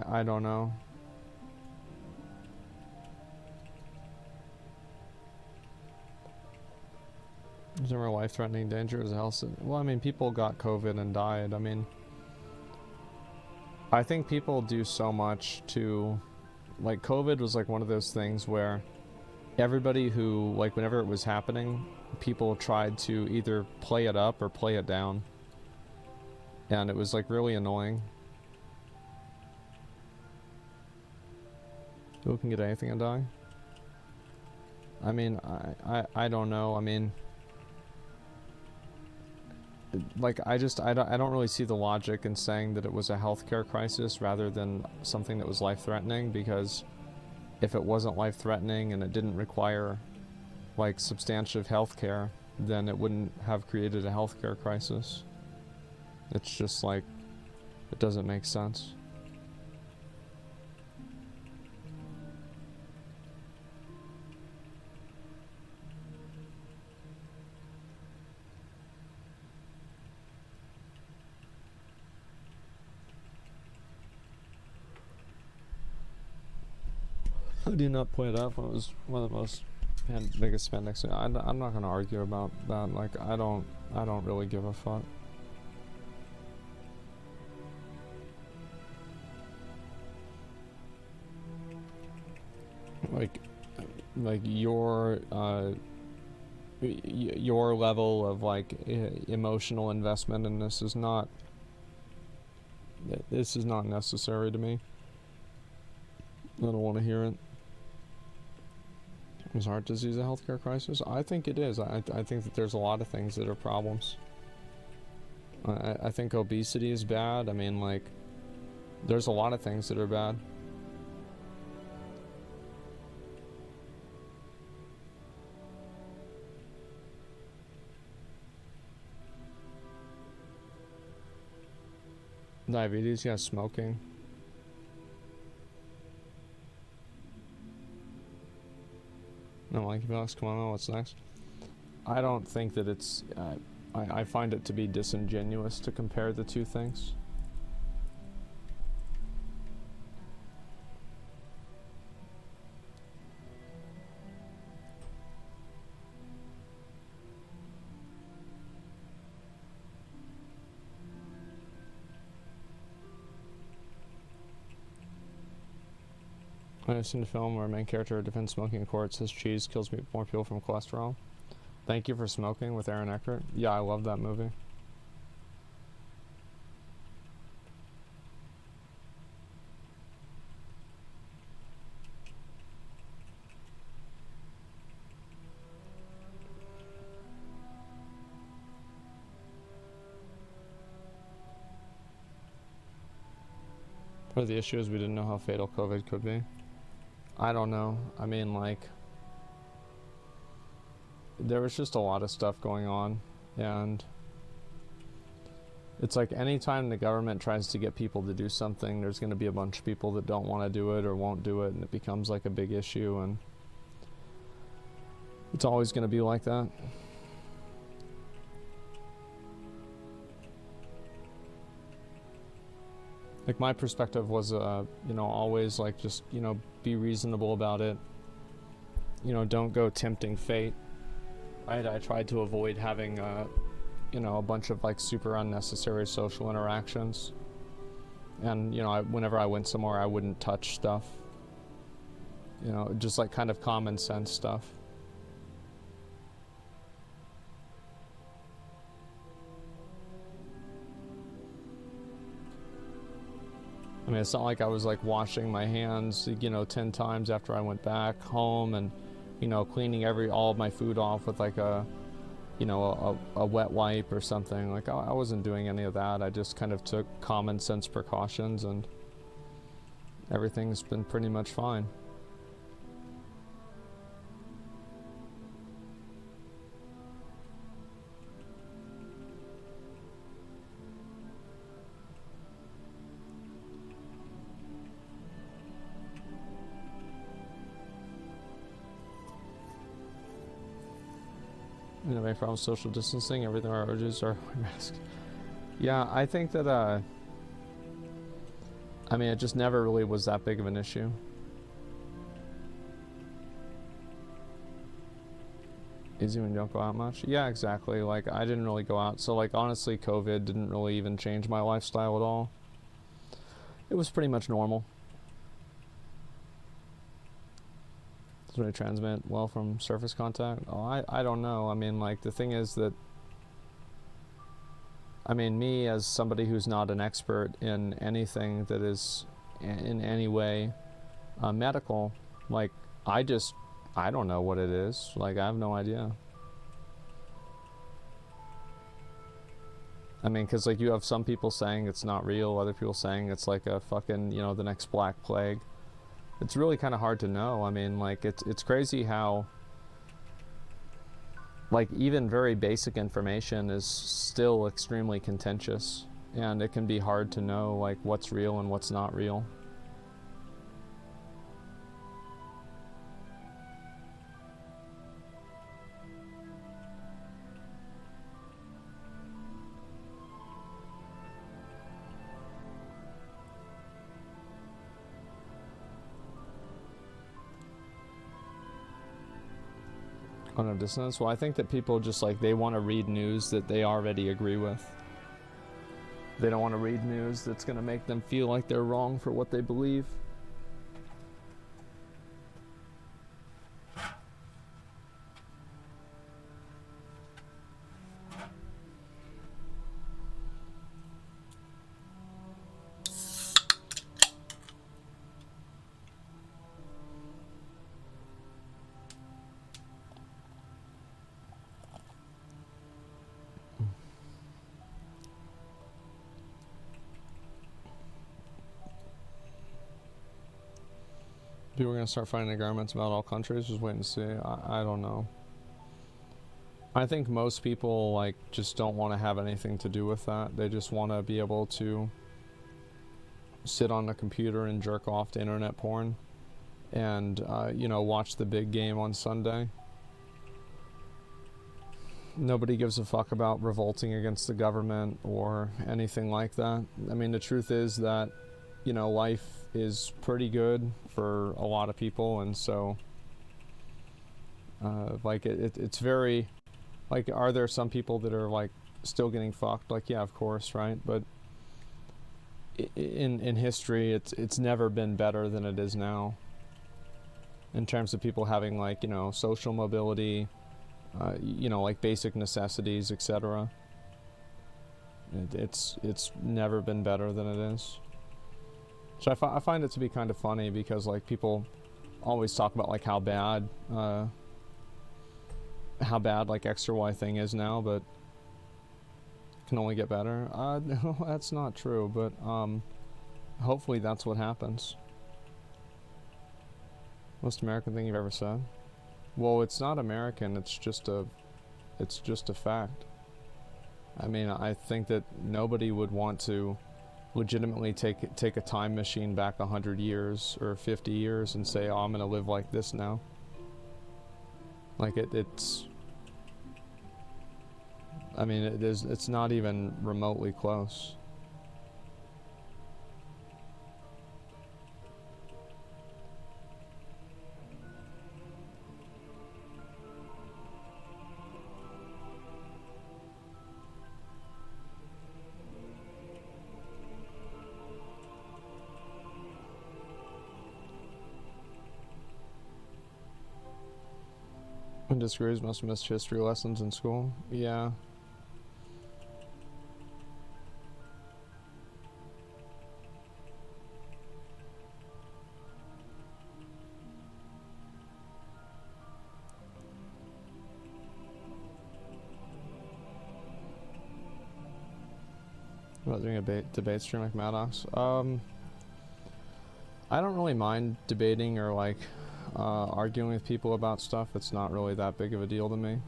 A: I don't know. Is there a life-threatening danger as a health? Well, I mean, people got COVID and died. I mean, I think people do so much to, like, COVID was like one of those things where everybody who, like, whenever it was happening, people tried to either play it up or play it down, and it was like really annoying. Who can get anything and die? I mean, I don't know. I mean, like, I don't really see the logic in saying that it was a healthcare crisis rather than something that was life-threatening, because if it wasn't life-threatening and it didn't require like substantive healthcare, then it wouldn't have created a healthcare crisis. It's just like, it doesn't make sense. I did not point it out when it was one of the most biggest pandemics. I'm not gonna argue about that. Like, I don't really give a fuck. Like your level of like emotional investment in this is not necessary to me. I don't want to hear it. Is heart disease a healthcare crisis? I think it is. I think that there's a lot of things that are problems. I think obesity is bad. I mean, like, there's a lot of things that are bad. Diabetes, yeah, smoking. No, like, Alex, come on, what's next? I don't think that it's, I find it to be disingenuous to compare the two things. I've seen a film where a main character defends smoking in court, says cheese kills more people from cholesterol. Thank You for Smoking with Aaron Eckhart. Yeah, I love that movie. Part of the issue is we didn't know how fatal COVID could be. I don't know. I mean, like, there was just a lot of stuff going on, and it's like anytime the government tries to get people to do something, there's going to be a bunch of people that don't want to do it or won't do it, and it becomes like a big issue, and it's always going to be like that. Like, my perspective was, you know, always like, just, you know, be reasonable about it. You know, don't go tempting fate. I tried to avoid having, you know, a bunch of like super unnecessary social interactions. And, you know, whenever I went somewhere, I wouldn't touch stuff. You know, just like kind of common sense stuff. I mean, it's not like I was like washing my hands, you know, 10 times after I went back home, and, you know, cleaning all of my food off with like a, you know, a wet wipe or something. Like, I wasn't doing any of that. I just kind of took common sense precautions, and everything's been pretty much fine. You know, my problem with social distancing, everything our urges are masks. Yeah, I think that, I mean, it just never really was that big of an issue. Easy when you don't go out much? Yeah, exactly. Like, I didn't really go out. So, like, honestly, COVID didn't really even change my lifestyle at all. It was pretty much normal. Does it transmit well from surface contact? Oh, I don't know. I mean, like, the thing is that, I mean, me as somebody who's not an expert in anything that is in any way medical, like, I don't know what it is. Like, I have no idea. I mean, because, like, you have some people saying it's not real, other people saying it's like a fucking, you know, the next Black Plague. It's really kind of hard to know. I mean, like, it's crazy how, like, even very basic information is still extremely contentious, and it can be hard to know, like, what's real and what's not real. Oh no, dissonance? Well, I think that people just like, they want to read news that they already agree with. They don't want to read news that's going to make them feel like they're wrong for what they believe. People are going to start finding agreements about all countries. Just wait and see. I don't know. I think most people like just don't want to have anything to do with that. They just want to be able to sit on a computer and jerk off to internet porn and you know, watch the big game on Sunday. Nobody gives a fuck about revolting against the government or anything like that. I mean, the truth is that, you know, life is pretty good for a lot of people, and so like it's very like, are there some people that are like still getting fucked? Like, yeah, of course, right? But in history, it's never been better than it is now in terms of people having, like, you know, social mobility, you know, like basic necessities, etc. It's never been better than it is. So I find it to be kind of funny because like people always talk about like how bad like X or Y thing is now, but it can only get better. No, that's not true, but hopefully that's what happens. Most American thing you've ever said? Well, it's not American. It's just a fact. I mean, I think that nobody would want to legitimately take a time machine back 100 years or 50 years and say, oh, I'm gonna live like this now. Like it's I mean, it's not even remotely close. And disagrees, must have missed history lessons in school. Yeah. About doing a debate stream like Maddox? I don't really mind debating or like arguing with people about stuff. It's not really that big of a deal to me.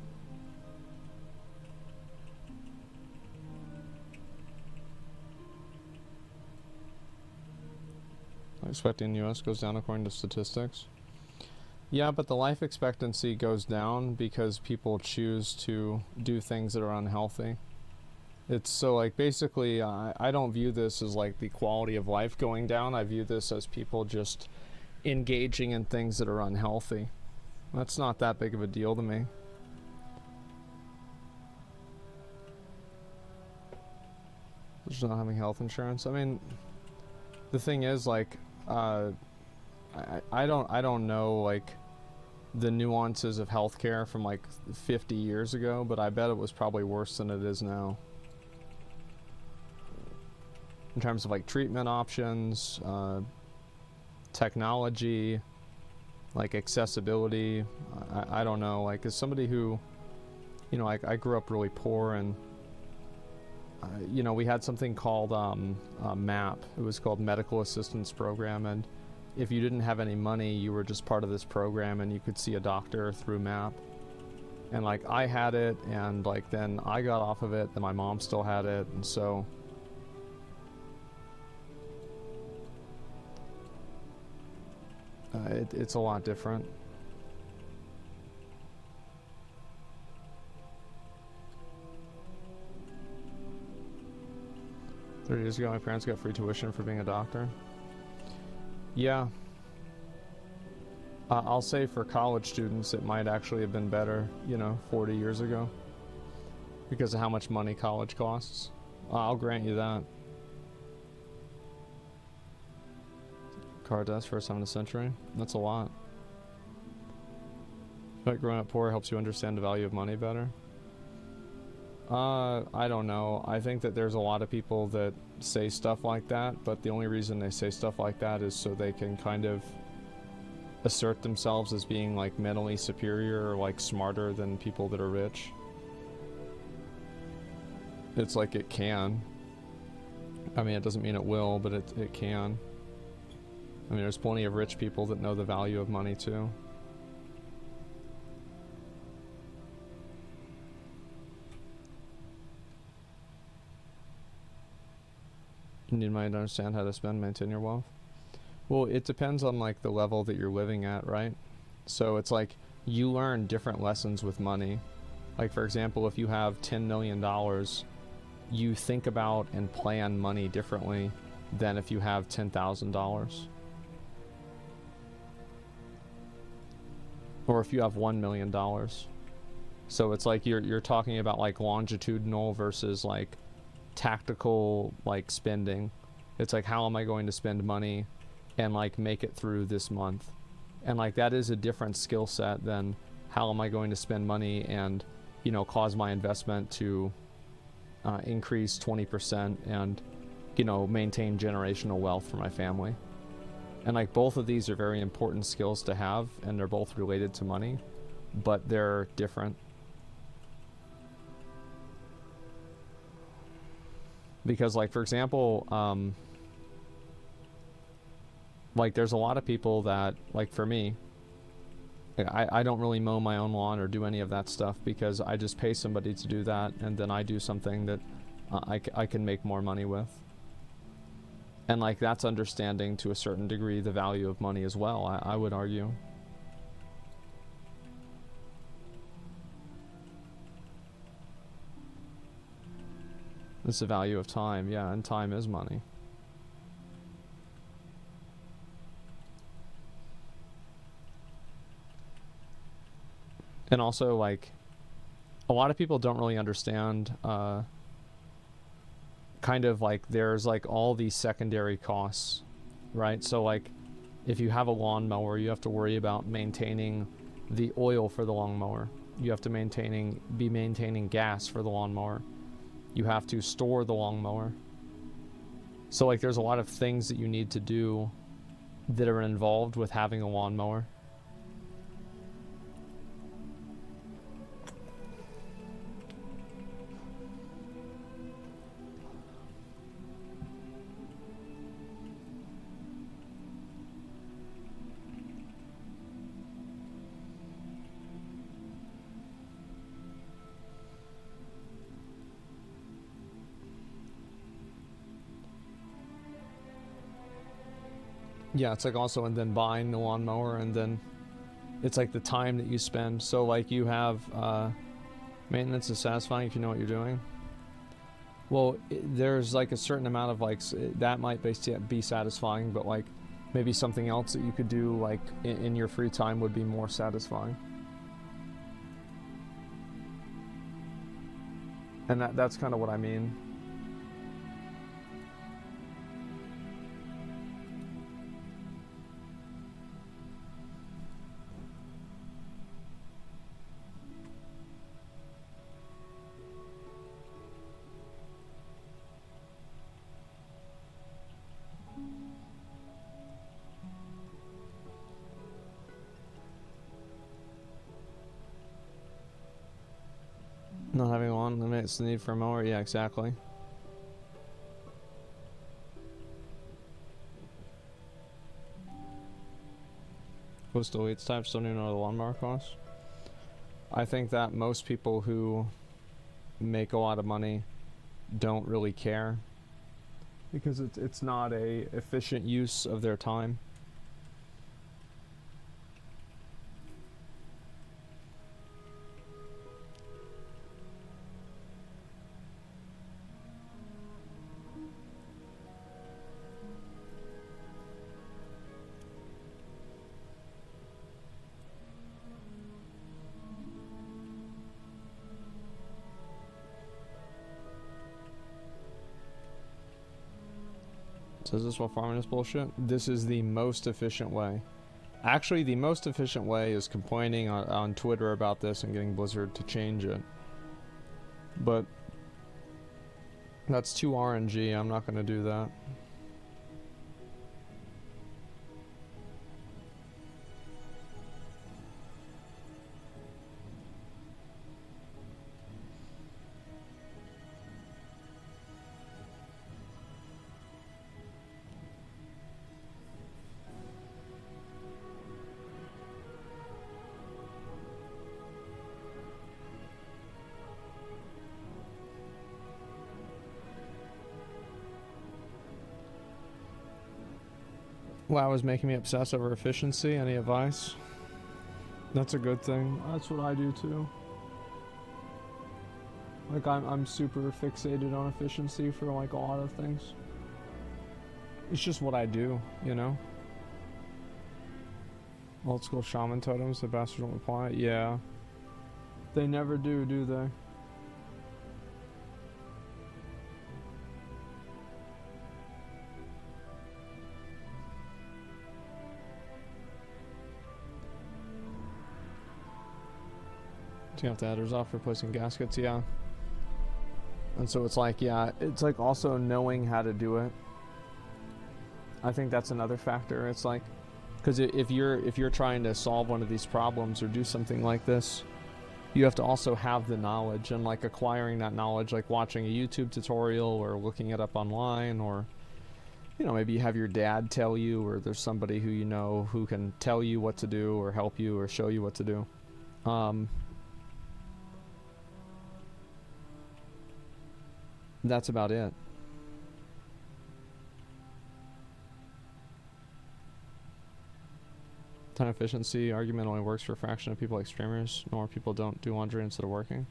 A: Expecting the US goes down according to statistics. Yeah, but the life expectancy goes down because people choose to do things that are unhealthy. It's so like basically I don't view this as like the quality of life going down. I view this as people just engaging in things that are unhealthy. That's not that big of a deal to me. Just not having health insurance. I mean, the thing is like I don't know like the nuances of healthcare from like 50 years ago, but I bet it was probably worse than it is now. In terms of like treatment options, technology, like accessibility, I don't know, like as somebody who, you know, I grew up really poor, and you know, we had something called MAP. It was called Medical Assistance Program, and if you didn't have any money, you were just part of this program and you could see a doctor through MAP. And like I had it, and like then I got off of it, and my mom still had it, and so it's a lot different. "30 years ago, my parents got free tuition for being a doctor." Yeah. I'll say for college students, it might actually have been better, 40 years ago, because of how much money college costs. I'll grant you that. Car deaths first time in a century. That's a lot. But growing up poor helps you understand the value of money better. I don't know. I think that there's a lot of people that say stuff like that, but the only reason they say stuff like that is so they can kind of assert themselves as being like mentally superior or like smarter than people that are rich. It's like it can. I mean, it doesn't mean it will, but it can. I mean, there's plenty of rich people that know the value of money too. You need money to understand how to spend, maintain your wealth. Well, it depends on like the level that you're living at, right? So it's like you learn different lessons with money. Like for example, if you have $10 million, you think about and plan money differently than if you have $10,000. Or if you have $1 million. So it's like you're talking about like longitudinal versus like tactical like spending. It's like, how am I going to spend money and like make it through this month? And like that is a different skill set than how am I going to spend money and cause my investment to increase 20% and maintain generational wealth for my family. And like both of these are very important skills to have, and they're both related to money, but they're different. Because like for example, like there's a lot of people that, like for me, I don't really mow my own lawn or do any of that stuff because I just pay somebody to do that, and then I do something that I can make more money with. And like that's understanding to a certain degree the value of money as well, I would argue. It's the value of time, yeah, and time is money. And also, like, a lot of people don't really understand, kind of like, there's like all these secondary costs, right? So like, if you have a lawnmower, you have to worry about maintaining the oil for the lawnmower. You have to be maintaining gas for the lawnmower. You have to store the lawnmower. So like, there's a lot of things that you need to do that are involved with having a lawnmower. Yeah, it's like also, and then buying the lawnmower, and then it's like the time that you spend. So like you have maintenance is satisfying if you know what you're doing. Well, there's like a certain amount of like that might be satisfying, but like maybe something else that you could do like in your free time would be more satisfying. And that's kind of what I mean. Not having one eliminates the need for a mower. Yeah, exactly. Coastal leads type still don't even know what the lawnmower costs. I think that most people who make a lot of money don't really care because it's not a efficient use of their time. Says this while farming is bullshit. This is the most efficient way. Actually, the most efficient way is complaining on Twitter about this and getting Blizzard to change it. But that's too RNG. I'm not going to do that. WoW is making me obsess over efficiency. Any advice? That's a good thing. That's what I do too. Like I'm super fixated on efficiency for like a lot of things. It's just what I do, you know? Old school shaman totems, the bastards don't reply. Yeah. They never do they? You have to adders off replacing gaskets, yeah. And so it's like, yeah, it's like also knowing how to do it. I think that's another factor. It's like, because if you're trying to solve one of these problems or do something like this, you have to also have the knowledge, and like acquiring that knowledge, like watching a YouTube tutorial or looking it up online, or you know, maybe you have your dad tell you, or there's somebody who you know who can tell you what to do or help you or show you what to do. That's about it. Time efficiency argument only works for a fraction of people like streamers. More people don't do laundry instead of working.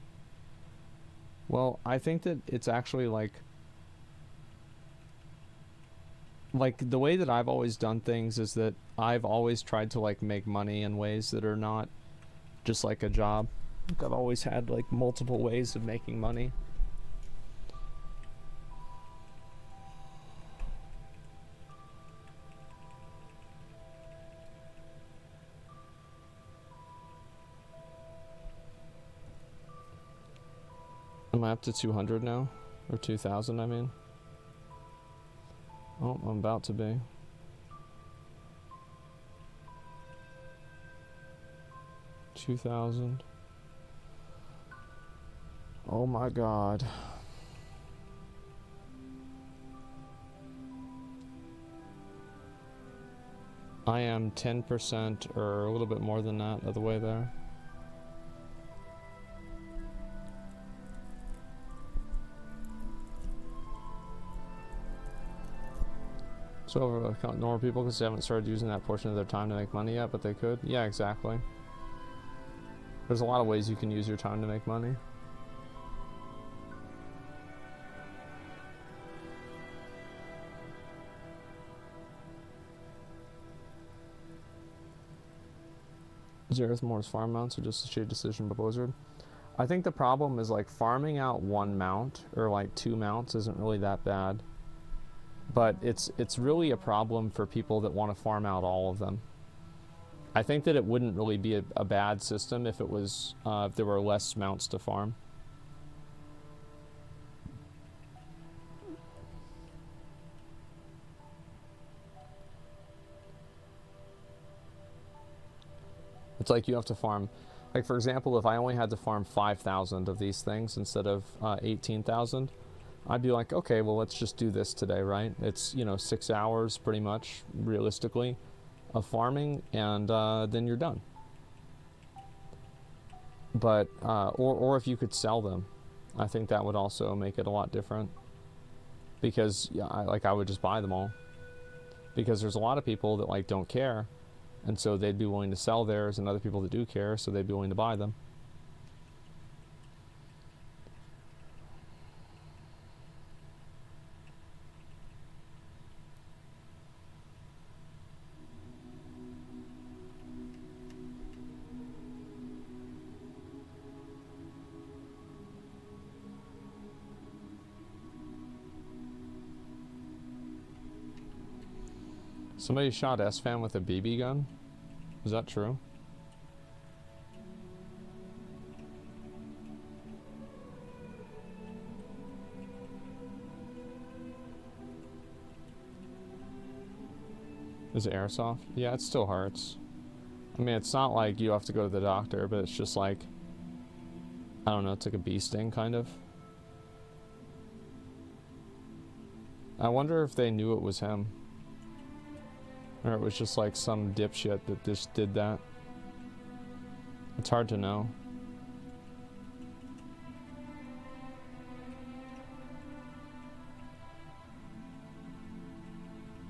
A: Well, I think that it's actually like the way that I've always done things is that I've always tried to like make money in ways that are not just like a job. Like I've always had like multiple ways of making money. Am I up to 200 now? Or 2,000, I mean? Oh, I'm about to be. 2,000. Oh my god. I am 10% or a little bit more than that of the way there. So over normal people because they haven't started using that portion of their time to make money yet, but they could. Yeah, exactly. There's a lot of ways you can use your time to make money. Zeroth Moore's farm mounts are just a shade decision by Blizzard. I think the problem is like farming out one mount or like two mounts isn't really that bad. But it's really a problem for people that want to farm out all of them. I think that it wouldn't really be a bad system if it was if there were less mounts to farm. It's like you have to farm, like for example, if I only had to farm 5,000 of these things instead of 18,000. I'd be like, okay, well, let's just do this today, right? It's, you know, 6 hours pretty much, realistically, of farming, and then you're done. But, or if you could sell them, I think that would also make it a lot different. Because, yeah, I would just buy them all. Because there's a lot of people that, like, don't care, and so they'd be willing to sell theirs, and other people that do care, so they'd be willing to buy them. Somebody shot S-Fan with a BB gun? Is that true? Is it airsoft? Yeah, it still hurts. I mean, it's not like you have to go to the doctor, but it's just like, I don't know, it's like a bee sting, kind of. I wonder if they knew it was him. Or it was just like some dipshit that just did that. It's hard to know.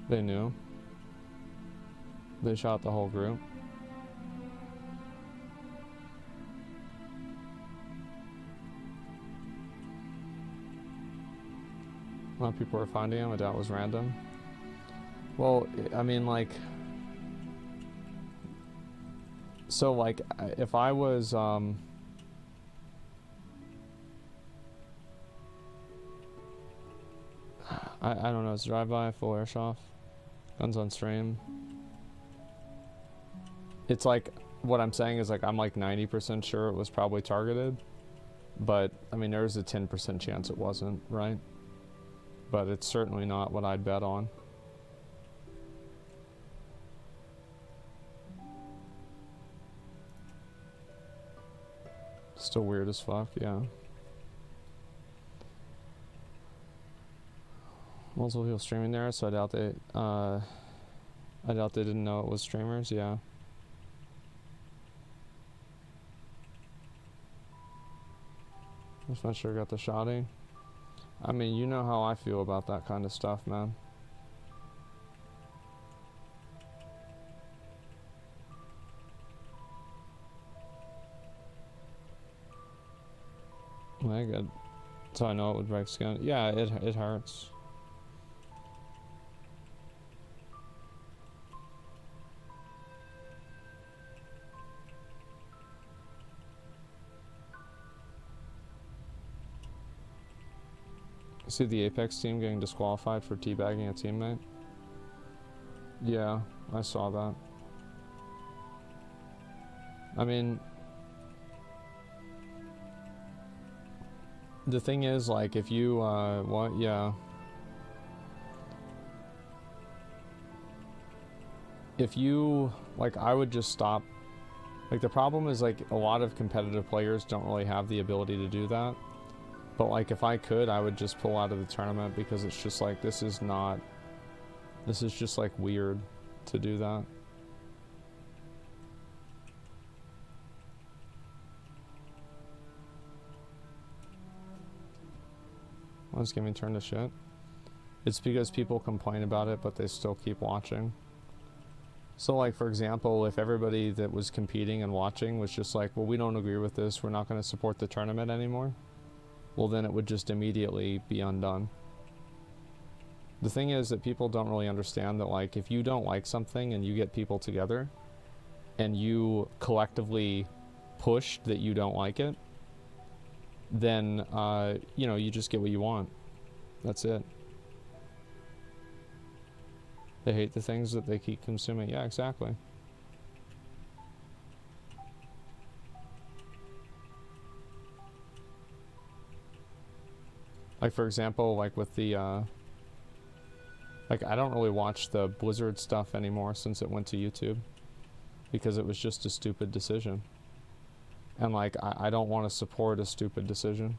A: They knew. They shot the whole group. A lot of people were finding him. I doubt it was random. Well, I mean, like... So, like, if I was, I don't know, it's drive-by, full airsoft, guns on stream. It's like, what I'm saying is, like, I'm like 90% sure it was probably targeted. But, I mean, there's a 10% chance it wasn't, right? But it's certainly not what I'd bet on. Still weird as fuck, yeah. Multiple people streaming there, so I doubt they didn't know it was streamers, yeah. Just not sure got the shotty. I mean, you know how I feel about that kind of stuff, man. My God. So I know it would break skin. Yeah, it hurts. See the Apex team getting disqualified for teabagging a teammate? Yeah, I saw that. I mean, the thing is, like, if you, what? Yeah. If you, like, I would just stop. Like, the problem is, like, a lot of competitive players don't really have the ability to do that. But, like, if I could, I would just pull out of the tournament because it's just, like, this is just, like, weird to do that. Why is gaming turned to shit? It's because people complain about it, but they still keep watching. So, like, for example, if everybody that was competing and watching was just like, well, we don't agree with this, we're not going to support the tournament anymore, well, then it would just immediately be undone. The thing is that people don't really understand that, like, if you don't like something and you get people together and you collectively push that you don't like it, then, you know, you just get what you want. That's it. They hate the things that they keep consuming. Yeah, exactly. Like, for example, like with the, like, I don't really watch the Blizzard stuff anymore since it went to YouTube. Because it was just a stupid decision. And, like, I don't want to support a stupid decision.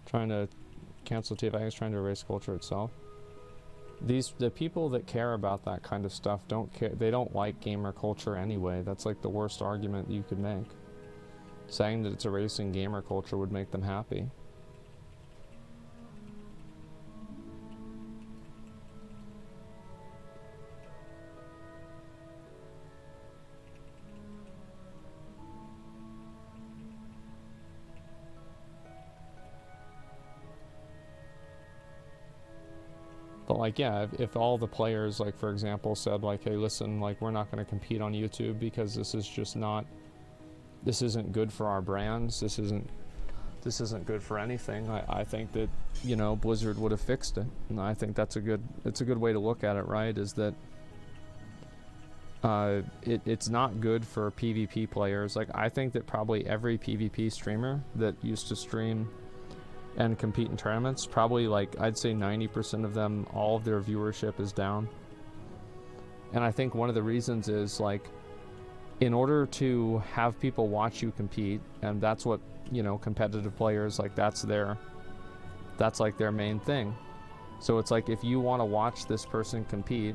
A: Trying to cancel teabagging is trying to erase culture itself. The people that care about that kind of stuff don't care. They don't like gamer culture anyway. That's like the worst argument you could make. Saying that it's erasing gamer culture would make them happy. But, like, yeah, if all the players, like, for example, said, like, hey, listen, like, we're not going to compete on YouTube because this is just not, this isn't good for our brands, this isn't this isn't good for anything. I think that, you know, Blizzard would have fixed it, and I think it's a good way to look at it, right? Is that it's not good for PvP players. Like, I think that probably every PvP streamer that used to stream and compete in tournaments, probably, like, I'd say 90% of them, all of their viewership is down. And I think one of the reasons is, like, in order to have people watch you compete, and that's what, you know, competitive players, like, that's like their main thing. So it's like, if you want to watch this person compete,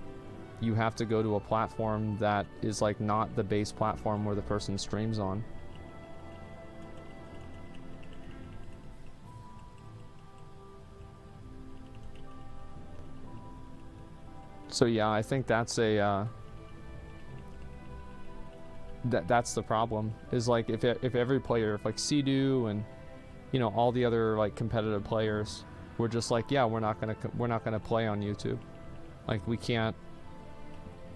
A: you have to go to a platform that is, like, not the base platform where the person streams on. So yeah, I think that's a that's the problem. Is, like, if every player, if, like, Sea-Doo and, you know, all the other, like, competitive players were just like, yeah, we're not gonna play on YouTube. Like, we can't.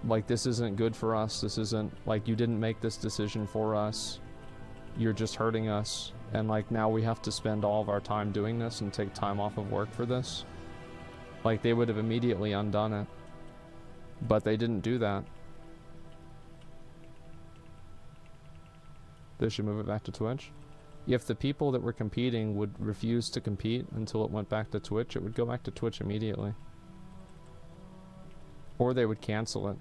A: Like, this isn't good for us. This isn't, like, you didn't make this decision for us. You're just hurting us. And, like, now we have to spend all of our time doing this and take time off of work for this. Like, they would have immediately undone it. But they didn't do that. They should move it back to Twitch. If the people that were competing would refuse to compete until it went back to Twitch, it would go back to Twitch immediately. Or they would cancel it.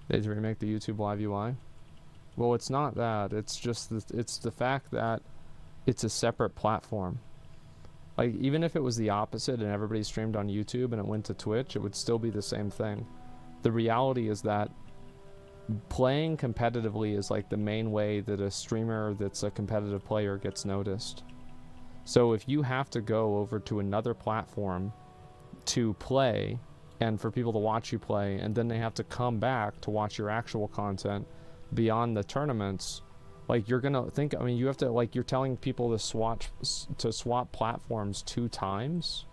A: They to remake the YouTube Live UI. Well, it's not that. It's just it's the fact that it's a separate platform. Like, even if it was the opposite and everybody streamed on YouTube and it went to Twitch, it would still be the same thing. The reality is that playing competitively is, like, the main way that a streamer that's a competitive player gets noticed. So if you have to go over to another platform to play and for people to watch you play, and then they have to come back to watch your actual content beyond the tournaments, like, you're gonna think, I mean, you have to, like, you're telling people to swap platforms 2 times?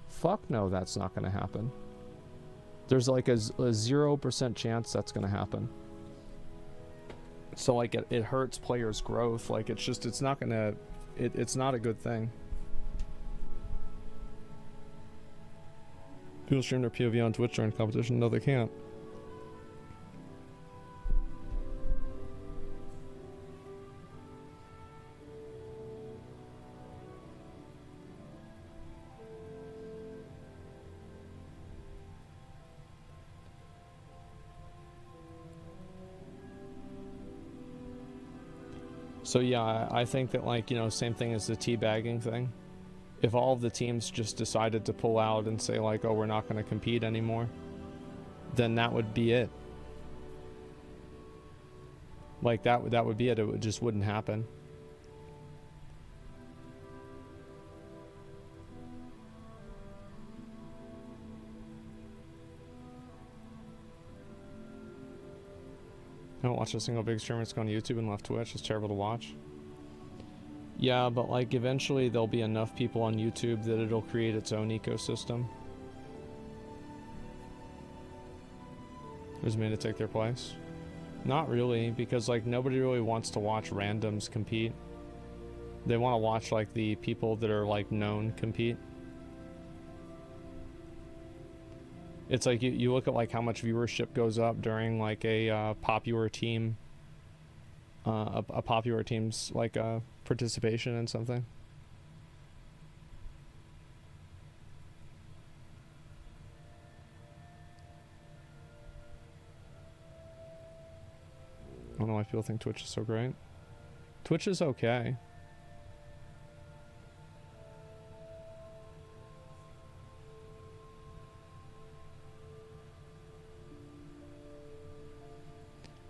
A: Fuck no, that's not gonna happen. There's, like, a 0% chance that's gonna happen. So, like, it hurts players' growth. Like, it's just, it's not gonna, it's not a good thing. People stream their POV on Twitch during competition? No, they can't. So yeah, I think that, like, you know, same thing as the teabagging thing. If all of the teams just decided to pull out and say, like, oh, we're not going to compete anymore, then that would be it. Like, that would be it. It just wouldn't happen. I don't watch a single big streamer that's gone to YouTube and left Twitch. It's terrible to watch. Yeah, but, like, eventually there'll be enough people on YouTube that it'll create its own ecosystem. Who's made to take their place? Not really, because, like, nobody really wants to watch randoms compete. They want to watch, like, the people that are, like, known compete. It's like you look at, like, how much viewership goes up during, like, a popular team, a popular team's, like, participation in something. I don't know why people think Twitch is so great. Twitch is okay.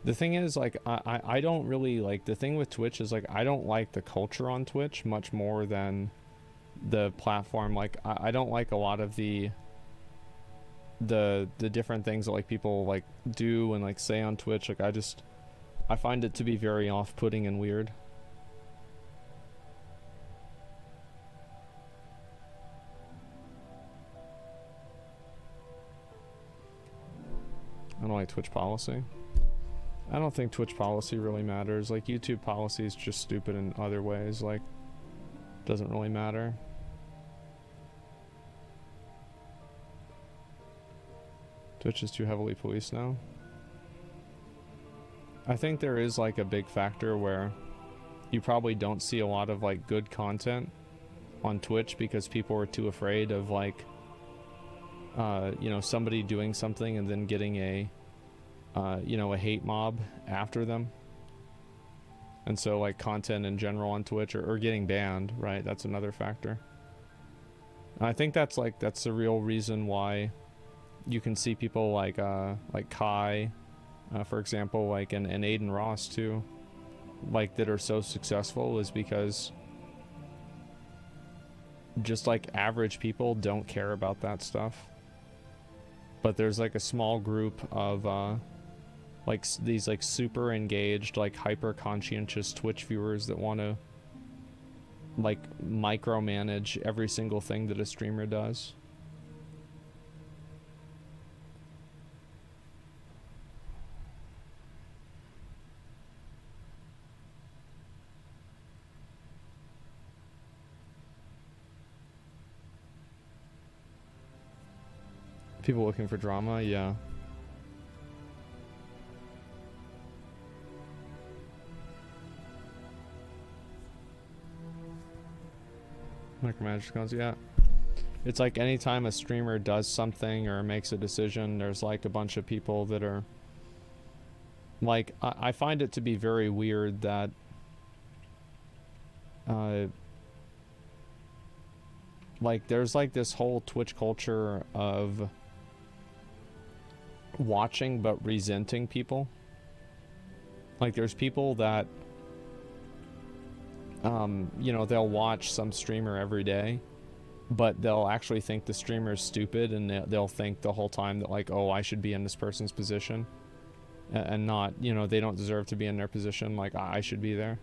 A: The thing is, like, I don't really, like, the thing with Twitch is, like, I don't like the culture on Twitch much more than the platform. Like, I don't like a lot of the different things that, like, people, like, do and, like, say on Twitch. Like, I just, I find it to be very off-putting and weird. I don't like Twitch policy. I don't think Twitch policy really matters. Like, YouTube policy is just stupid in other ways. Like, doesn't really matter. Twitch is too heavily policed now. I think there is like a big factor where you probably don't see a lot of like good content on Twitch because people are too afraid of like you know, somebody doing something and then getting a you know, a hate mob after them. And so like content in general on Twitch or getting banned, right? That's another factor. And I think that's the real reason why you can see people like Kai, for example, like and Aiden Ross too, like that are so successful is because just like average people don't care about that stuff. But there's like a small group of like these like super engaged, like hyper conscientious Twitch viewers that want to like micromanage every single thing that a streamer does. People looking for drama, yeah. Micromanage guns, yeah. It's like anytime a streamer does something or makes a decision, there's like a bunch of people that are like, I find it to be very weird that like there's like this whole Twitch culture of watching but resenting people. Like there's people that you know, they'll watch some streamer every day, but they'll actually think the streamer's stupid, and they'll think the whole time that like, oh, I should be in this person's position, and not, you know, they don't deserve to be in their position, like I should be there.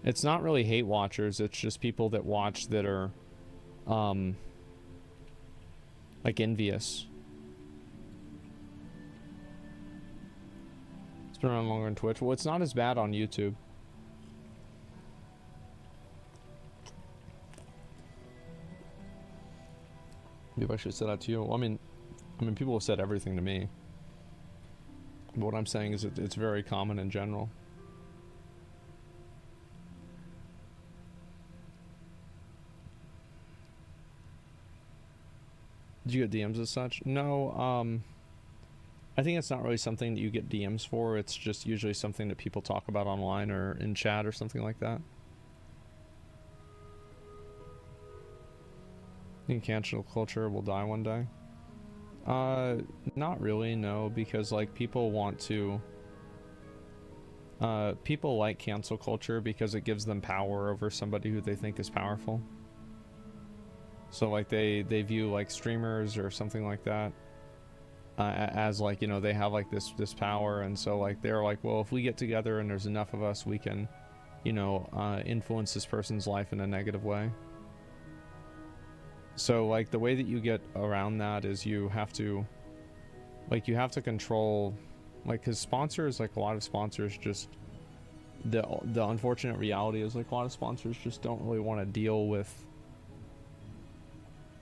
A: It's not really hate watchers, it's just people that watch that are like envious. It's been around longer on Twitch. Well, it's not as bad on YouTube. Maybe I should have said that to you. Well, I mean, people have said everything to me. But what I'm saying is it's very common in general. Did you get DMs as such? No, I think it's not really something that you get DMs for. It's just usually something that people talk about online or in chat or something like that. Think cancel culture will die one day? Not really, no, because like people want to people like cancel culture because it gives them power over somebody who they think is powerful. So like they view like streamers or something like that as like, you know, they have like this power, and so like they're like, well, if we get together and there's enough of us, we can, you know, influence this person's life in a negative way. So like the way that you get around that is you have to control, like, because sponsors, like a lot of sponsors just, the unfortunate reality is like a lot of sponsors just don't really want to deal with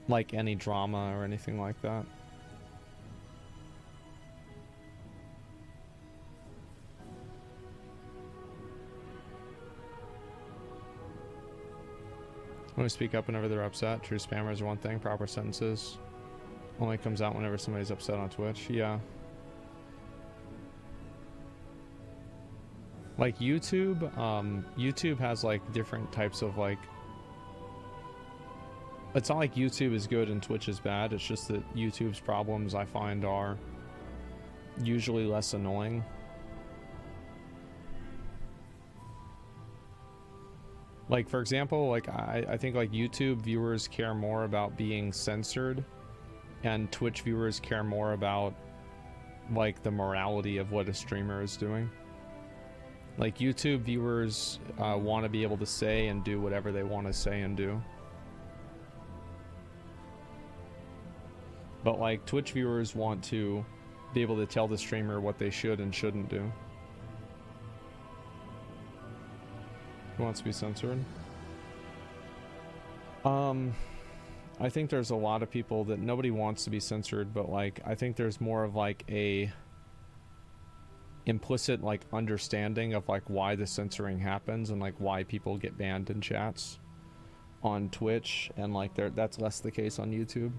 A: like any drama or anything like that. Only speak up whenever they're upset. True spammers are one thing. Proper sentences only comes out whenever somebody's upset on Twitch. Yeah. Like YouTube, YouTube has like different types of like, it's not like YouTube is good and Twitch is bad. It's just that YouTube's problems I find are usually less annoying. Like, for example, like I think like YouTube viewers care more about being censored, and Twitch viewers care more about like the morality of what a streamer is doing. Like YouTube viewers want to be able to say and do whatever they want to say and do. But like Twitch viewers want to be able to tell the streamer what they should and shouldn't do. Who wants to be censored? I think there's a lot of people that nobody wants to be censored, but like I think there's more of like a implicit like understanding of like why the censoring happens and like why people get banned in chats on Twitch, and like that's less the case on YouTube.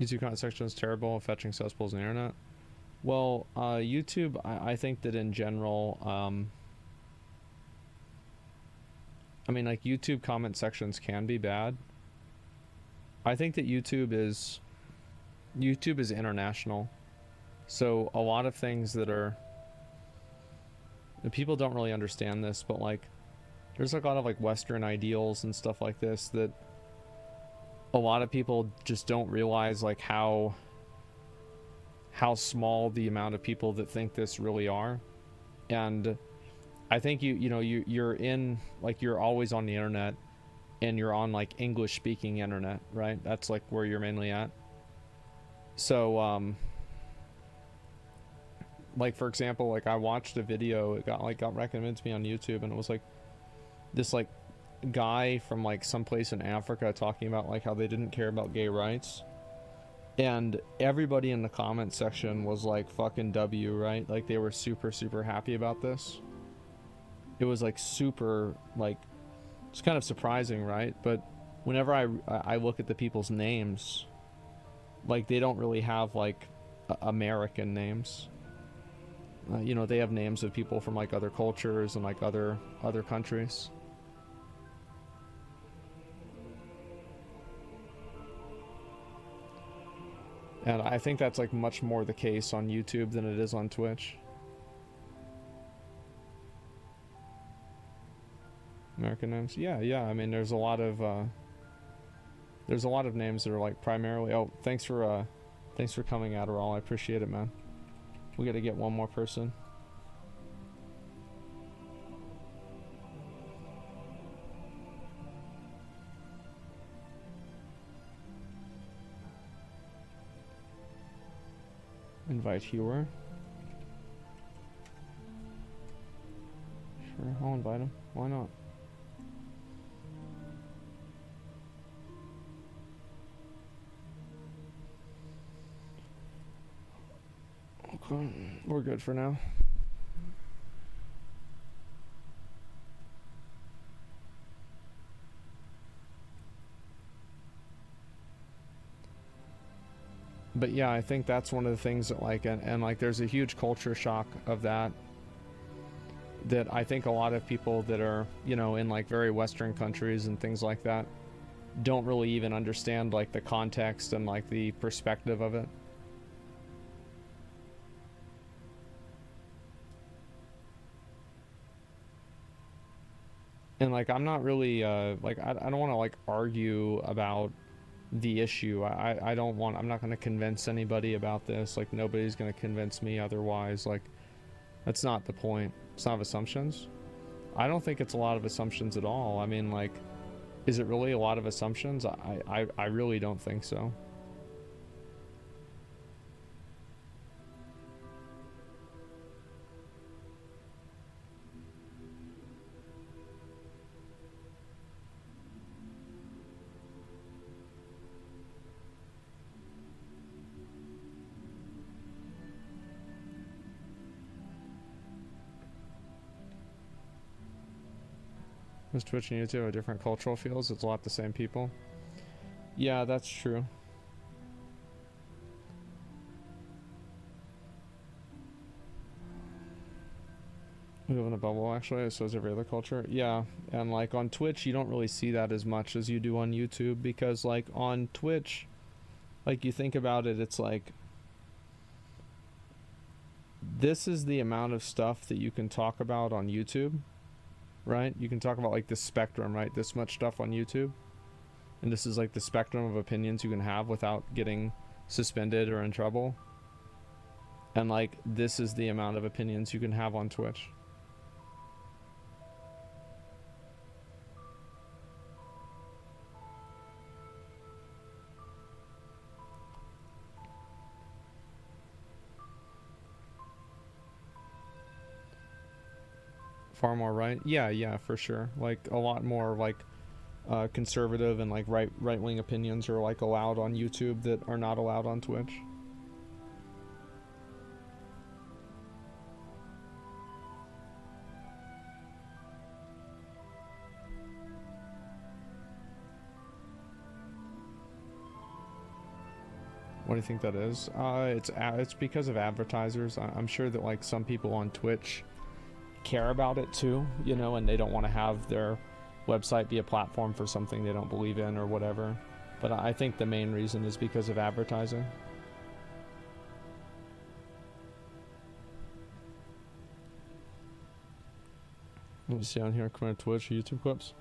A: YouTube comment section is terrible, fetching cesspools on the internet. Well, YouTube, I think that in general, I mean, like YouTube comment sections can be bad. I think that YouTube is international, so a lot of things that are, people don't really understand this, but like, there's like a lot of like Western ideals and stuff like this that a lot of people just don't realize like how small the amount of people that think this really are. And I think you're in, like, you're always on the internet, and you're on like English speaking internet, right? That's like where you're mainly at. So like for example, like I watched a video, it got recommended to me on YouTube, and it was like this like guy from like someplace in Africa talking about like how they didn't care about gay rights, and everybody in the comment section was like fucking W, right? Like they were super happy about this. It was like super, like, it's kind of surprising, right? But whenever I look at the people's names, like they don't really have like American names. You know, they have names of people from like other cultures and like other countries. And I think that's like much more the case on YouTube than it is on Twitch. American names? Yeah. I mean, there's a lot of names that are like primarily. Oh, thanks for coming, Adderall. I appreciate it, man. We got to get one more person. Invite Hewer. Sure, I'll invite him. Why not? Okay, we're good for now. But yeah, I think that's one of the things that like, and like there's a huge culture shock of that I think a lot of people that are, you know, in like very Western countries and things like that don't really even understand like the context and like the perspective of it. And like, I'm not really like, I don't want to like argue about the issue. I'm not going to convince anybody about this. Like, nobody's going to convince me otherwise. Like, that's not the point. It's not assumptions. I don't think it's a lot of assumptions at all. I mean, like, is it really a lot of assumptions? I really don't think so. Because Twitch and YouTube have different cultural fields. It's a lot the same people. Yeah, that's true. We live in a bubble, actually, so is every other culture. Yeah, and like on Twitch, you don't really see that as much as you do on YouTube, because like on Twitch, like you think about it, it's like, this is the amount of stuff that you can talk about on YouTube, right? You can talk about like the spectrum, right? This much stuff on YouTube. and this is like the spectrum of opinions you can have without getting suspended or in trouble. And like, this is the amount of opinions you can have on Twitch. Far more right? Yeah, for sure. Like a lot more like conservative and like right-wing opinions are like allowed on YouTube that are not allowed on Twitch. What do you think that is? It's because of advertisers. I'm sure that like some people on Twitch care about it too, you know, and they don't want to have their website be a platform for something they don't believe in or whatever. But I think the main reason is because of advertising. Let me see on here, come on Twitch, YouTube clips.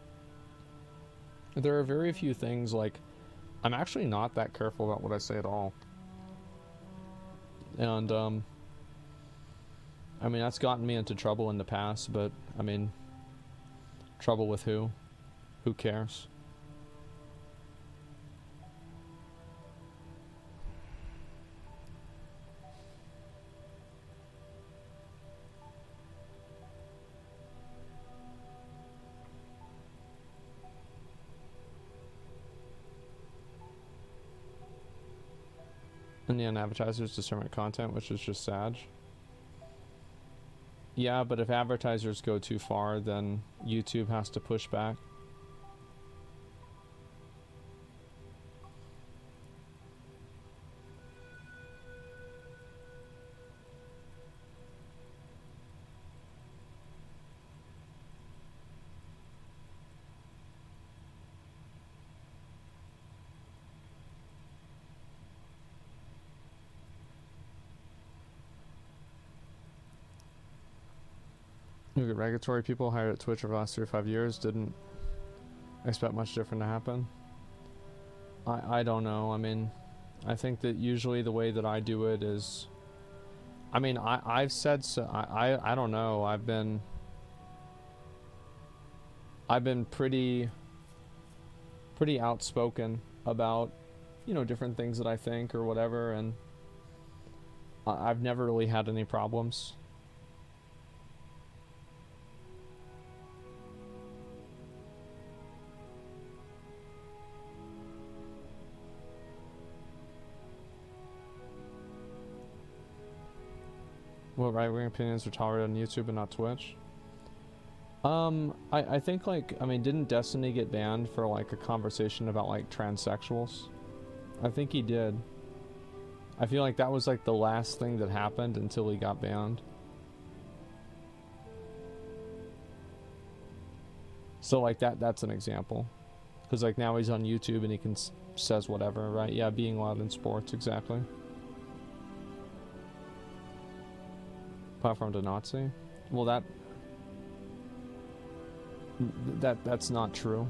A: There are very few things like, I'm actually not that careful about what I say at all. And I mean, that's gotten me into trouble in the past, but I mean, trouble with who? Who cares? And yeah, advertisers discernment content, which is just sad. Yeah, but if advertisers go too far, then YouTube has to push back. Look at regulatory people hired at Twitch over the last 3 or 5 years. Didn't expect much different to happen. I don't know. I mean, I think that usually the way that I do it is, I mean, I've said so. I don't know. I've been pretty outspoken about, you know, different things that I think or whatever, and I've never really had any problems. What right-wing opinions are tolerated on YouTube and not Twitch? I think like, I mean, didn't Destiny get banned for like a conversation about like transsexuals? I think he did. I feel like that was like the last thing that happened until he got banned. So like that's an example. Because like now he's on YouTube and he can says whatever, right? Yeah, being loud in sports, exactly. Platform to Nazi? Well, that's not true.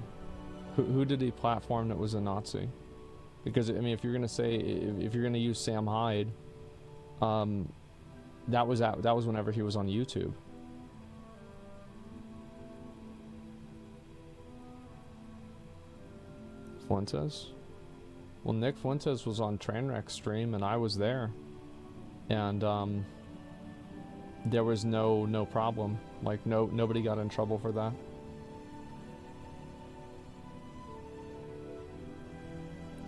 A: Who did he platform that was a Nazi? Because I mean, if you're gonna say, if you're gonna use Sam Hyde, that was whenever he was on YouTube. Fuentes? Well, Nick Fuentes was on Trainwreck stream and I was there, and there was no problem. Like nobody got in trouble for that.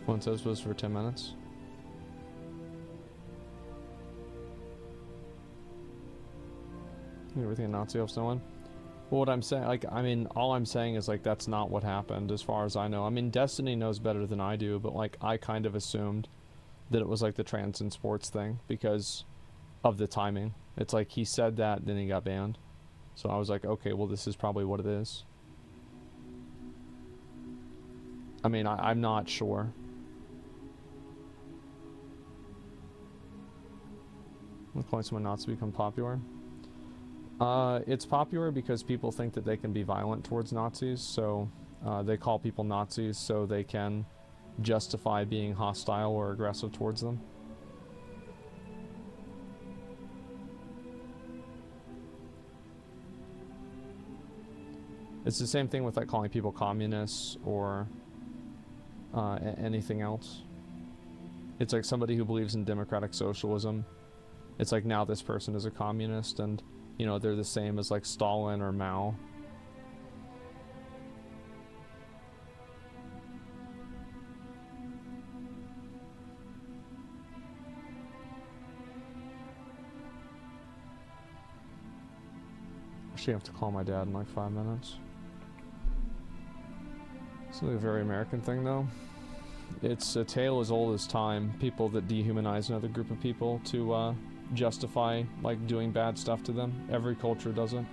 A: Fuentes was for 10 minutes. Everything a Nazi of someone. Well, what I'm saying, like, I mean, all I'm saying is like that's not what happened as far as I know. I mean, Destiny knows better than I do, but like I kind of assumed that it was like the trans in sports thing because of the timing. It's like he said that, then he got banned. So I was like, okay, well, this is probably what it is. I mean, I'm not sure. What calling someone not to become popular? It's popular because people think that they can be violent towards Nazis, so they call people Nazis so they can justify being hostile or aggressive towards them. It's the same thing with like calling people communists or anything else. It's like somebody who believes in democratic socialism. It's like now this person is a communist, and you know, they're the same as like Stalin or Mao. Actually, I have to call my dad in like 5 minutes. It's a very American thing though. It's a tale as old as time. People that dehumanize another group of people to justify like doing bad stuff to them. Every culture does it.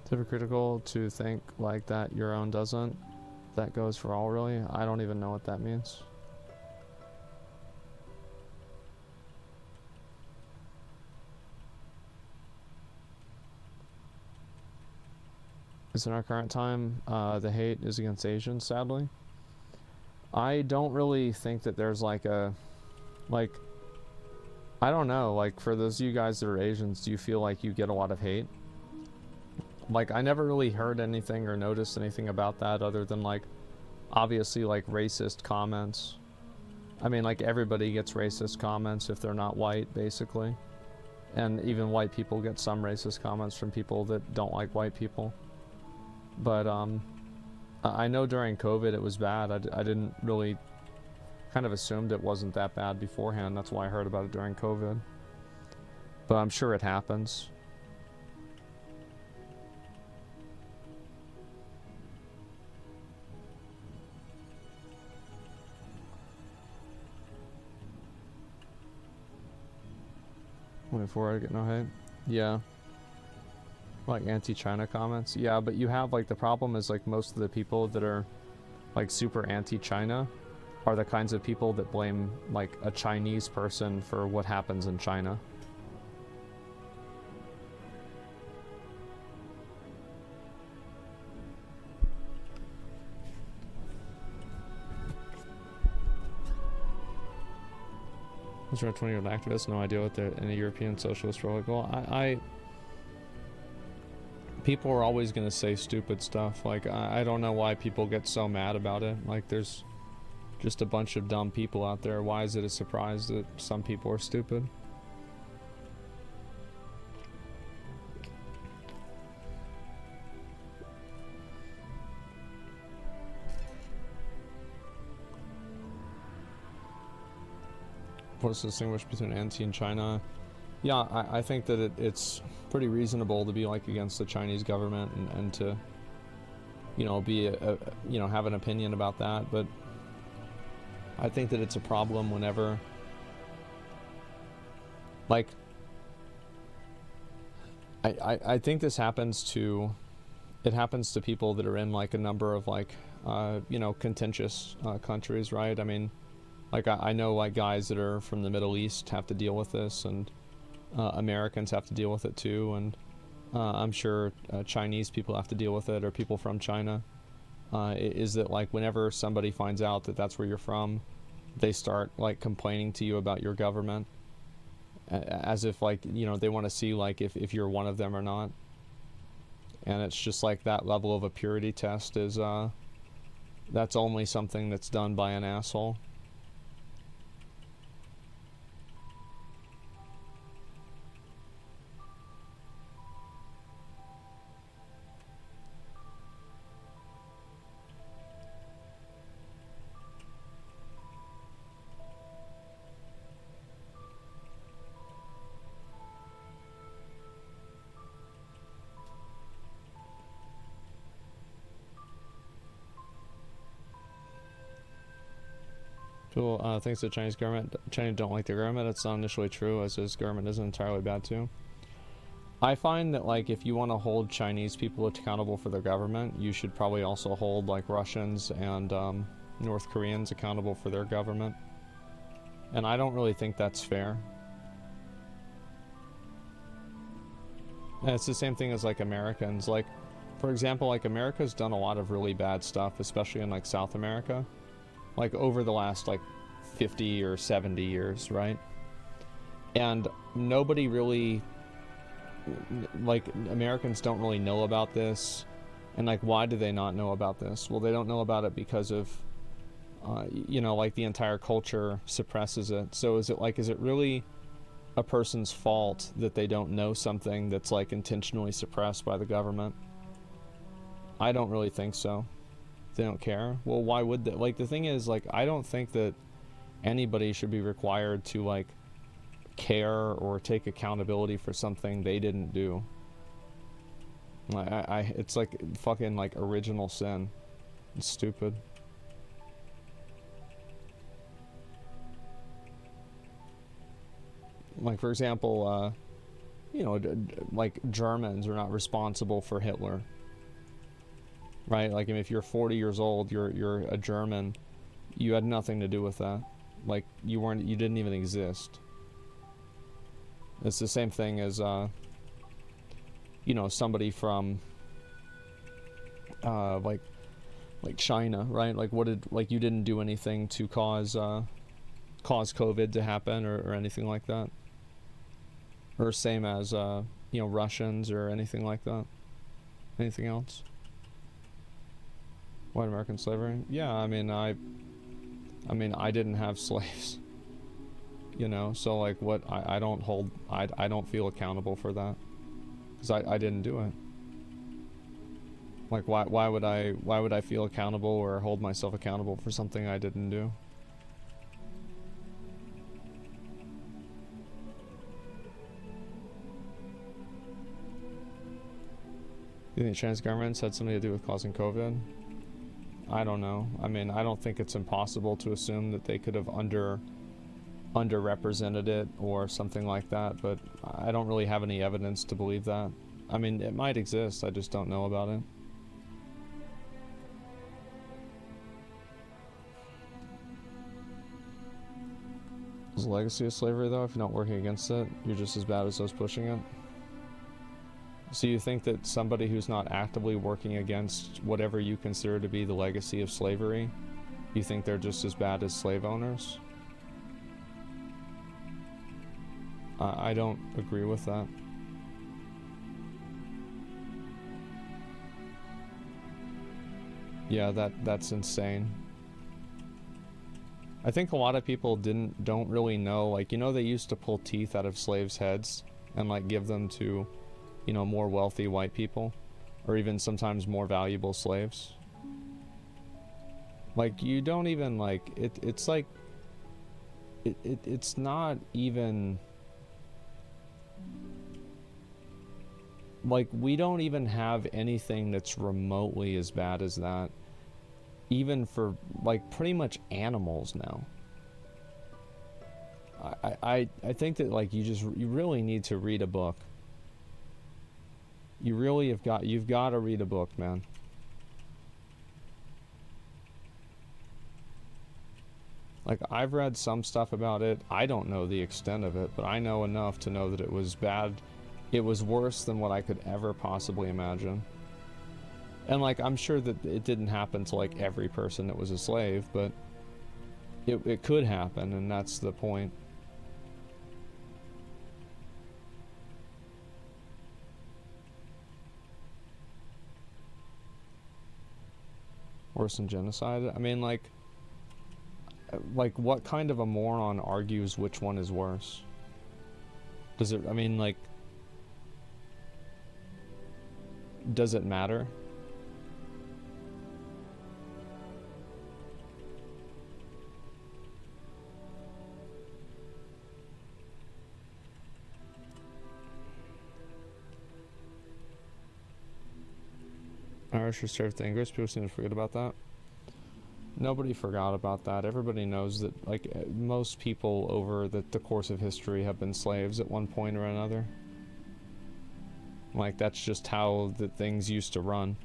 A: It's hypocritical to think like that your own doesn't. That goes for all, really. I don't even know what that means. Is in our current time, the hate is against Asians, sadly. I don't really think that there's like a, like, I don't know, like for those of you guys that are Asians, do you feel like you get a lot of hate? Like, I never really heard anything or noticed anything about that other than, like, obviously, like, racist comments. I mean, like, everybody gets racist comments if they're not white, basically. And even white people get some racist comments from people that don't like white people. But, I know during COVID it was bad. I didn't really, kind of assumed it wasn't that bad beforehand. That's why I heard about it during COVID. But I'm sure it happens. Before I get no hate. Yeah. Like anti-China comments. Yeah, but you have like the problem is like most of the people that are like super anti-China are the kinds of people that blame like a Chinese person for what happens in China. Those are 20-year-old activists, no idea what they're in a European socialist republic. Well, people are always going to say stupid stuff. Like, I don't know why people get so mad about it. Like, there's just a bunch of dumb people out there. Why is it a surprise that some people are stupid? What's distinguished between anti and China? Yeah, I think that it's pretty reasonable to be like against the Chinese government and to, you know, be you know, have an opinion about that. But I think that it's a problem whenever, like, I think this happens to, it happens to people that are in like a number of like, you know, contentious countries, right? I mean, like I know like guys that are from the Middle East have to deal with this, and Americans have to deal with it too, and I'm sure Chinese people have to deal with it, or people from China. Is that like whenever somebody finds out that that's where you're from, they start like complaining to you about your government, as if like, you know, they want to see like if you're one of them or not. And it's just like that level of a purity test is that's only something that's done by an asshole. People thinks the Chinese don't like the government. That's not initially true, as this government isn't entirely bad too. I find that like if you want to hold Chinese people accountable for their government, you should probably also hold like Russians and North Koreans accountable for their government. And I don't really think that's fair. And it's the same thing as like Americans. Like, for example, like America's done a lot of really bad stuff, especially in like South America, like over the last like 50 or 70 years, right? And nobody really, like, Americans don't really know about this. And like, why do they not know about this? Well, they don't know about it because of you know, like the entire culture suppresses it. So is it really a person's fault that they don't know something that's like intentionally suppressed by the government? I don't really think so. They don't care. Well, why would they? Like, the thing is, like, I don't think that anybody should be required to like care or take accountability for something they didn't do. It's like fucking like original sin. It's stupid. Like, for example, you know, like Germans are not responsible for Hitler, right? Like, if you're 40 years old, you're a German, you had nothing to do with that. Like, you didn't even exist. It's the same thing as, you know, somebody from, like China, right? Like, you didn't do anything to cause COVID to happen or anything like that. Or same as, you know, Russians or anything like that. Anything else? White American slavery? Yeah, I mean, I didn't have slaves. You know, so like what, I don't feel accountable for that. Because I didn't do it. Like, why would I feel accountable or hold myself accountable for something I didn't do? Do you think Chinese governments had something to do with causing COVID? I don't know. I mean, I don't think it's impossible to assume that they could have underrepresented it or something like that, but I don't really have any evidence to believe that. I mean, it might exist, I just don't know about it. Is the legacy of slavery, though, if you're not working against it, you're just as bad as those pushing it? So you think that somebody who's not actively working against whatever you consider to be the legacy of slavery, you think they're just as bad as slave owners? I don't agree with that. Yeah, that's insane. I think a lot of people don't really know, like, you know, they used to pull teeth out of slaves' heads and like give them to, you know, more wealthy white people, or even sometimes more valuable slaves. Like, you don't even like it's like it's not even like, we don't even have anything that's remotely as bad as that, even for like pretty much animals now. I think that like you really need to read a book. You've got to read a book, man. Like, I've read some stuff about it. I don't know the extent of it, but I know enough to know that it was bad. It was worse than what I could ever possibly imagine. And like, I'm sure that it didn't happen to like every person that was a slave, but it could happen, and that's the point. Worse than genocide? I mean, like what kind of a moron argues which one is worse? Does it, I mean, like, does it matter? Irish reserved the English. People seem to forget about that. Nobody forgot about that. Everybody knows that, like, most people over the course of history have been slaves at one point or another. Like, that's just how the things used to run.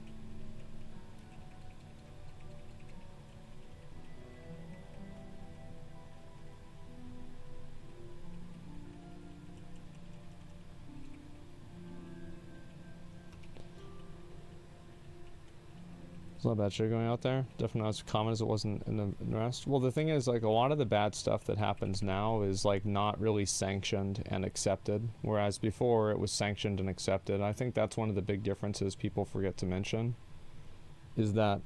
A: It's not bad shit going out there. Definitely not as common as it was in the rest. Well, the thing is, like, a lot of the bad stuff that happens now is, like, not really sanctioned and accepted, whereas before it was sanctioned and accepted. I think that's one of the big differences people forget to mention, is that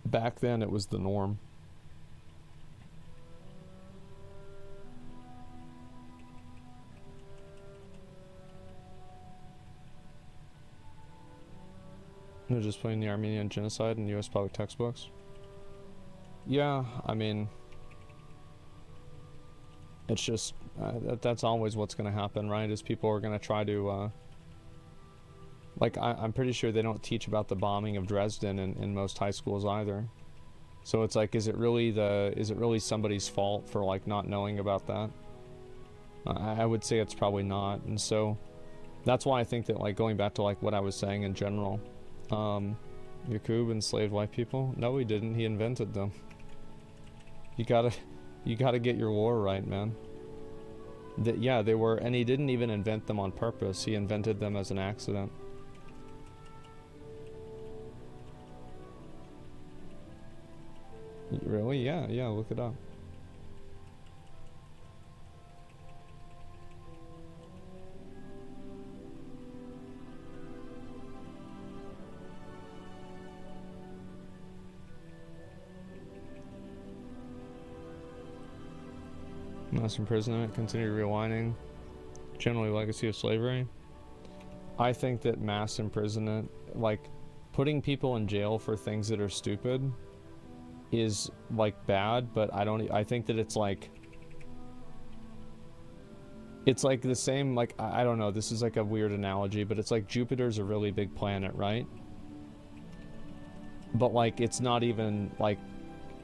A: back then it was the norm. They're just putting the Armenian genocide in U.S. public textbooks. Yeah, I mean, it's just that's always what's going to happen, right? Is people are going to try to like, I'm pretty sure they don't teach about the bombing of Dresden in most high schools either. So it's like, is it really somebody's fault for, like, not knowing about that? I would say it's probably not, and so that's why I think that, like, going back to, like, what I was saying in general. Yakub enslaved white people? No, he didn't. He invented them. You gotta get your war right, man. Yeah, they were, and he didn't even invent them on purpose. He invented them as an accident. Really? Yeah, look it up. Mass imprisonment, continued realigning, generally legacy of slavery. I think that mass imprisonment, like, putting people in jail for things that are stupid is, like, bad, but I think that it's like the same, like, I don't know, this is like a weird analogy, but it's like Jupiter's a really big planet, right? But, like, it's not even, like,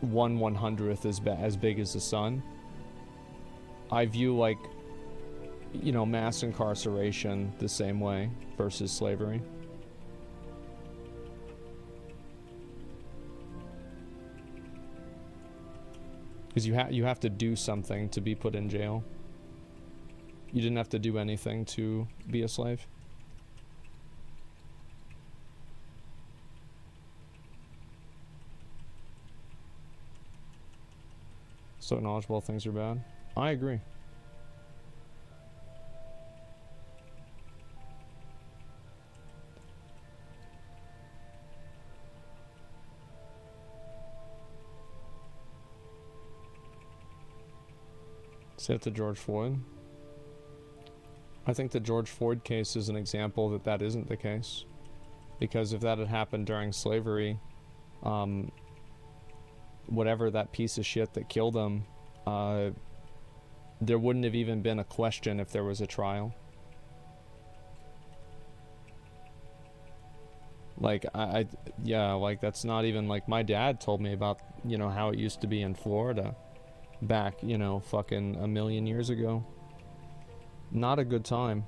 A: 1/100th as big as the sun. I view, like, you know, mass incarceration the same way versus slavery. Because you have to do something to be put in jail. You didn't have to do anything to be a slave. So knowledgeable things are bad. I agree. Say it to George Floyd. I think the George Floyd case is an example that that isn't the case. Because if that had happened during slavery, whatever that piece of shit that killed him, there wouldn't have even been a question if there was a trial. Like, yeah, like, that's not even, like, my dad told me about, you know, how it used to be in Florida back, you know, fucking a million years ago. Not a good time.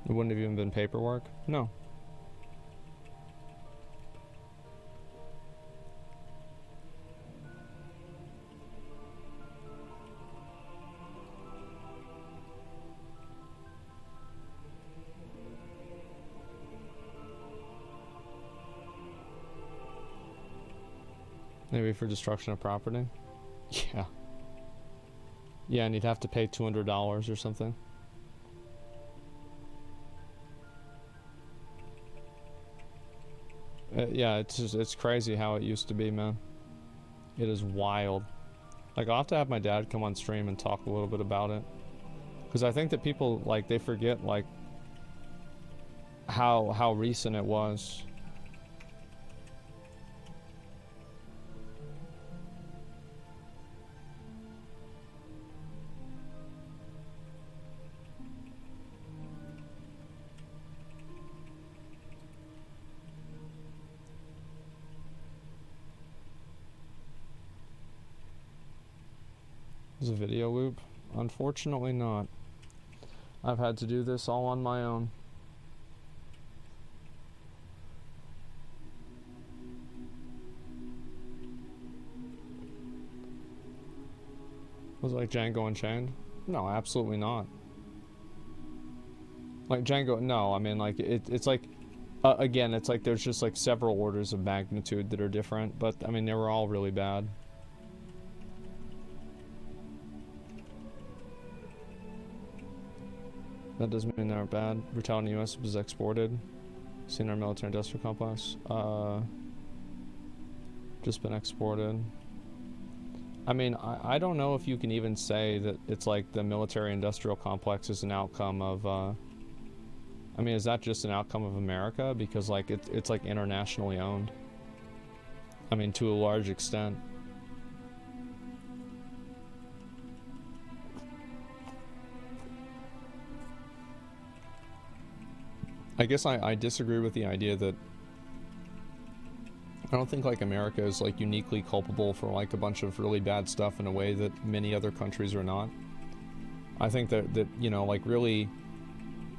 A: It wouldn't have even been paperwork? No. Maybe for destruction of property? Yeah. Yeah, and you'd have to pay $200 or something. Yeah, it's crazy how it used to be, man. It is wild. Like, I'll have to have my dad come on stream and talk a little bit about it. Because I think that people, like, they forget, like, how recent it was. Is a video loop? Unfortunately not. I've had to do this all on my own. Was it like Django Unchained? No, absolutely not. Like Django, no, I mean like it's like, again, it's like there's just like several orders of magnitude that are different, but I mean they were all really bad. That doesn't mean they're bad. Brutality in the US was exported. Seen our military industrial complex. Just been exported. I mean, I don't know if you can even say that it's like the military industrial complex is an outcome of, I mean, is that just an outcome of America? Because like it's like internationally owned. I mean, to a large extent. I guess I disagree with the idea that I don't think like America is like uniquely culpable for like a bunch of really bad stuff in a way that many other countries are not. I think that you know, like really,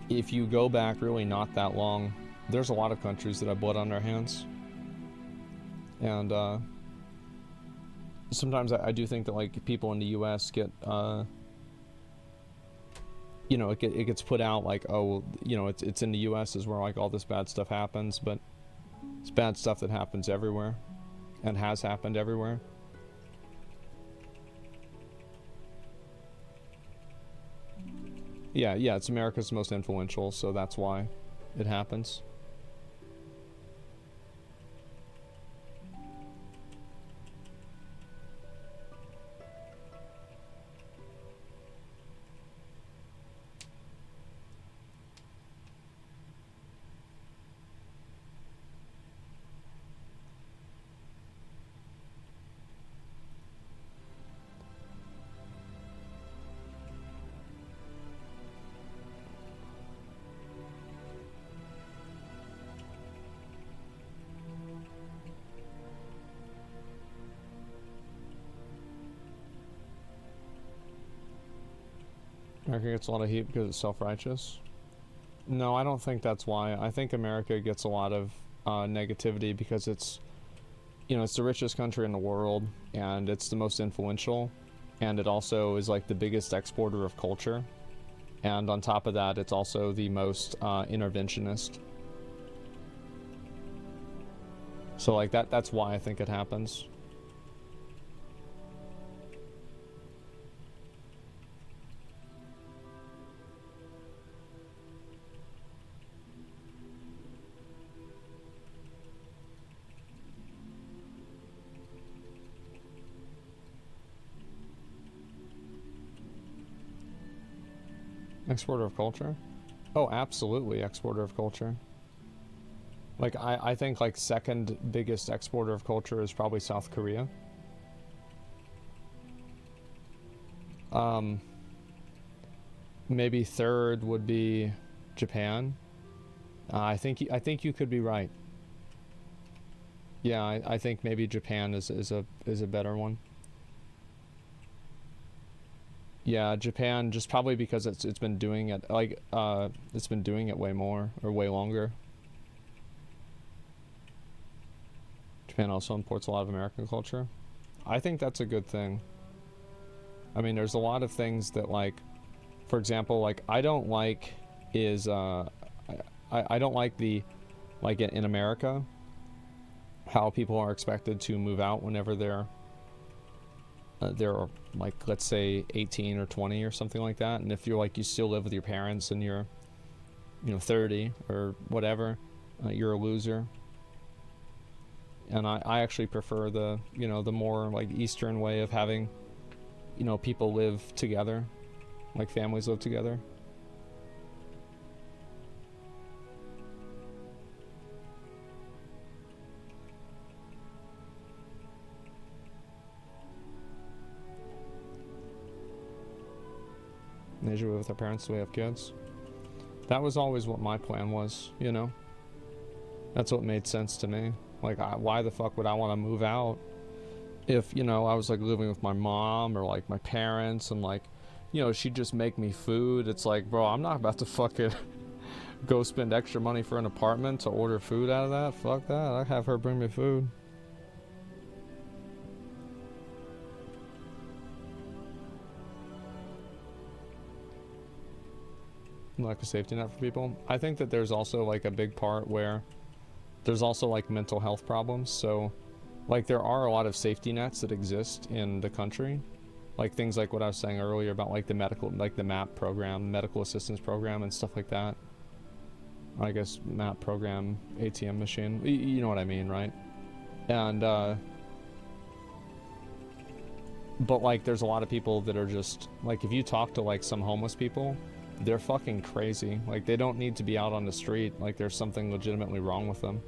A: if you go back really not that long, there's a lot of countries that have blood on their hands. And sometimes I do think that like people in the US get you know, it gets put out like, oh, you know, it's in the US is where like all this bad stuff happens, but it's bad stuff that happens everywhere and has happened everywhere. Yeah, it's America's most influential, so that's why it happens. America gets a lot of heat because it's self-righteous. No, I don't think that's why. I think America gets a lot of negativity because it's, you know, it's the richest country in the world and it's the most influential, and it also is like the biggest exporter of culture, and on top of that it's also the most interventionist. So like that's why I think it happens. Exporter of culture? Oh, absolutely exporter of culture. Like, I think, like, second biggest exporter of culture is probably South Korea. Maybe third would be Japan. I think you could be right. Yeah, I think maybe Japan is a better one. Yeah, Japan, just probably because it's been doing it like it's been doing it way more or way longer. Japan also imports a lot of American culture. I think that's a good thing. I mean, there's a lot of things that, like, for example, like I don't like is I don't like the, like, in America how people are expected to move out whenever they're like, let's say 18 or 20 or something like that, and if you're like, you still live with your parents and you're, you know, 30 or whatever, you're a loser. And I actually prefer the, you know, the more like Eastern way of having, you know, people live together, like families live together. They should live with their parents so we have kids. That was always what my plan was, you know? That's what made sense to me. Like, why the fuck would I want to move out if, you know, I was like living with my mom or like my parents and like, you know, she'd just make me food. It's like, bro, I'm not about to fucking go spend extra money for an apartment to order food out of that. Fuck that. I have her bring me food. Like a safety net for people. I think that there's also like a big part where there's also like mental health problems. So like there are a lot of safety nets that exist in the country. Like things like what I was saying earlier about like the medical, like the MAP program, medical assistance program and stuff like that. I guess MAP program, ATM machine, you know what I mean, right? And but like there's a lot of people that are just like, if you talk to like some homeless people, they're fucking crazy. Like they don't need to be out on the street. Like there's something legitimately wrong with them.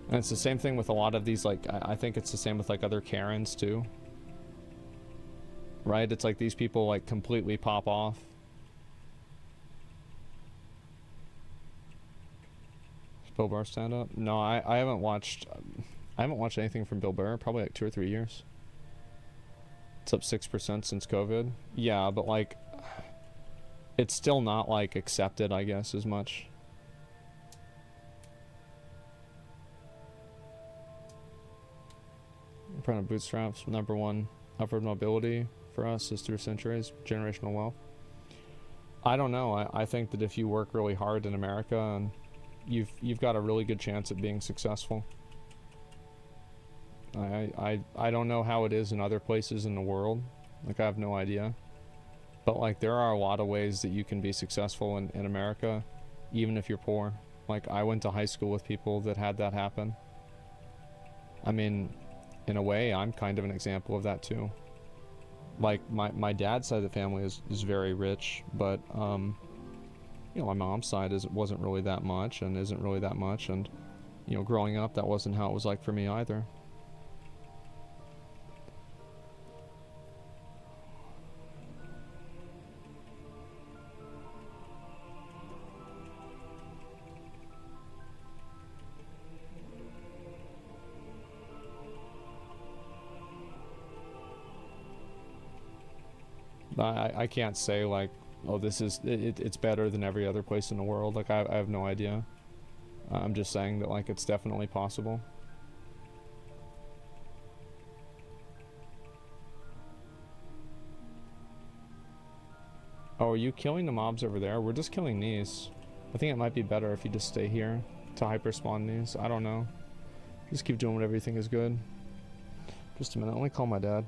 A: And it's the same thing with a lot of these, like I think it's the same with like other Karens too, right? It's like these people like completely pop off. Bill Burr stand up? No, I haven't watched anything from Bill Burr probably like 2 or 3 years. It's up 6% since COVID. Yeah, but like it's still not like accepted, I guess, as much. Proud of bootstraps. Number one, upward mobility for us is through centuries, generational wealth. I don't know. I think that if you work really hard in America, and you've got a really good chance at being successful. I don't know how it is in other places in the world. Like I have no idea. But like there are a lot of ways that you can be successful in America, even if you're poor. Like I went to high school with people that had that happen. I mean, in a way, I'm kind of an example of that too. Like my dad's side of the family is very rich, but you know, my mom's side wasn't really that much and isn't really that much, and you know, growing up that wasn't how it was like for me either. I can't say like, oh, this is it's better than every other place in the world. Like I have no idea. I'm just saying that like it's definitely possible. Oh, are you killing the mobs over there? We're just killing these. I think it might be better if you just stay here to hyperspawn these. I don't know. Just keep doing whatever you think is good. Just a minute, let me call my dad.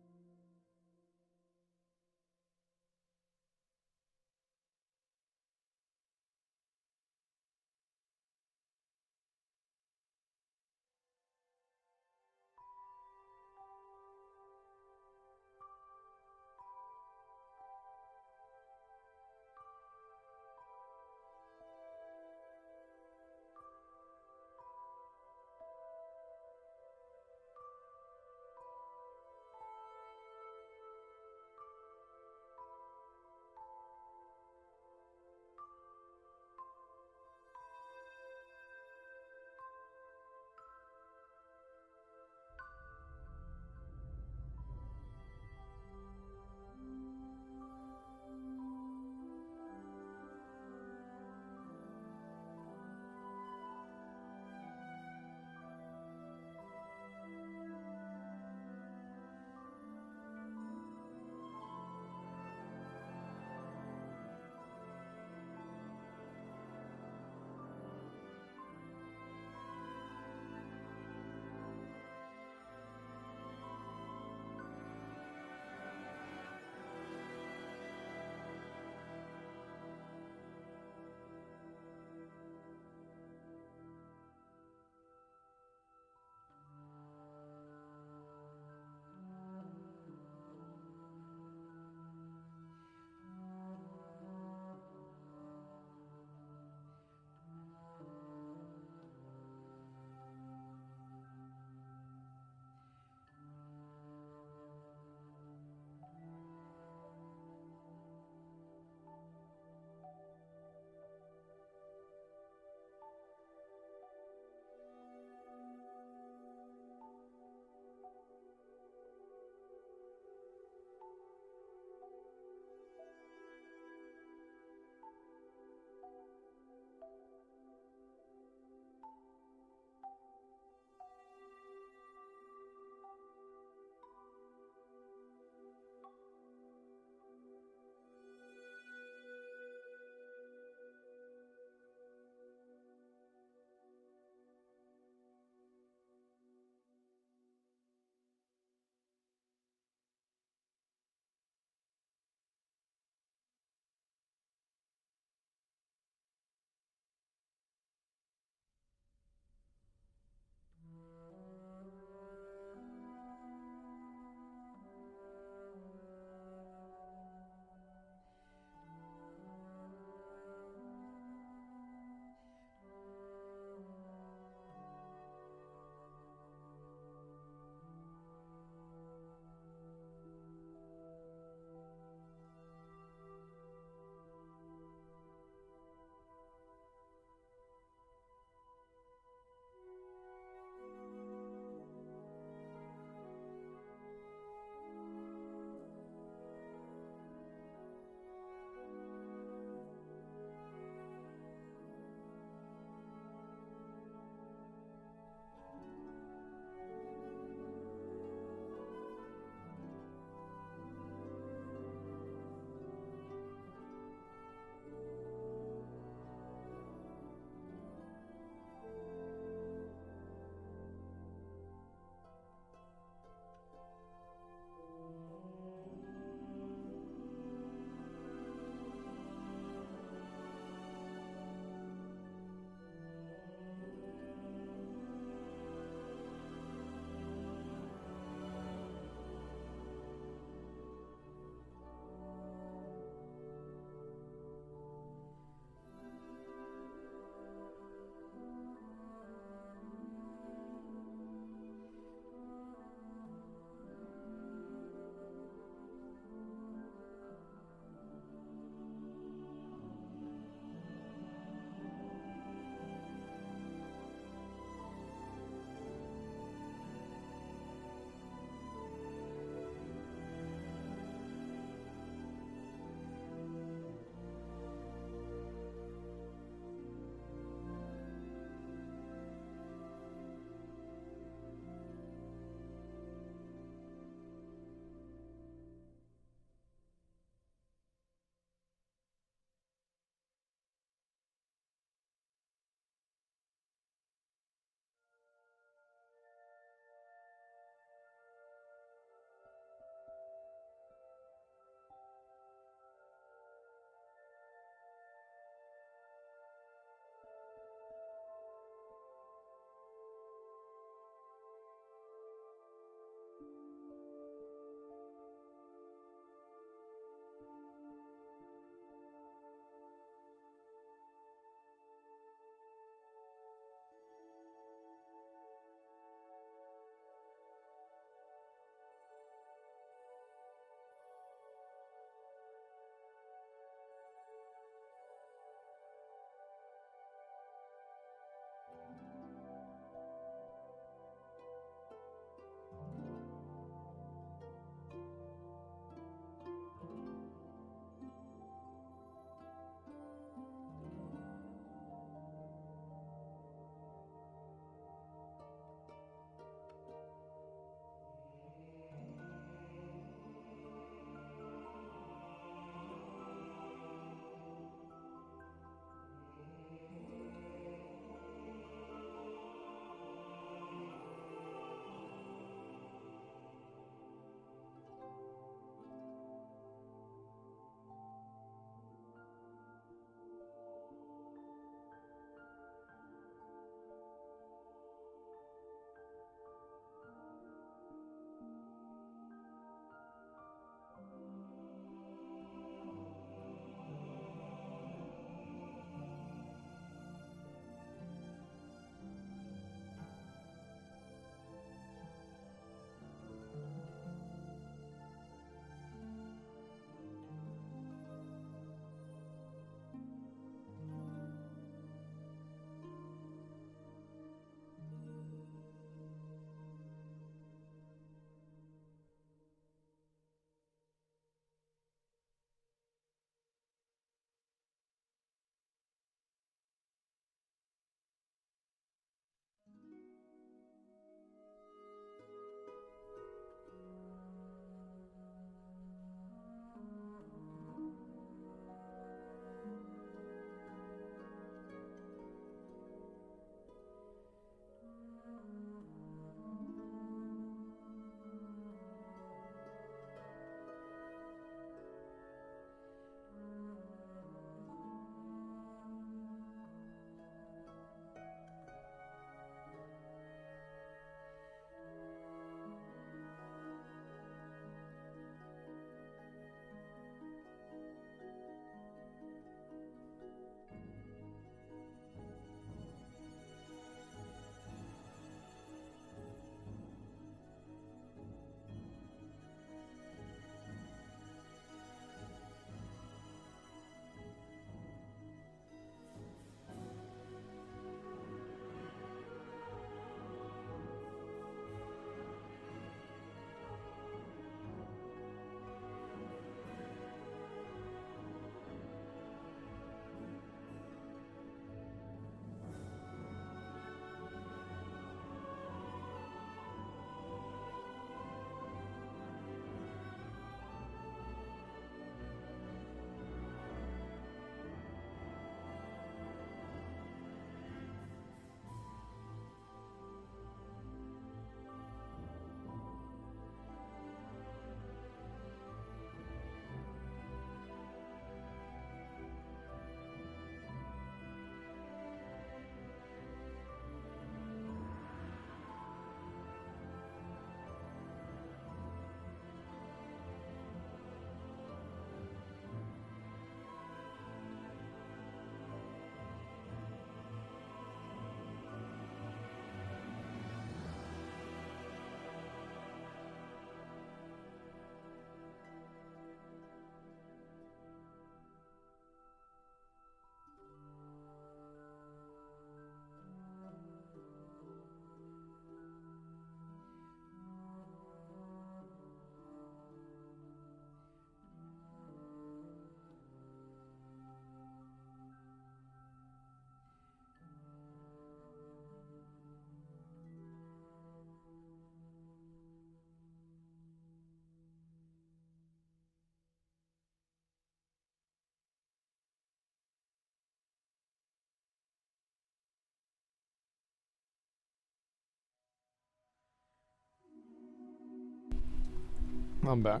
A: I'm back.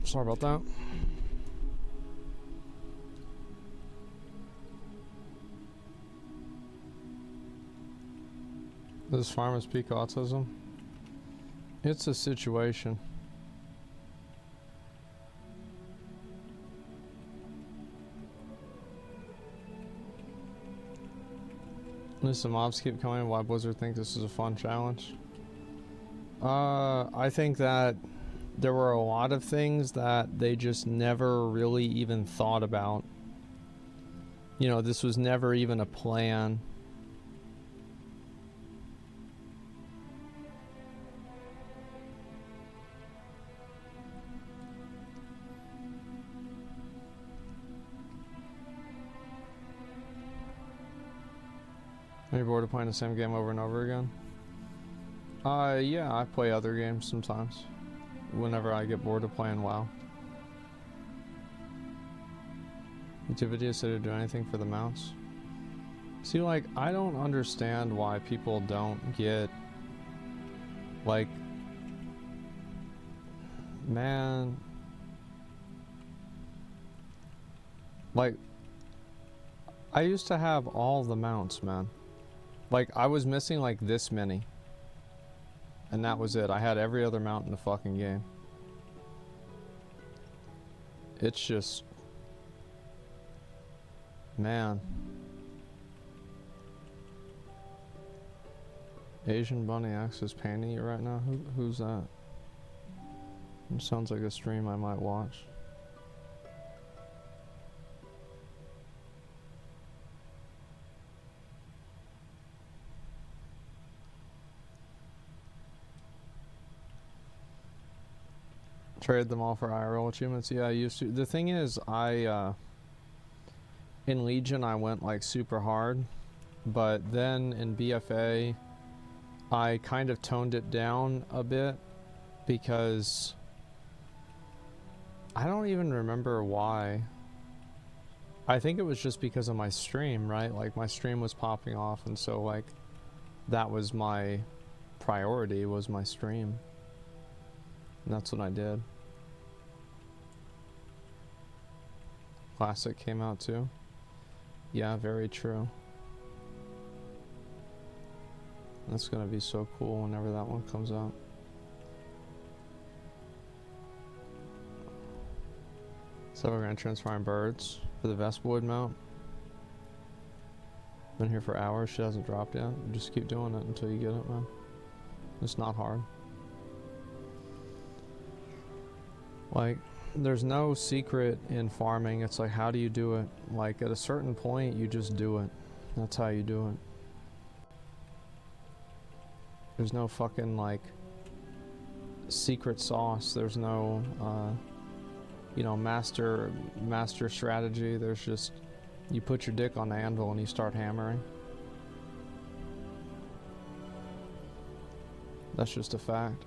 A: Sorry about that. This farmer's peak autism. It's a situation. At least the mobs keep coming. Why Blizzard think this is a fun challenge? I think that there were a lot of things that they just never really even thought about. You know, this was never even a plan. Are you bored of playing the same game over and over again? Yeah, I play other games sometimes. Whenever I get bored of playing WoW. YouTube videos said to do anything for the mouse. See, like, I don't understand why people don't get, like, man, like, I used to have all the mounts, man. Like, I was missing like this many. And that was it. I had every other mount in the fucking game. It's just... man. Asian Bunny X is painting you right now? Who's that? It sounds like a stream I might watch. Trade them all for IRL achievements. Yeah, I used to. The thing is, in Legion I went like super hard, but then in BFA I kind of toned it down a bit because I don't even remember why. I think it was just because of my stream, right? Like my stream was popping off, and so like that was my priority, was my stream. And that's what I did. Classic came out too. Yeah, very true. That's gonna be so cool whenever that one comes out. So we're gonna transform birds for the Vestwood mount. Been here for hours, she hasn't dropped yet. Just keep doing it until you get it, man. It's not hard. Like, there's no secret in farming. It's like, how do you do it? Like, at a certain point, you just do it. That's how you do it. There's no fucking, like, secret sauce. There's no, you know, master strategy. There's just, you put your dick on the anvil and you start hammering. That's just a fact.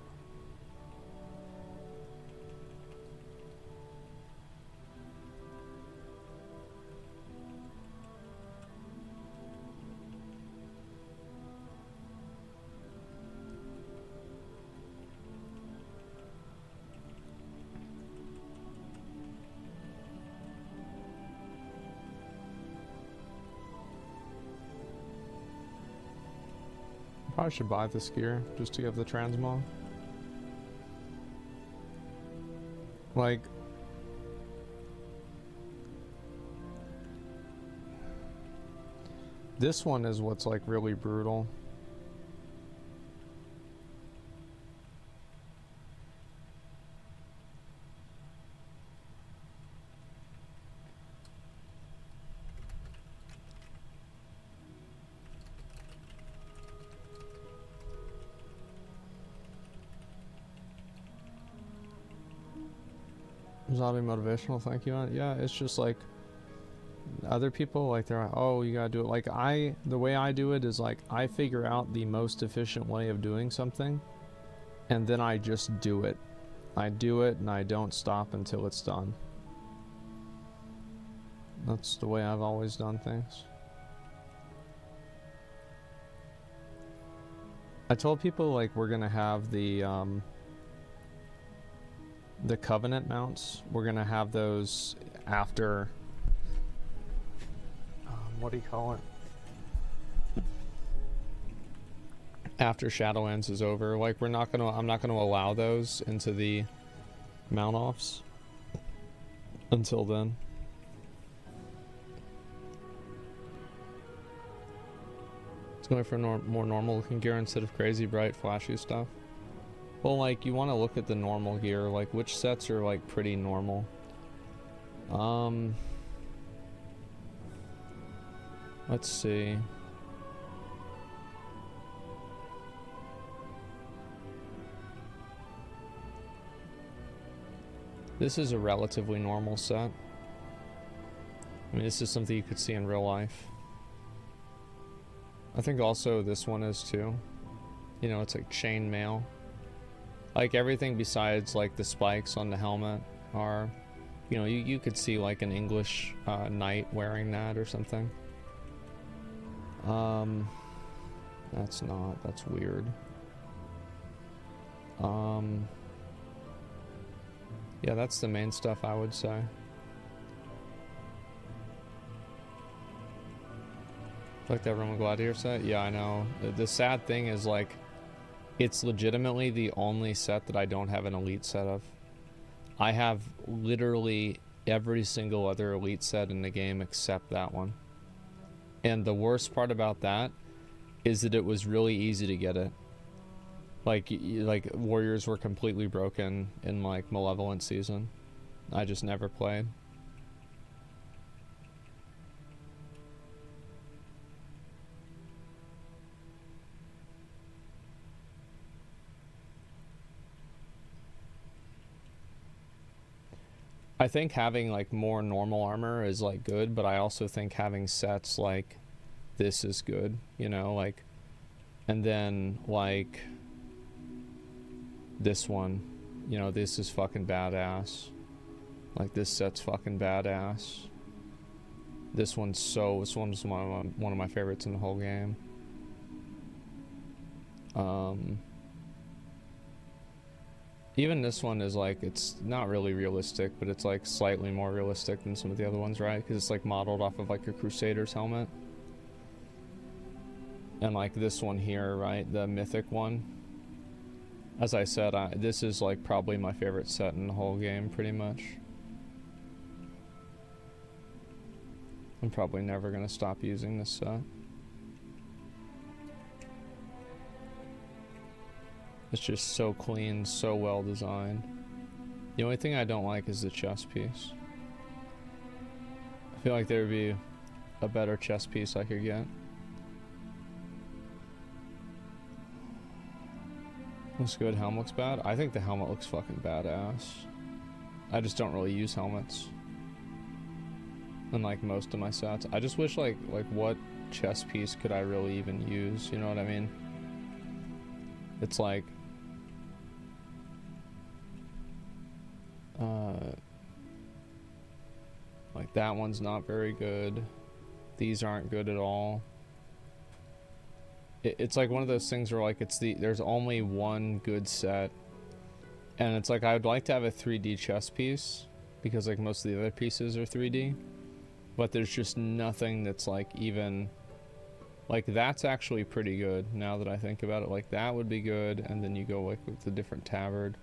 A: Probably should buy this gear just to give the transmog. Like, this one is what's like really brutal. Zombie motivational, thank you. Yeah, it's just like other people, like they're like, oh, you gotta do it. Like the way I do it is like I figure out the most efficient way of doing something, and then I just do it. I do it and I don't stop until it's done. That's the way I've always done things. I told people like we're gonna have the the Covenant mounts, we're gonna have those after. What do you call it? After Shadowlands is over. Like I'm not gonna allow those into the mount offs until then. It's going for more normal looking gear instead of crazy bright flashy stuff. Well, like you want to look at the normal gear, like which sets are like pretty normal. Let's see. This is a relatively normal set. I mean, this is something you could see in real life. I think also this one is too. You know, it's like chainmail. Like everything besides like the spikes on the helmet are, you know, you could see like an English knight wearing that or something. That's weird. Yeah, that's the main stuff I would say. Like that Roman Gladiator set? Yeah, I know. The sad thing is, like, it's legitimately the only set that I don't have an elite set of. I have literally every single other elite set in the game except that one. And the worst part about that is that it was really easy to get it. Like Warriors were completely broken in, like, Malevolent season. I just never played. I think having like more normal armor is like good, but I also think having sets like this is good, you know, like, and then like this one, you know, this is fucking badass. Like this set's fucking badass. This one's one of my favorites in the whole game. Even this one is like, it's not really realistic, but it's like slightly more realistic than some of the other ones, right? Because it's like modeled off of like a Crusader's helmet. And like this one here, right? The mythic one. As I said, this is like probably my favorite set in the whole game, pretty much. I'm probably never gonna stop using this set. It's just so clean, so well designed. The only thing I don't like is the chest piece. I feel like there would be a better chest piece I could get. Looks good. Helmet looks bad. I think the helmet looks fucking badass. I just don't really use helmets. Unlike most of my sets. I just wish like what chest piece could I really even use? You know what I mean? It's like that one's not very good. These aren't good at all. It's like one of those things where like there's only one good set, and it's like I would like to have a 3D chest piece because like most of the other pieces are 3D, but there's just nothing that's like even like that's actually pretty good now that I think about it. Like that would be good, and then you go like with the different tabard.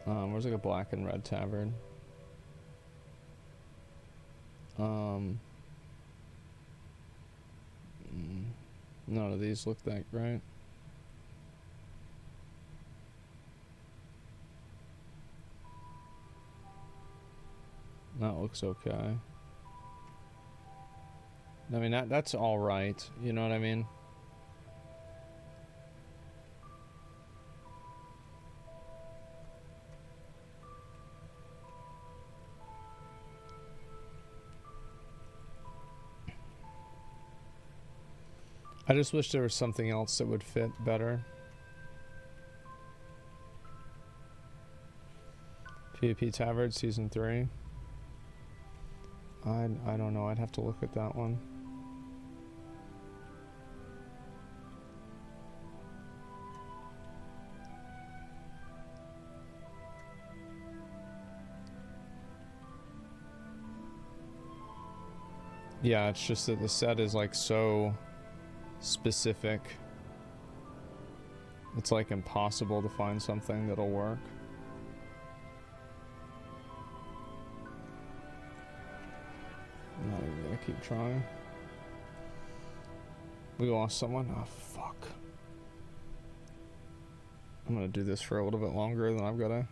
A: Where's like a black and red tabard? None of these look that great. That looks okay. I mean, that's all right. You know what I mean? I just wish there was something else that would fit better. PvP Tavern Season 3. I don't know. I'd have to look at that one. Yeah, it's just that the set is like so specific. It's like impossible to find something that'll work. I'm not even gonna keep trying. We lost someone? Oh, fuck. I'm gonna do this for a little bit longer, then I've gotta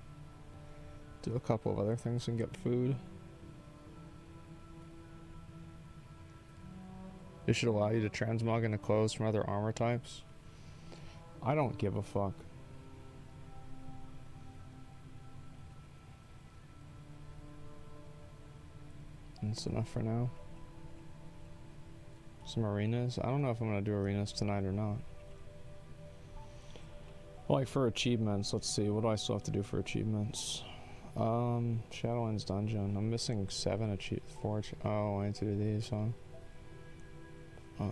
A: do a couple of other things and get food. It should allow you to transmog into clothes from other armor types. I don't give a fuck. That's enough for now. Some arenas. I don't know if I'm gonna do arenas tonight or not. Like for achievements, let's see. What do I still have to do for achievements? Shadowlands dungeon. I'm missing 4 oh, I need to do these, huh? Fuck.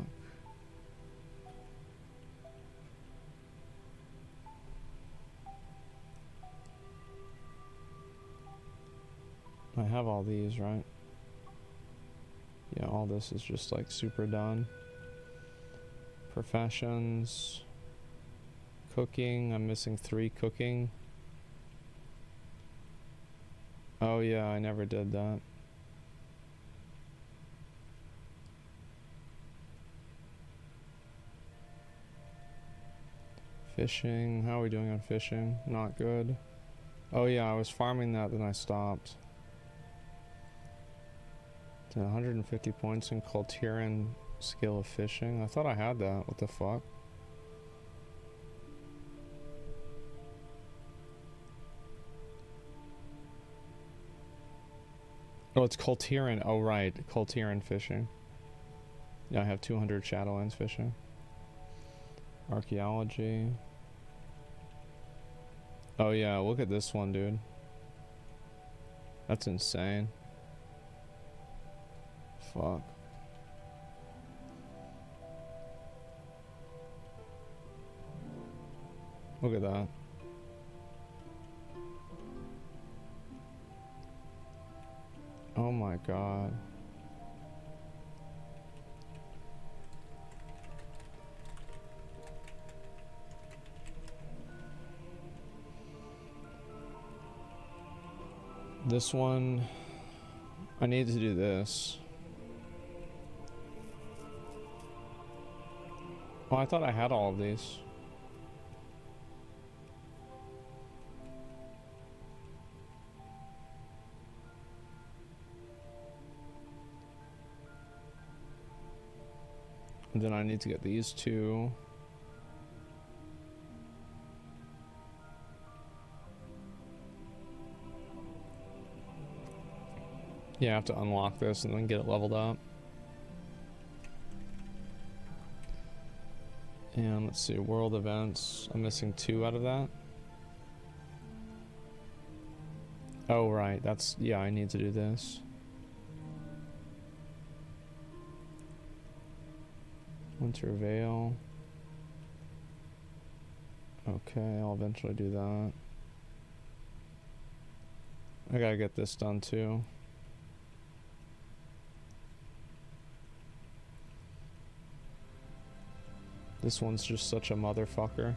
A: I have all these, right? Yeah, all this is just like super done. Professions. Cooking. I'm missing 3 cooking. Oh yeah, I never did that. Fishing. How are we doing on fishing? Not good. Oh yeah, I was farming that, then I stopped. 150 points in Cultiran skill of fishing. I thought I had that. What the fuck? Oh, it's Cultiran. Oh, right. Cultiran fishing. Yeah, I have 200 Shadowlands fishing. Archaeology. Oh, yeah. Look at this one, dude. That's insane. Fuck. Look at that. Oh my god. This one, I need to do this. Oh, I thought I had all of these. And then I need to get these 2. Yeah, I have to unlock this and then get it leveled up. And let's see, world events. I'm missing 2 out of that. Oh, right. That's, yeah, I need to do this. Winter Veil. Okay, I'll eventually do that. I gotta get this done too. This one's just such a motherfucker.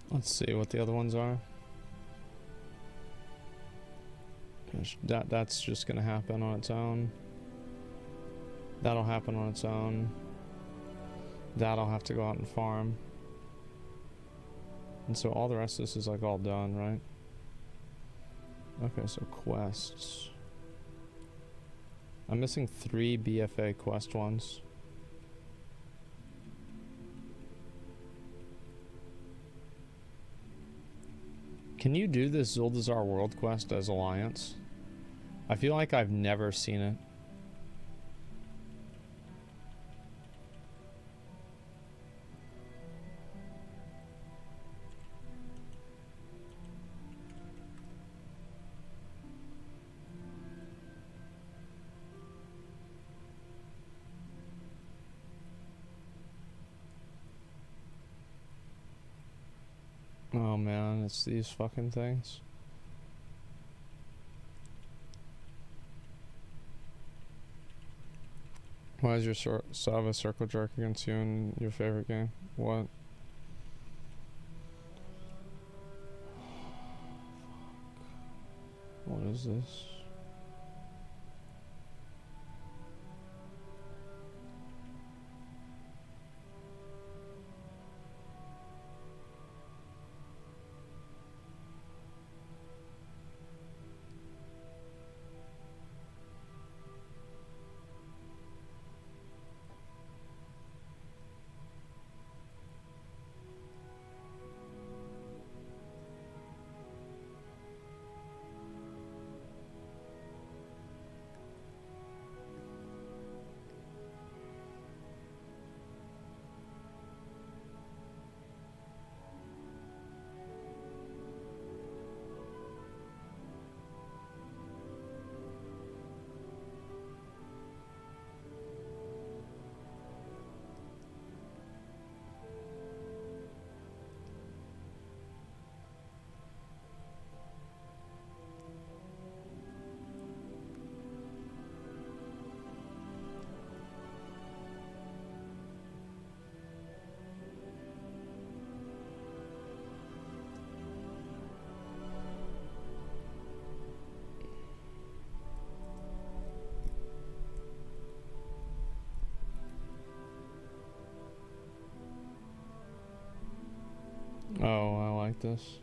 A: Let's see what the other ones are. That's just gonna happen on its own. That'll happen on its own. That'll have to go out and farm. And so all the rest of this is like all done, right? Okay, so quests. I'm missing 3 BFA quest ones. Can you do this Zuldazar World quest as Alliance? I feel like I've never seen it. it's these fucking things. Why is your sub a circle jerk against you in your favorite game? What? What is this? Oh, I like this.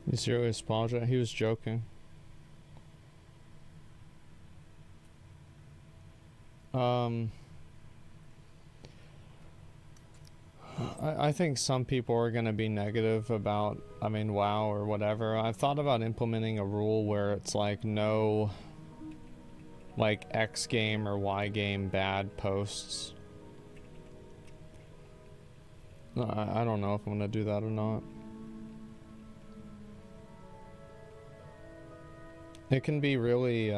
A: You serious apologize? He was joking. I think some people are going to be negative about, I mean, WoW or whatever. I've thought about implementing a rule where it's like no, like X game or Y game bad posts. I don't know if I'm going to do that or not. It can be really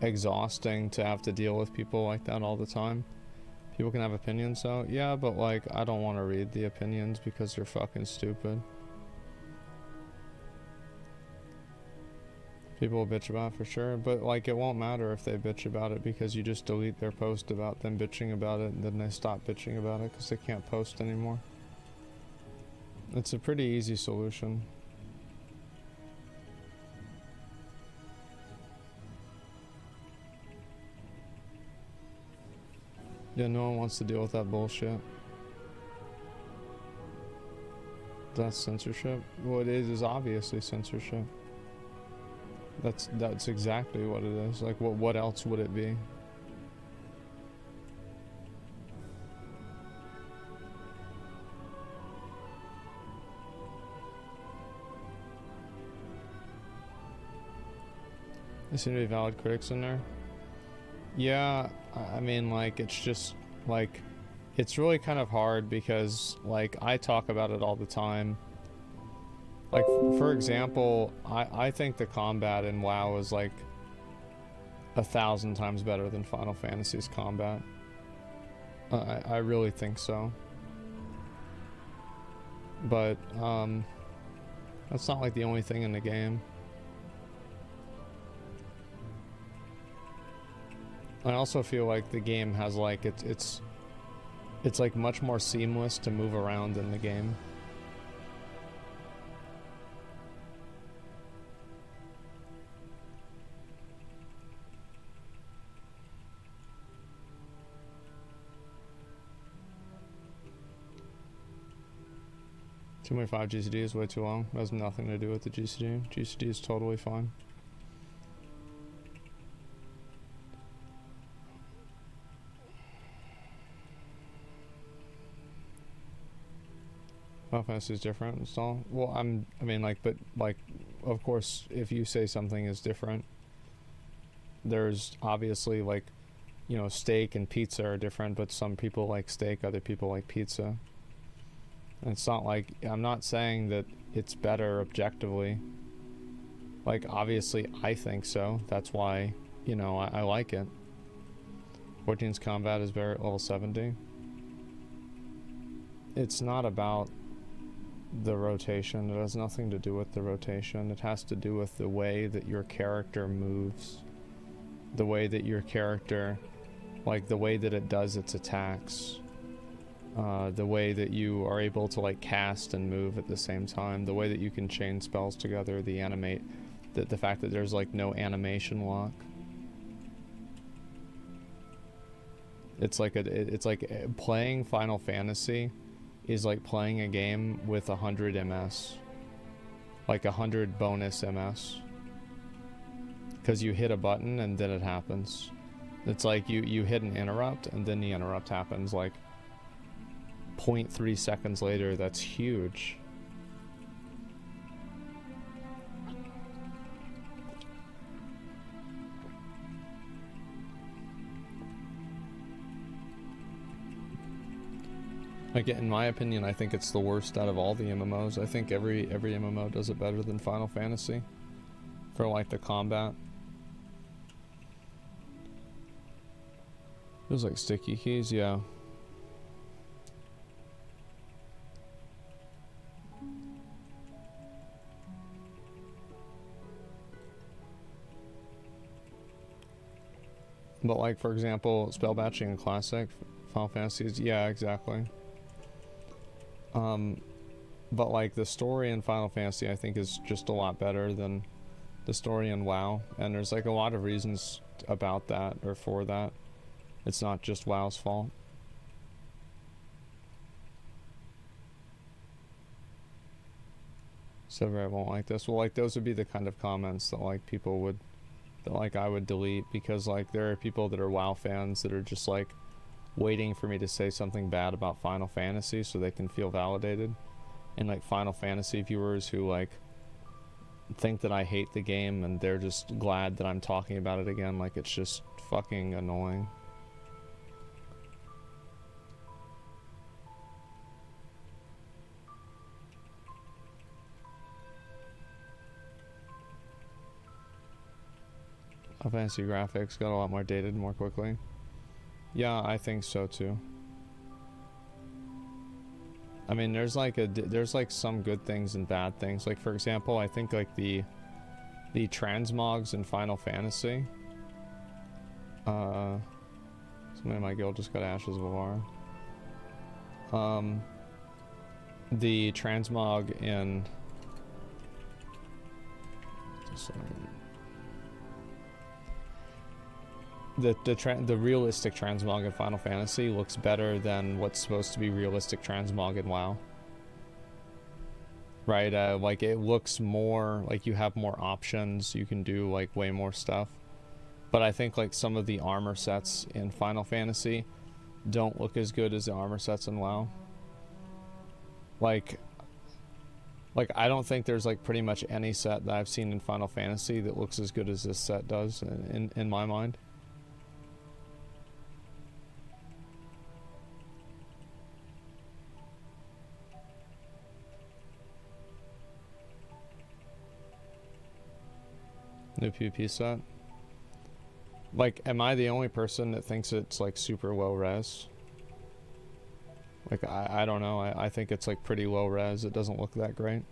A: exhausting to have to deal with people like that all the time. People can have opinions, so yeah, but like I don't want to read the opinions because they're fucking stupid. People will bitch about it for sure, but like it won't matter if they bitch about it because you just delete their post about them bitching about it and then they stop bitching about it because they can't post anymore. It's a pretty easy solution. Yeah, no one wants to deal with that bullshit. That's censorship? What it is obviously censorship. That's exactly what it is. Like, what else would it be? There seem to be valid critics in there. Yeah, I mean, like, it's just, like, it's really kind of hard because, like, I talk about it all the time. Like, for example, I think the combat in WoW is, like, 1,000 times better than Final Fantasy's combat. I really think so. But, that's not, like, the only thing in the game. I also feel like the game has like it's like much more seamless to move around in the game. Too many 5 GCD is way too long. It has nothing to do with the GCD. GCD is totally fine. Final Fantasy is different and all. Well, I mean, like, but like, of course, if you say something is different, there's obviously like, you know, steak and pizza are different, but some people like steak, other people like pizza. And it's not like, I'm not saying that it's better objectively. Like, obviously, I think so. That's why, you know, I like it. 14's combat is very level 70. It's not about the rotation. It has nothing to do with the rotation. It has to do with the way that your character moves. The way that your character, like the way that it does its attacks. The way that you are able to like cast and move at the same time. The way that you can chain spells together. The fact that there's like no animation lock. It's like playing Final Fantasy is like playing a game with 100 MS. Like 100 bonus MS. Because you hit a button and then it happens. It's like you hit an interrupt and then the interrupt happens like 0.3 seconds later. That's huge. Like, in my opinion, I think it's the worst out of all the MMOs. I think every MMO does it better than Final Fantasy for like the combat. Feels like sticky keys, yeah. But like, for example, spell batching in classic Final Fantasies, yeah, exactly. But like the story in Final Fantasy I think is just a lot better than the story in WoW, and there's like a lot of reasons about that or for that. It's not just WoW's fault. So I won't like this. Well, like those would be the kind of comments that like people would, that like I would delete, because like there are people that are WoW fans that are just like waiting for me to say something bad about Final Fantasy so they can feel validated, and like Final Fantasy viewers who like think that I hate the game and they're just glad that I'm talking about it again. Like, it's just fucking annoying. Final Fantasy graphics got a lot more dated more quickly. Yeah, I think so too. I mean, there's like some good things and bad things. Like, for example, I think like the transmogs in Final Fantasy. Somebody in my guild just got Ashes of Avar. The transmog in the realistic transmog in Final Fantasy looks better than what's supposed to be realistic transmog in WoW. Right, like it looks more like you have more options, you can do like way more stuff. But I think like some of the armor sets in Final Fantasy don't look as good as the armor sets in WoW. Like I don't think there's like pretty much any set that I've seen in Final Fantasy that looks as good as this set does in my mind. New PvP set. Like, am I the only person that thinks it's like super low res? Like, I don't know. I think it's like pretty low res. It doesn't look that great.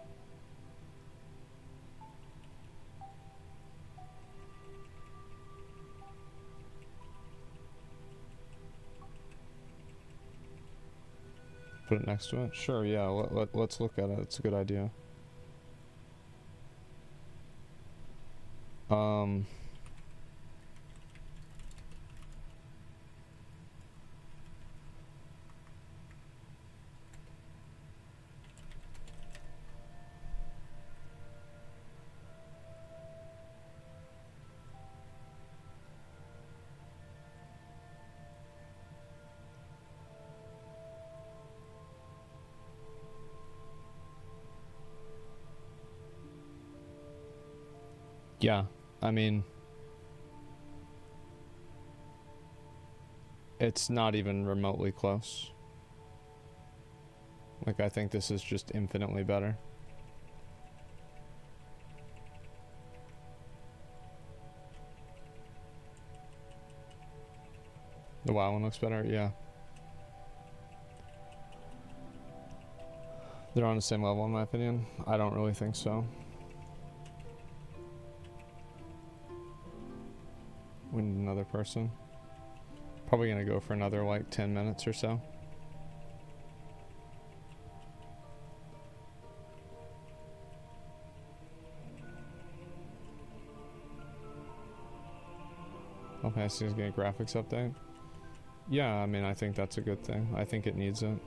A: Put it next to it? Sure, yeah. Let's look at it. It's a good idea. Yeah, I mean, it's not even remotely close. Like, I think this is just infinitely better. The WoW one looks better, yeah. They're on the same level in my opinion. I don't really think so. We need another person. Probably gonna go for another like 10 minutes or so. Okay, so he's getting a graphics update. Yeah, I mean, I think that's a good thing. I think it needs it.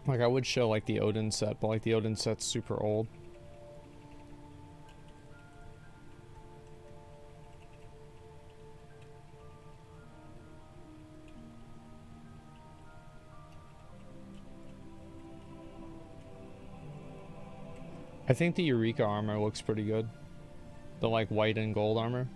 A: Like, I would show like the Odin set, but like the Odin set's super old. I think the Eureka armor looks pretty good. The like white and gold armor.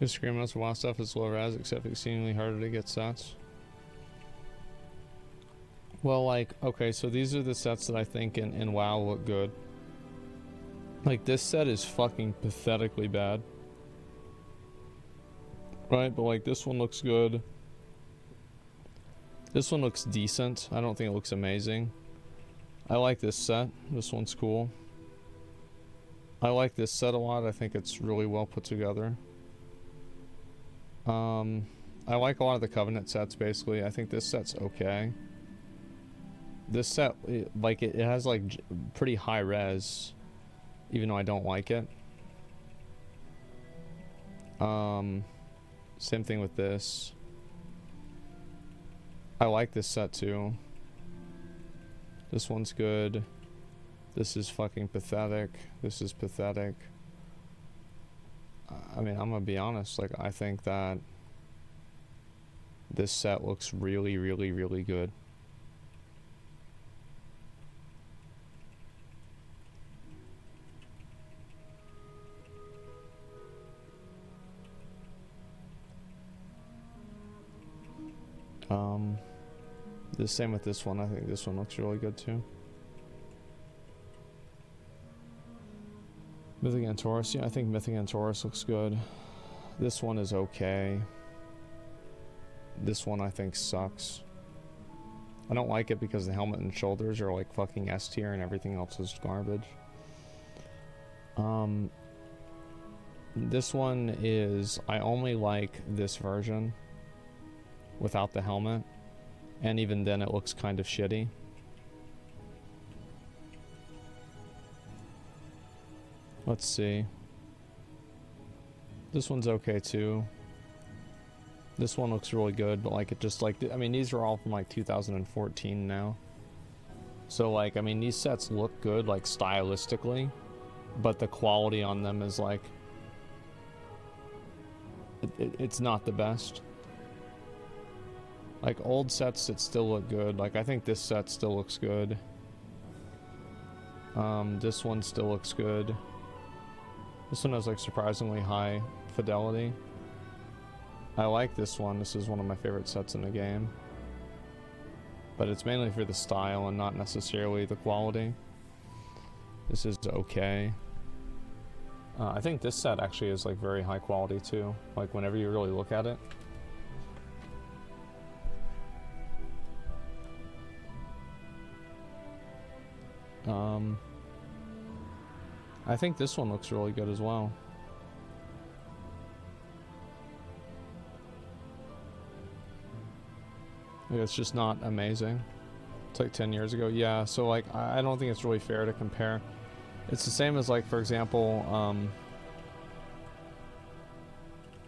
A: The scream most WoW stuff is low res, except exceedingly harder to get sets. Well, like, okay, so these are the sets that I think in WoW look good. Like, this set is fucking pathetically bad. Right, but like, this one looks good. This one looks decent. I don't think it looks amazing. I like this set. This one's cool. I like this set a lot. I think it's really well put together. I like a lot of the Covenant sets, basically. I think this set's okay. This set, it has like pretty high res, even though I don't like it. Same thing with this. I like this set too. This one's good. This is fucking pathetic. This is pathetic. I mean, I'm gonna be honest, like, I think that this set looks really, really, really good. The same with this one. I think this one looks really good too. Mythic and Taurus, yeah, I think Mythic and Taurus looks good. This one is okay. This one I think sucks. I don't like it because the helmet and shoulders are like fucking S tier and everything else is garbage. This one is, I only like this version without the helmet, and even then it looks kind of shitty. Let's see. This one's okay too. This one looks really good, but like, it just like, I mean, these are all from like 2014 now. So like, I mean, these sets look good like stylistically, but the quality on them is like, it's not the best. Like, old sets that still look good. Like, I think this set still looks good. This one still looks good. This one has like surprisingly high fidelity. I like this one. This is one of my favorite sets in the game. but it's mainly for the style and not necessarily the quality. This is okay. I think this set actually is like very high quality too, like whenever you really look at it. I think this one looks really good as well. It's just not amazing. It's like 10 years ago. Yeah, so like I don't think it's really fair to compare. It's the same as like, for example,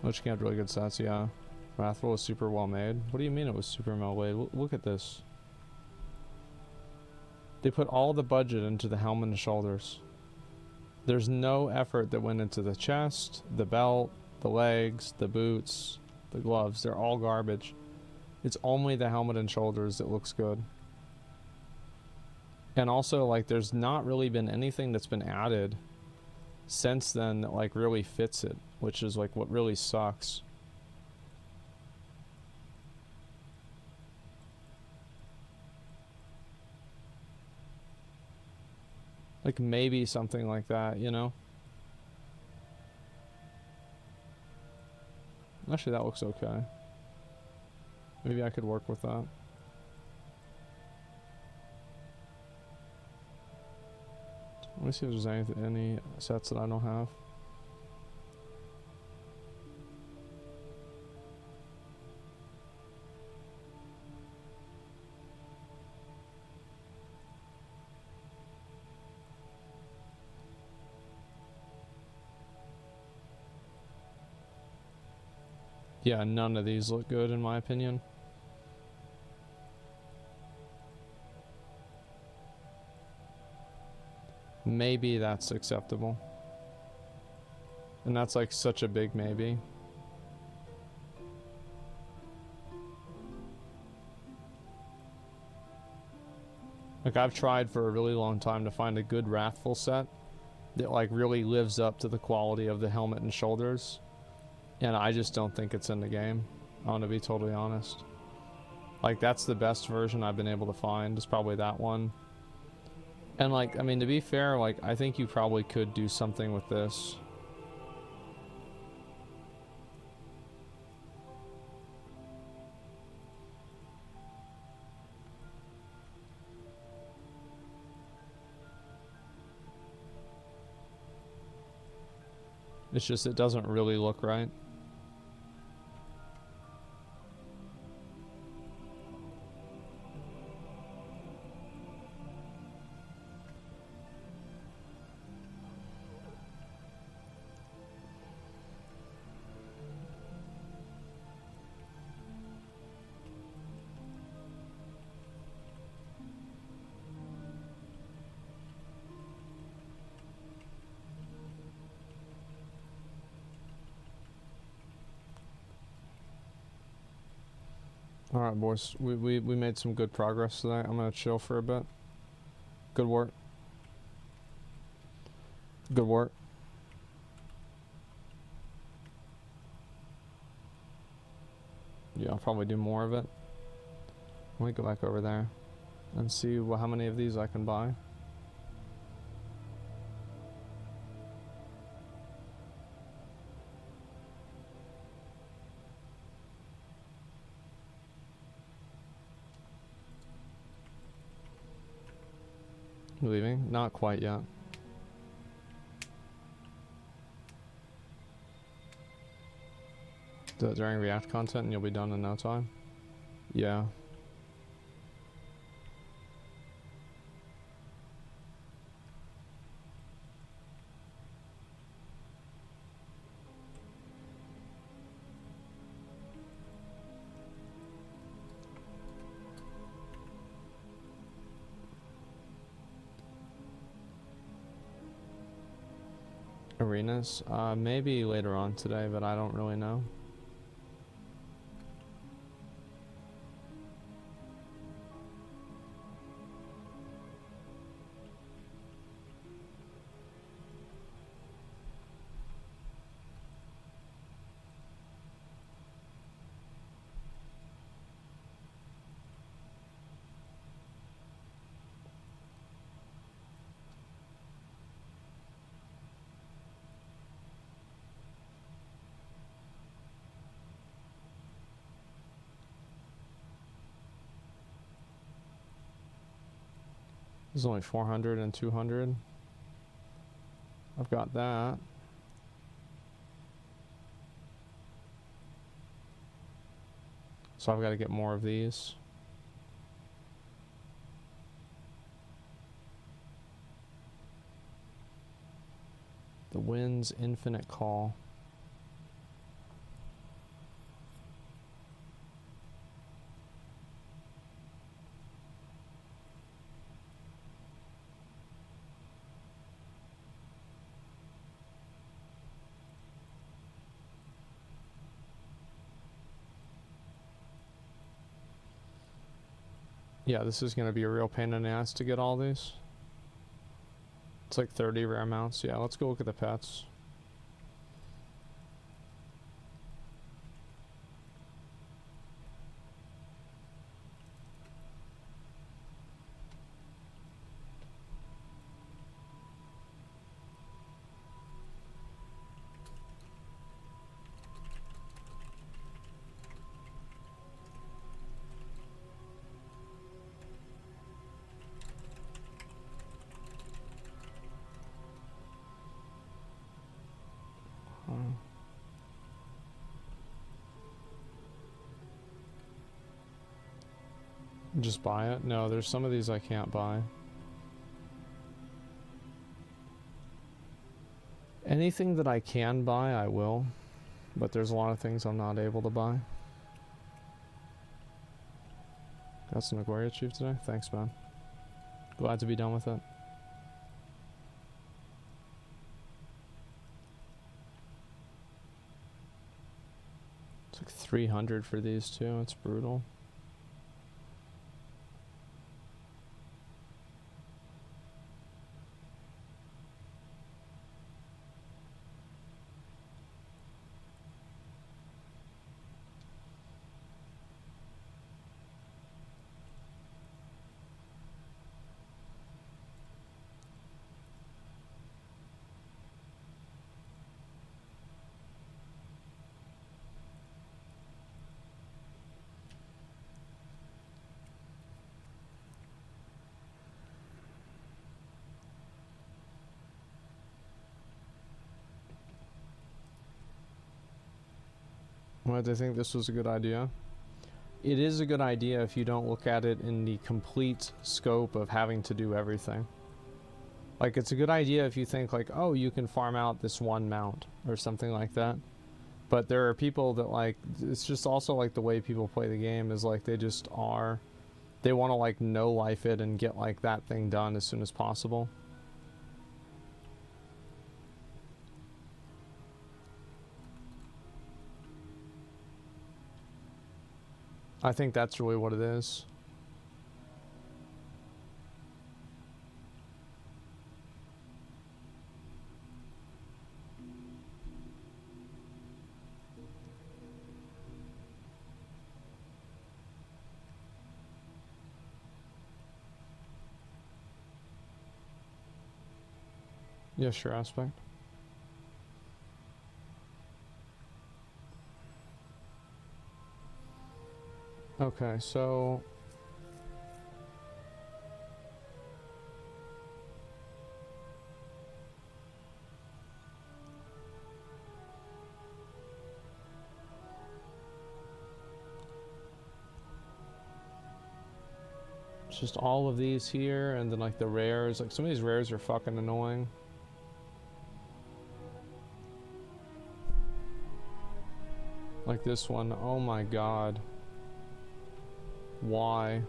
A: which can have really good sets, yeah. Wrathful was super well made. What do you mean it was super well made? Look at this. They put all the budget into the helmet and shoulders. There's no effort that went into the chest, the belt, the legs, the boots, the gloves. They're all garbage. It's only the helmet and shoulders that looks good. And also, like, there's not really been anything that's been added since then that, like, really fits it, which is, like, what really sucks. Like, maybe something like that, you know? Actually, that looks okay. Maybe I could work with that. Let me see if there's any sets that I don't have. Yeah, none of these look good in my opinion. Maybe that's acceptable. And that's like such a big maybe. Like, I've tried for a really long time to find a good Wrathful set that like really lives up to the quality of the helmet and shoulders. And I just don't think it's in the game. I want to be totally honest. Like, that's the best version I've been able to find, is probably that one. And like, I mean, to be fair, like, I think you probably could do something with this. It's just, it doesn't really look right. Alright, boys. We made some good progress today. I'm gonna chill for a bit. Good work. Good work. Yeah, I'll probably do more of it. Let me go back over there and see how many of these I can buy. Leaving? Not quite yet. Do it during React content and you'll be done in no time? Yeah. Arenas? Maybe later on today, but I don't really know. There's only 400 and 200. I've got that. So I've got to get more of these. The wind's infinite call. Yeah, this is going to be a real pain in the ass to get all these. It's like 30 rare mounts. Yeah, let's go look at the pets. Just buy it? No, there's some of these I can't buy. Anything that I can buy, I will. But there's a lot of things I'm not able to buy. Got some Aquaria Chief today? Thanks, man. Glad to be done with it. It's like 300 for these two. It's brutal. Why do I think this was a good idea? It is a good idea if you don't look at it in the complete scope of having to do everything. Like, it's a good idea if you think like, oh, you can farm out this one mount or something like that. But there are people that, like, it's just also like the way people play the game is like they just are, they want to like no life it and get like that thing done as soon as possible. I think that's really what it is. Yeah, sure, aspect. Okay, so it's just all of these here, and then like the rares. Like some of these rares are fucking annoying. Like this one, oh my god. Why?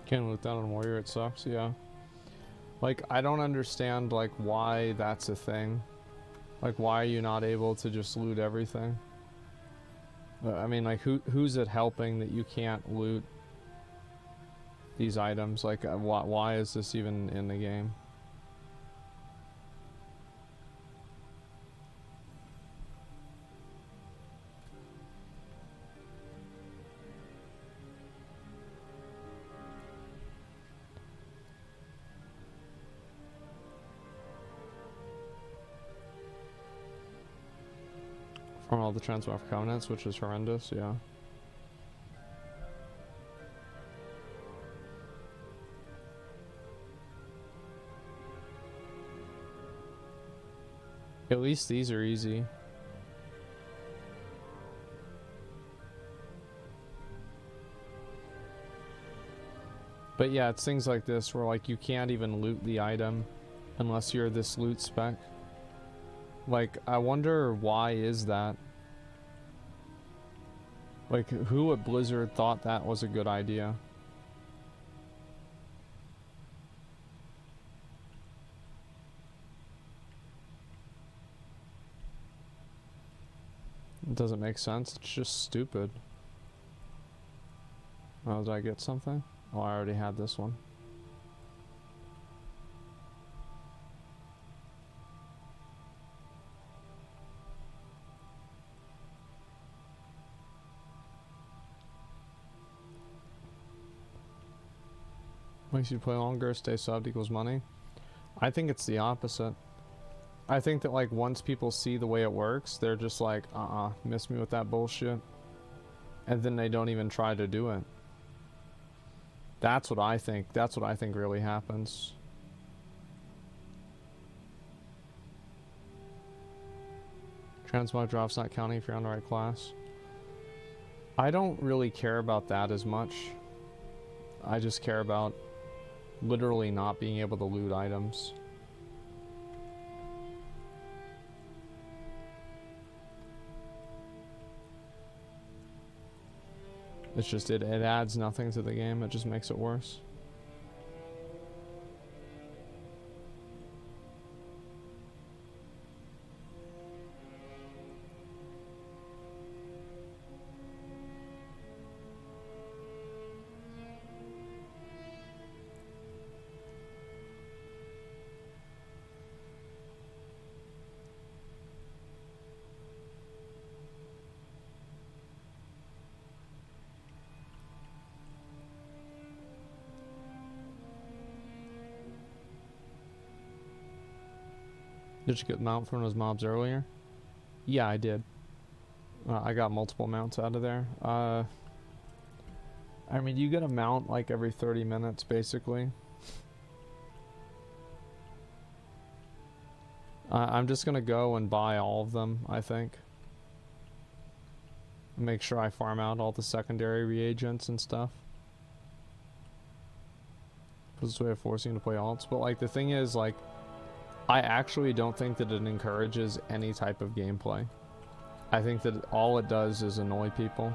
A: Can't loot that on Warrior, it sucks, yeah. Like, I don't understand, like, why that's a thing. Like, why are you not able to just loot everything? I mean, like, who's it helping that you can't loot these items? Like, why is this even in the game? On all the transmog covenants, which is horrendous, yeah. At least these are easy. But yeah, it's things like this where like you can't even loot the item unless you're this loot spec. Like, I wonder why is that? Like, who at Blizzard thought that was a good idea? It doesn't make sense. It's just stupid. Oh, did I get something? Oh, I already had this one. Makes you play longer, stay subbed equals money. I think it's the opposite. I think that like once people see the way it works, they're just like, miss me with that bullshit. And then they don't even try to do it. That's what I think. That's what I think really happens. Transmog drops not counting if you're on the right class. I don't really care about that as much. I just care about literally not being able to loot items. It's just, it adds nothing to the game, it just makes it worse. Did you get mount from those mobs earlier? Yeah, I did. I got multiple mounts out of there. I mean, you get a mount like every 30 minutes, basically. I'm just gonna go and buy all of them, I think. Make sure I farm out all the secondary reagents and stuff. This way of forcing you to play alts. But like, the thing is, like, I actually don't think that it encourages any type of gameplay. I think that all it does is annoy people.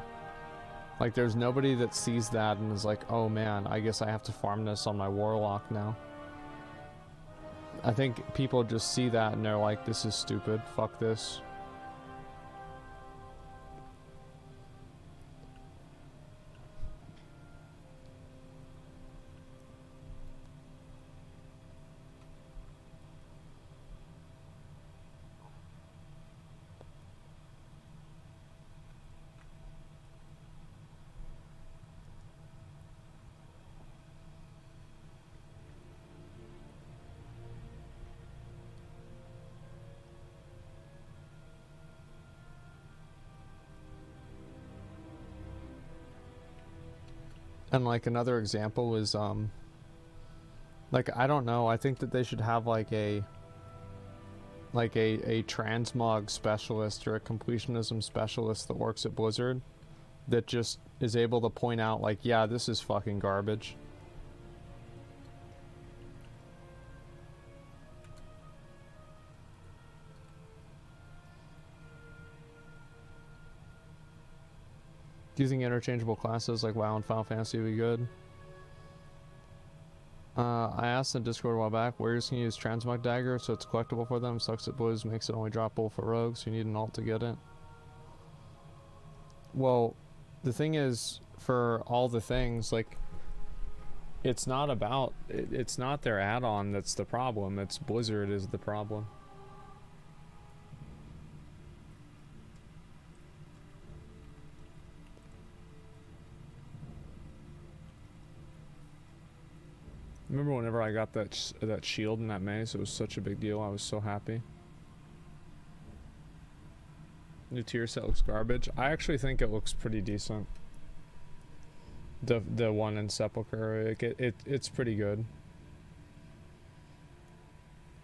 A: Like, there's nobody that sees that and is like, oh man, I guess I have to farm this on my warlock now. I think people just see that and they're like, this is stupid, fuck this. And like another example is like, I don't know, I think that they should have like a transmog specialist or a completionism specialist that works at Blizzard that just is able to point out like, yeah, this is fucking garbage. Do you think interchangeable classes like WoW and Final Fantasy would be good? I asked in Discord a while back, Warriors can use Transmog Dagger, so it's collectible for them. Sucks that Blizz makes it only droppable for rogues, so you need an alt to get it. Well, the thing is, for all the things, like, it's not about, it's not their add-on that's the problem, it's Blizzard is the problem. Remember whenever I got that shield and that mace, it was such a big deal. I was so happy. new tier set looks garbage. I actually think it looks pretty decent. The one in Sepulchre, it's pretty good.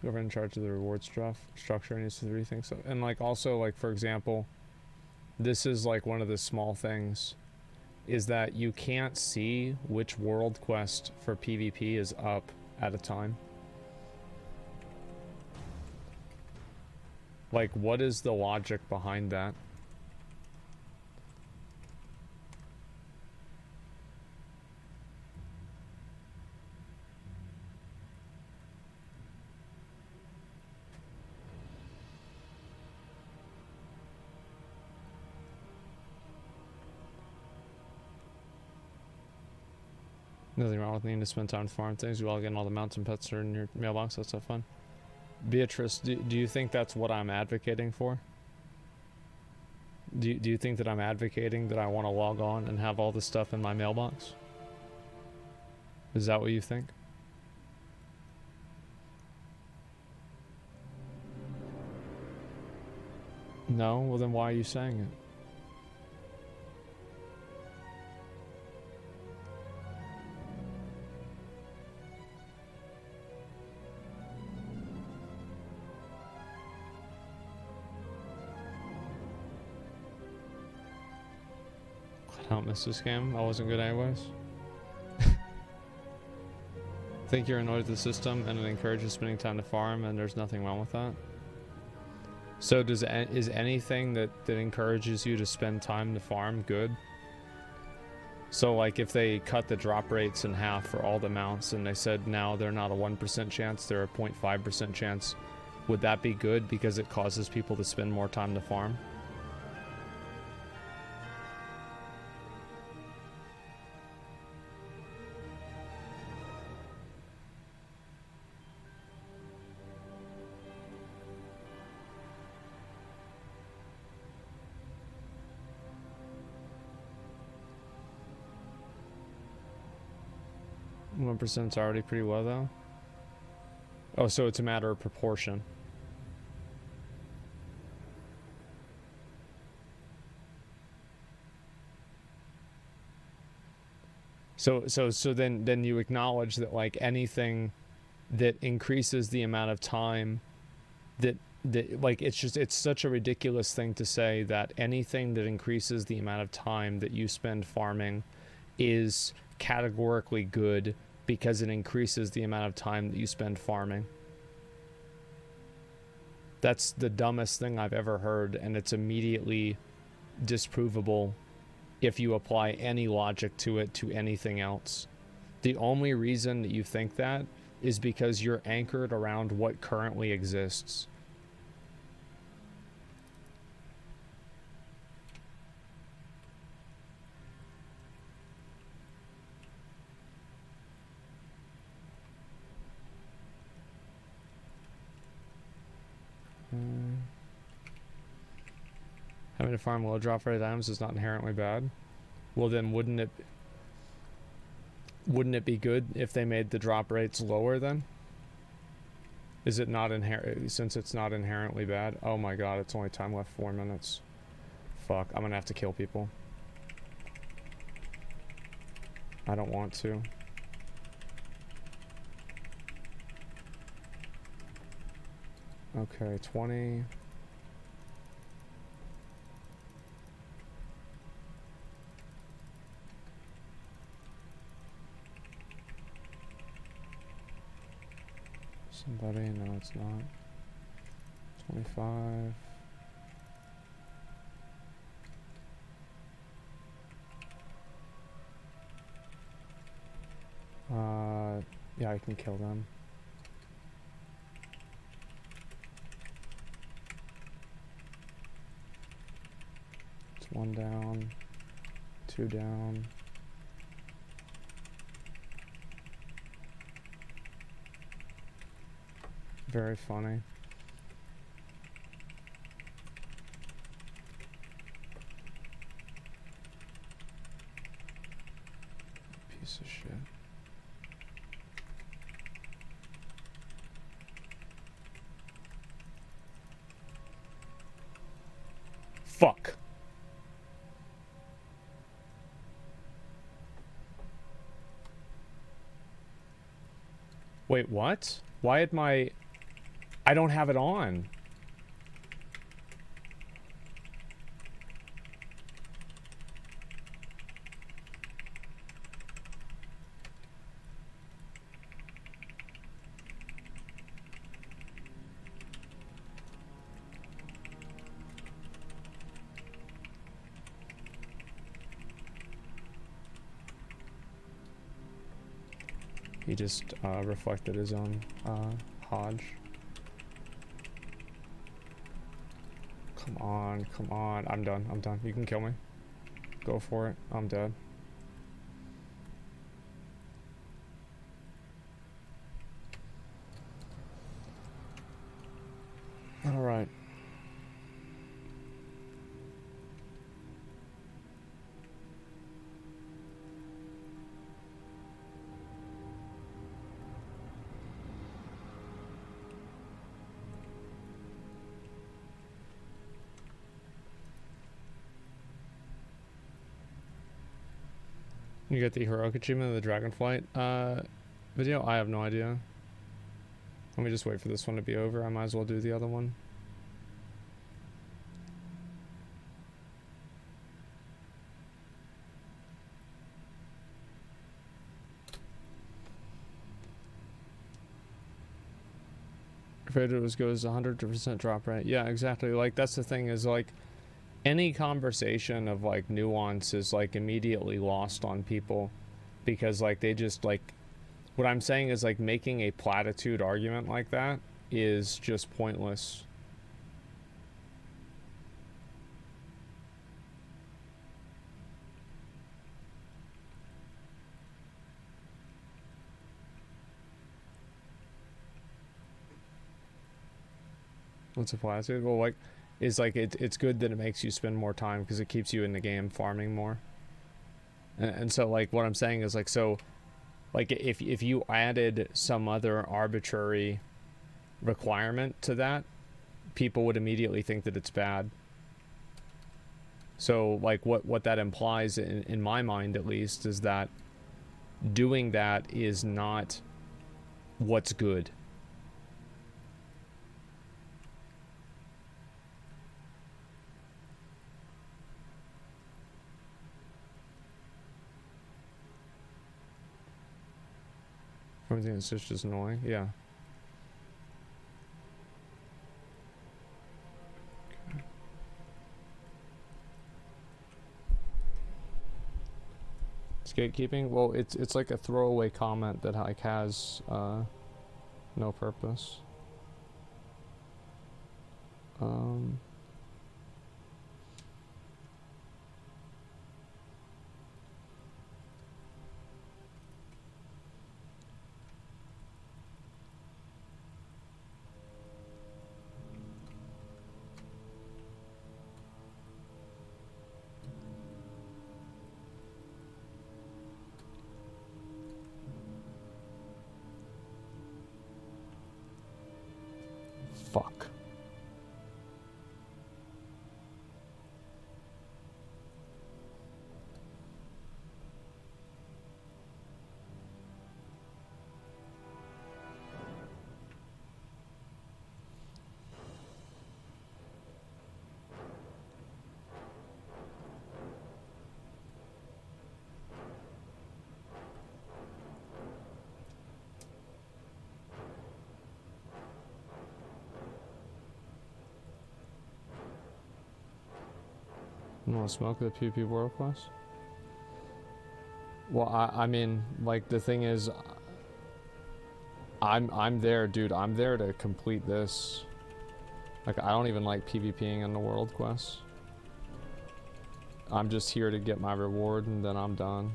A: Whoever in charge of the reward structure needs to rethink so. And like also like for example, this is like one of the small things, is that you can't see which world quest for PvP is up at a time. Like, what is the logic behind that? Nothing wrong with needing to spend time to farm things. You all getting all the mountain pets are in your mailbox. That's so fun. Beatrice, do you think that's what I'm advocating for? Do you think that I'm advocating that I want to log on and have all this stuff in my mailbox? Is that what you think? No? Well then why are you saying it? I don't miss this game. I wasn't good anyways. Think you're annoyed at the system and it encourages spending time to farm, and there's nothing wrong with that. So is anything that encourages you to spend time to farm good? So like if they cut the drop rates in half for all the mounts and they said now they're not a 1% chance, they're a 0.5% chance, would that be good because it causes people to spend more time to farm? 1% is already pretty low though. Oh, so it's a matter of proportion. So then you acknowledge that like anything that increases the amount of time that like it's such a ridiculous thing to say that anything that increases the amount of time that you spend farming is categorically good because it increases the amount of time that you spend farming. That's the dumbest thing I've ever heard, and it's immediately disprovable if you apply any logic to it to anything else. The only reason that you think that is because you're anchored around what currently exists. Having to farm low drop rate items is not inherently bad. Well then wouldn't it be good if they made the drop rates lower then? Is it not since it's not inherently bad? Oh my god, it's only time left 4 minutes. Fuck, I'm gonna have to kill people. I don't want to. Okay, 20. Somebody, no it's not. 25. Yeah, I can kill them. It's 1 down, 2 down. Very funny. Piece of shit. Fuck. Wait, what? Why had my... I don't have it on. He just reflected his own Hodge. Come on, come on. I'm done. I'm done. You can kill me. Go for it. I'm dead. All right. You get the heroic achievement of the Dragonflight video? I have no idea. Let me just wait for this one to be over. I might as well do the other one. Afraid it was goes 100% drop rate. Yeah, exactly. Like, that's the thing is, like, any conversation of like nuance is like immediately lost on people because like they just like, what I'm saying is like making a platitude argument like that is just pointless. What's a platitude? Well, like, is like it's good that it makes you spend more time because it keeps you in the game farming more. And so like what I'm saying is like, so like if you added some other arbitrary requirement to that, people would immediately think that it's bad. So like what that implies in my mind at least is that doing that is not what's good. Everything that's just annoying, yeah. Okay. It's gatekeeping. Well, it's like a throwaway comment that like has no purpose. Fuck. You want to smoke the PvP World Quest? Well, I mean, like, the thing is, I'm there, dude. I'm there to complete this. Like, I don't even like PvPing in the World Quest. I'm just here to get my reward, and then I'm done.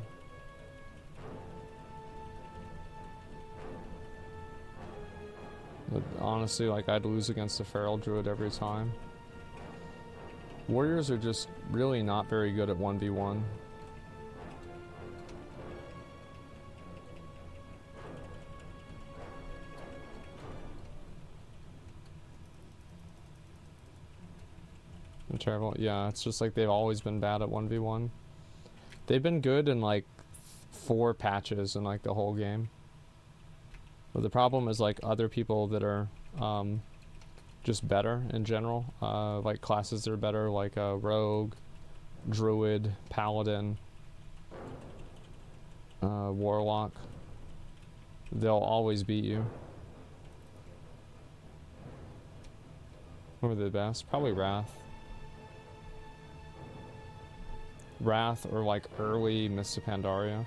A: But honestly, like, I'd lose against the Feral Druid every time. Warriors are just really not very good at 1v1. They're terrible. Yeah, it's just like they've always been bad at 1v1. They've been good in like 4 patches in like the whole game. But the problem is like other people that are just better in general. Like classes that are better, like Rogue, Druid, Paladin, Warlock. They'll always beat you. What are the best? Probably Wrath. Wrath or like early Mists of Pandaria.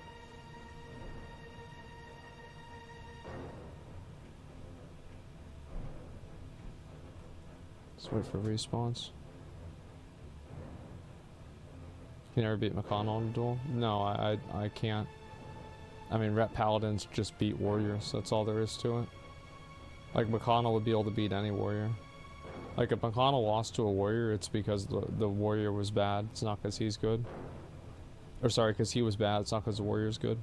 A: Let's wait for respawns. You never beat McConnell in a duel? No, I can't. I mean, Rep Paladins just beat Warriors. That's all there is to it. Like, McConnell would be able to beat any Warrior. Like, if McConnell lost to a Warrior, it's because the Warrior was bad. It's not because he's good. Or sorry, because he was bad. It's not because the Warrior's good.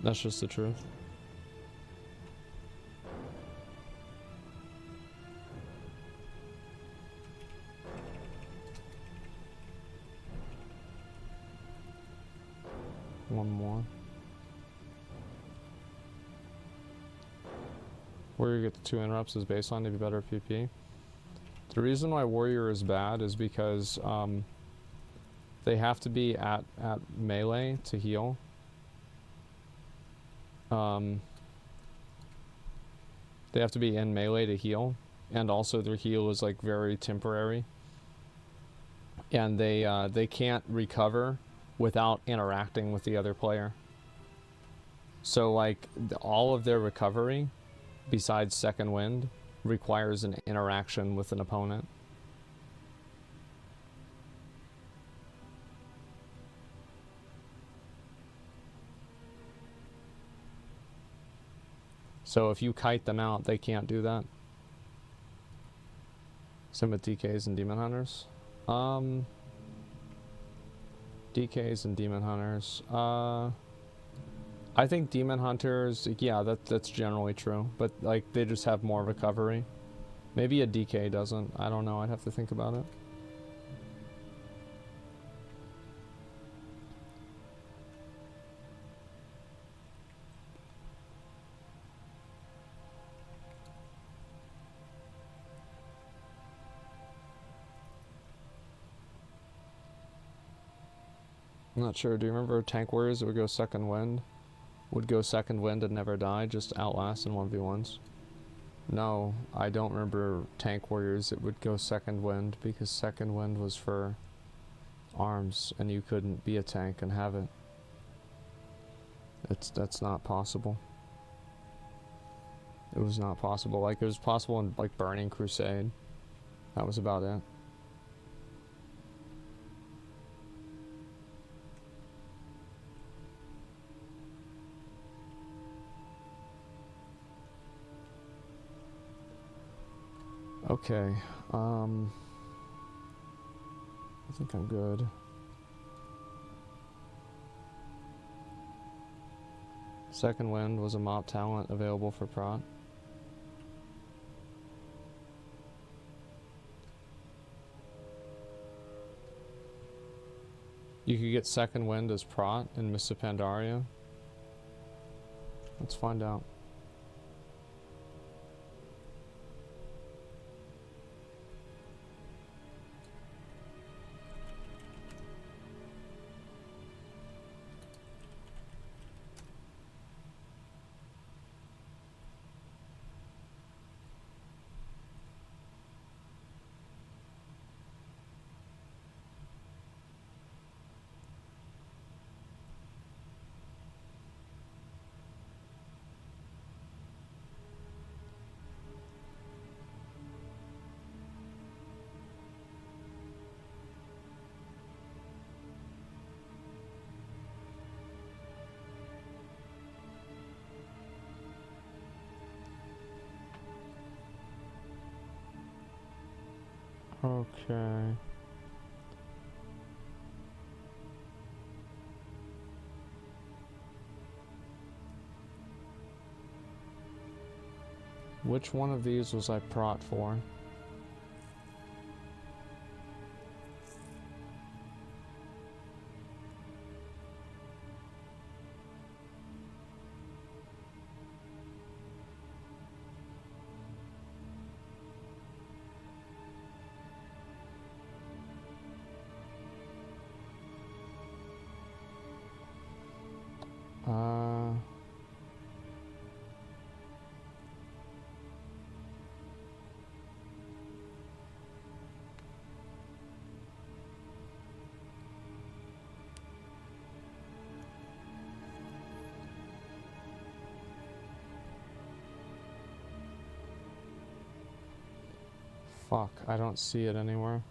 A: That's just the truth. One more. Warrior get the 2 interrupts as baseline to be better at PP. The reason why Warrior is bad is because they have to be at melee to heal. They have to be in melee to heal, and also their heal is like very temporary. And they can't recover without interacting with the other player. So like all of their recovery, besides Second Wind, requires an interaction with an opponent. So if you kite them out, they can't do that. Same with DKs and Demon Hunters. DKs and Demon Hunters. I think Demon Hunters, yeah, that's generally true. But like they just have more recovery. Maybe a DK doesn't. I don't know. I'd have to think about it. I'm not sure. Do you remember Tank Warriors that would go Second Wind? Would go Second Wind and never die, just outlast in 1v1s? No, I don't remember Tank Warriors that would go Second Wind, because Second Wind was for arms, and you couldn't be a tank and have it. That's not possible. It was not possible. Like, it was possible in, like, Burning Crusade. That was about it. Okay, I think I'm good. Second Wind was a mop talent available for prot. You could get Second Wind as prot in Mists of Pandaria. Let's find out. Okay. Which one of these was I prot for? Uh... Fuck, I don't see it anywhere.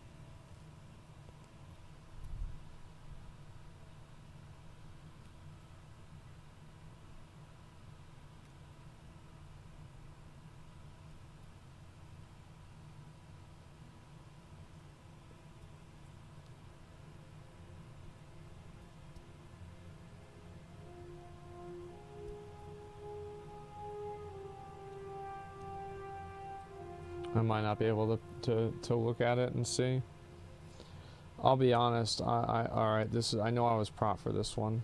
A: I might not be able to look at it and see. I'll be honest, alright, I know I was prop for this one.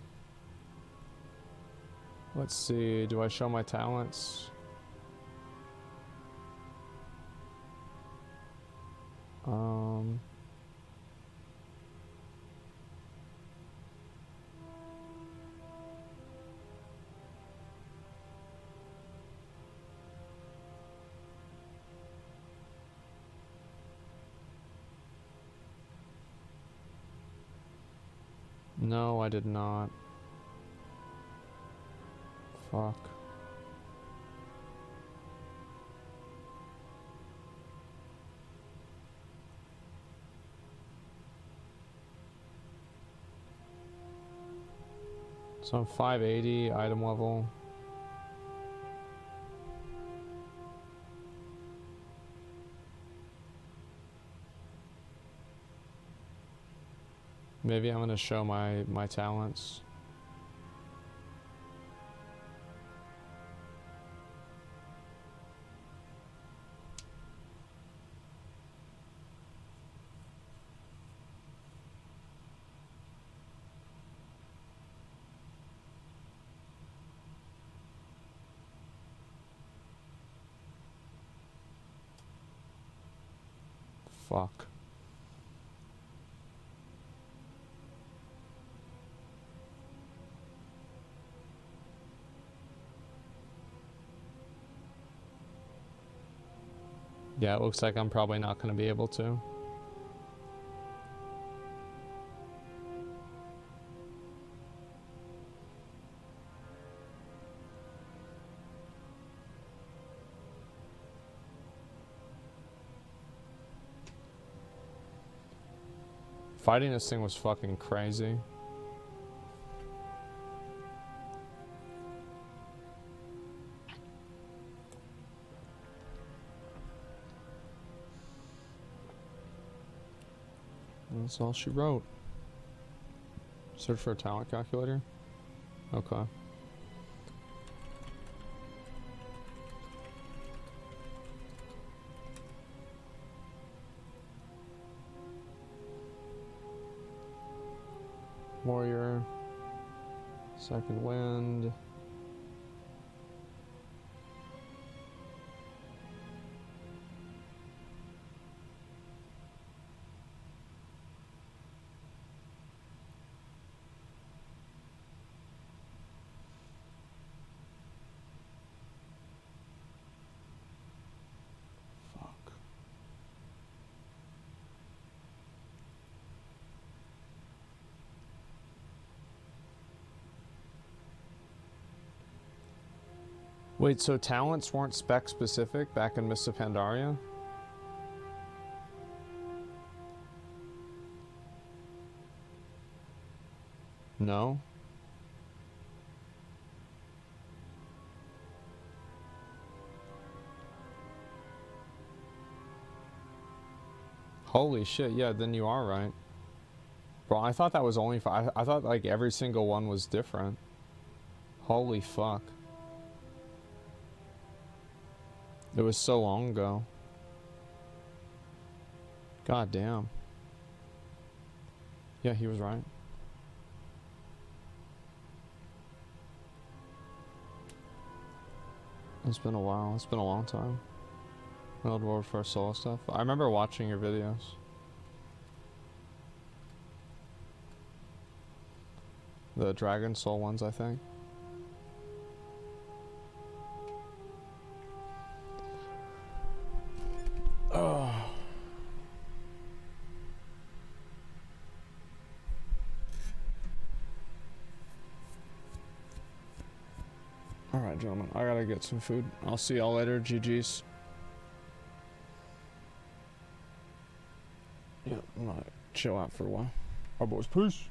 A: Let's see, do I show my talents? No, I did not. Fuck. So I'm 580 item level. Maybe I'm gonna show my talents. Fuck. Yeah, it looks like I'm probably not going to be able to. Fighting this thing was fucking crazy. That's all she wrote. Search for a talent calculator? Okay. Warrior. Second wind. Wait, so talents weren't spec specific back in Mists of Pandaria? No? Holy shit, yeah, then you are right. Bro, I thought that was only for, I thought like every single one was different. Holy fuck. It was so long ago. God damn. Yeah, he was right. It's been a while. It's been a long time. World War First Solo stuff. I remember watching your videos. The Dragon Soul ones, I think. Alright, gentlemen, I gotta get some food. I'll see y'all later. GG's. Yeah, I'm gonna chill out for a while. Alright, boys. Peace.